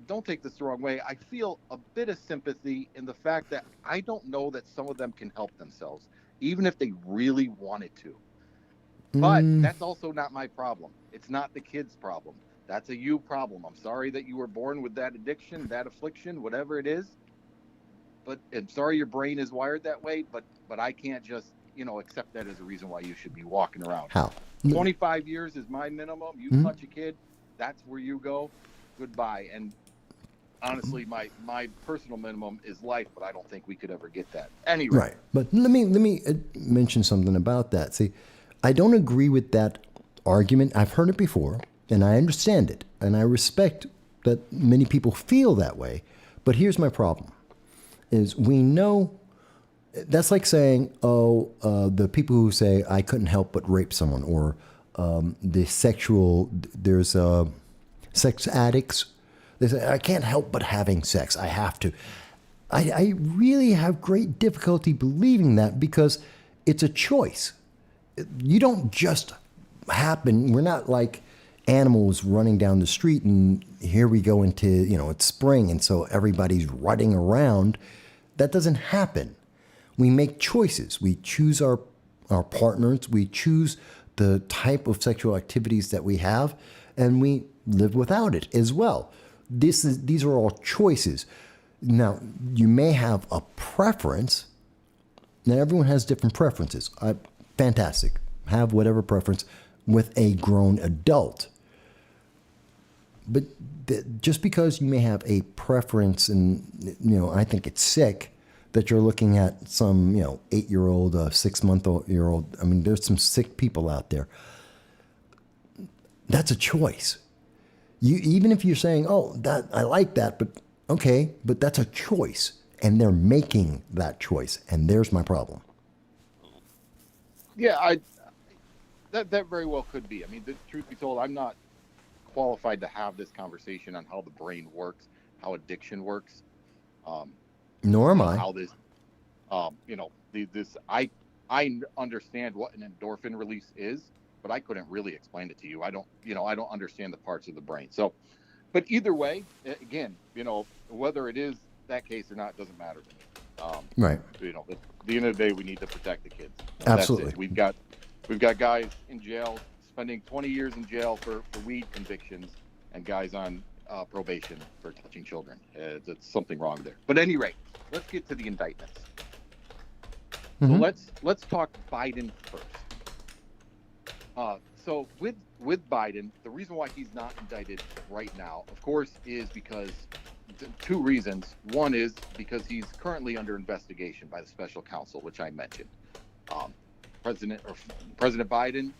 don't take this the wrong way, I feel a bit of sympathy in the fact that I don't know that some of them can help themselves, even if they really wanted to. But that's also not my problem. It's not the kid's problem. That's a you problem. I'm sorry that you were born with that addiction, that affliction, whatever it is. But I'm sorry your brain is wired that way, but I can't just, accept that as a reason why you should be walking around. How? 25 years is my minimum. You touch a kid, that's where you go. Goodbye. And honestly, my personal minimum is life, but I don't think we could ever get that. Anyway. Right. But let me mention something about that. See, I don't agree with that argument. I've heard it before, and I understand it, and I respect that many people feel that way. But here's my problem. Is we know that's like saying, the people who say I couldn't help but rape someone, or there's sex addicts. They say I can't help but having sex. I have to. I really have great difficulty believing that, because it's a choice. You don't just happen. We're not like animals running down the street and here we go into, it's spring and so everybody's running around. That doesn't happen. We make choices. We choose our partners. We choose the type of sexual activities that we have, and we live without it as well. These are all choices. Now, you may have a preference. Now, everyone has different preferences. Fantastic. Have whatever preference with a grown adult. But just because you may have a preference, and I think it's sick that you're looking at some 8-year-old, 6-month-old. I mean, there's some sick people out there. That's a choice. Even if you're saying, that I like that, but okay, but that's a choice, and they're making that choice, and there's my problem. Yeah, that very well could be. I mean, the truth be told, I'm not qualified to have this conversation on how the brain works, how addiction works. Nor am I. How this, I understand what an endorphin release is, but I couldn't really explain it to you. I don't understand the parts of the brain. So, but either way, again, whether it is that case or not doesn't matter to me. Right. At the end of the day, we need to protect the kids. Absolutely. We've got guys in jail spending 20 years in jail for weed convictions, and guys on probation for touching children. There's something wrong there. But at any rate, let's get to the indictments. So let's talk Biden first. So with Biden, the reason why he's not indicted right now, of course, is because two reasons. One is because he's currently under investigation by the special counsel, which I mentioned. President Biden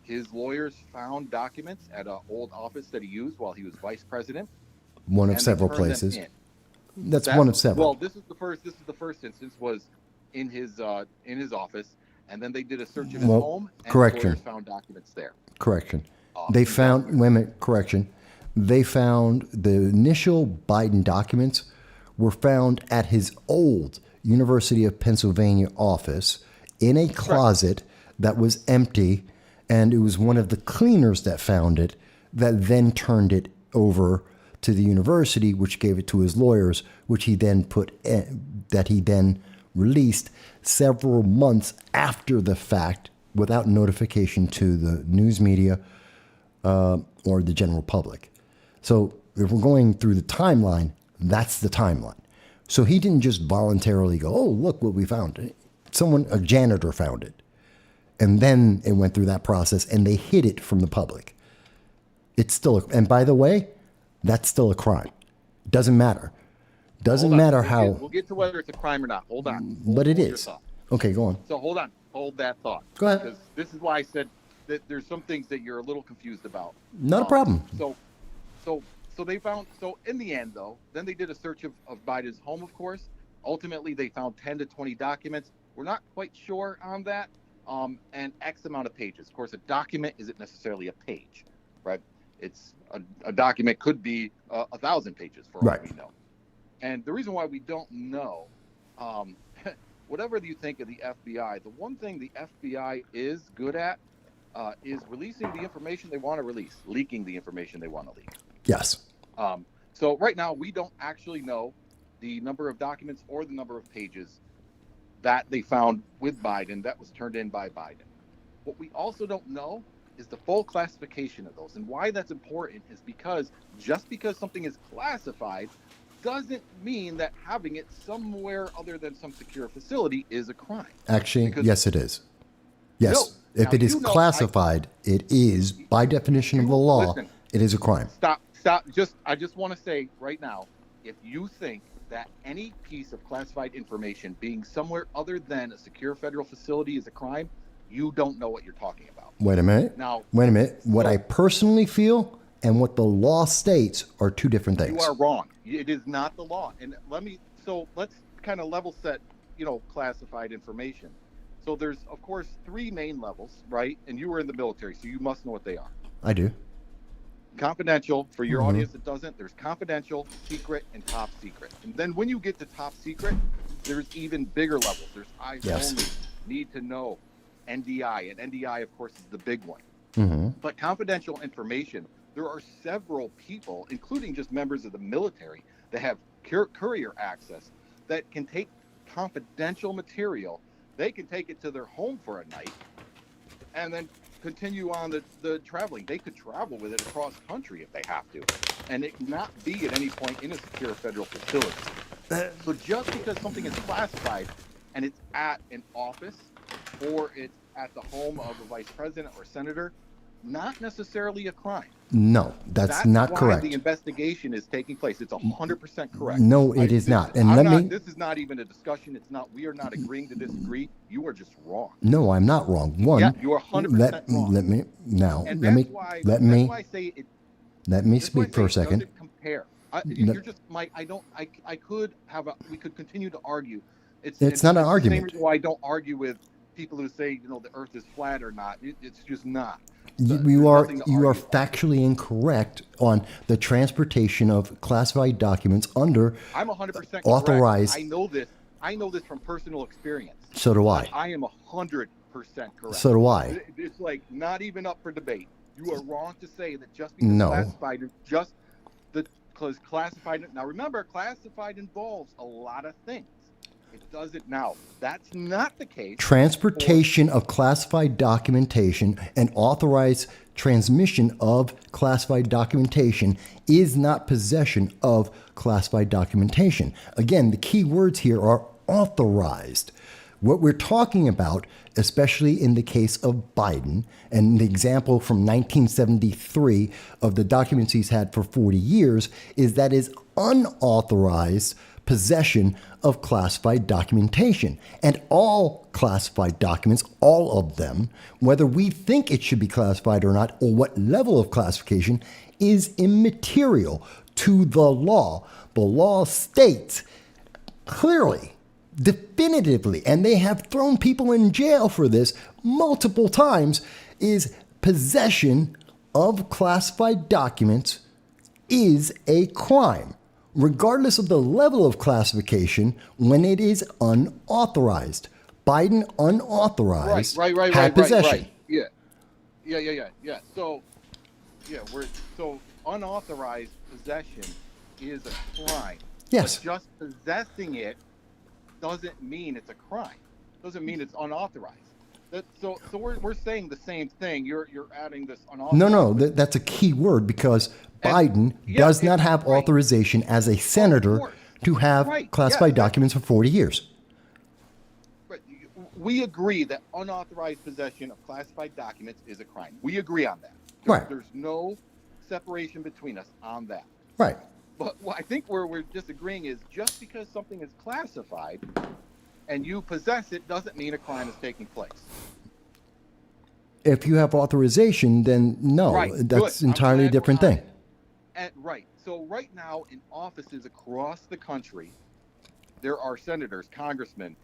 his lawyers found documents at an old office that he used while he was vice president. One of and they several turned them places. in. That's one of several. Well, this is the first instance was in his office, and then they did a search of his home, and correction. lawyers found documents there. Correction. They found, wait a minute, correction. They found the initial Biden documents were found at his old University of Pennsylvania office in a closet that was empty, and it was one of the cleaners that found it that then turned it over to the university, which gave it to his lawyers, which he then released several months after the fact without notification to the news media or the general public. So if we're going through the timeline, that's the timeline. So he didn't just voluntarily go, oh, look what we found. A janitor found it. And then it went through that process and they hid it from the public. It's still, and by the way, that's still a crime. Doesn't matter. Doesn't matter how. We'll get to whether it's a crime or not. Hold on. But it is. Okay, go on. So hold on. Hold that thought. Go ahead. Because this is why I said that there's some things that you're a little confused about. Not a problem. So they found, so in the end though, then they did a search of Biden's home, of course. Ultimately, they found 10 to 20 documents. We're not quite sure on that. And X amount of pages. Of course, a document isn't necessarily a page, right? It's a document could be 1,000 pages for all we know. And the reason why we don't know, whatever you think of the FBI, the one thing the FBI is good at is releasing the information they want to release, leaking the information they want to leak. Yes. So right now, we don't actually know the number of documents or the number of pages that they found with Biden that was turned in by Biden. What we also don't know is the full classification of those. And why that's important is because just because something is classified doesn't mean that having it somewhere other than some secure facility is a crime. Actually, yes, it is. Yes. No. If Now, it is classified, it is, by definition of the law, listen, it is a crime. Stop. I just want to say right now, if you think that any piece of classified information being somewhere other than a secure federal facility is a crime, you don't know what you're talking about. Wait a minute. Wait a minute. What I personally feel and what the law states are two different things. You are wrong. It is not the law. And let's kind of level set, classified information. So there's, of course, 3 main levels, right? And you were in the military, so you must know what they are. I do. Confidential, for your audience that doesn't, there's confidential, secret, and top secret. And then when you get to top secret, there's even bigger levels. There's eyes only, need to know, NDI. And NDI, of course, is the big one. But confidential information, there are several people, including just members of the military, that have courier access that can take confidential material. They can take it to their home for a night and then continue on the traveling. They could travel with it across country if they have to, and it not be at any point in a secure federal facility. So just because something is classified and it's at an office or it's at the home of a vice president or senator, not necessarily a crime. No, that's not why correct. The investigation is taking place. It's 100% correct. No, it is not. And this is not even a discussion. It's not. We are not agreeing to disagree. You are just wrong. No, I'm not wrong. One. Yeah, you are 100% wrong. Let me speak for a second. Doesn't compare. You're just Mike. We could continue to argue. It's not an argument. Same reason why I don't argue with people who say the Earth is flat or not. It's just not. You are factually incorrect on the transportation of classified documents under I'm 100% authorized. Correct. I know this from personal experience. So do I. I am 100% correct. So do I. It's like not even up for debate. You are wrong to say that just because classified. Now remember, classified involves a lot of things. It doesn't now. That's not the case. Transportation of classified documentation and authorized transmission of classified documentation is not possession of classified documentation. Again, the key words here are authorized. What we're talking about, especially in the case of Biden, and the example from 1973 of the documents he's had for 40 years, is that is unauthorized possession of classified documentation. And all classified documents, all of them, whether we think it should be classified or not, or what level of classification, is immaterial to the law. The law states clearly, definitively, and they have thrown people in jail for this multiple times, is possession of classified documents is a crime, regardless of the level of classification, when it is unauthorized. Biden unauthorized had possession. Right. Yeah. So unauthorized possession is a crime. Yes. But just possessing it doesn't mean it's a crime. Doesn't mean it's unauthorized. So we're saying the same thing. You're adding this unauthorized. No, that's a key word, because Biden does not have authorization as a senator to have classified documents for 40 years. Right. We agree that unauthorized possession of classified documents is a crime. We agree on that. Right. There's no separation between us on that. Right. But I think where we're disagreeing is just because something is classified and you possess it doesn't mean a crime is taking place. If you have authorization, then no, that's entirely a different thing. Right. So right now in offices across the country, there are senators, congressmen,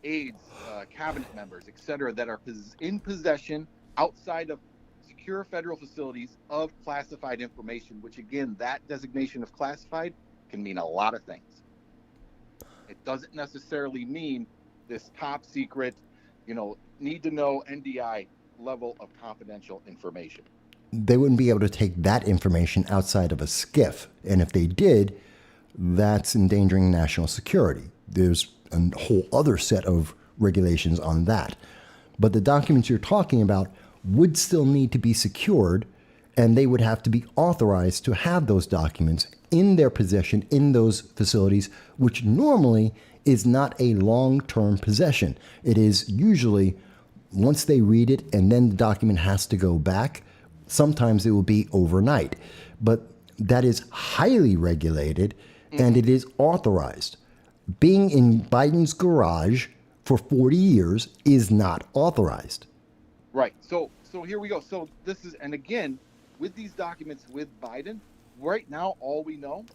aides, cabinet members, et cetera, that are in possession outside of secure federal facilities of classified information, which again, that designation of classified can mean a lot of things. It doesn't necessarily mean this top secret, need to know NDI level of confidential information. They wouldn't be able to take that information outside of a SCIF. And if they did, that's endangering national security. There's a whole other set of regulations on that. But the documents you're talking about would still need to be secured, and they would have to be authorized to have those documents in their possession in those facilities, which normally is not a long-term possession. It is usually once they read it and then the document has to go back. Sometimes it will be overnight, but that is highly regulated and it is authorized. Being in Biden's garage for 40 years is not authorized. Right. So here we go. So this is, and again, with these documents with Biden, right now, all we know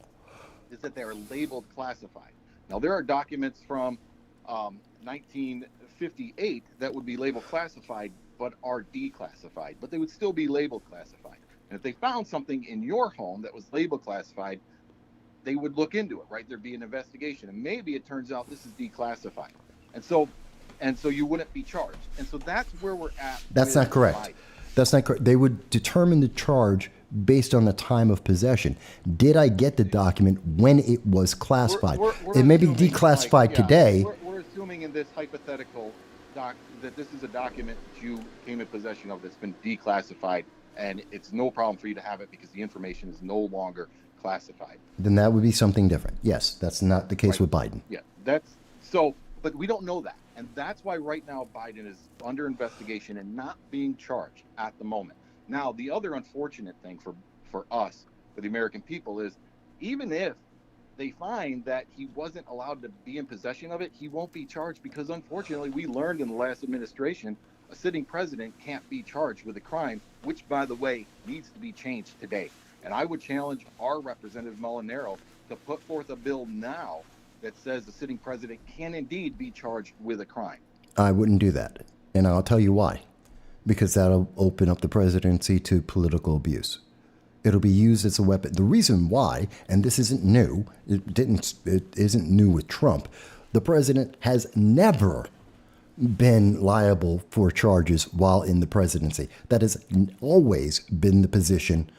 is that they're labeled classified. Now, there are documents from 1958 that would be labeled classified, but are declassified, but they would still be labeled classified. And if they found something in your home that was labeled classified, they would look into it, right? There'd be an investigation, and maybe it turns out this is declassified. And so you wouldn't be charged. And so that's where we're at. That's not correct. Biden. That's not correct. They would determine the charge based on the time of possession. Did I get the document when it was classified? It may be declassified today. We're assuming in this hypothetical that this is a document that you came in possession of that's been declassified, and it's no problem for you to have it because the information is no longer classified. Then that would be something different. Yes, that's not the case with Biden. Yeah, that's so, but we don't know that. And that's why right now Biden is under investigation and not being charged at the moment. Now, the other unfortunate thing for us, for the American people, is even if they find that he wasn't allowed to be in possession of it, he won't be charged because, unfortunately, we learned in the last administration a sitting president can't be charged with a crime, which, by the way, needs to be changed today. And I would challenge our Representative Molinaro to put forth a bill now that says the sitting president can indeed be charged with a crime. I wouldn't do that. And I'll tell you why. Because that'll open up the presidency to political abuse. It'll be used as a weapon. The reason why, and this isn't new, it isn't new with Trump, the president has never been liable for charges while in the presidency. That has always been the position,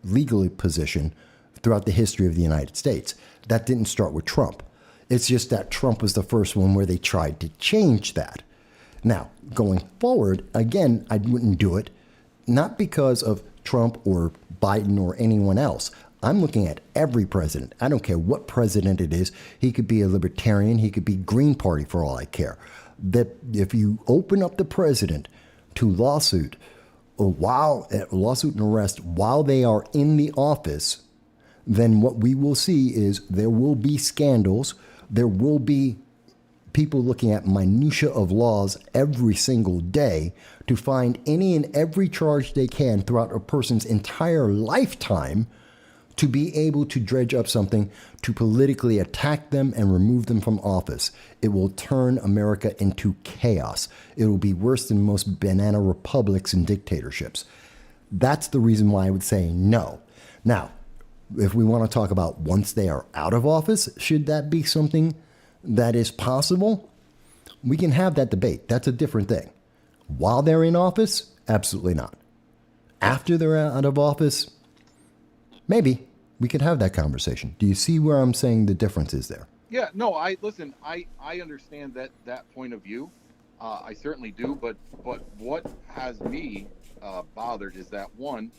legally position, throughout the history of the United States. That didn't start with Trump. It's just that Trump was the first one where they tried to change that. Now, going forward, again, I wouldn't do it, not because of Trump or Biden or anyone else. I'm looking at every president. I don't care what president it is. He could be a libertarian. He could be Green Party for all I care. That if you open up the president to lawsuit and arrest while they are in the office, then what we will see is there will be scandals. There will be people looking at minutia of laws every single day to find any and every charge they can throughout a person's entire lifetime to be able to dredge up something, to politically attack them and remove them from office. It will turn America into chaos. It will be worse than most banana republics and dictatorships. That's the reason why I would say no. Now, if we want to talk about once they are out of office, should that be something that is possible? We can have that debate. That's a different thing. While they're in office, absolutely not. After they're out of office, maybe we could have that conversation. Do you see where I'm saying the difference is there? Yeah, no, I understand that point of view. I certainly do. But what has me bothered is that, one,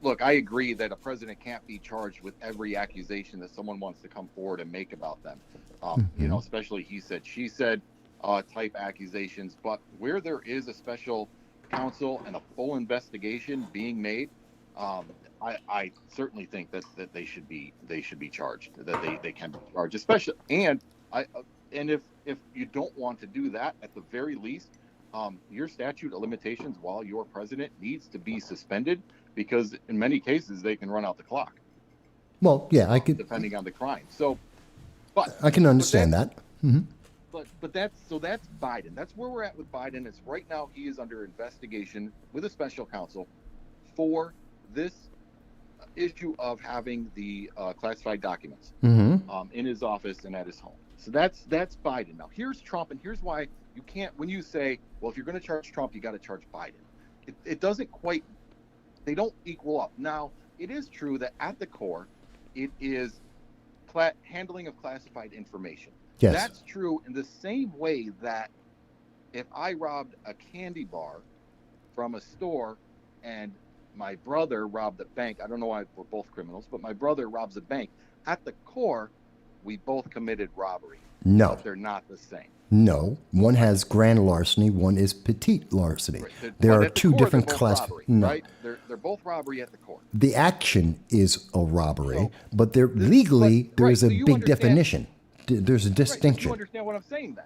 look, I agree that a president can't be charged with every accusation that someone wants to come forward and make about them. Especially he said, she said type accusations. But where there is a special counsel and a full investigation being made, I certainly think that they should be charged, that they can be charged, especially. And if you don't want to do that, at the very least, your statute of limitations while you're president needs to be suspended, because in many cases they can run out the clock. Well, yeah, I could, depending on the crime. So, but I can understand that. Mm-hmm. But that's Biden. That's where we're at with Biden. It's right now he is under investigation with a special counsel for this issue of having the classified documents in his office and at his home. So that's Biden. Now here's Trump, and here's why you can't, when you say, well, if you're going to charge Trump, you got to charge Biden. It doesn't quite, they don't equal up. Now, it is true that at the core, it is handling of classified information. Yes. That's true in the same way that if I robbed a candy bar from a store and my brother robbed a bank, I don't know why we're both criminals, but my brother robs a bank, at the core, we both committed robbery. No. But they're not the same. No. One has grand larceny, one is petite larceny. Right. There But are at the two core, different they're both class. robbery, No. right? They're both robbery at the core. The action is a robbery, So, but there legally there right, is a so you big understand- definition. There's a Right, so distinction. you understand what I'm saying then?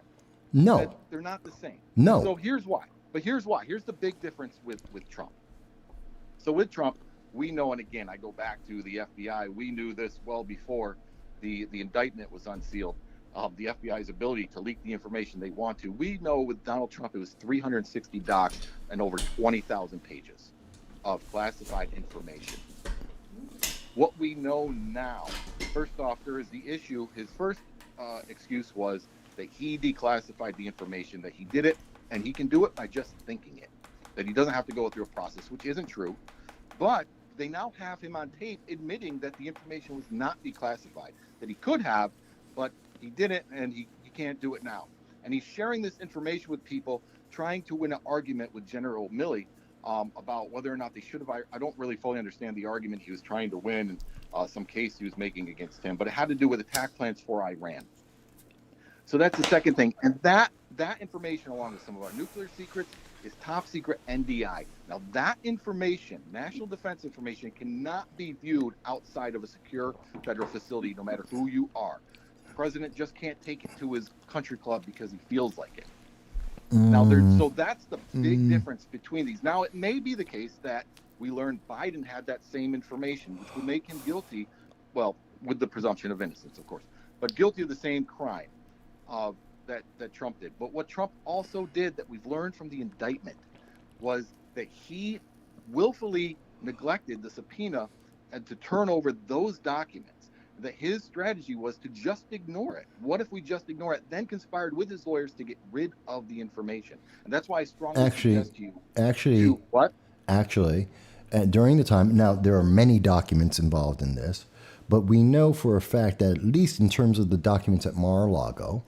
No. That they're not the same. No. So here's why. But here's why. Here's the big difference with Trump. So with Trump, we know, and again, I go back to the FBI. We knew this well before the indictment was unsealed. The FBI's ability to leak the information they want to. We know with Donald Trump, it was 360 docs and over 20,000 pages of classified information. What we know now, first off, there is the issue. His first excuse was that he declassified the information, that he did it, and he can do it by just thinking it, that he doesn't have to go through a process, which isn't true. But they now have him on tape admitting that the information was not declassified, that he could have, but he didn't, and he can't do it now. And he's sharing this information with people, trying to win an argument with General Milley about whether or not they should have. I don't really fully understand the argument he was trying to win, and some case he was making against him, but it had to do with attack plans for Iran. So that's the second thing. And that information, along with some of our nuclear secrets, is top secret NDI. Now that information, national defense information, cannot be viewed outside of a secure federal facility, no matter who you are. The president just can't take it to his country club because he feels like it. Now, so that's the big difference between these. Now, it may be the case that we learned Biden had that same information, which would make him guilty, well, with the presumption of innocence, of course, but guilty of the same crime that Trump did. But what Trump also did that we've learned from the indictment was that he willfully neglected the subpoena and to turn over those documents. That his strategy was to just ignore it. What if we just ignore it? Then conspired with his lawyers to get rid of the information. And that's why I strongly suggest to you. Actually, during the time, now there are many documents involved in this, but we know for a fact that at least in terms of the documents at Mar-a-Lago,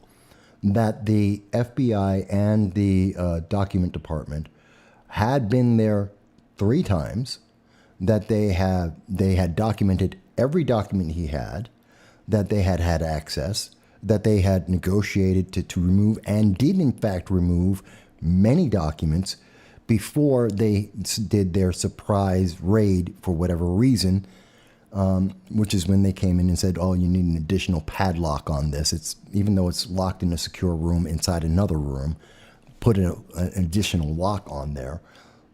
that the FBI and the document department had been there 3 times, that they had documented every document he had, that they had access, that they had negotiated to remove and did in fact remove many documents before they did their surprise raid for whatever reason, which is when they came in and said, oh, you need an additional padlock on this. It's even though it's locked in a secure room inside another room, put an additional lock on there.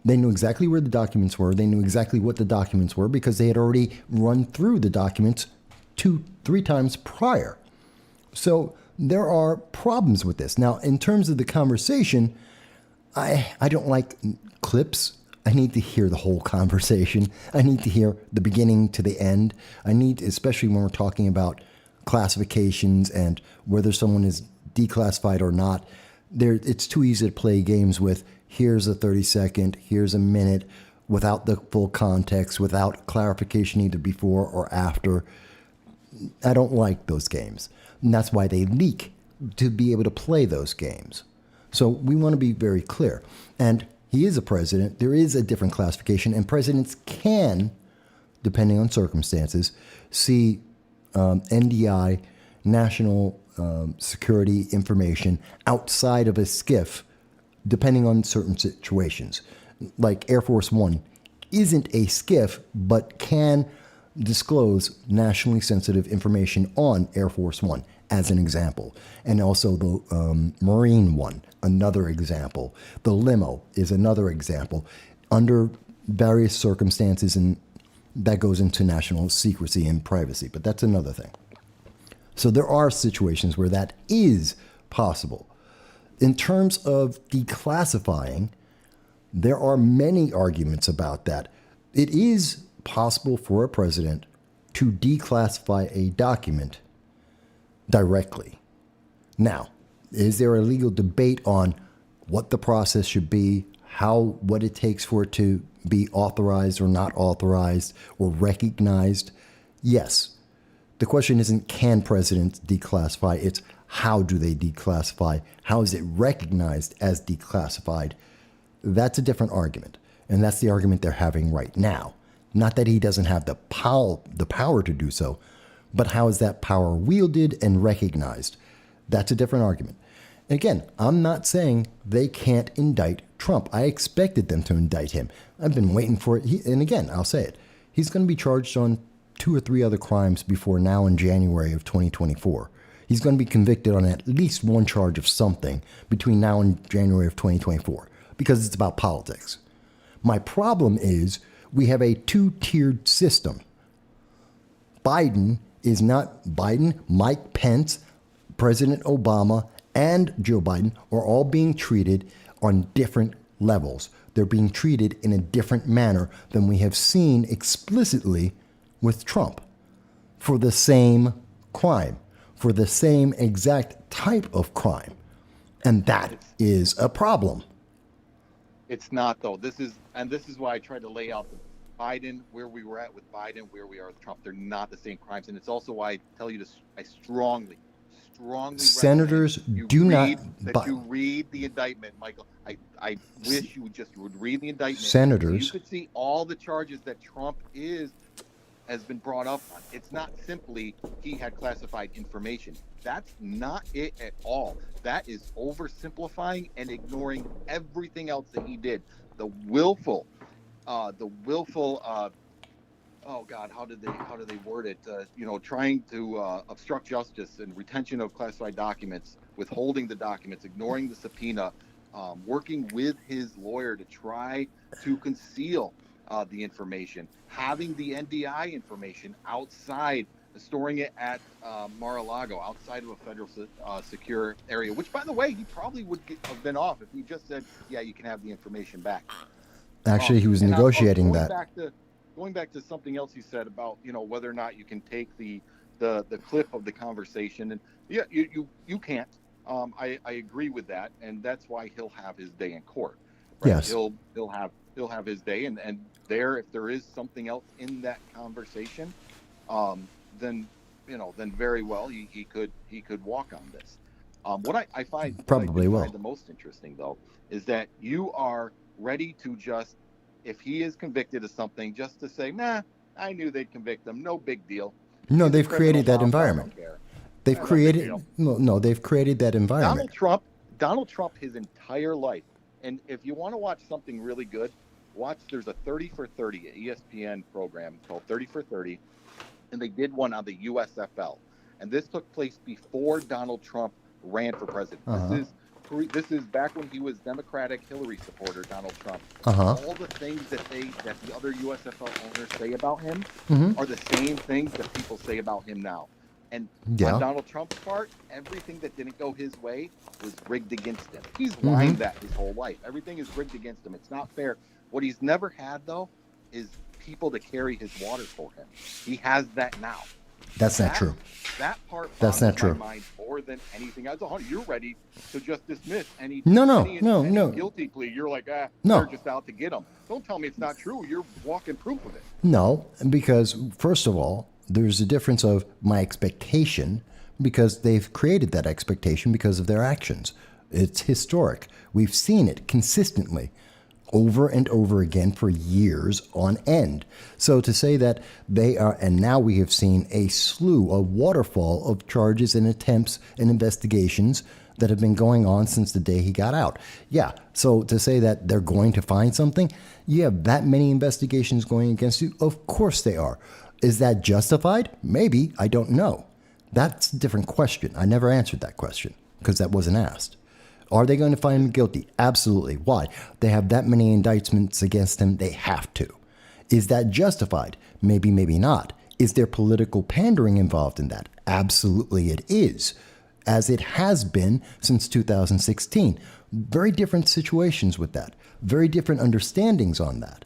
They knew exactly where the documents were. They knew exactly what the documents were because they had already run through the documents 2-3 times prior. So there are problems with this. Now, in terms of the conversation, I don't like clips. I need to hear the whole conversation. I need to hear the beginning to the end. I need, especially when we're talking about classifications and whether someone is declassified or not, it's too easy to play games with here's a 30-second, here's a minute, without the full context, without clarification either before or after. I don't like those games. And that's why they leak, to be able to play those games. So we want to be very clear. And he is a president. There is a different classification, and presidents can, depending on circumstances, see NDI, national security information, outside of a SCIF, depending on certain situations. Like Air Force One isn't a SCIF, but can disclose nationally sensitive information on Air Force One, as an example. And also the Marine One, another example. The limo is another example. Under various circumstances, and that goes into national secrecy and privacy, but that's another thing. So there are situations where that is possible. In terms of declassifying, there are many arguments about that. It is possible for a president to declassify a document directly. Now, is there a legal debate on what the process should be, what it takes for it to be authorized or not authorized or recognized? Yes. The question isn't can presidents declassify, it's how do they declassify? How is it recognized as declassified? That's a different argument. And that's the argument they're having right now. Not that he doesn't have the power to do so, but how is that power wielded and recognized? That's a different argument. And again, I'm not saying they can't indict Trump. I expected them to indict him. I've been waiting for it. And again, I'll say it. He's going to be charged on 2 or 3 other crimes before now in January of 2024. He's going to be convicted on at least one charge of something between now and January of 2024 because it's about politics. My problem is we have a 2-tiered system. Biden, Mike Pence, President Obama, and Joe Biden are all being treated on different levels. They're being treated in a different manner than we have seen explicitly with Trump for the same crime, for the same exact type of crime. And that is a problem. It's not, though. This is why I tried to lay out the Biden, where we were at with Biden, where we are with Trump. They're not the same crimes. And it's also why I tell you this, I strongly senators do not you read the indictment, Michael. I wish you would read the indictment. Senators, so you could see all the charges that Trump has been brought up on. It's not simply he had classified information. That's not it at all. That is oversimplifying and ignoring everything else that he did. The willful oh God, how did they word it? Trying to obstruct justice and retention of classified documents, withholding the documents, ignoring the subpoena, working with his lawyer to try to conceal the information, having the NDI information outside, storing it at Mar-a-Lago, outside of a federal secure area, which, by the way, he probably would have been off if he just said, yeah, you can have the information back. Actually, he was negotiating that. Going back to something else you said about, whether or not you can take the clip of the conversation, and yeah, you can't. I agree with that, and that's why he'll have his day in court. Right? Yes, he'll have his day, and there, if there is something else in that conversation, then very well he could walk on this. What I find the most interesting, though, is that you are ready to just, if he is convicted of something, just to say, nah, I knew they'd convict him, no big deal. No, they've created that environment. They've created that environment. Donald Trump, his entire life. And if you want to watch something really good, there's a 30 for 30, an ESPN program called 30 for 30, and they did one on the USFL. And this took place before Donald Trump ran for president. This is this is back when he was Democratic Hillary supporter, Donald Trump. Uh-huh. All the things that the other USFL owners say about him are the same things that people say about him now. And on Donald Trump's part, everything that didn't go his way was rigged against him. He's whined that his whole life. Everything is rigged against him. It's not fair. What he's never had, though, is people to carry his water for him. He has that now. That's not true. That part That's not true. my mind more than anything else. You're ready to just dismiss any No. guilty plea. You're like, No. they're just out to get him. Don't tell me it's not true. You're walking proof of it. No, because first of all, there's a difference of my expectation because they've created that expectation because of their actions. It's historic. We've seen it consistently over and over again for years on end. So to say that they are, and now we have seen a slew, a waterfall of charges and attempts and investigations that have been going on since the day he got out. Yeah, so to say that they're going to find something, you have that many investigations going against you? Of course they are. Is that justified? Maybe. I don't know. That's a different question. I never answered that question because that wasn't asked. Are they going to find him guilty? Absolutely. Why? They have that many indictments against him. They have to. Is that justified? Maybe, maybe not. Is there political pandering involved in that? Absolutely it is, as it has been since 2016. Very different situations with that. Very different understandings on that.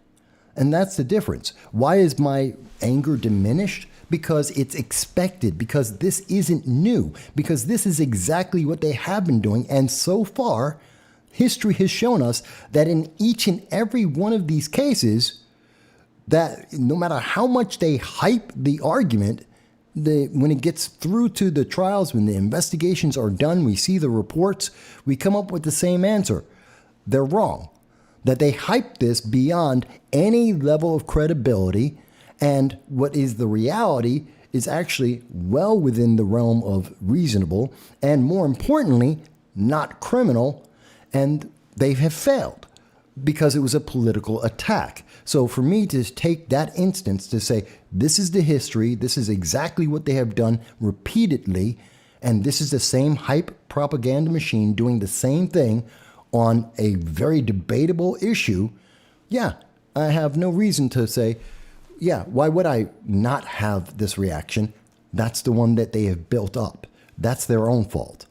And that's the difference. Why is my anger diminished? Because it's expected, because this isn't new, because this is exactly what they have been doing. And so far, history has shown us that in each and every one of these cases, that no matter how much they hype the argument, when it gets through to the trials, when the investigations are done, we see the reports, we come up with the same answer. They're wrong. That they hype this beyond any level of credibility, and what is the reality is actually well within the realm of reasonable, and more importantly, not criminal, and they have failed because it was a political attack. So for me to take that instance to say, this is the history, this is exactly what they have done repeatedly, and this is the same hype propaganda machine doing the same thing on a very debatable issue, yeah, I have no reason to say, yeah, why would I not have this reaction? That's the one that they have built up. That's their own fault.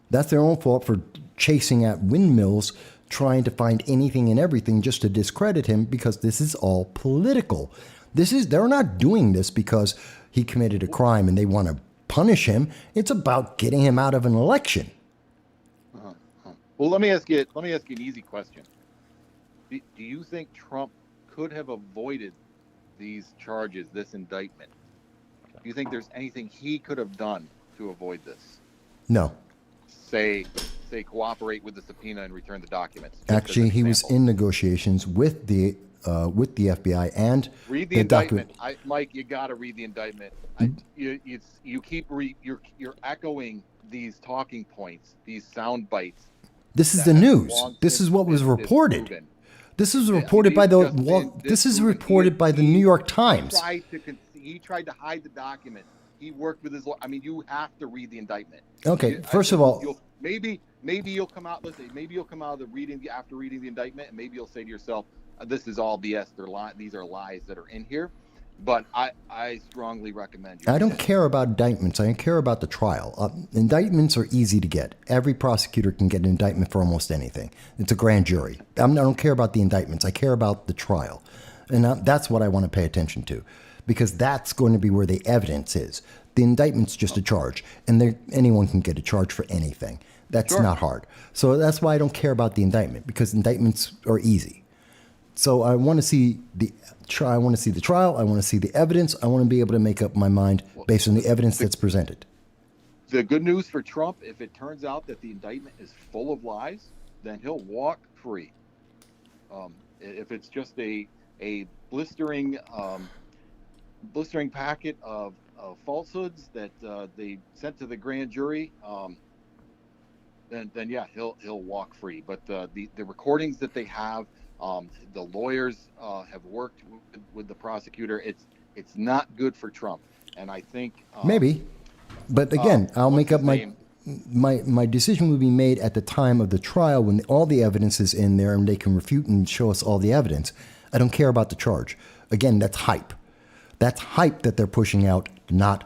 That's their own fault for chasing at windmills, trying to find anything and everything just to discredit him, because this is all political. They're not doing this because he committed a crime and they want to punish him. It's about getting him out of an election. Well, let me ask you an easy question. Do you think Trump could have avoided these charges, this indictment? Do you think there's anything he could have done to avoid this? No. Say cooperate with the subpoena and return the documents. Actually, he was in negotiations with the FBI and read the indictment. Mike, you got to read the indictment. You're echoing these talking points, these sound bites. This is the news. This is what was reported. This is reported by the. This is reported by the New York Times. He tried to hide the document. He worked with his lawyer. I mean, you have to read the indictment. Okay, first of all, maybe you'll come out. Listen, maybe you'll come out of after reading the indictment, and maybe you'll say to yourself, "This is all BS. These are lies that are in here." But I strongly recommend you. I don't care about indictments. I care about the trial. Indictments are easy to get. Every prosecutor can get an indictment for almost anything. It's a grand jury. I don't care about the indictments. I care about the trial. And that's what I want to pay attention to, because that's going to be where the evidence is. The indictment's just a charge, and anyone can get a charge for anything. That's not hard. So that's why I don't care about the indictment, because indictments are easy. So I want to see the trial. I want to see the trial. I want to see the evidence. I want to be able to make up my mind based on the evidence that's presented. The good news for Trump, if it turns out that the indictment is full of lies, then he'll walk free. If it's just a blistering packet of falsehoods that they sent to the grand jury, then yeah, he'll walk free. But the recordings that they have. The lawyers have worked with the prosecutor. It's not good for Trump, and I think maybe. But again, I'll make up my my decision will be made at the time of the trial when all the evidence is in there and they can refute and show us all the evidence. I don't care about the charge. Again, that's hype. That's hype that they're pushing out, not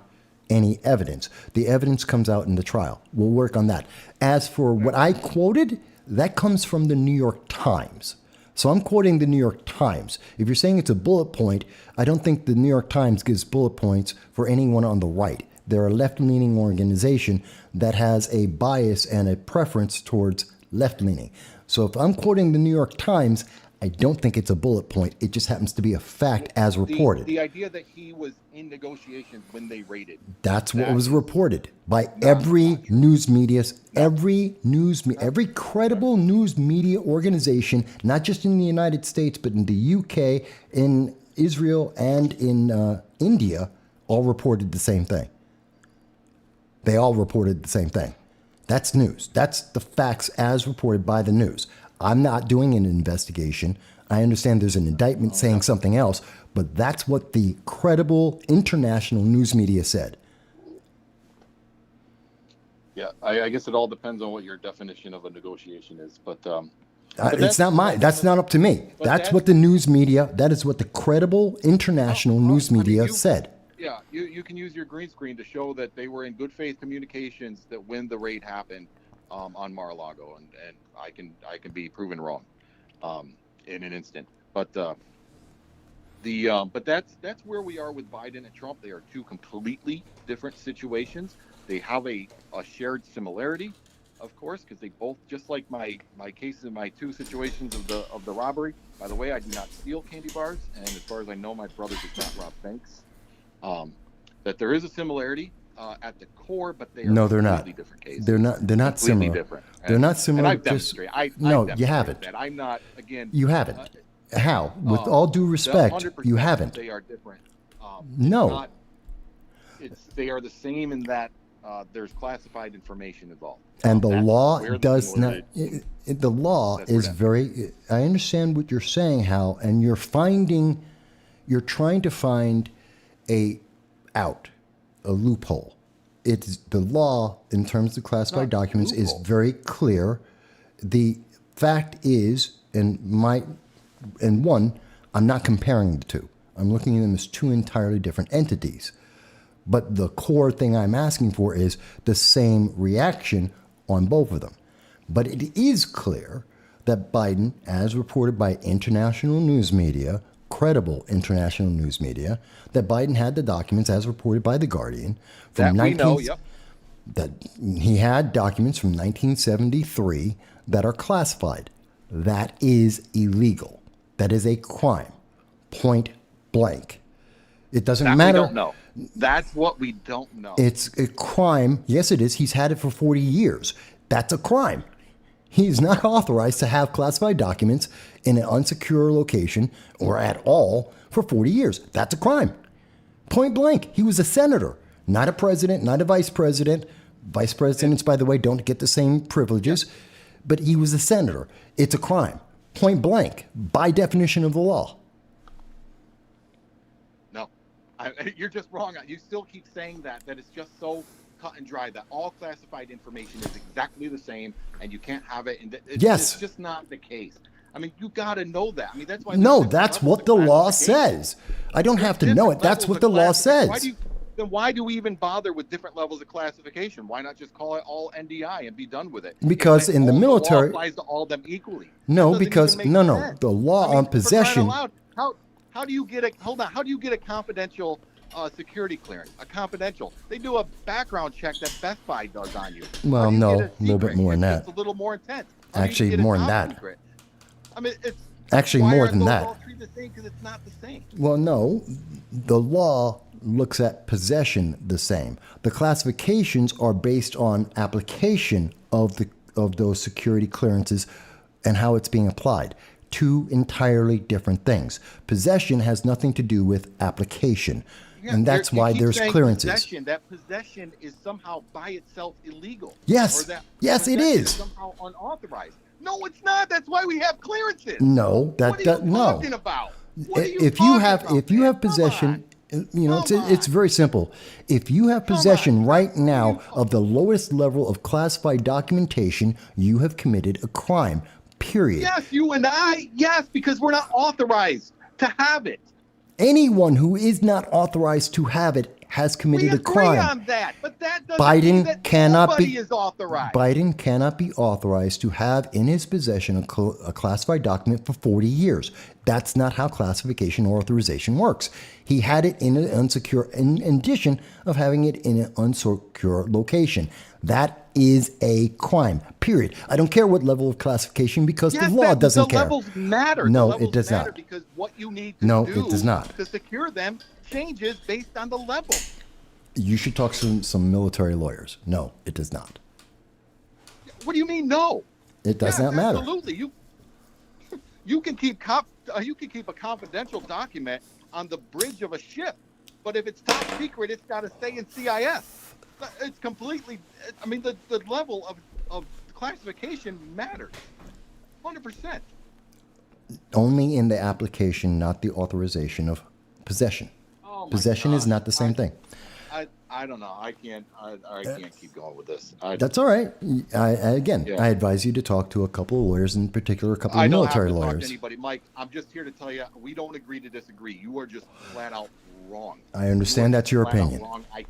any evidence. The evidence comes out in the trial. We'll work on that. As for what I quoted, that comes from the New York Times. So I'm quoting the New York Times. If you're saying it's a bullet point, I don't think the New York Times gives bullet points for anyone on the right. They're a left-leaning organization that has a bias and a preference towards left-leaning. So if I'm quoting the New York Times, I don't think it's a bullet point. It just happens to be a fact as reported. The idea that he was in negotiations when they raided. That's what was reported by every news media, every credible news media organization, not just in the United States, but in the UK, in Israel, and in India, all reported the same thing. They all reported the same thing. That's news. That's the facts as reported by the news. I'm not doing an investigation. I understand there's an indictment saying something else, but that's what the credible international news media said. Yeah, I guess it all depends on what your definition of a negotiation is, but it's not mine. That's not up to me. That's what the news media, that is what the credible international news media said. Yeah, you can use your green screen to show that they were in good faith communications that when the raid happened on Mar-a-Lago, and I can be proven wrong in an instant. But but that's where we are with Biden and Trump. They are two completely different situations. They have a shared similarity, of course, because they both, just like my case in my two situations of the robbery. By the way, I do not steal candy bars, and as far as I know, my brother does not rob banks. That there is a similarity at the core, but they are completely different cases. They're not similar. Different. They're not similar. And I've demonstrated. You haven't. That I'm not, again. You haven't. How? With all due respect, you haven't. They are different. No. They are the same in that there's classified information involved. And the law does not. The law is very. I understand what you're saying, Hal, and you're trying to find a loophole. It's the law in terms of classified documents is very clear. The fact is, I'm not comparing the two. I'm looking at them as two entirely different entities. But the core thing I'm asking for is the same reaction on both of them. But it is clear that Biden, as reported by international news media, credible international news media, that Biden had the documents as reported by The Guardian from that he had documents from 1973 that are classified. That is illegal. That is a crime. Point blank. It doesn't matter. We don't know. That's what we don't know. It's a crime. Yes, it is. He's had it for 40 years. That's a crime. He's not authorized to have classified documents in an unsecure location or at all for 40 years. That's a crime. Point blank. He was a senator, not a president, not a vice president. Vice presidents, by the way, don't get the same privileges, but he was a senator. It's a crime. Point blank, by definition of the law. No, you're just wrong. You still keep saying that it's just so cut and dry that all classified information is exactly the same and you can't have it. And it's just not the case. I mean, you got to know that. I mean, that's why. No, that's what the law says. I don't have to know it. That's what the law says. Then why do we even bother with different levels of classification? Why not just call it all NDI and be done with it? Because in the military, the law applies to all of them equally. No, because the law on possession. How do you get a confidential security clearance? A confidential. They do a background check that Best Buy does on you. Well, no, a little bit more than that. It's a little more intense. Actually, more than that. Secret? I mean, it's actually more than that. All treated the same because it's not the same. Well, no, the law looks at possession the same. The classifications are based on application of those security clearances and how it's being applied. Two entirely different things. Possession has nothing to do with application. Yeah, and that's why there's clearances. That possession is somehow by itself illegal. Yes. Yes, it is. Somehow unauthorized. No, it's not. That's why we have clearances. No, what are you talking about? If you have possession, It's very simple. If you have possession right now of the lowest level of classified documentation, you have committed a crime, period. Yes, you and I. Yes, because we're not authorized to have it. Anyone who is not authorized to have it has committed a crime. We agree on that, but that doesn't mean that nobody is authorized. Biden cannot be authorized to have in his possession a classified document for 40 years. That's not how classification or authorization works. He had it in an unsecure, in addition of having it in an unsecure location. That is a crime, period. I don't care what level of classification because the law doesn't care. The levels matter. No, the levels it does matter not. Because what you need to do it does not. to secure them changes based on the level. You should talk to some military lawyers. No, it does not. What do you mean, no? It does not matter. Absolutely. You can keep a confidential document on the bridge of a ship, but if it's top secret, it's got to stay in CIS. It's completely. I mean, the level of classification matters, 100%. Only in the application, not the authorization of possession. Oh my Possession God. is not the same thing. I don't know. I can't keep going with this. That's all right. I advise you to talk to a couple of lawyers, in particular, a couple of military lawyers. I don't have to lawyers. talk to anybody, Mike. I'm just here to tell you we don't agree to disagree. You are just flat out wrong. I understand that's your opinion. Wrong. I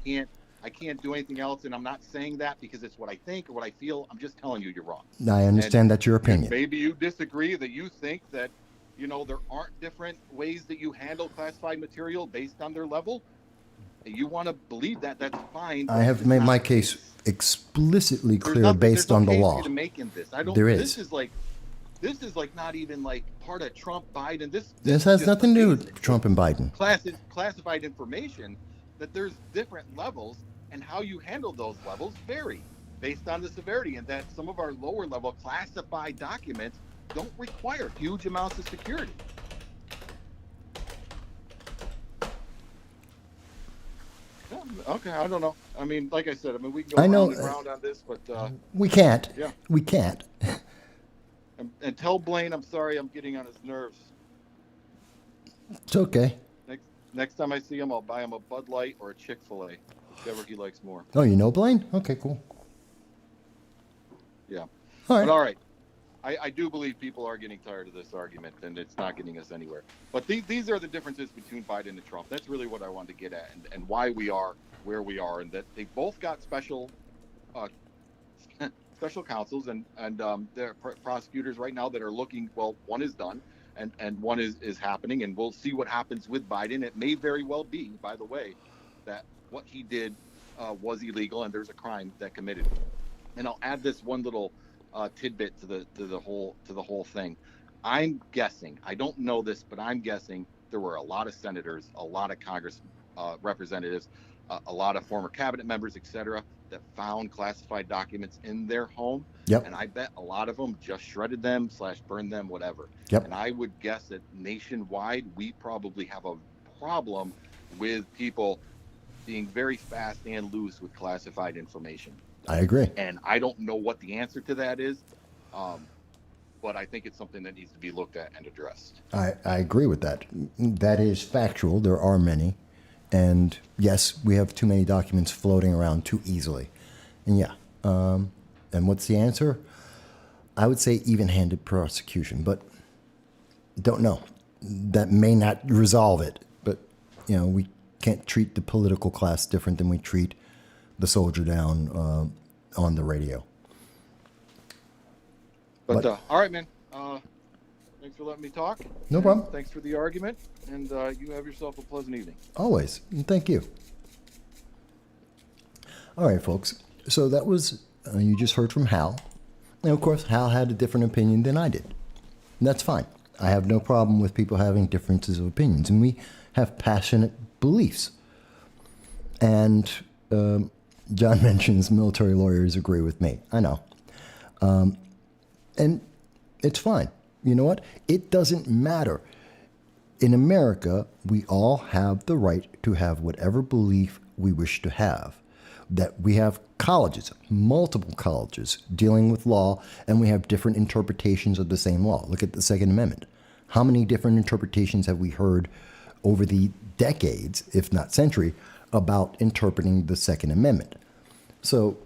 can't do anything else, and I'm not saying that because it's what I think or what I feel. I'm just telling you you're wrong. I understand that's your opinion. Maybe you disagree that you think that there aren't different ways that you handle classified material based on their level. You want to believe that, that's fine. I have made my case explicitly clear based on the law. To make in this. There is. This is like not even like part of Trump Biden. This has nothing to do with Trump and Biden. Classified information that there's different levels and how you handle those levels vary based on the severity, and that some of our lower level classified documents don't require huge amounts of security. Okay, I don't know. I mean, like I said, we can go round and round on this, but we can't. Yeah, we can't. and tell Blaine I'm sorry. I'm getting on his nerves. It's okay. Next time I see him, I'll buy him a Bud Light or a Chick-fil-A, whichever he likes more. Oh, you know Blaine? Okay, cool. Yeah. All right. But all right. I do believe people are getting tired of this argument, and it's not getting us anywhere. But these are the differences between Biden and Trump. That's really what I wanted to get at, and why we are where we are, and that they both got special counsels and they're prosecutors right now that are looking. Well, one is done, and one is happening, and we'll see what happens with Biden. It may very well be, by the way, that what he did was illegal, and there's a crime that committed. And I'll add this one little tidbit to the whole thing. I'm guessing, I don't know this, but I'm guessing there were a lot of senators, a lot of Congress representatives, a lot of former cabinet members, etc., that found classified documents in their home. Yep. And I bet a lot of them just shredded them / burned them, whatever. Yep. And I would guess that nationwide, we probably have a problem with people being very fast and loose with classified information. I agree. And I don't know what the answer to that is, but I think it's something that needs to be looked at and addressed. I agree with that. That is factual. There are many. And yes, we have too many documents floating around too easily. And yeah. And what's the answer? I would say even-handed prosecution, but don't know. That may not resolve it. But, we can't treat the political class different than we treat the soldier down on the radio. But all right, man. Thanks for letting me talk. No problem. Thanks for the argument, and you have yourself a pleasant evening. Always. And thank you. All right, folks. So that was, you just heard from Hal. And of course, Hal had a different opinion than I did. And that's fine. I have no problem with people having differences of opinions. And we have passionate beliefs. And John mentions military lawyers agree with me. I know. And it's fine. You know what? It doesn't matter. In America, we all have the right to have whatever belief we wish to have. That we have colleges, multiple colleges dealing with law, and we have different interpretations of the same law. Look at the Second Amendment. How many different interpretations have we heard over the decades, if not century, about interpreting the Second Amendment. So,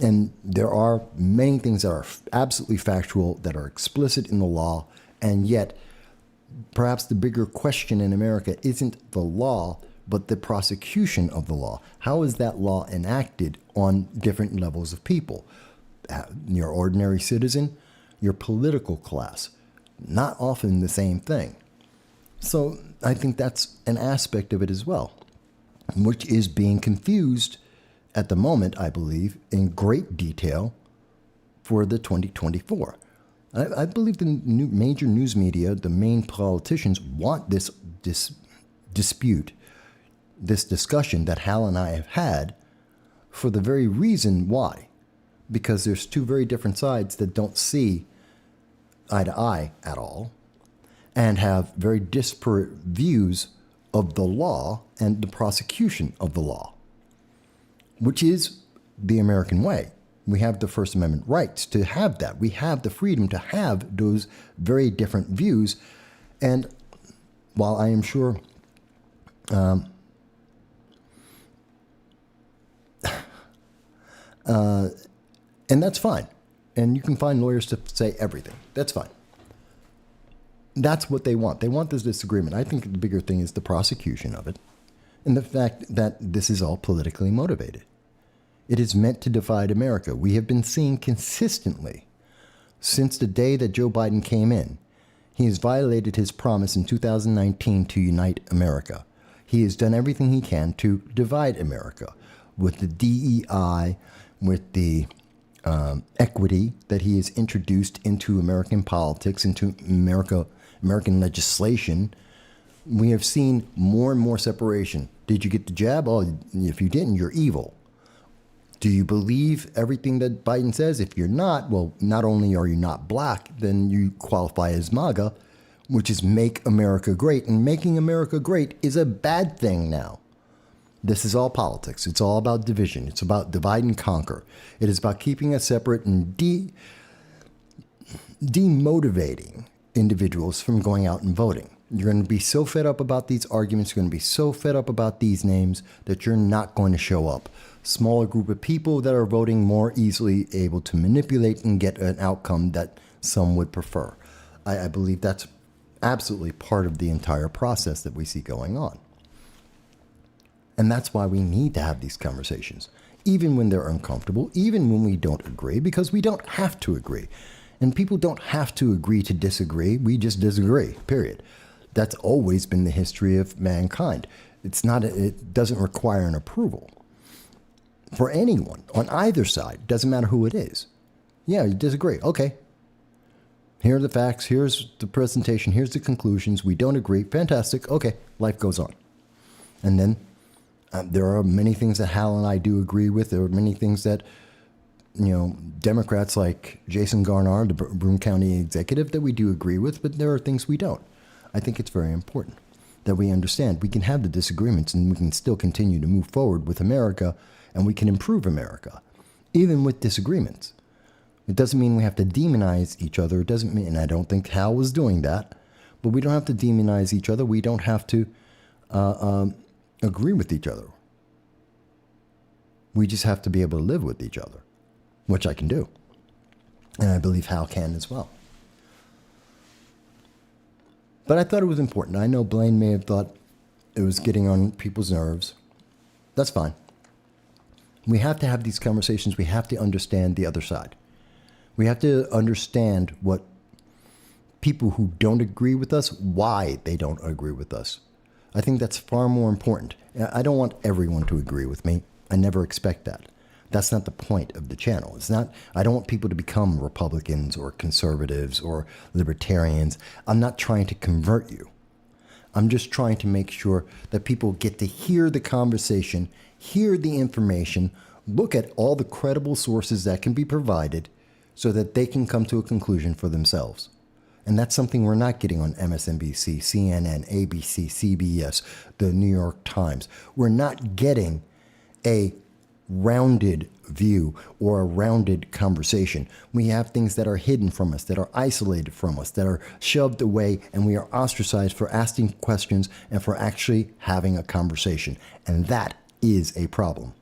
and there are many things that are absolutely factual, that are explicit in the law, and yet perhaps the bigger question in America isn't the law, but the prosecution of the law. How is that law enacted on different levels of people? Your ordinary citizen, your political class, not often the same thing. So I think that's an aspect of it as well, which is being confused at the moment, I believe, in great detail for the 2024. I believe the major news media, the main politicians, want this dispute, this discussion that Hal and I have had, for the very reason why. Because there's two very different sides that don't see eye to eye at all and have very disparate views of the law and the prosecution of the law, which is the American way. We have the First Amendment rights to have that. We have the freedom to have those very different views. And while I am sure and that's fine. And you can find lawyers to say everything. That's fine. That's what they want. They want this disagreement. I think the bigger thing is the prosecution of it and the fact that this is all politically motivated. It is meant to divide America. We have been seeing consistently since the day that Joe Biden came in. He has violated his promise in 2019 to unite America. He has done everything he can to divide America with the DEI, with the equity that he has introduced into American politics, into American legislation. We have seen more and more separation. Did you get the jab? Oh, if you didn't, you're evil. Do you believe everything that Biden says? If you're not, well, not only are you not black, then you qualify as MAGA, which is make America great. And making America great is a bad thing now. This is all politics. It's all about division. It's about divide and conquer. It is about keeping us separate and demotivating individuals from going out and voting. You're going to be so fed up about these arguments, you're going to be so fed up about these names that you're not going to show up. Smaller group of people that are voting more easily able to manipulate and get an outcome that some would prefer. I believe that's absolutely part of the entire process that we see going on. And that's why we need to have these conversations, even when they're uncomfortable, even when we don't agree, because we don't have to agree. And people don't have to agree to disagree. We just disagree, period. That's always been the history of mankind. It doesn't require an approval for anyone on either side. Doesn't matter who it is. Yeah, you disagree. Okay. Here are the facts. Here's the presentation. Here's the conclusions. We don't agree. Fantastic. Okay. Life goes on. And then there are many things that Hal and I do agree with. There are many things that, Democrats like Jason Garnar, the Broome County executive, that we do agree with, but there are things we don't. I think it's very important that we understand we can have the disagreements and we can still continue to move forward with America, and we can improve America, even with disagreements. It doesn't mean we have to demonize each other. It doesn't mean, and I don't think Hal was doing that, but we don't have to demonize each other. We don't have to agree with each other. We just have to be able to live with each other, which I can do. And I believe Hal can as well. But I thought it was important. I know Blaine may have thought it was getting on people's nerves. That's fine. We have to have these conversations. We have to understand the other side. We have to understand what people who don't agree with us, why they don't agree with us. I think that's far more important. I don't want everyone to agree with me. I never expect that. That's not the point of the channel. I don't want people to become Republicans or conservatives or libertarians. I'm not trying to convert you. I'm just trying to make sure that people get to hear the conversation, hear the information, look at all the credible sources that can be provided so that they can come to a conclusion for themselves. And that's something we're not getting on MSNBC, CNN, ABC, CBS, the New York Times. We're not getting a rounded view or a rounded conversation. We have things that are hidden from us, that are isolated from us, that are shoved away, and we are ostracized for asking questions and for actually having a conversation. And that is a problem.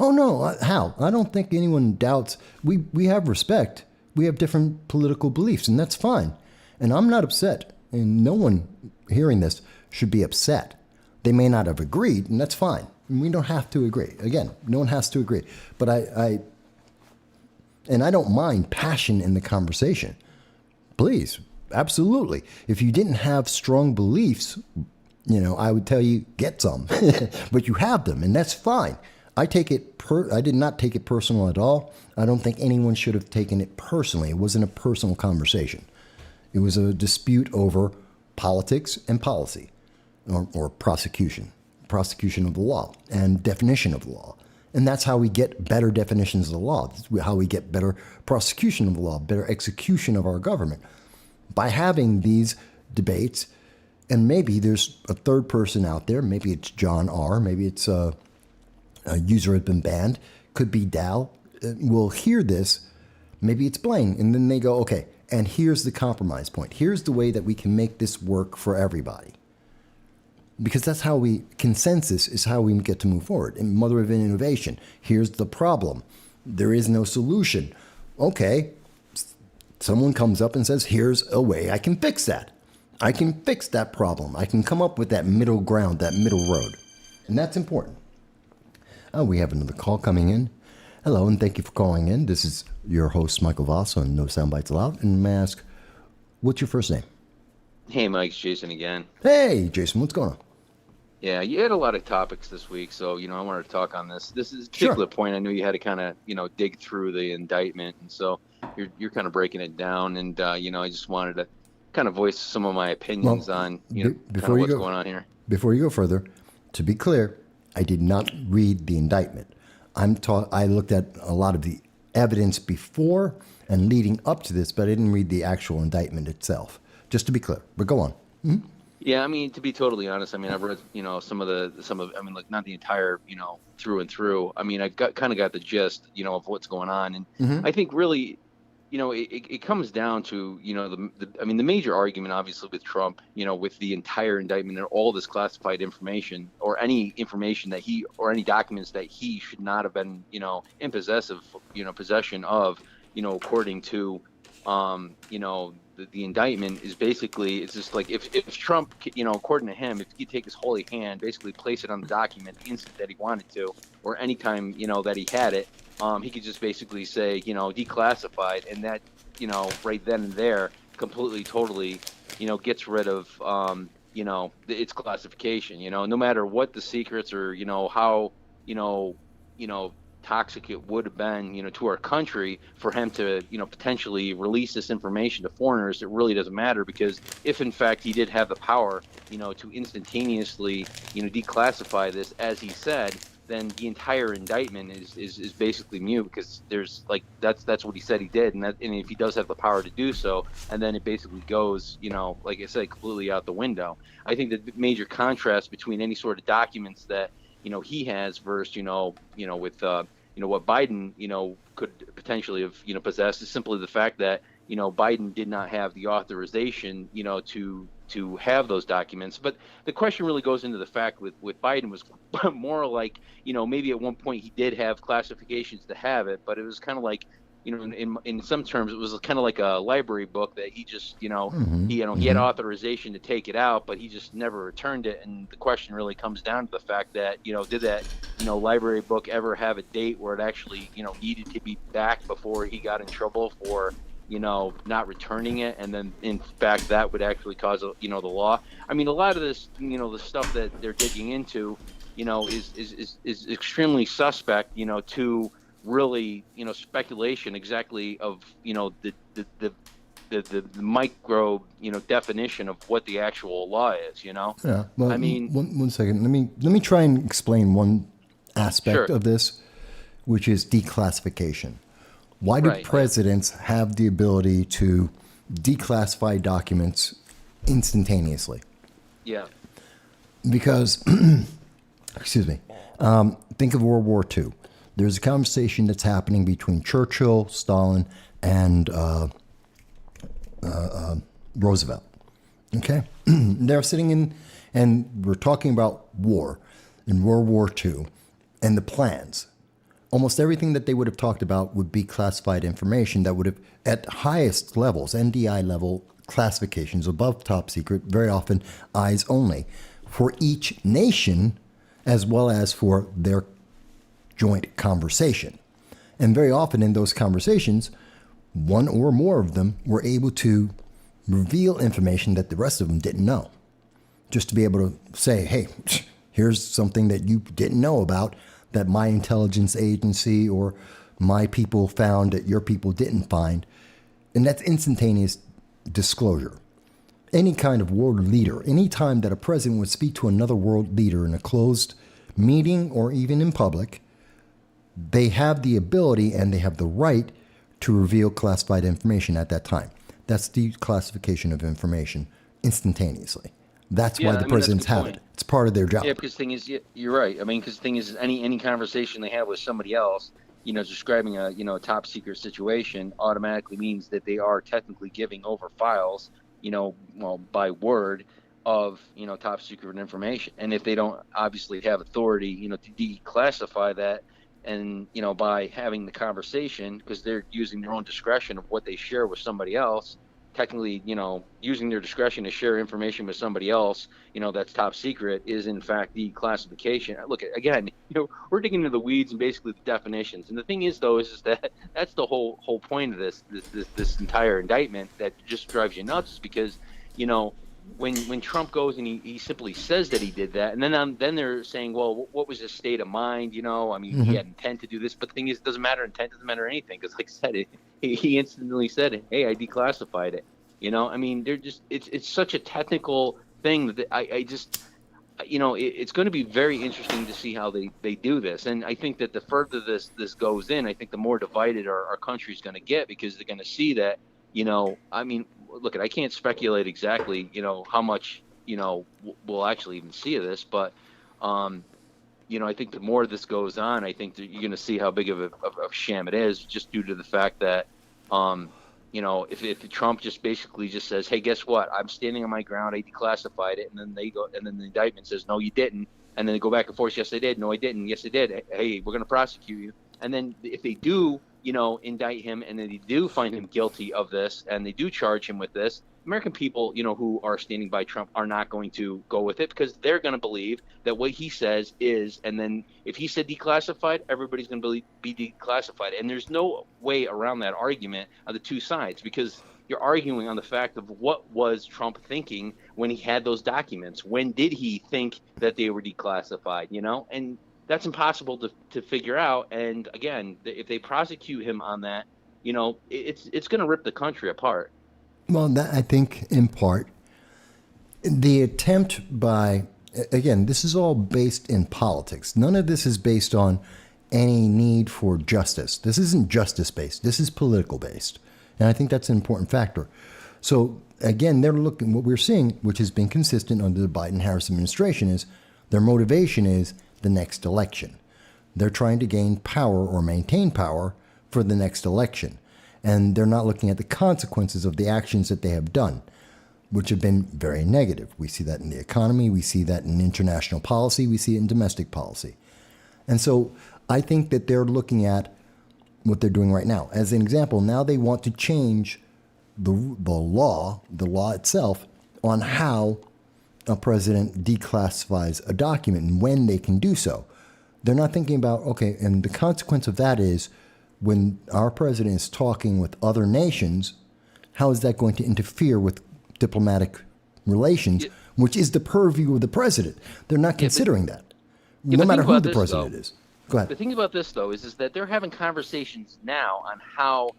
Oh, no, how? I don't think anyone doubts. We have respect. We have different political beliefs, and that's fine. And I'm not upset. And no one hearing this should be upset. They may not have agreed, and that's fine. And we don't have to agree. Again, no one has to agree. But I don't mind passion in the conversation. Please, absolutely. If you didn't have strong beliefs, I would tell you, get some. But you have them, and that's fine. I did not take it personal at all. I don't think anyone should have taken it personally. It wasn't a personal conversation. It was a dispute over politics and policy, or prosecution of the law and definition of the law. And that's how we get better definitions of the law. That's how we get better prosecution of the law, better execution of our government. By having these debates, and maybe there's a third person out there, maybe it's John R., maybe it's a user has been banned, could be Dal, will hear this, maybe it's Blaine, and then they go, okay, and here's the compromise point. Here's the way that we can make this work for everybody. Because that's how consensus is how we get to move forward. And mother of innovation, here's the problem. There is no solution. Okay, someone comes up and says, here's a way I can fix that. I can fix that problem. I can come up with that middle ground, that middle road. And that's important. Oh, we have another call coming in. Hello, and thank you for calling in. This is your host, Michael Voss, on No Soundbites Allowed. And may I ask, what's your first name? Hey, Mike, it's Jason again. Hey, Jason, what's going on? Yeah, you had a lot of topics this week, so, I wanted to talk on this. This is a particular point. I knew you had to kind of, dig through the indictment, and so you're kind of breaking it down, and, I just wanted to kind of voice some of my opinions on, what's going on here. Before you go further, to be clear, I did not read the indictment. I looked at a lot of the evidence before and leading up to this, but I didn't read the actual indictment itself. Just to be clear, but go on. Mm-hmm. Yeah, to be totally honest, I've read, some of, not the entire, through and through. I kind of got the gist, of what's going on, and mm-hmm. I think really, it comes down to, the major argument, obviously, with Trump, with the entire indictment and all this classified information, or any information that or any documents that he should not have been, in possession of, according to, the indictment is basically, it's just like if Trump, according to him, if he could take his holy hand, basically place it on the document the instant that he wanted to, or anytime, that he had it, he could just basically say, declassified, and that, right then and there, completely, totally, gets rid of, its classification, no matter what the secrets or, how, toxic it would have been, to our country for him to, potentially release this information to foreigners. It really doesn't matter, because if in fact he did have the power, to instantaneously, declassify this, as he said, then the entire indictment is basically mute, because there's that's what he said he did, and if he does have the power to do so, and then it basically goes, like I said, completely out the window. I think the major contrast between any sort of documents that he has versus with what Biden could potentially have possessed is simply the fact that Biden did not have the authorization to have those documents. But the question really goes into the fact with Biden was more like maybe at one point he did have classifications to have it, but it was kind of like in some terms, it was kind of like a library book that he just, mm-hmm. He had authorization to take it out, but he just never returned it. And the question really comes down to the fact that, did that, library book ever have a date where it actually, needed to be back before he got in trouble for, not returning it? And then, in fact, that would actually cause, the law. A lot of this, the stuff that they're digging into, is extremely suspect, to really, speculation exactly of, the micro, definition of what the actual law is, Yeah. Well, one second. Let me try and explain one aspect of this, which is declassification. Why do presidents have the ability to declassify documents instantaneously? Yeah. because, excuse me, think of World War II. There's a conversation that's happening between Churchill, Stalin, and Roosevelt. Okay? They're sitting in, and we're talking about war in World War II and the plans. Almost everything that they would have talked about would be classified information that would have, at highest levels, NDI level classifications, above top secret, very often eyes only, for each nation as well as for their joint conversation. And very often in those conversations, one or more of them were able to reveal information that the rest of them didn't know. Just to be able to say, hey, here's something that you didn't know about that my intelligence agency or my people found that your people didn't find. And that's instantaneous disclosure. Any kind of world leader, any time that a president would speak to another world leader in a closed meeting or even in public, they have the ability and they have the right to reveal classified information at that time. That's declassification of information instantaneously. That's why the presidents have it. It's part of their job. Yeah, because the thing is, you're right. I mean, because the thing is, any conversation they have with somebody else, describing a top secret situation, automatically means that they are technically giving over files, by word of top secret information. And if they don't obviously have authority, to declassify that, and by having the conversation, because they're using their own discretion of what they share with somebody else, technically, using their discretion to share information with somebody else, that's top secret, is in fact declassification. Look, again, we're digging into the weeds and basically the definitions. And the thing is, though, is that that's the whole point of this entire indictment that just drives you nuts, is because, when Trump goes and he simply says that he did that, and then they're saying, well, what was his state of mind? He had intent to do this. But the thing is, it doesn't matter. Intent doesn't matter anything, because, like I said, he instantly said, hey, I declassified it. They're just, it's such a technical thing that I just, it's going to be very interesting to see how they do this. And I think that the further this goes in, I think the more divided our country is going to get, because they're going to see that, look, I can't speculate exactly, how much, we'll actually even see of this, but, I think the more this goes on, I think that you're going to see how big of a sham it is, just due to the fact that, if Trump just basically just says, hey, guess what? I'm standing on my ground. I declassified it. And then they go, and then the indictment says, no, you didn't. And then they go back and forth. Yes, I did. No, I didn't. Yes, I did. Hey, we're going to prosecute you. And then if they do, indict him, and then they do find him guilty of this, and they do charge him with this, American people, who are standing by Trump are not going to go with it, because they're going to believe that what he says is, and then if he said declassified, everybody's going to be declassified. And there's no way around that argument of the two sides, because you're arguing on the fact of what was Trump thinking when he had those documents. When did he think that they were declassified, And that's impossible to figure out. And again, if they prosecute him on that, it's going to rip the country apart. Well, that, I think, in part, the attempt by, again, this is all based in politics. None of this is based on any need for justice. This isn't justice-based. This is political-based. And I think that's an important factor. So, again, they're looking, what we're seeing, which has been consistent under the Biden-Harris administration, is their motivation is the next election. They're trying to gain power or maintain power for the next election. And they're not looking at the consequences of the actions that they have done, which have been very negative. We see that in the economy. We see that in international policy. We see it in domestic policy. And so I think that they're looking at what they're doing right now. As an example, now they want to change the law itself, on how a president declassifies a document and when they can do so. They're not thinking about, okay, and the consequence of that is, when our president is talking with other nations, how is that going to interfere with diplomatic relations, which is the purview of the president? They're not considering that, no matter who the president is. Go ahead. The thing about this, though, is that they're having conversations now on how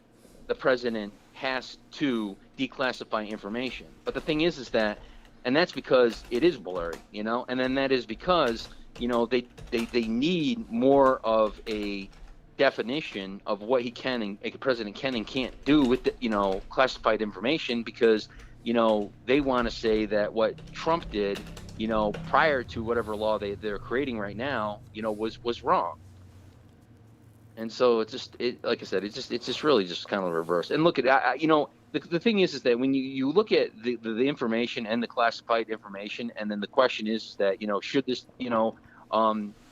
the president has to declassify information. But the thing is that, and that's because it is blurry, and then that is because, they need more of a definition of what he can and a president can and can't do with classified information, because they want to say that what Trump did prior to whatever law they're creating right now, was wrong. And so like I said, it's just really just kind of reverse. And look at, the thing is that when you look at the information and the classified information, and then the question is that, should this,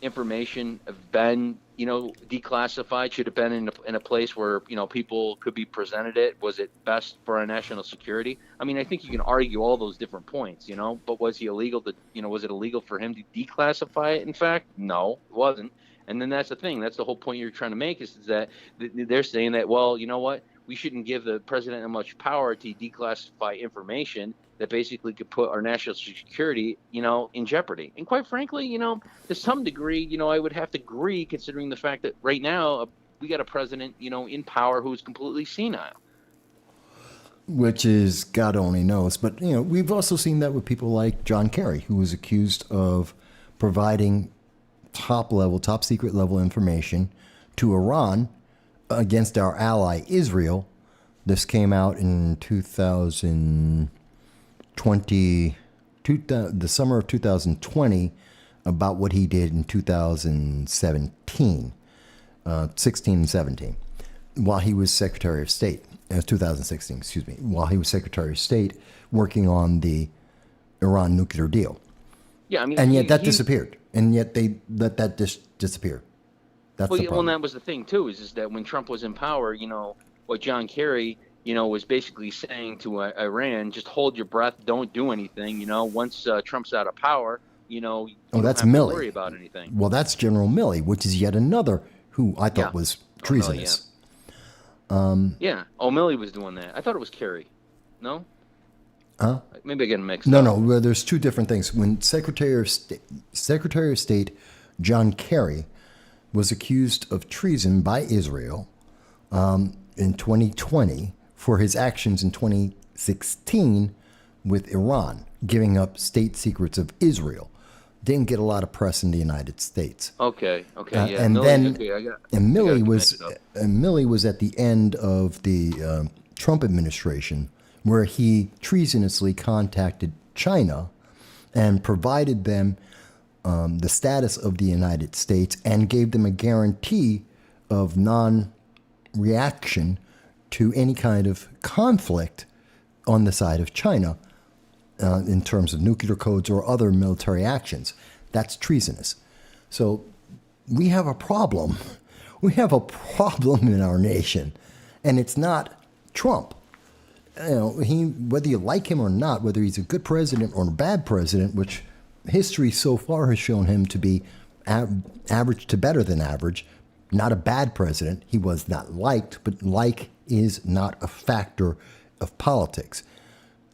information have been, declassified? Should it have been in a place where, people could be presented it? Was it best for our national security? I mean, I think you can argue all those different points, but was he illegal was it illegal for him to declassify it? In fact, no, it wasn't. And then that's the thing. That's the whole point you're trying to make is that they're saying that, well, you know what? We shouldn't give the president that much power to declassify information that basically could put our national security, in jeopardy. And quite frankly, to some degree, I would have to agree, considering the fact that right now we got a president, in power who's completely senile. Which is God only knows. But, we've also seen that with people like John Kerry, who was accused of providing top secret level information to Iran against our ally Israel. This came out in 2020, the summer of 2020, about what he did in 2017, 16 and 17, while he was Secretary of State. 2016, excuse me, while he was Secretary of State working on the Iran nuclear deal. Yeah, I mean, and yet that disappeared. And yet they let that disappear. That's the problem. Well, that was the thing too. Is that when Trump was in power, what John Kerry, was basically saying to Iran, just hold your breath, don't do anything. Once Trump's out of power, you don't that's have Milley. to worry about anything. Well, that's General Milley, which is yet another who I thought was treasonous. Milley was doing that. I thought it was Kerry. No. Huh? Maybe I get mixed up. No. There's two different things. When Secretary of State John Kerry was accused of treason by Israel in 2020 for his actions in 2016 with Iran, giving up state secrets of Israel, didn't get a lot of press in the United States. Okay. And Milley was at the end of the Trump administration, where he treasonously contacted China and provided them the status of the United States and gave them a guarantee of non-reaction to any kind of conflict on the side of China in terms of nuclear codes or other military actions. That's treasonous. So we have a problem. We have a problem in our nation, and it's not Trump. Whether you like him or not, whether he's a good president or a bad president, which history so far has shown him to be average to better than average, not a bad president. He was not liked, but like is not a factor of politics.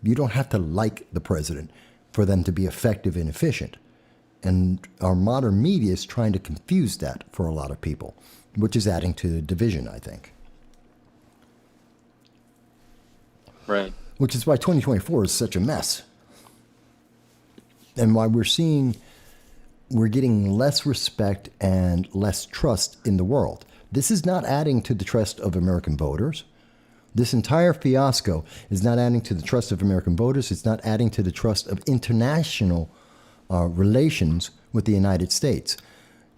You don't have to like the president for them to be effective and efficient. And our modern media is trying to confuse that for a lot of people, which is adding to the division, I think. Right. Which is why 2024 is such a mess. And why we're getting less respect and less trust in the world. This is not adding to the trust of American voters. This entire fiasco is not adding to the trust of American voters. It's not adding to the trust of international relations with the United States.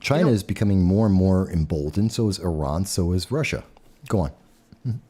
China is becoming more and more emboldened. So is Iran. So is Russia. Go on.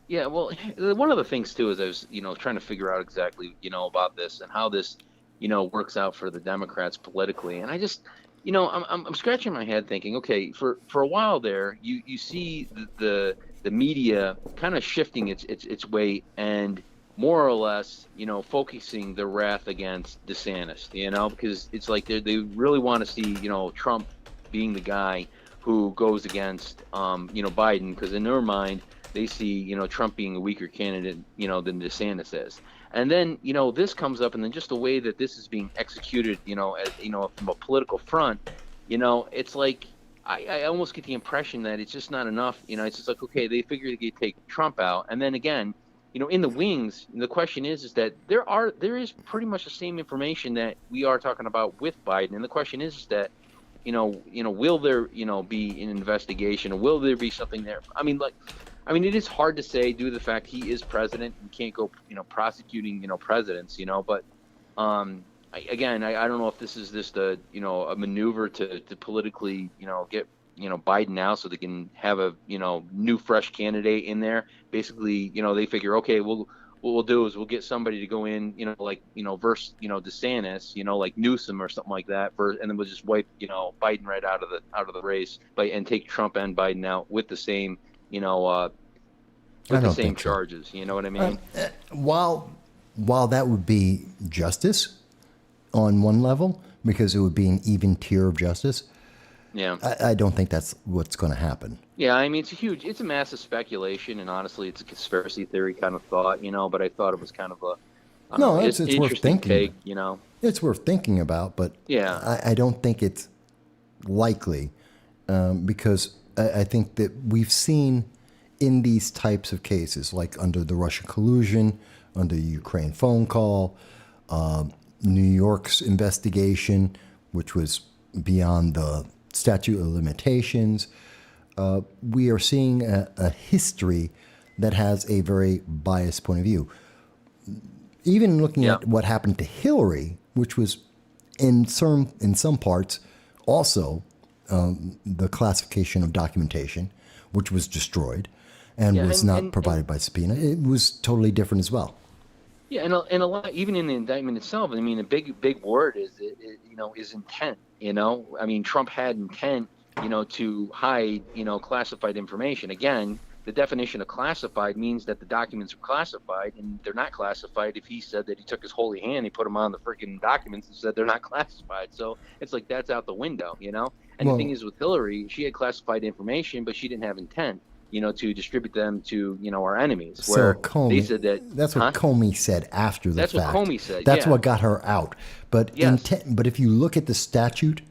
Yeah, well, one of the things too is I was, trying to figure out exactly, about this and how this, works out for the Democrats politically. And I just, I'm scratching my head thinking, okay, for a while there, you see the media kind of shifting its weight and more or less, focusing the wrath against DeSantis, because it's like they really want to see, Trump being the guy who goes against, Biden, because in their mind, they see, Trump being a weaker candidate, than DeSantis is. And then, this comes up, and then just the way that this is being executed, as, from a political front, it's like I almost get the impression that it's just not enough. It's just like, okay, they figure they could take Trump out. And then again, in the wings, the question is that there is pretty much the same information that we are talking about with Biden. And the question is that, will there, be an investigation, or will there be something there? I mean, it is hard to say due to the fact he is president and can't go, prosecuting, presidents, but I I don't know if this is just a maneuver to politically get Biden out so they can have a new fresh candidate in there. Basically, they figure, okay, what we'll do is we'll get somebody to go in, verse DeSantis, like Newsom or something like that, and then we'll just wipe Biden right out of the race, and take Trump and Biden out with the same charges. You know what I mean? While that would be justice on one level, because it would be an even tier of justice, yeah, I don't think that's what's going to happen. Yeah, I mean, it's a massive speculation, and honestly, it's a conspiracy theory kind of thought, but I thought it was kind of it's worth thinking. Take, It's worth thinking about, but yeah, I don't think it's likely, because I think that we've seen in these types of cases, like under the Russian collusion, under the Ukraine phone call, New York's investigation, which was beyond the statute of limitations, we are seeing a history that has a very biased point of view. Even looking at what happened to Hillary, which was in some parts also the classification of documentation, which was destroyed and was not provided by subpoena, it was totally different as well. Yeah, and a lot, even in the indictment itself. I mean, a big word is intent. I mean, Trump had intent, to hide, classified information. Again, the definition of classified means that the documents are classified, and they're not classified if he said that he took his holy hand, he put them on the freaking documents and said they're not classified. So it's like that's out the window, And the thing is with Hillary, she had classified information, but she didn't have intent, to distribute them to, our enemies. Where Comey, they said that's what Comey said after the fact. That's what Comey said. That's what got her out. But but if you look at the statute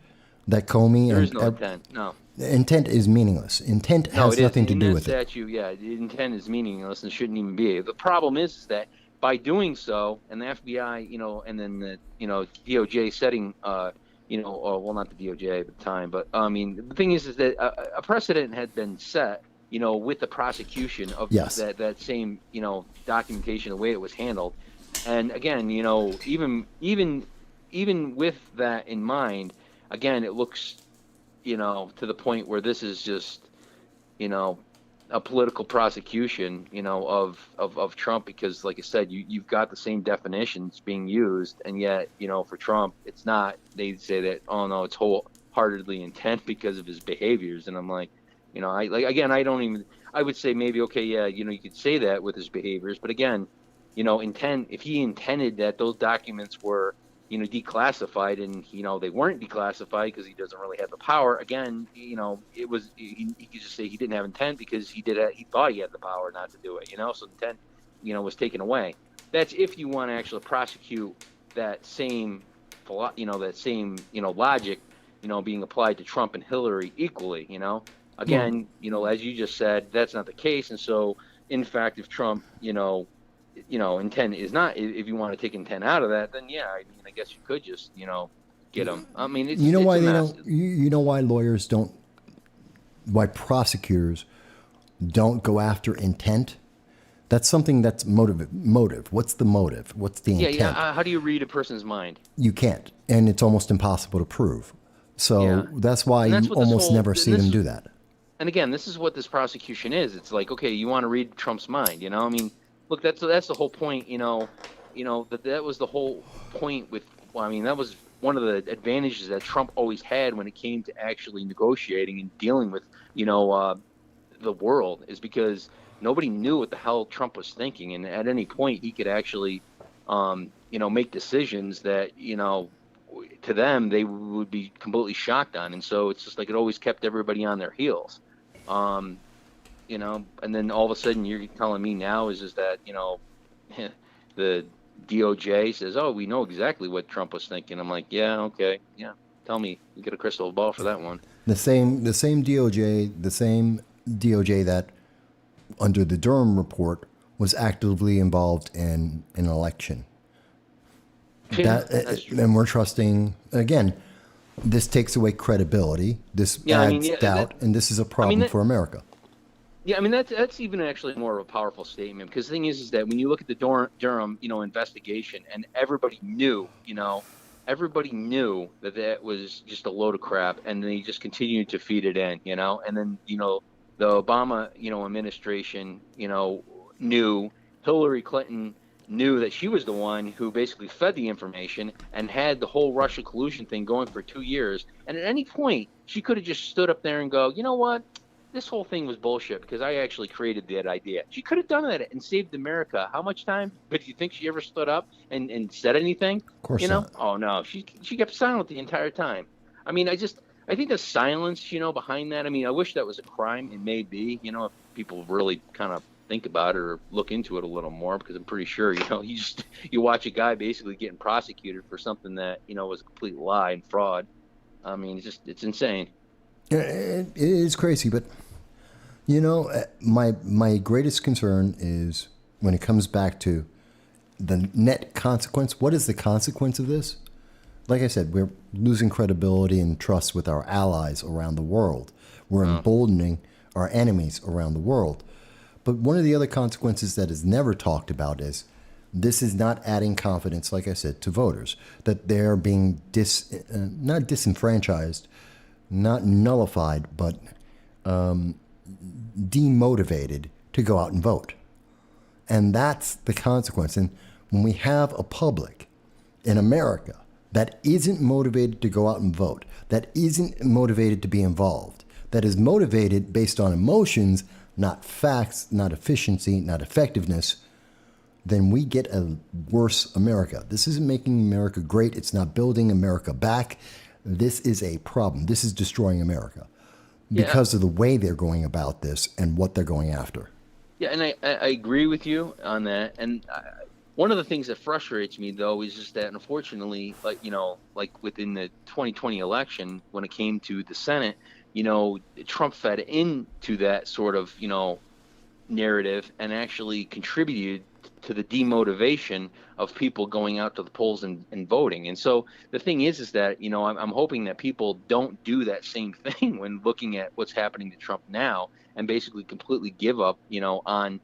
that Comey there is no intent. No. Intent is meaningless. Intent has nothing to do with it. Statute, intent is meaningless and shouldn't even be. The problem is that by doing so, and the FBI, and then the DOJ setting, well, not the DOJ at the time, but I mean, the thing is that a precedent had been set, with the prosecution of that same, documentation, the way it was handled, and again, even with that in mind, again, it looks, to the point where this is just, a political prosecution, of Trump, because like I said, you've got the same definitions being used, and yet, for Trump, it's not. They say that, oh no, it's wholeheartedly intent because of his behaviors, and I'm like, I would say maybe, okay, yeah, you could say that with his behaviors, but again, intent, if he intended that those documents were, declassified, and they weren't declassified because he doesn't really have the power. Again, it was he could just say he didn't have intent because he thought he had the power not to do it. So intent, was taken away. That's if you want to actually prosecute that same, logic, being applied to Trump and Hillary equally. Again, as you just said, that's not the case, and so in fact, if Trump, intent is not. If you want to take intent out of that, then yeah, I guess you could just, get them. I mean, it's, why they don't. Why lawyers don't. Why prosecutors don't go after intent? That's something that's motive. What's the motive? What's the intent? Yeah. How do you read a person's mind? You can't, and it's almost impossible to prove. So that's why you almost never see them do that. And again, this is what this prosecution is. It's like, okay, you want to read Trump's mind, I mean. Look, that's the whole point, that was the whole point with, that was one of the advantages that Trump always had when it came to actually negotiating and dealing with, the world, is because nobody knew what the hell Trump was thinking. And at any point he could actually, make decisions that, to them, they would be completely shocked on. And so it's just like it always kept everybody on their heels. And then all of a sudden you're telling me now is that, the DOJ says, oh, we know exactly what Trump was thinking. I'm like, yeah, okay. Yeah. Tell me, you get a crystal ball for that one. The same DOJ that under the Durham report was actively involved in an election. That's true. And we're trusting, again, this takes away credibility. This adds doubt, and this is a problem for America. Yeah, that's even actually more of a powerful statement, because the thing is that when you look at the Durham, investigation, and everybody knew, everybody knew that that was just a load of crap, and they just continued to feed it in, and then, the Obama, administration, knew, Hillary Clinton knew that she was the one who basically fed the information and had the whole Russia collusion thing going for 2 years. And at any point, she could have just stood up there and go, you know what? This whole thing was bullshit because I actually created that idea. She could have done that and saved America. How much time? But do you think she ever stood up and said anything? Of course not. Oh, no. She kept silent the entire time. I mean, I think the silence, behind that, I mean, I wish that was a crime. It may be, if people really kind of think about it or look into it a little more, because I'm pretty sure, you watch a guy basically getting prosecuted for something that, was a complete lie and fraud. I mean, it's insane. It is crazy, but my greatest concern is when it comes back to the net consequence. What is the consequence of this? Like I said, we're losing credibility and trust with our allies around the world. We're emboldening our enemies around the world. But one of the other consequences that is never talked about is this is not adding confidence, like I said, to voters, that they're being not disenfranchised, not nullified, but demotivated to go out and vote. And that's the consequence. And when we have a public in America that isn't motivated to go out and vote, that isn't motivated to be involved, that is motivated based on emotions, not facts, not efficiency, not effectiveness, then we get a worse America. This isn't making America great. It's not building America back. This is a problem. This is destroying America because of the way they're going about this and what they're going after. Yeah, and I agree with you on that. And one of the things that frustrates me, though, is just that, unfortunately, like within the 2020 election, when it came to the Senate, Trump fed into that sort of, narrative and actually contributed to the demotivation of people going out to the polls and voting. And so the thing is that, I'm hoping that people don't do that same thing when looking at what's happening to Trump now and basically completely give up, on,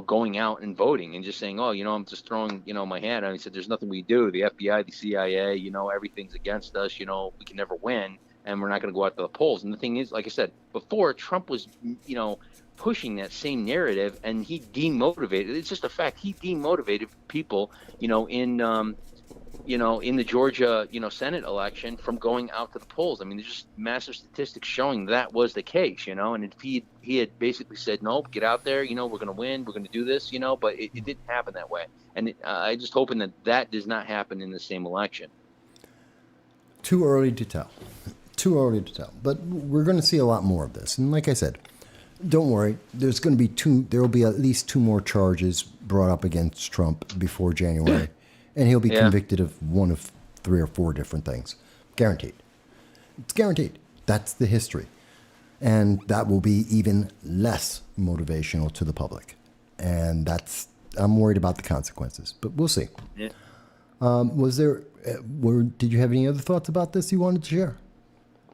going out and voting and just saying, oh, I'm just throwing, my hand. He said, there's nothing we do. The FBI, the CIA, everything's against us. We can never win. And we're not going to go out to the polls. And the thing is, like I said before, Trump was, pushing that same narrative, and he demotivated. It's just a fact. He demotivated people, in the Georgia, Senate election from going out to the polls. I mean, there's just massive statistics showing that was the case, And if he had basically said, no, get out there, we're going to win, we're going to do this, but it didn't happen that way. And I just hoping that does not happen in the same election. Too early to tell. But we're going to see a lot more of this. And like I said, don't worry. There will be at least 2 more charges brought up against Trump before January. And he'll be convicted of one of 3 or 4 different things. Guaranteed. It's guaranteed. That's the history. And that will be even less motivational to the public. And I'm worried about the consequences. But we'll see. Yeah. Did you have any other thoughts about this you wanted to share?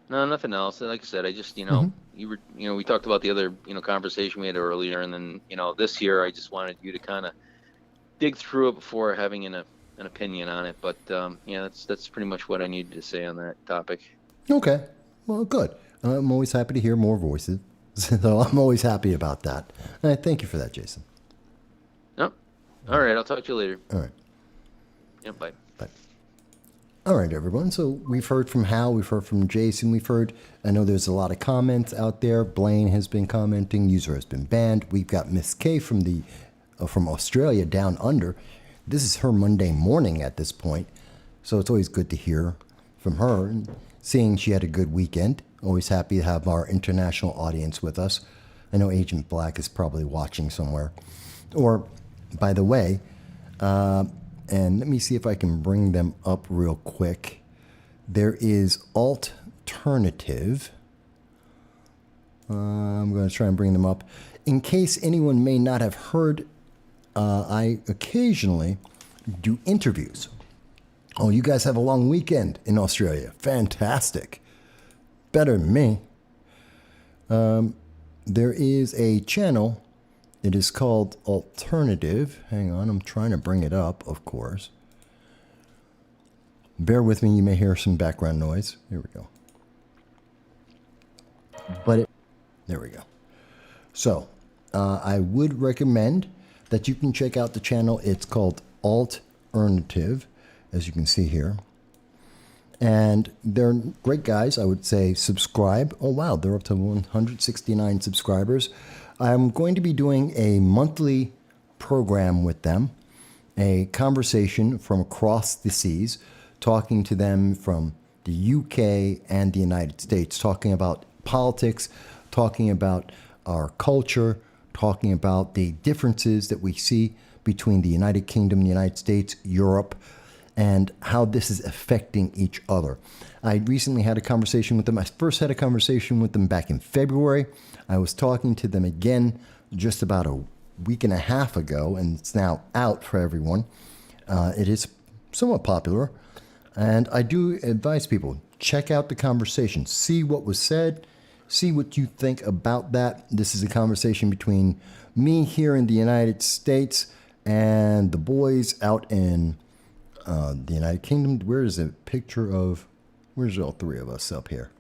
No, nothing else. Like I said, I just, we talked about the other, conversation we had earlier, and then, this year I just wanted you to kind of dig through it before having an opinion on it. But that's pretty much what I needed to say on that topic. Okay, well, good. I'm always happy to hear more voices, so I'm always happy about that. And I thank you for that, Jason. No, all right. I'll talk to you later. All right. Yeah, bye. All right, everyone. So we've heard from Hal, we've heard from Jason, I know there's a lot of comments out there. Blaine has been commenting, user has been banned. We've got Miss K from Australia down under. This is her Monday morning at this point, so it's always good to hear from her. And seeing she had a good weekend, always happy to have our international audience with us. I know Agent Black is probably watching somewhere. Or, by the way, and let me see if I can bring them up real quick. There is Alternative. I'm going to try and bring them up. In case anyone may not have heard, I occasionally do interviews. Oh, you guys have a long weekend in Australia. Fantastic. Better than me. There is a channel. It is called Alternative. Hang on, I'm trying to bring it up, of course. Bear with me, you may hear some background noise. Here we go. There we go. So, I would recommend that you can check out the channel. It's called Alternative, as you can see here. And they're great guys. I would say subscribe. Oh, wow, they're up to 169 subscribers. I'm going to be doing a monthly program with them, a conversation from across the seas, talking to them from the UK and the United States, talking about politics, talking about our culture, talking about the differences that we see between the United Kingdom, the United States, Europe, and how this is affecting each other. I recently had a conversation with them. I first had a conversation with them back in February. I was talking to them again just about a week and a half ago, and it's now out for everyone. It is somewhat popular, and I do advise people, check out the conversation, see what was said, see what you think about that. This is a conversation between me here in the United States and the boys out in the United Kingdom. Where is a picture of, where's all three of us up here?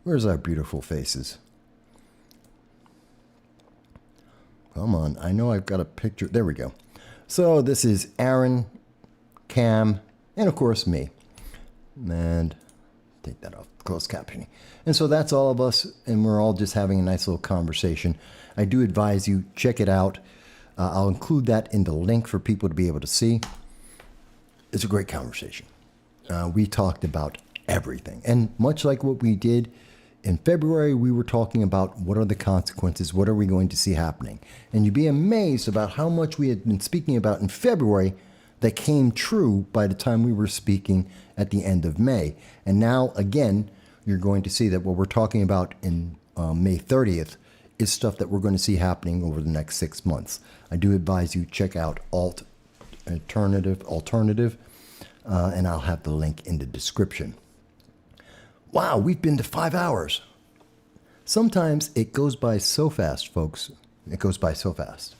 Where's our beautiful faces? Come on, I know I've got a picture. There we go. So this is Aaron, Cam, and of course me. And take that off, closed captioning. And so that's all of us, and we're all just having a nice little conversation. I do advise you, check it out. I'll include that in the link for people to be able to see. It's a great conversation. We talked about everything. And much like what we did in February, we were talking about what are the consequences, what are we going to see happening. And you'd be amazed about how much we had been speaking about in February that came true by the time we were speaking at the end of May. And now, again, you're going to see that what we're talking about in May 30th is stuff that we're going to see happening over the next 6 months. I do advise you check out Alternative, and I'll have the link in the description. Wow, we've been to 5 hours. Sometimes it goes by so fast, folks. It goes by so fast.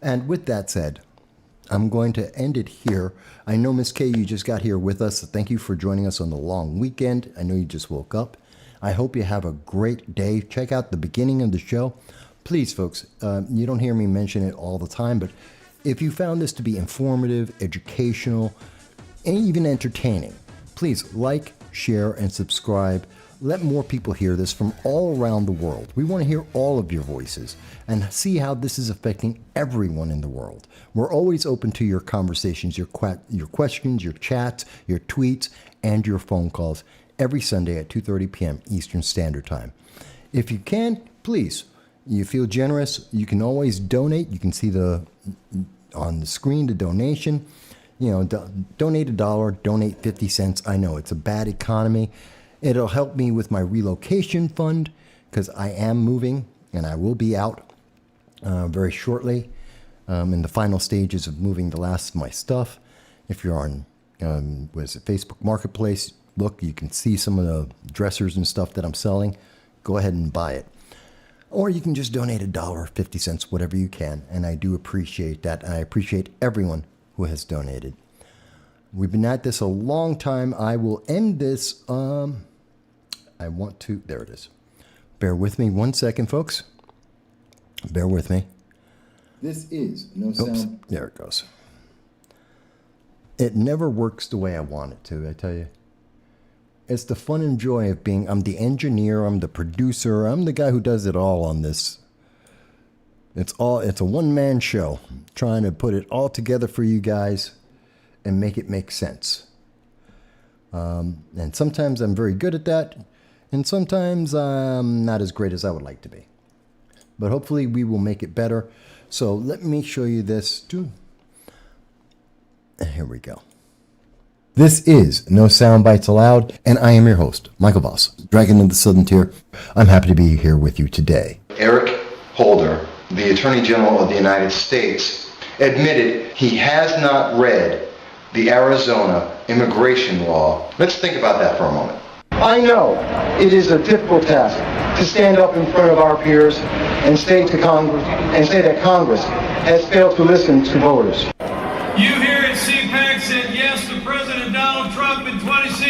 And with that said, I'm going to end it here. I know, Miss K, you just got here with us. So thank you for joining us on the long weekend. I know you just woke up. I hope you have a great day. Check out the beginning of the show. Please, folks, you don't hear me mention it all the time, but if you found this to be informative, educational, and even entertaining, please like, share, and subscribe. Let more people hear this from all around the world. We want to hear all of your voices and see how this is affecting everyone in the world. We're always open to your conversations, your questions, your chats, your tweets, and your phone calls every Sunday at 2:30 p.m. Eastern Standard Time. If you can, please, you feel generous, you can always donate. You can see on the screen the donation. You know, donate $1, donate 50 cents. I know it's a bad economy. It'll help me with my relocation fund because I am moving and I will be out very shortly in the final stages of moving the last of my stuff. If you're on Facebook Marketplace, look, you can see some of the dressers and stuff that I'm selling. Go ahead and buy it. Or you can just donate $1, 50 cents, whatever you can. And I do appreciate that. And I appreciate everyone who has donated. We've been at this a long time. I will end this. There it is. Bear with me 1 second, folks. Bear with me. This is no sound. There it goes. It never works the way I want it to, I tell you. It's the fun and joy of being, I'm the engineer, I'm the producer, I'm the guy who does it all on this. It's a one-man show, trying to put it all together for you guys and make it make sense. And sometimes I'm very good at that, and sometimes I'm not as great as I would like to be. But hopefully we will make it better. So let me show you this too. Here we go. This is No Soundbites Allowed, and I am your host, Michael Voss, Dragon of the Southern Tier. I'm happy to be here with you today. Eric Holder, the Attorney General of the United States, admitted he has not read the Arizona immigration law. Let's think about that for a moment. I know it is a difficult task to stand up in front of our peers and say that Congress has failed to listen to voters. You here at CPAC said yes to President Donald Trump in 2016.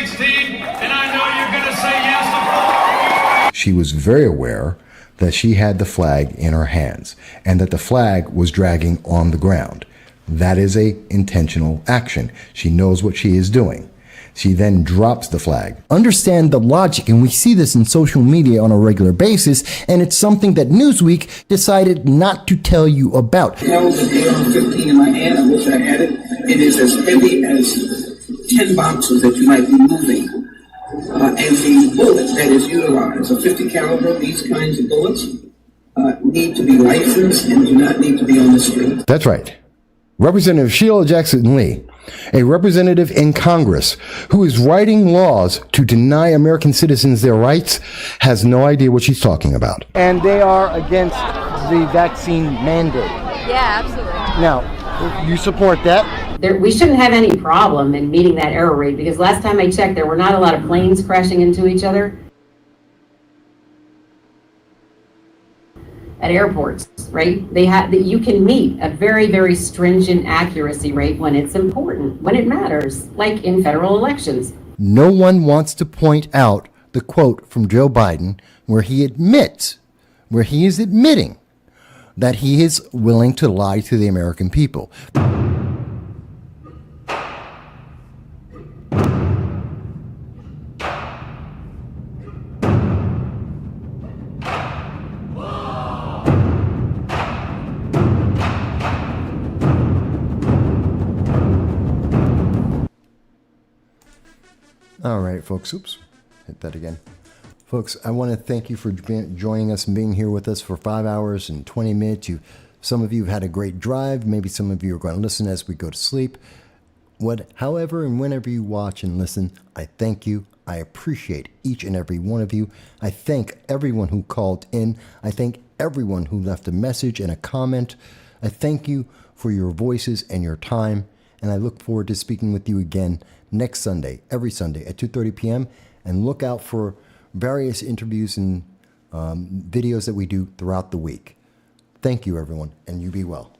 she was very aware that she had the flag in her hands and that the flag was dragging on the ground. That is a intentional action. She knows what she is doing. She then drops the flag. Understand the logic, and we see this in social media on a regular basis, and it's something that Newsweek decided not to tell you about. I held an AR-15 in my hand. I wish I had it. It is as heavy as 10 boxes that you might be moving. And the bullet that is utilized, a 50 caliber, these kinds of bullets, need to be licensed and do not need to be on the street. That's right. Representative Sheila Jackson Lee, a representative in Congress who is writing laws to deny American citizens their rights, has no idea what she's talking about. And they are against the vaccine mandate. Yeah, absolutely. Now, you support that? We shouldn't have any problem in meeting that error rate, because last time I checked, there were not a lot of planes crashing into each other at airports, right? You can meet a very, very stringent accuracy rate when it's important, when it matters, like in federal elections. No one wants to point out the quote from Joe Biden where he is admitting that he is willing to lie to the American people. All right, folks. Oops, hit that again. Folks, I want to thank you for joining us and being here with us for 5 hours and 20 minutes. Some of you have had a great drive. Maybe some of you are going to listen as we go to sleep. However and whenever you watch and listen, I thank you. I appreciate each and every one of you. I thank everyone who called in. I thank everyone who left a message and a comment. I thank you for your voices and your time. And I look forward to speaking with you again next Sunday, every Sunday at 2:30 p.m. And look out for various interviews and videos that we do throughout the week. Thank you, everyone, and you be well.